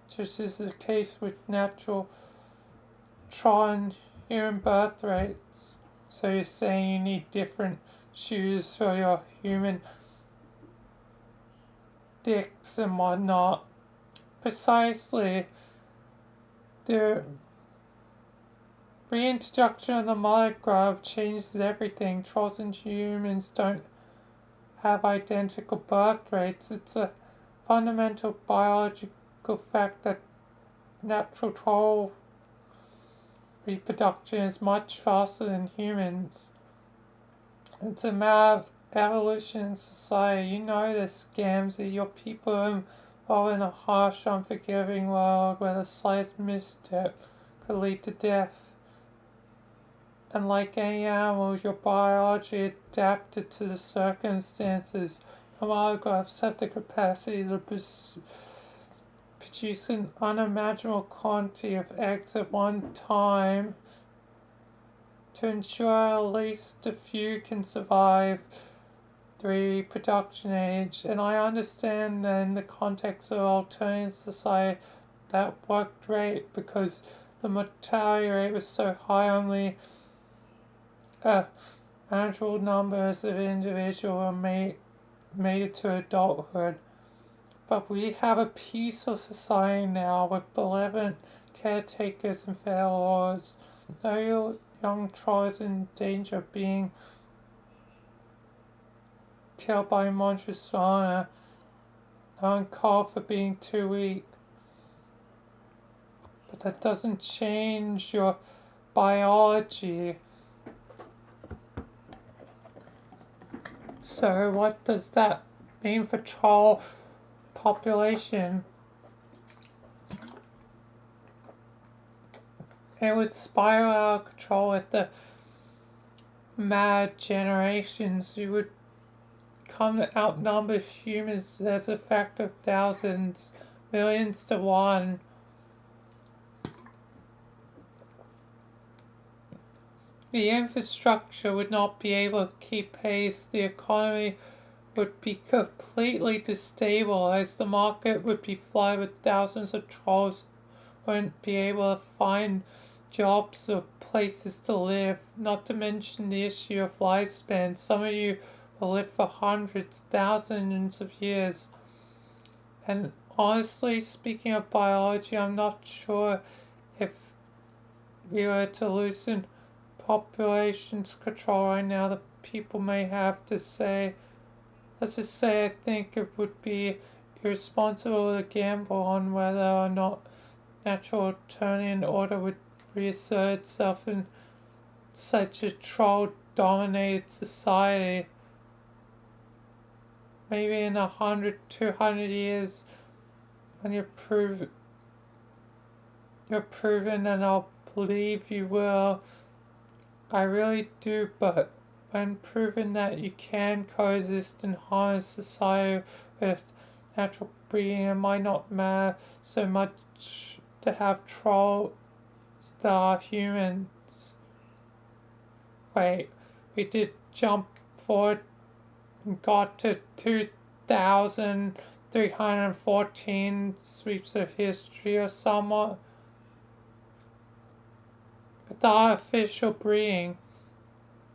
just as is the case with natural and human birth rates. So you're saying you need different shoes for your human dicks and whatnot. Precisely. The reintroduction of the monograph changes everything. Trolls and humans don't have identical birth rates. It's a fundamental biological fact that natural troll reproduction is much faster than humans. It's a matter of evolution in society. You know this, Gamsey. Your people are involved in a harsh, unforgiving world where the slightest misstep could lead to death. And like any animal, your biology adapted to the circumstances. Monographs have the capacity to produce an unimaginable quantity of eggs at one time to ensure at least a few can survive the reproduction age. And I understand that in the context of alternative society that worked great because the mortality rate was so high, only manageable numbers of individuals made it to adulthood. But we have a peaceful society now with benevolent caretakers and fair laws. No young trolls in danger of being killed by monstrous fauna. No one called for being too weak. But that doesn't change your biology. So what does that mean for troll population? It would spiral out of control if the mad generations, you would come to outnumber humans as a factor of thousands, millions to one. The infrastructure would not be able to keep pace. The economy would be completely destabilized. The market would be flooded with thousands of trolls. Wouldn't be able to find jobs or places to live. Not to mention the issue of lifespan. Some of you will live for hundreds, thousands of years. And honestly, speaking of biology, I'm not sure if we were to loosen population's control right now, the people may have to say, let's just say I think it would be irresponsible to gamble on whether or not natural Turnian order would reassert itself in such a troll-dominated society. Maybe in 100, 200 years, when you're proven, and I'll believe you will. I really do, but when proven that you can coexist in harmonious society with natural breeding, it might not matter so much to have trolls that are humans. Wait, we did jump forward and got to 2,314 sweeps of history or somewhat. The artificial breeding.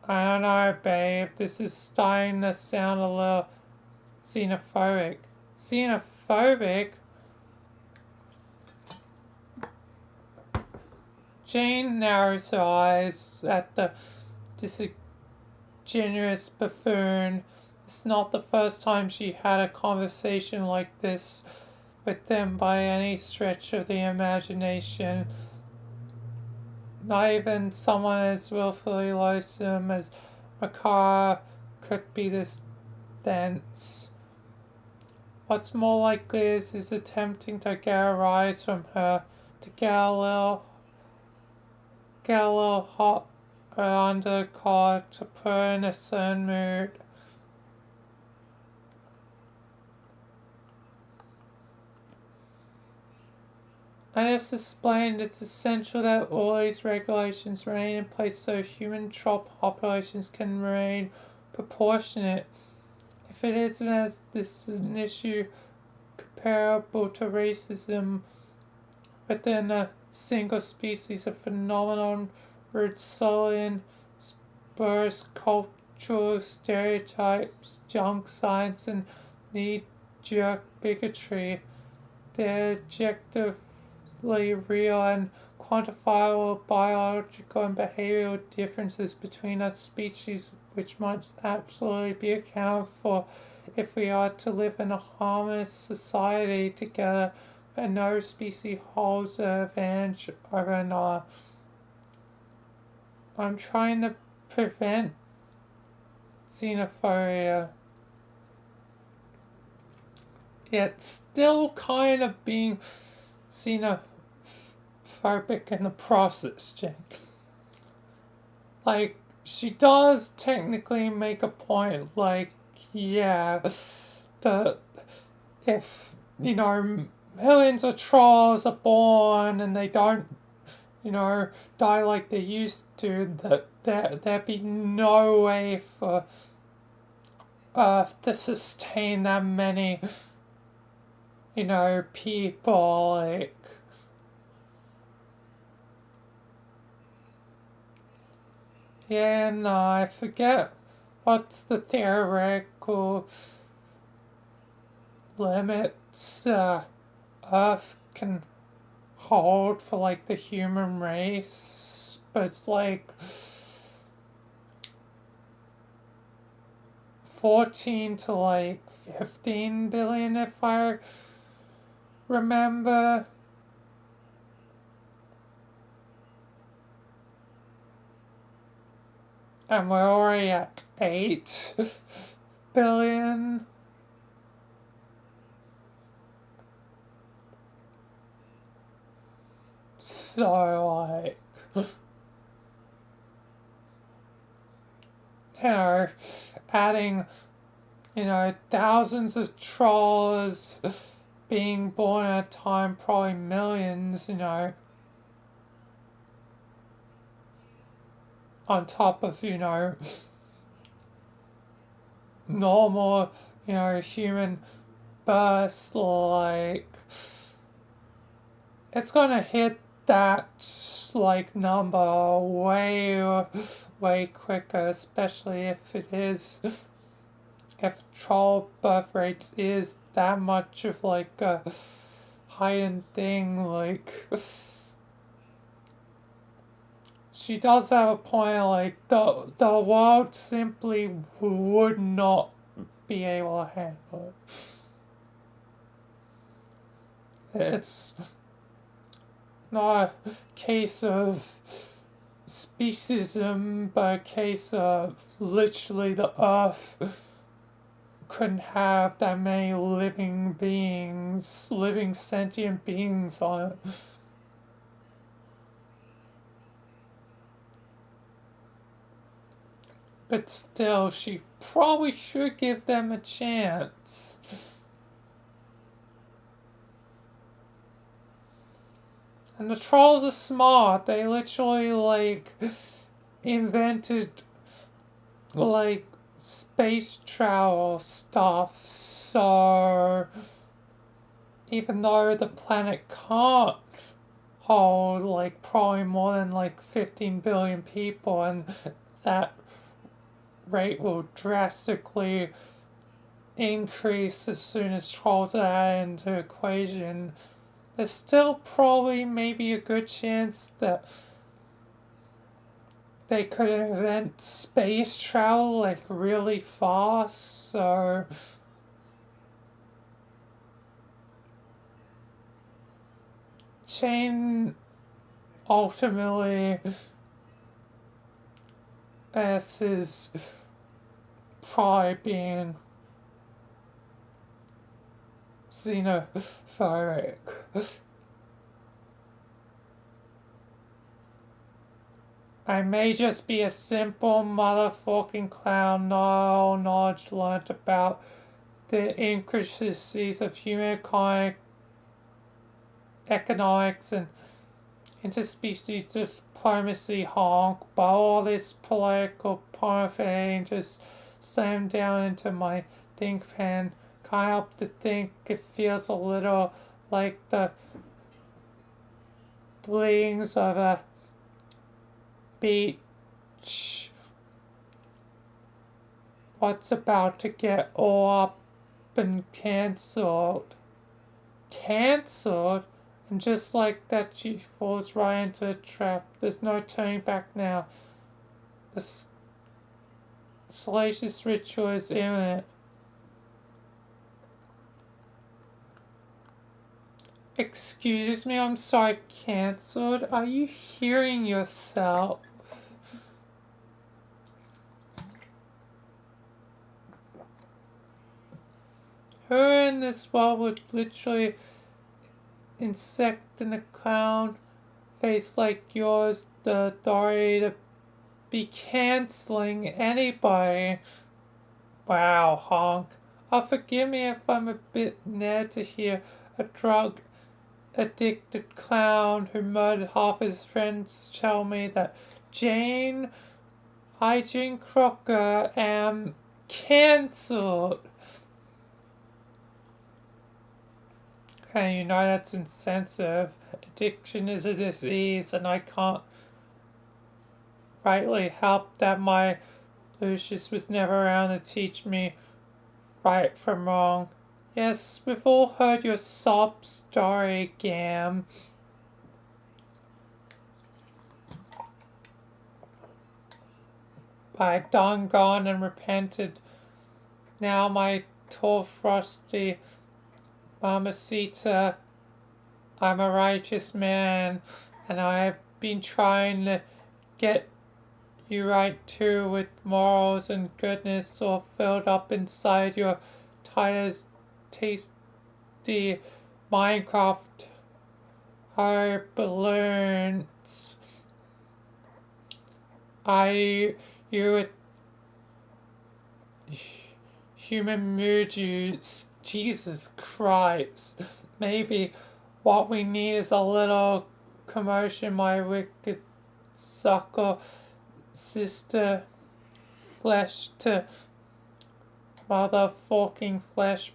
I don't know, babe. This is starting to sound a little xenophobic. Xenophobic? Jane narrows her eyes at the disingenuous buffoon. It's not the first time she had a conversation like this with them by any stretch of the imagination. Not even someone as willfully loathsome as Makara could be this dense. What's more likely is attempting to get a rise from her, to get a little hot under the collar, to put her in a certain mood. I just explained it's essential that all these regulations remain in place so human troll populations can remain proportionate. If it isn't, as this is an issue comparable to racism within a single species, a phenomenon rooted solely in spurious cultural stereotypes, junk science, and knee-jerk bigotry. The objective real and quantifiable biological and behavioral differences between us species which must absolutely be accounted for if we are to live in a harmonious society together and no species holds an advantage over another. I'm trying to prevent xenophobia, yet still kind of being xenophobic in the process, Jane. Like, she does technically make a point, like, yeah, if, millions of trolls are born and they don't, die like they used to, there'd be no way for Earth to sustain that many people, like, yeah, no, I forget what's the theoretical limits Earth can hold for, like, the human race, but it's like 14 to, like, 15 billion if I remember. And we're already at 8 billion. So, like, you know, adding, you know, thousands of trolls being born at a time, probably millions, you know, on top of, you know, normal, you know, human births, like, it's gonna hit that, like, number way quicker, especially if it is, if troll birth rates is that much of, like, a heightened thing, like, she does have a point, like, the world simply would not be able to handle it. It's not a case of speciesism, but a case of literally the earth couldn't have that many living beings, living sentient beings on it. But still, she probably should give them a chance. And the trolls are smart. They literally, like, invented, like, space travel stuff. So, even though the planet can't hold, like, probably more than, like, 15 billion people, and that rate will drastically increase as soon as trolls are added into the equation, there's still probably maybe a good chance that they could invent space travel, like, really fast, so Chain ultimately S is probably being xenophobic. I may just be a simple motherfucking clown, no knowledge learnt about the intricacies of human economics and interspecies diplomacy honk, but all this political parfait just slammed down into my think pen. Can't help to think it feels a little like the bleedings of a beach. What's about to get all up and cancelled? Cancelled? And just like that, she falls right into a trap. There's no turning back now. The salacious ritual is imminent. Excuse me, I'm sorry, cancelled? Are you hearing yourself? Who in this world would literally insect in a clown face like yours the authority to be cancelling anybody? Wow, honk. Forgive me if I'm a bit nerd to hear a drug addicted clown who murdered half his friends tell me that Jane Crocker am cancelled. Hey, you know that's insensitive. Addiction is a disease, and I can't rightly help that my Lucius was never around to teach me right from wrong. Yes, we've all heard your sob story, Gam. But I done gone and repented. Now my tall frosty Mamacita, I'm a righteous man, and I have been trying to get you right too, with morals and goodness all filled up inside your tightest tasty Minecraft hard balloons. You with human moods. Jesus Christ. Maybe what we need is a little commotion, my wicked sucker sister. Flesh to motherfucking flesh.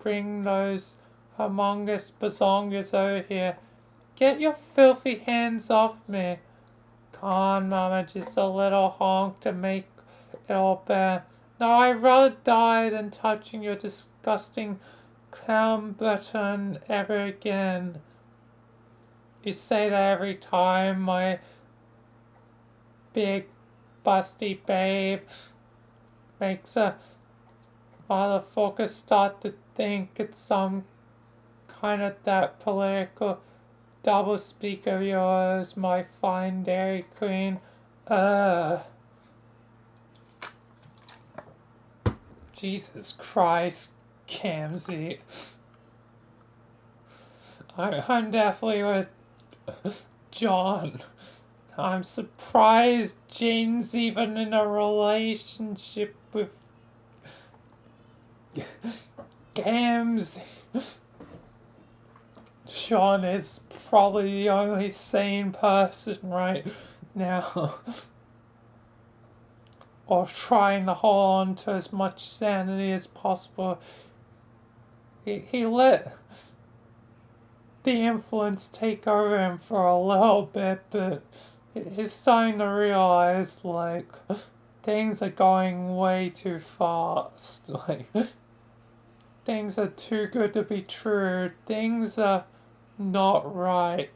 Bring those humongous bazongas over here. Get your filthy hands off me. Come on, mama, just a little honk to make it all better. No, I'd rather die than touching your disgusting clown button ever again. You say that every time, my big busty babe. Makes a motherfucker start to think it's some kind of that political doublespeak of yours, my fine Dairy Queen. Jesus Christ, Kamzy. I'm definitely with John. I'm surprised Jane's even in a relationship with Kamzy. Sean is probably the only sane person right now. Or trying to hold on to as much sanity as possible. He let the influence take over him for a little bit, but he's starting to realize, like, things are going way too fast. Like, things are too good to be true. Things are not right.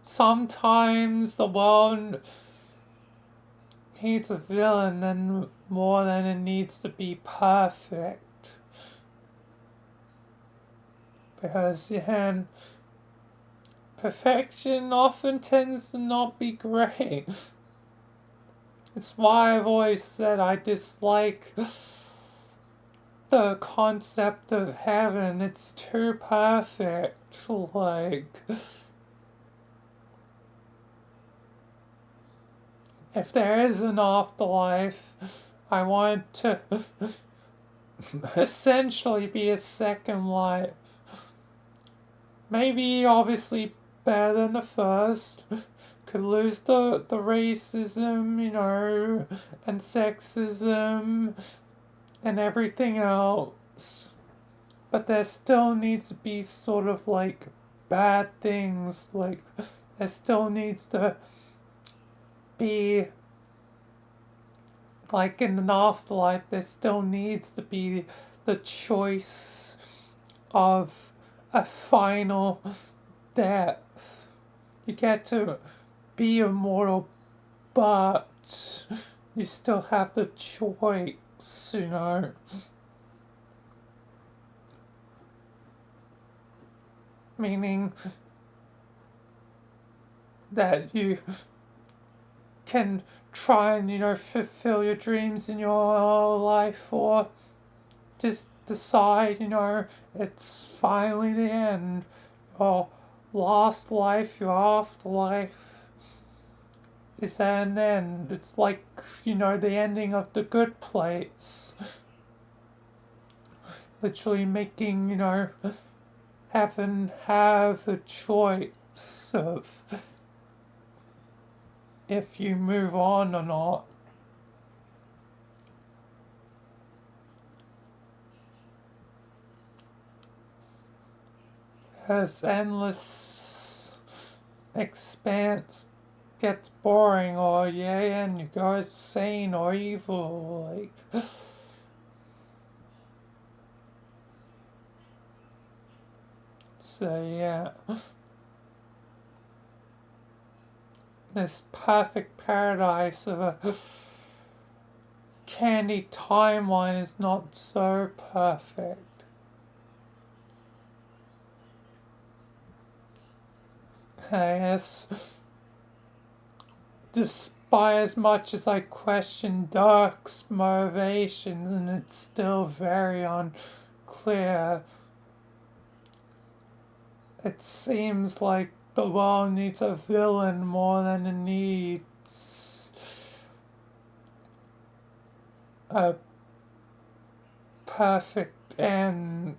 Sometimes the world needs a villain more than it needs to be perfect. Because, yeah, perfection often tends to not be great. It's why I've always said I dislike the concept of heaven. It's too perfect. Like, if there is an afterlife, I want to essentially be a second life. Maybe obviously better than the first. Could lose the racism, and sexism and everything else. But there still needs to be sort of like bad things. Like, there still needs to be, like in an afterlife, there still needs to be the choice of a final death. You get to be immortal, but you still have the choice, Meaning that you can try and, fulfill your dreams in your life, or just decide, it's finally the end. Your last life, your afterlife is at an end. It's like, the ending of The Good Place. Literally making, heaven have a choice of if you move on or not. As endless expanse gets boring, or and you go insane or evil, like. So yeah. This perfect paradise of a candy timeline is not so perfect. I guess, despite as much as I question Dirk's motivations, and it's still very unclear, it seems like the world needs a villain more than it needs a perfect end.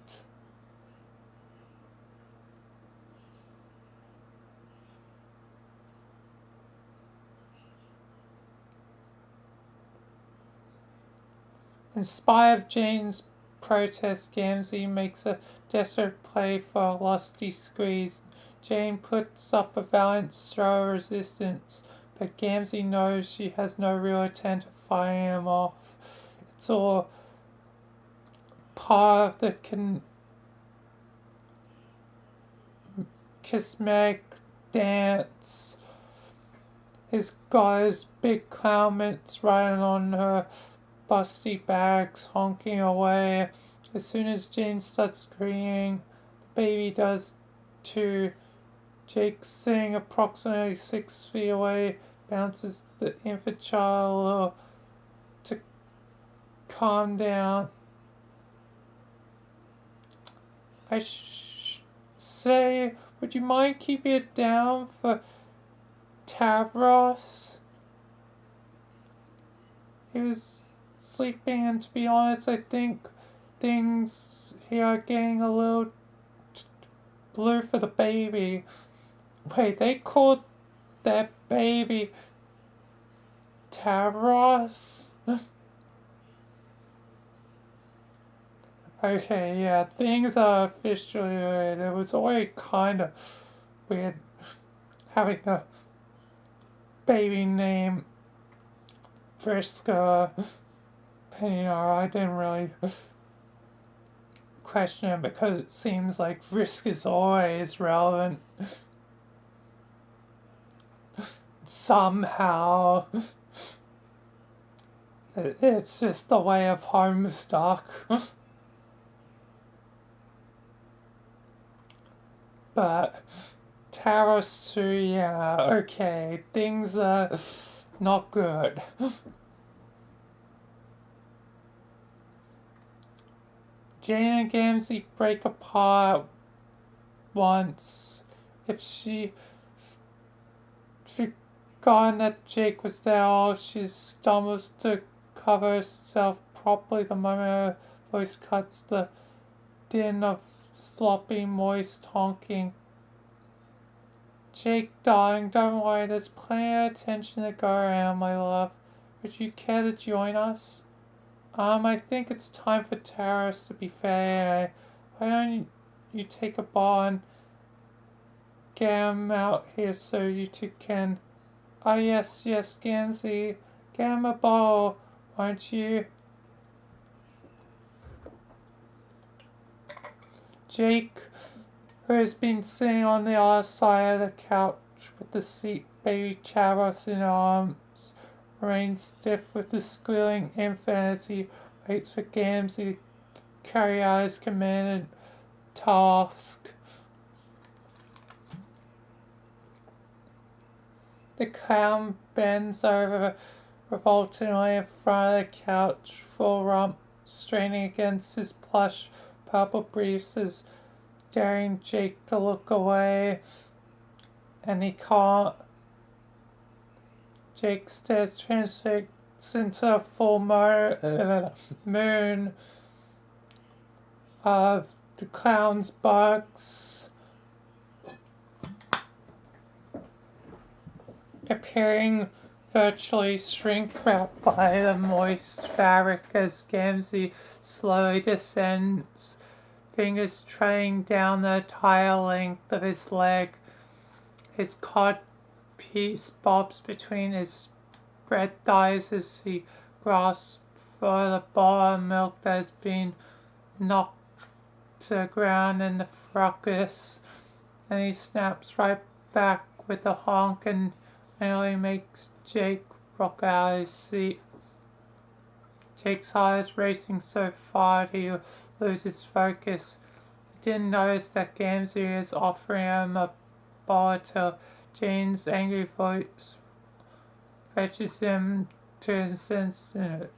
In spite of Jane's protest, Gamzee makes a desperate play for a lusty squeeze. Jane puts up a valiant show of resistance, but Gamzee knows she has no real intent of fighting him off. It's all part of the cosmetic dance. He's got his big clown mitts riding on her busty bags, honking away. As soon as Jane starts screaming, the baby does too. Jake, sitting approximately 6 feet away, bounces the infant child to calm down. I say, would you mind keeping it down for Tavros? He was sleeping, and to be honest, I think things here are getting a little blue for the baby. Wait, they called that baby Tavros? Okay, yeah, things are officially weird. It was already kind of weird having a baby named Vriska. I didn't really question it because it seems like Risk is always relevant. Somehow. It's just a way of homestuck. But Taros 2, yeah, okay, things are not good. Jane and Gamzee break apart once. If she forgotten that Jake was there, she stumbles to cover herself properly the moment her voice cuts the din of sloppy, moist honking. Jake, darling, don't worry, there's plenty of attention to go around, my love. Would you care to join us? I think it's time for Taros to be fair. Why don't you take a ball and get him out here so you two can... Ah, yes, Gansey. Get him a ball, won't you? Jake, who has been sitting on the other side of the couch with the seat baby Chavos in her arms, remains stiff with the squealing infant as he waits for Gamzee to carry out his commanded task. The clown bends over revoltingly in front of the couch, full rump, straining against his plush purple briefs, is daring Jake to look away, and he can't. Jake stares transfixed into a full moon of the clown's bugs, appearing virtually shrink-wrapped by the moist fabric as Gamzee slowly descends, fingers trailing down the entire length of his leg. His cod piece bobs between his spread thighs as he grasps for the bar of milk that has been knocked to the ground in the fracas, and he snaps right back with a honk and nearly makes Jake rock out of his seat. Jake's heart is racing so far he loses focus. He didn't notice that Gamzee is offering him a ball till Jane's angry voice fetches him to his senses.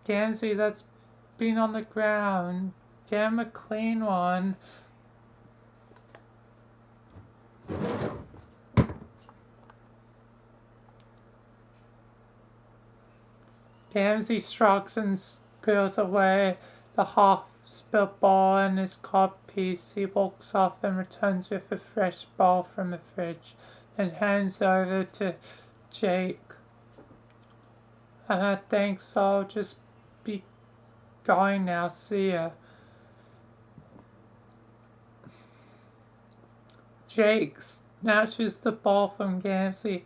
Gamzee, that's been on the ground. Get him a clean one. Gamzee shrugs and spills away the half-spilled bowl in his codpiece. He walks off and returns with a fresh bowl from the fridge and hands it over to Jake. Thanks, I'll just be going now. See ya. Jake snatches the bowl from Gamzee's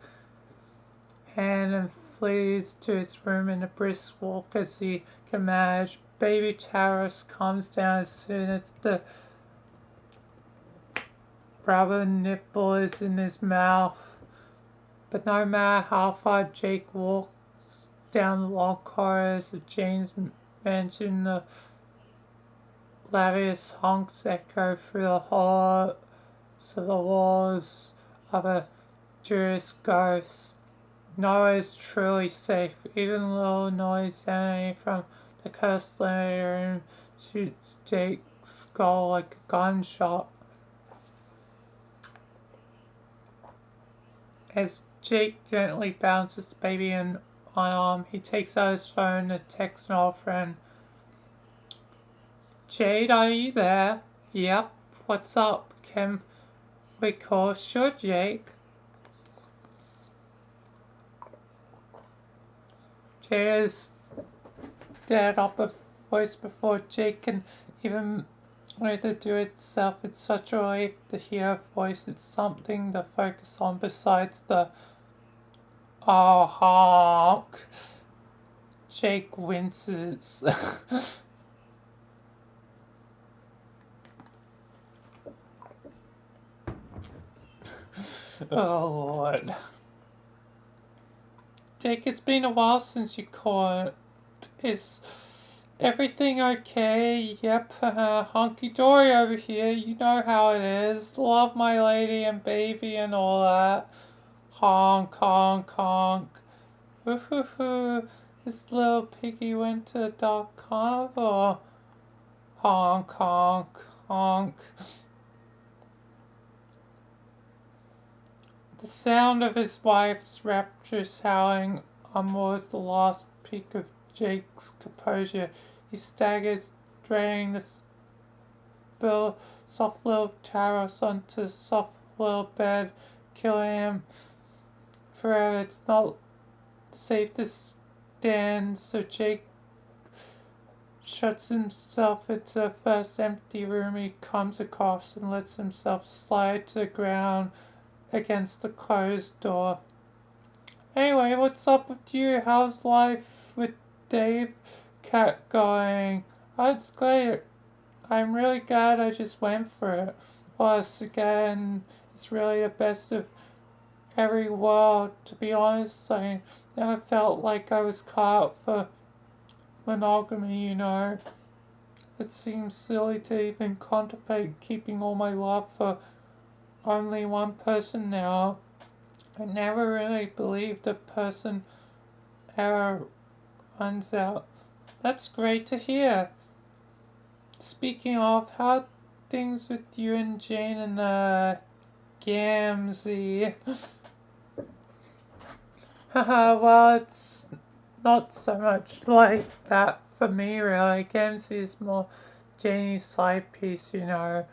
hand and flees to his room in a brisk walk as he can manage. Baby Taurus comes down as soon as the rubber nipple is in his mouth. But no matter how far Jake walks down the long corridors of Jane's mansion, the loudest honks echo through the hollows of the walls of a Jewish ghost. Nowhere is truly safe. Even a little noise emanating from the cursed living room shoots Jake's skull like a gunshot. As Jake gently bounces the baby on arm, he takes out his phone to text an old friend. Jade, are you there? Yep. What's up? Can we call? Sure, Jake. Jade has dared up a voice before Jake can even to do it itself. It's such a relief to hear her voice. It's something to focus on besides the honk. Jake winces. Oh Lord. Jake, it's been a while since you called. Is everything okay? Yep, honky dory over here. You know how it is. Love my lady and baby and all that. Honk, honk, honk. Hoo hoo hoo. This little piggy went to the dark carnival. Honk, honk, honk. The sound of his wife's rapturous howling unmoors the last peak of Jake's composure. He staggers, draining the soft little Taurus onto the soft little bed, killing him forever. It's not safe to stand, so Jake shuts himself into the first empty room he comes across and lets himself slide to the ground against the closed door. Anyway, what's up with you? How's life with Dave Cat going? Oh, it's great. I'm really glad I just went for it. Plus, again, it's really the best of every world. To be honest, I never felt like I was cut out for monogamy, you know. It seems silly to even contemplate keeping all my love for only one person now. I never really believed a person ever runs out. That's great to hear. Speaking of, how are things with you and Jane and Gamzee? Haha, well, it's not so much like that for me, really. Gamzee is more Janie's side piece, you know.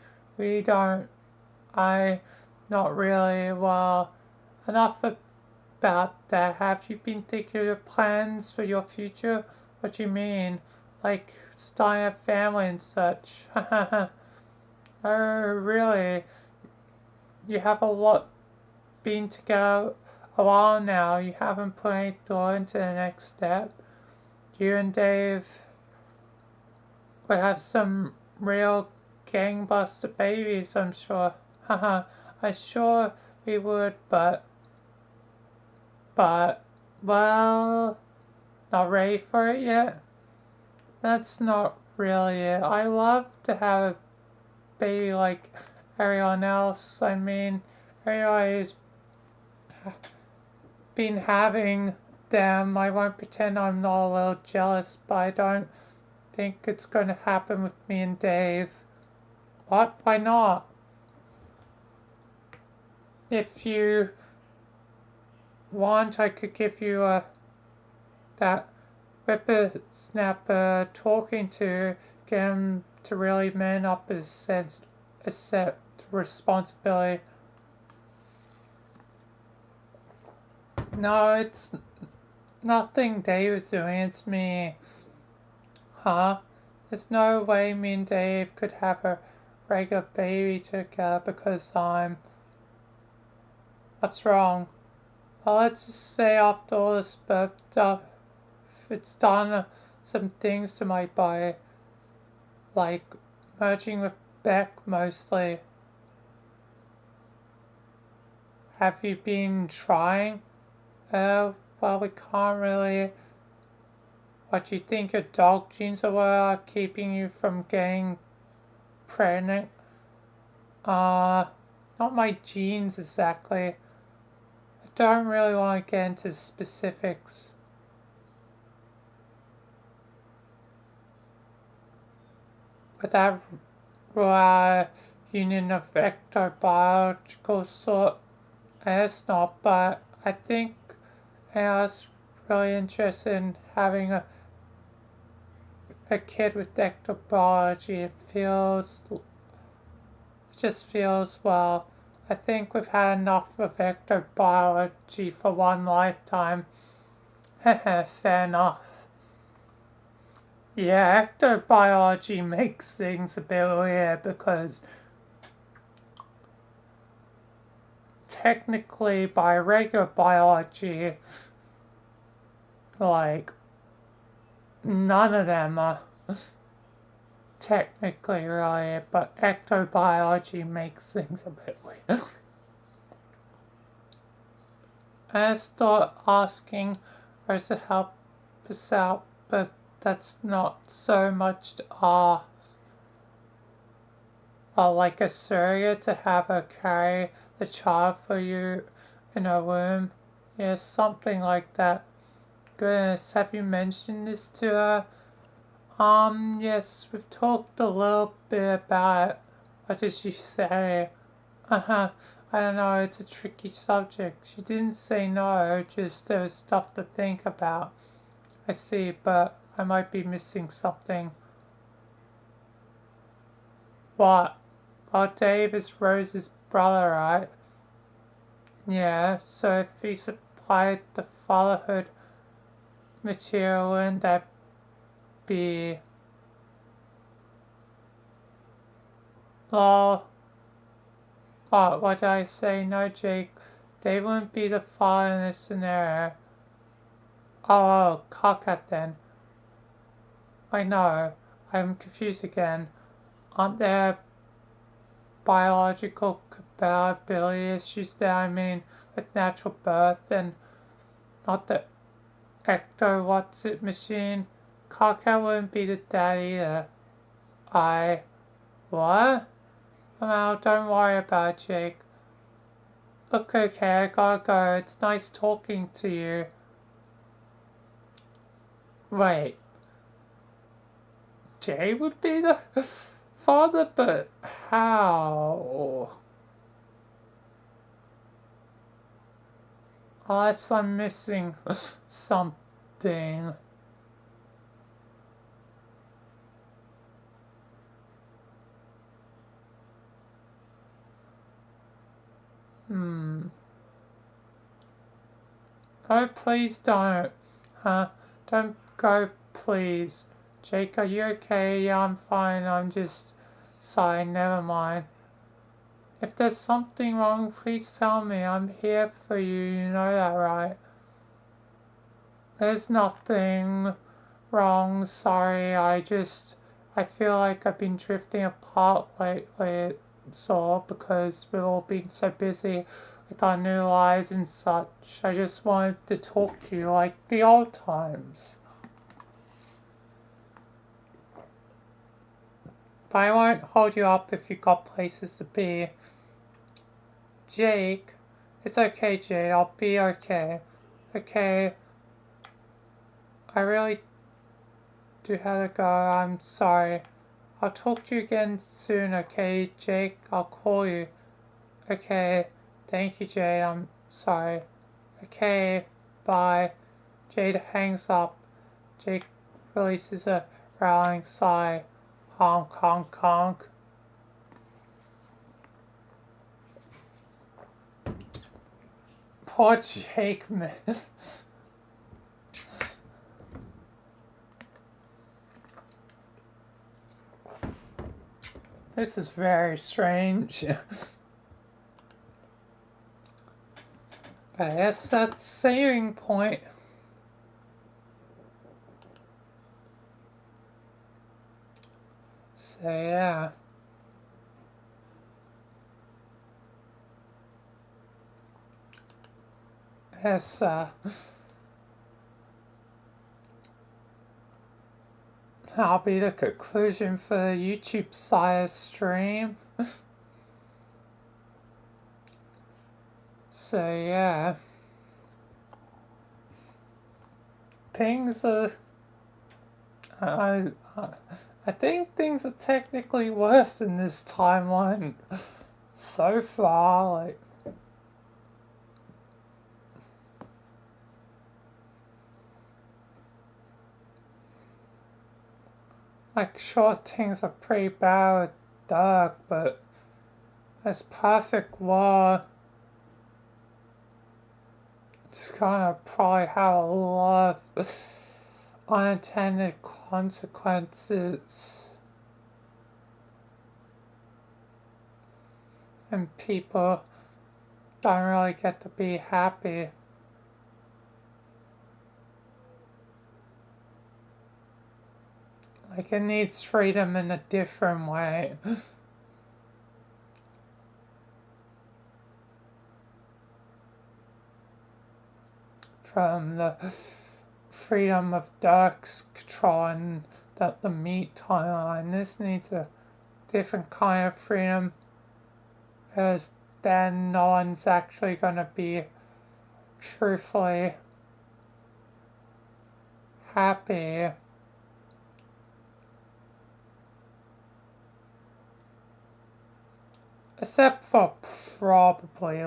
Not really. Well, enough about that. Have you been thinking of your plans for your future? What do you mean? Like starting a family and such? Oh, really? You have a lot been together a while now. You haven't put any thought into the next step. You and Dave would have some real gangbuster babies, I'm sure. Haha. I'm sure we would, but, well, not ready for it yet? That's not really it. I love to have a baby like everyone else. I mean, everybody's been having them. I won't pretend I'm not a little jealous, but I don't think it's going to happen with me and Dave. What? Why not? If you want, I could give you that whippersnapper talking to get him to really man up his sense, accept responsibility. No, it's nothing Dave is doing, it's me. Huh? There's no way me and Dave could have a regular baby together because I'm... What's wrong? Well, let's just say after all this stuff, it's done some things to my body, like merging with Beck mostly. Have you been trying? Well, we can't really. What, do you think your dog genes are keeping you from getting pregnant? Not my genes exactly. I don't really want to get into specifics. Would that rule out union of ectobiological sort? It's not, but I think I was really interested in having a kid with ectobiology. It just feels, well, I think we've had enough of ectobiology for one lifetime. Fair enough. Yeah, ectobiology makes things a bit weird because technically by regular biology, like, none of them are technically related, but ectobiology makes things a bit weird. I just thought asking her to help us out, but that's not so much to ask. Or like a surrogate to have her carry the child for you in her womb. Yeah, something like that. Goodness, have you mentioned this to her? Yes, we've talked a little bit about it. What did she say? I don't know, it's a tricky subject. She didn't say no, just there was stuff to think about. I see, but I might be missing something. What? Well, Dave is Rose's brother, right? Yeah, so if he supplied the fatherhood material, wouldn't that be... Lol. What did I say? No, Jake. Dave wouldn't be the father in this scenario. Oh, cockhat then. I know. I'm confused again. Aren't there biological compatibility issues there? I mean, with natural birth and not the ecto-what's-it machine? Cockhat wouldn't be the dad either. What? Well, don't worry about it, Jake. Look, okay, I gotta go. It's nice talking to you. Wait. Jay would be the father, but how? Unless I'm missing something. Oh, please don't. Don't go, please. Jake, are you okay? Yeah, I'm fine. I'm just... Sorry, never mind. If there's something wrong, please tell me. I'm here for you. You know that, right? There's nothing wrong. Sorry, I feel like I've been drifting apart lately. It's all because we've all been so busy with our new lives and such. I just wanted to talk to you like the old times. But I won't hold you up if you got places to be. Jake, it's okay, Jade. I'll be okay. Okay. I really do have to go. I'm sorry. I'll talk to you again soon, okay, Jake? I'll call you. Okay. Thank you, Jade. I'm sorry. Okay. Bye. Jade hangs up. Jake releases a growling sigh. Honk, honk, honk. Poor Jake, man. This is very strange. But I guess that's saving point. So yeah. Yes, that'll be the conclusion for the YouTube side stream. So yeah. Things are... I think things are technically worse in this timeline so far, sure, things are pretty bad with Dirk, but this perfect war, it's gonna probably have a lot of unintended consequences. And people don't really get to be happy. It needs freedom in a different way. From the freedom of Dirk's controlling the meat timeline. This needs a different kind of freedom, because then no one's actually gonna be truthfully happy. Except for probably,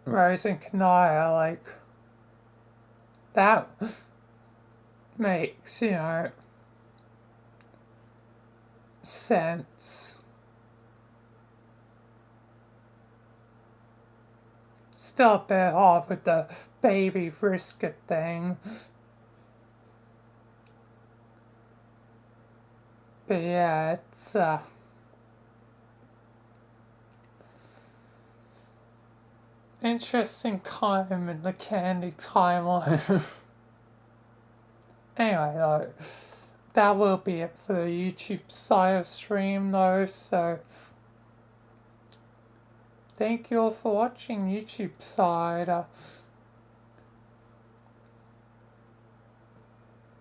Rose and Kanaya, that makes, sense. Still a bit hard with the baby brisket thing. But yeah, it's, interesting time in the candy timeline. Anyway, though, that will be it for the YouTube side of stream, though, so thank you all for watching YouTube side.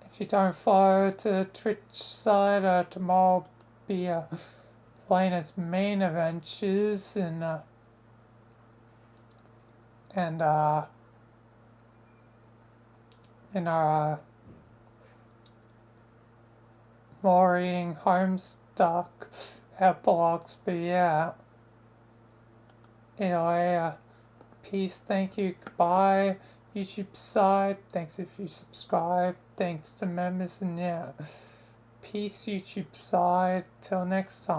If you don't follow the Twitch side, tomorrow will be Vilayna's main adventures, and in our more reading homestuck epilogues. But yeah, anyway, peace, thank you, goodbye. YouTube side, thanks if you subscribe, thanks to members, and yeah, peace YouTube side, till next time.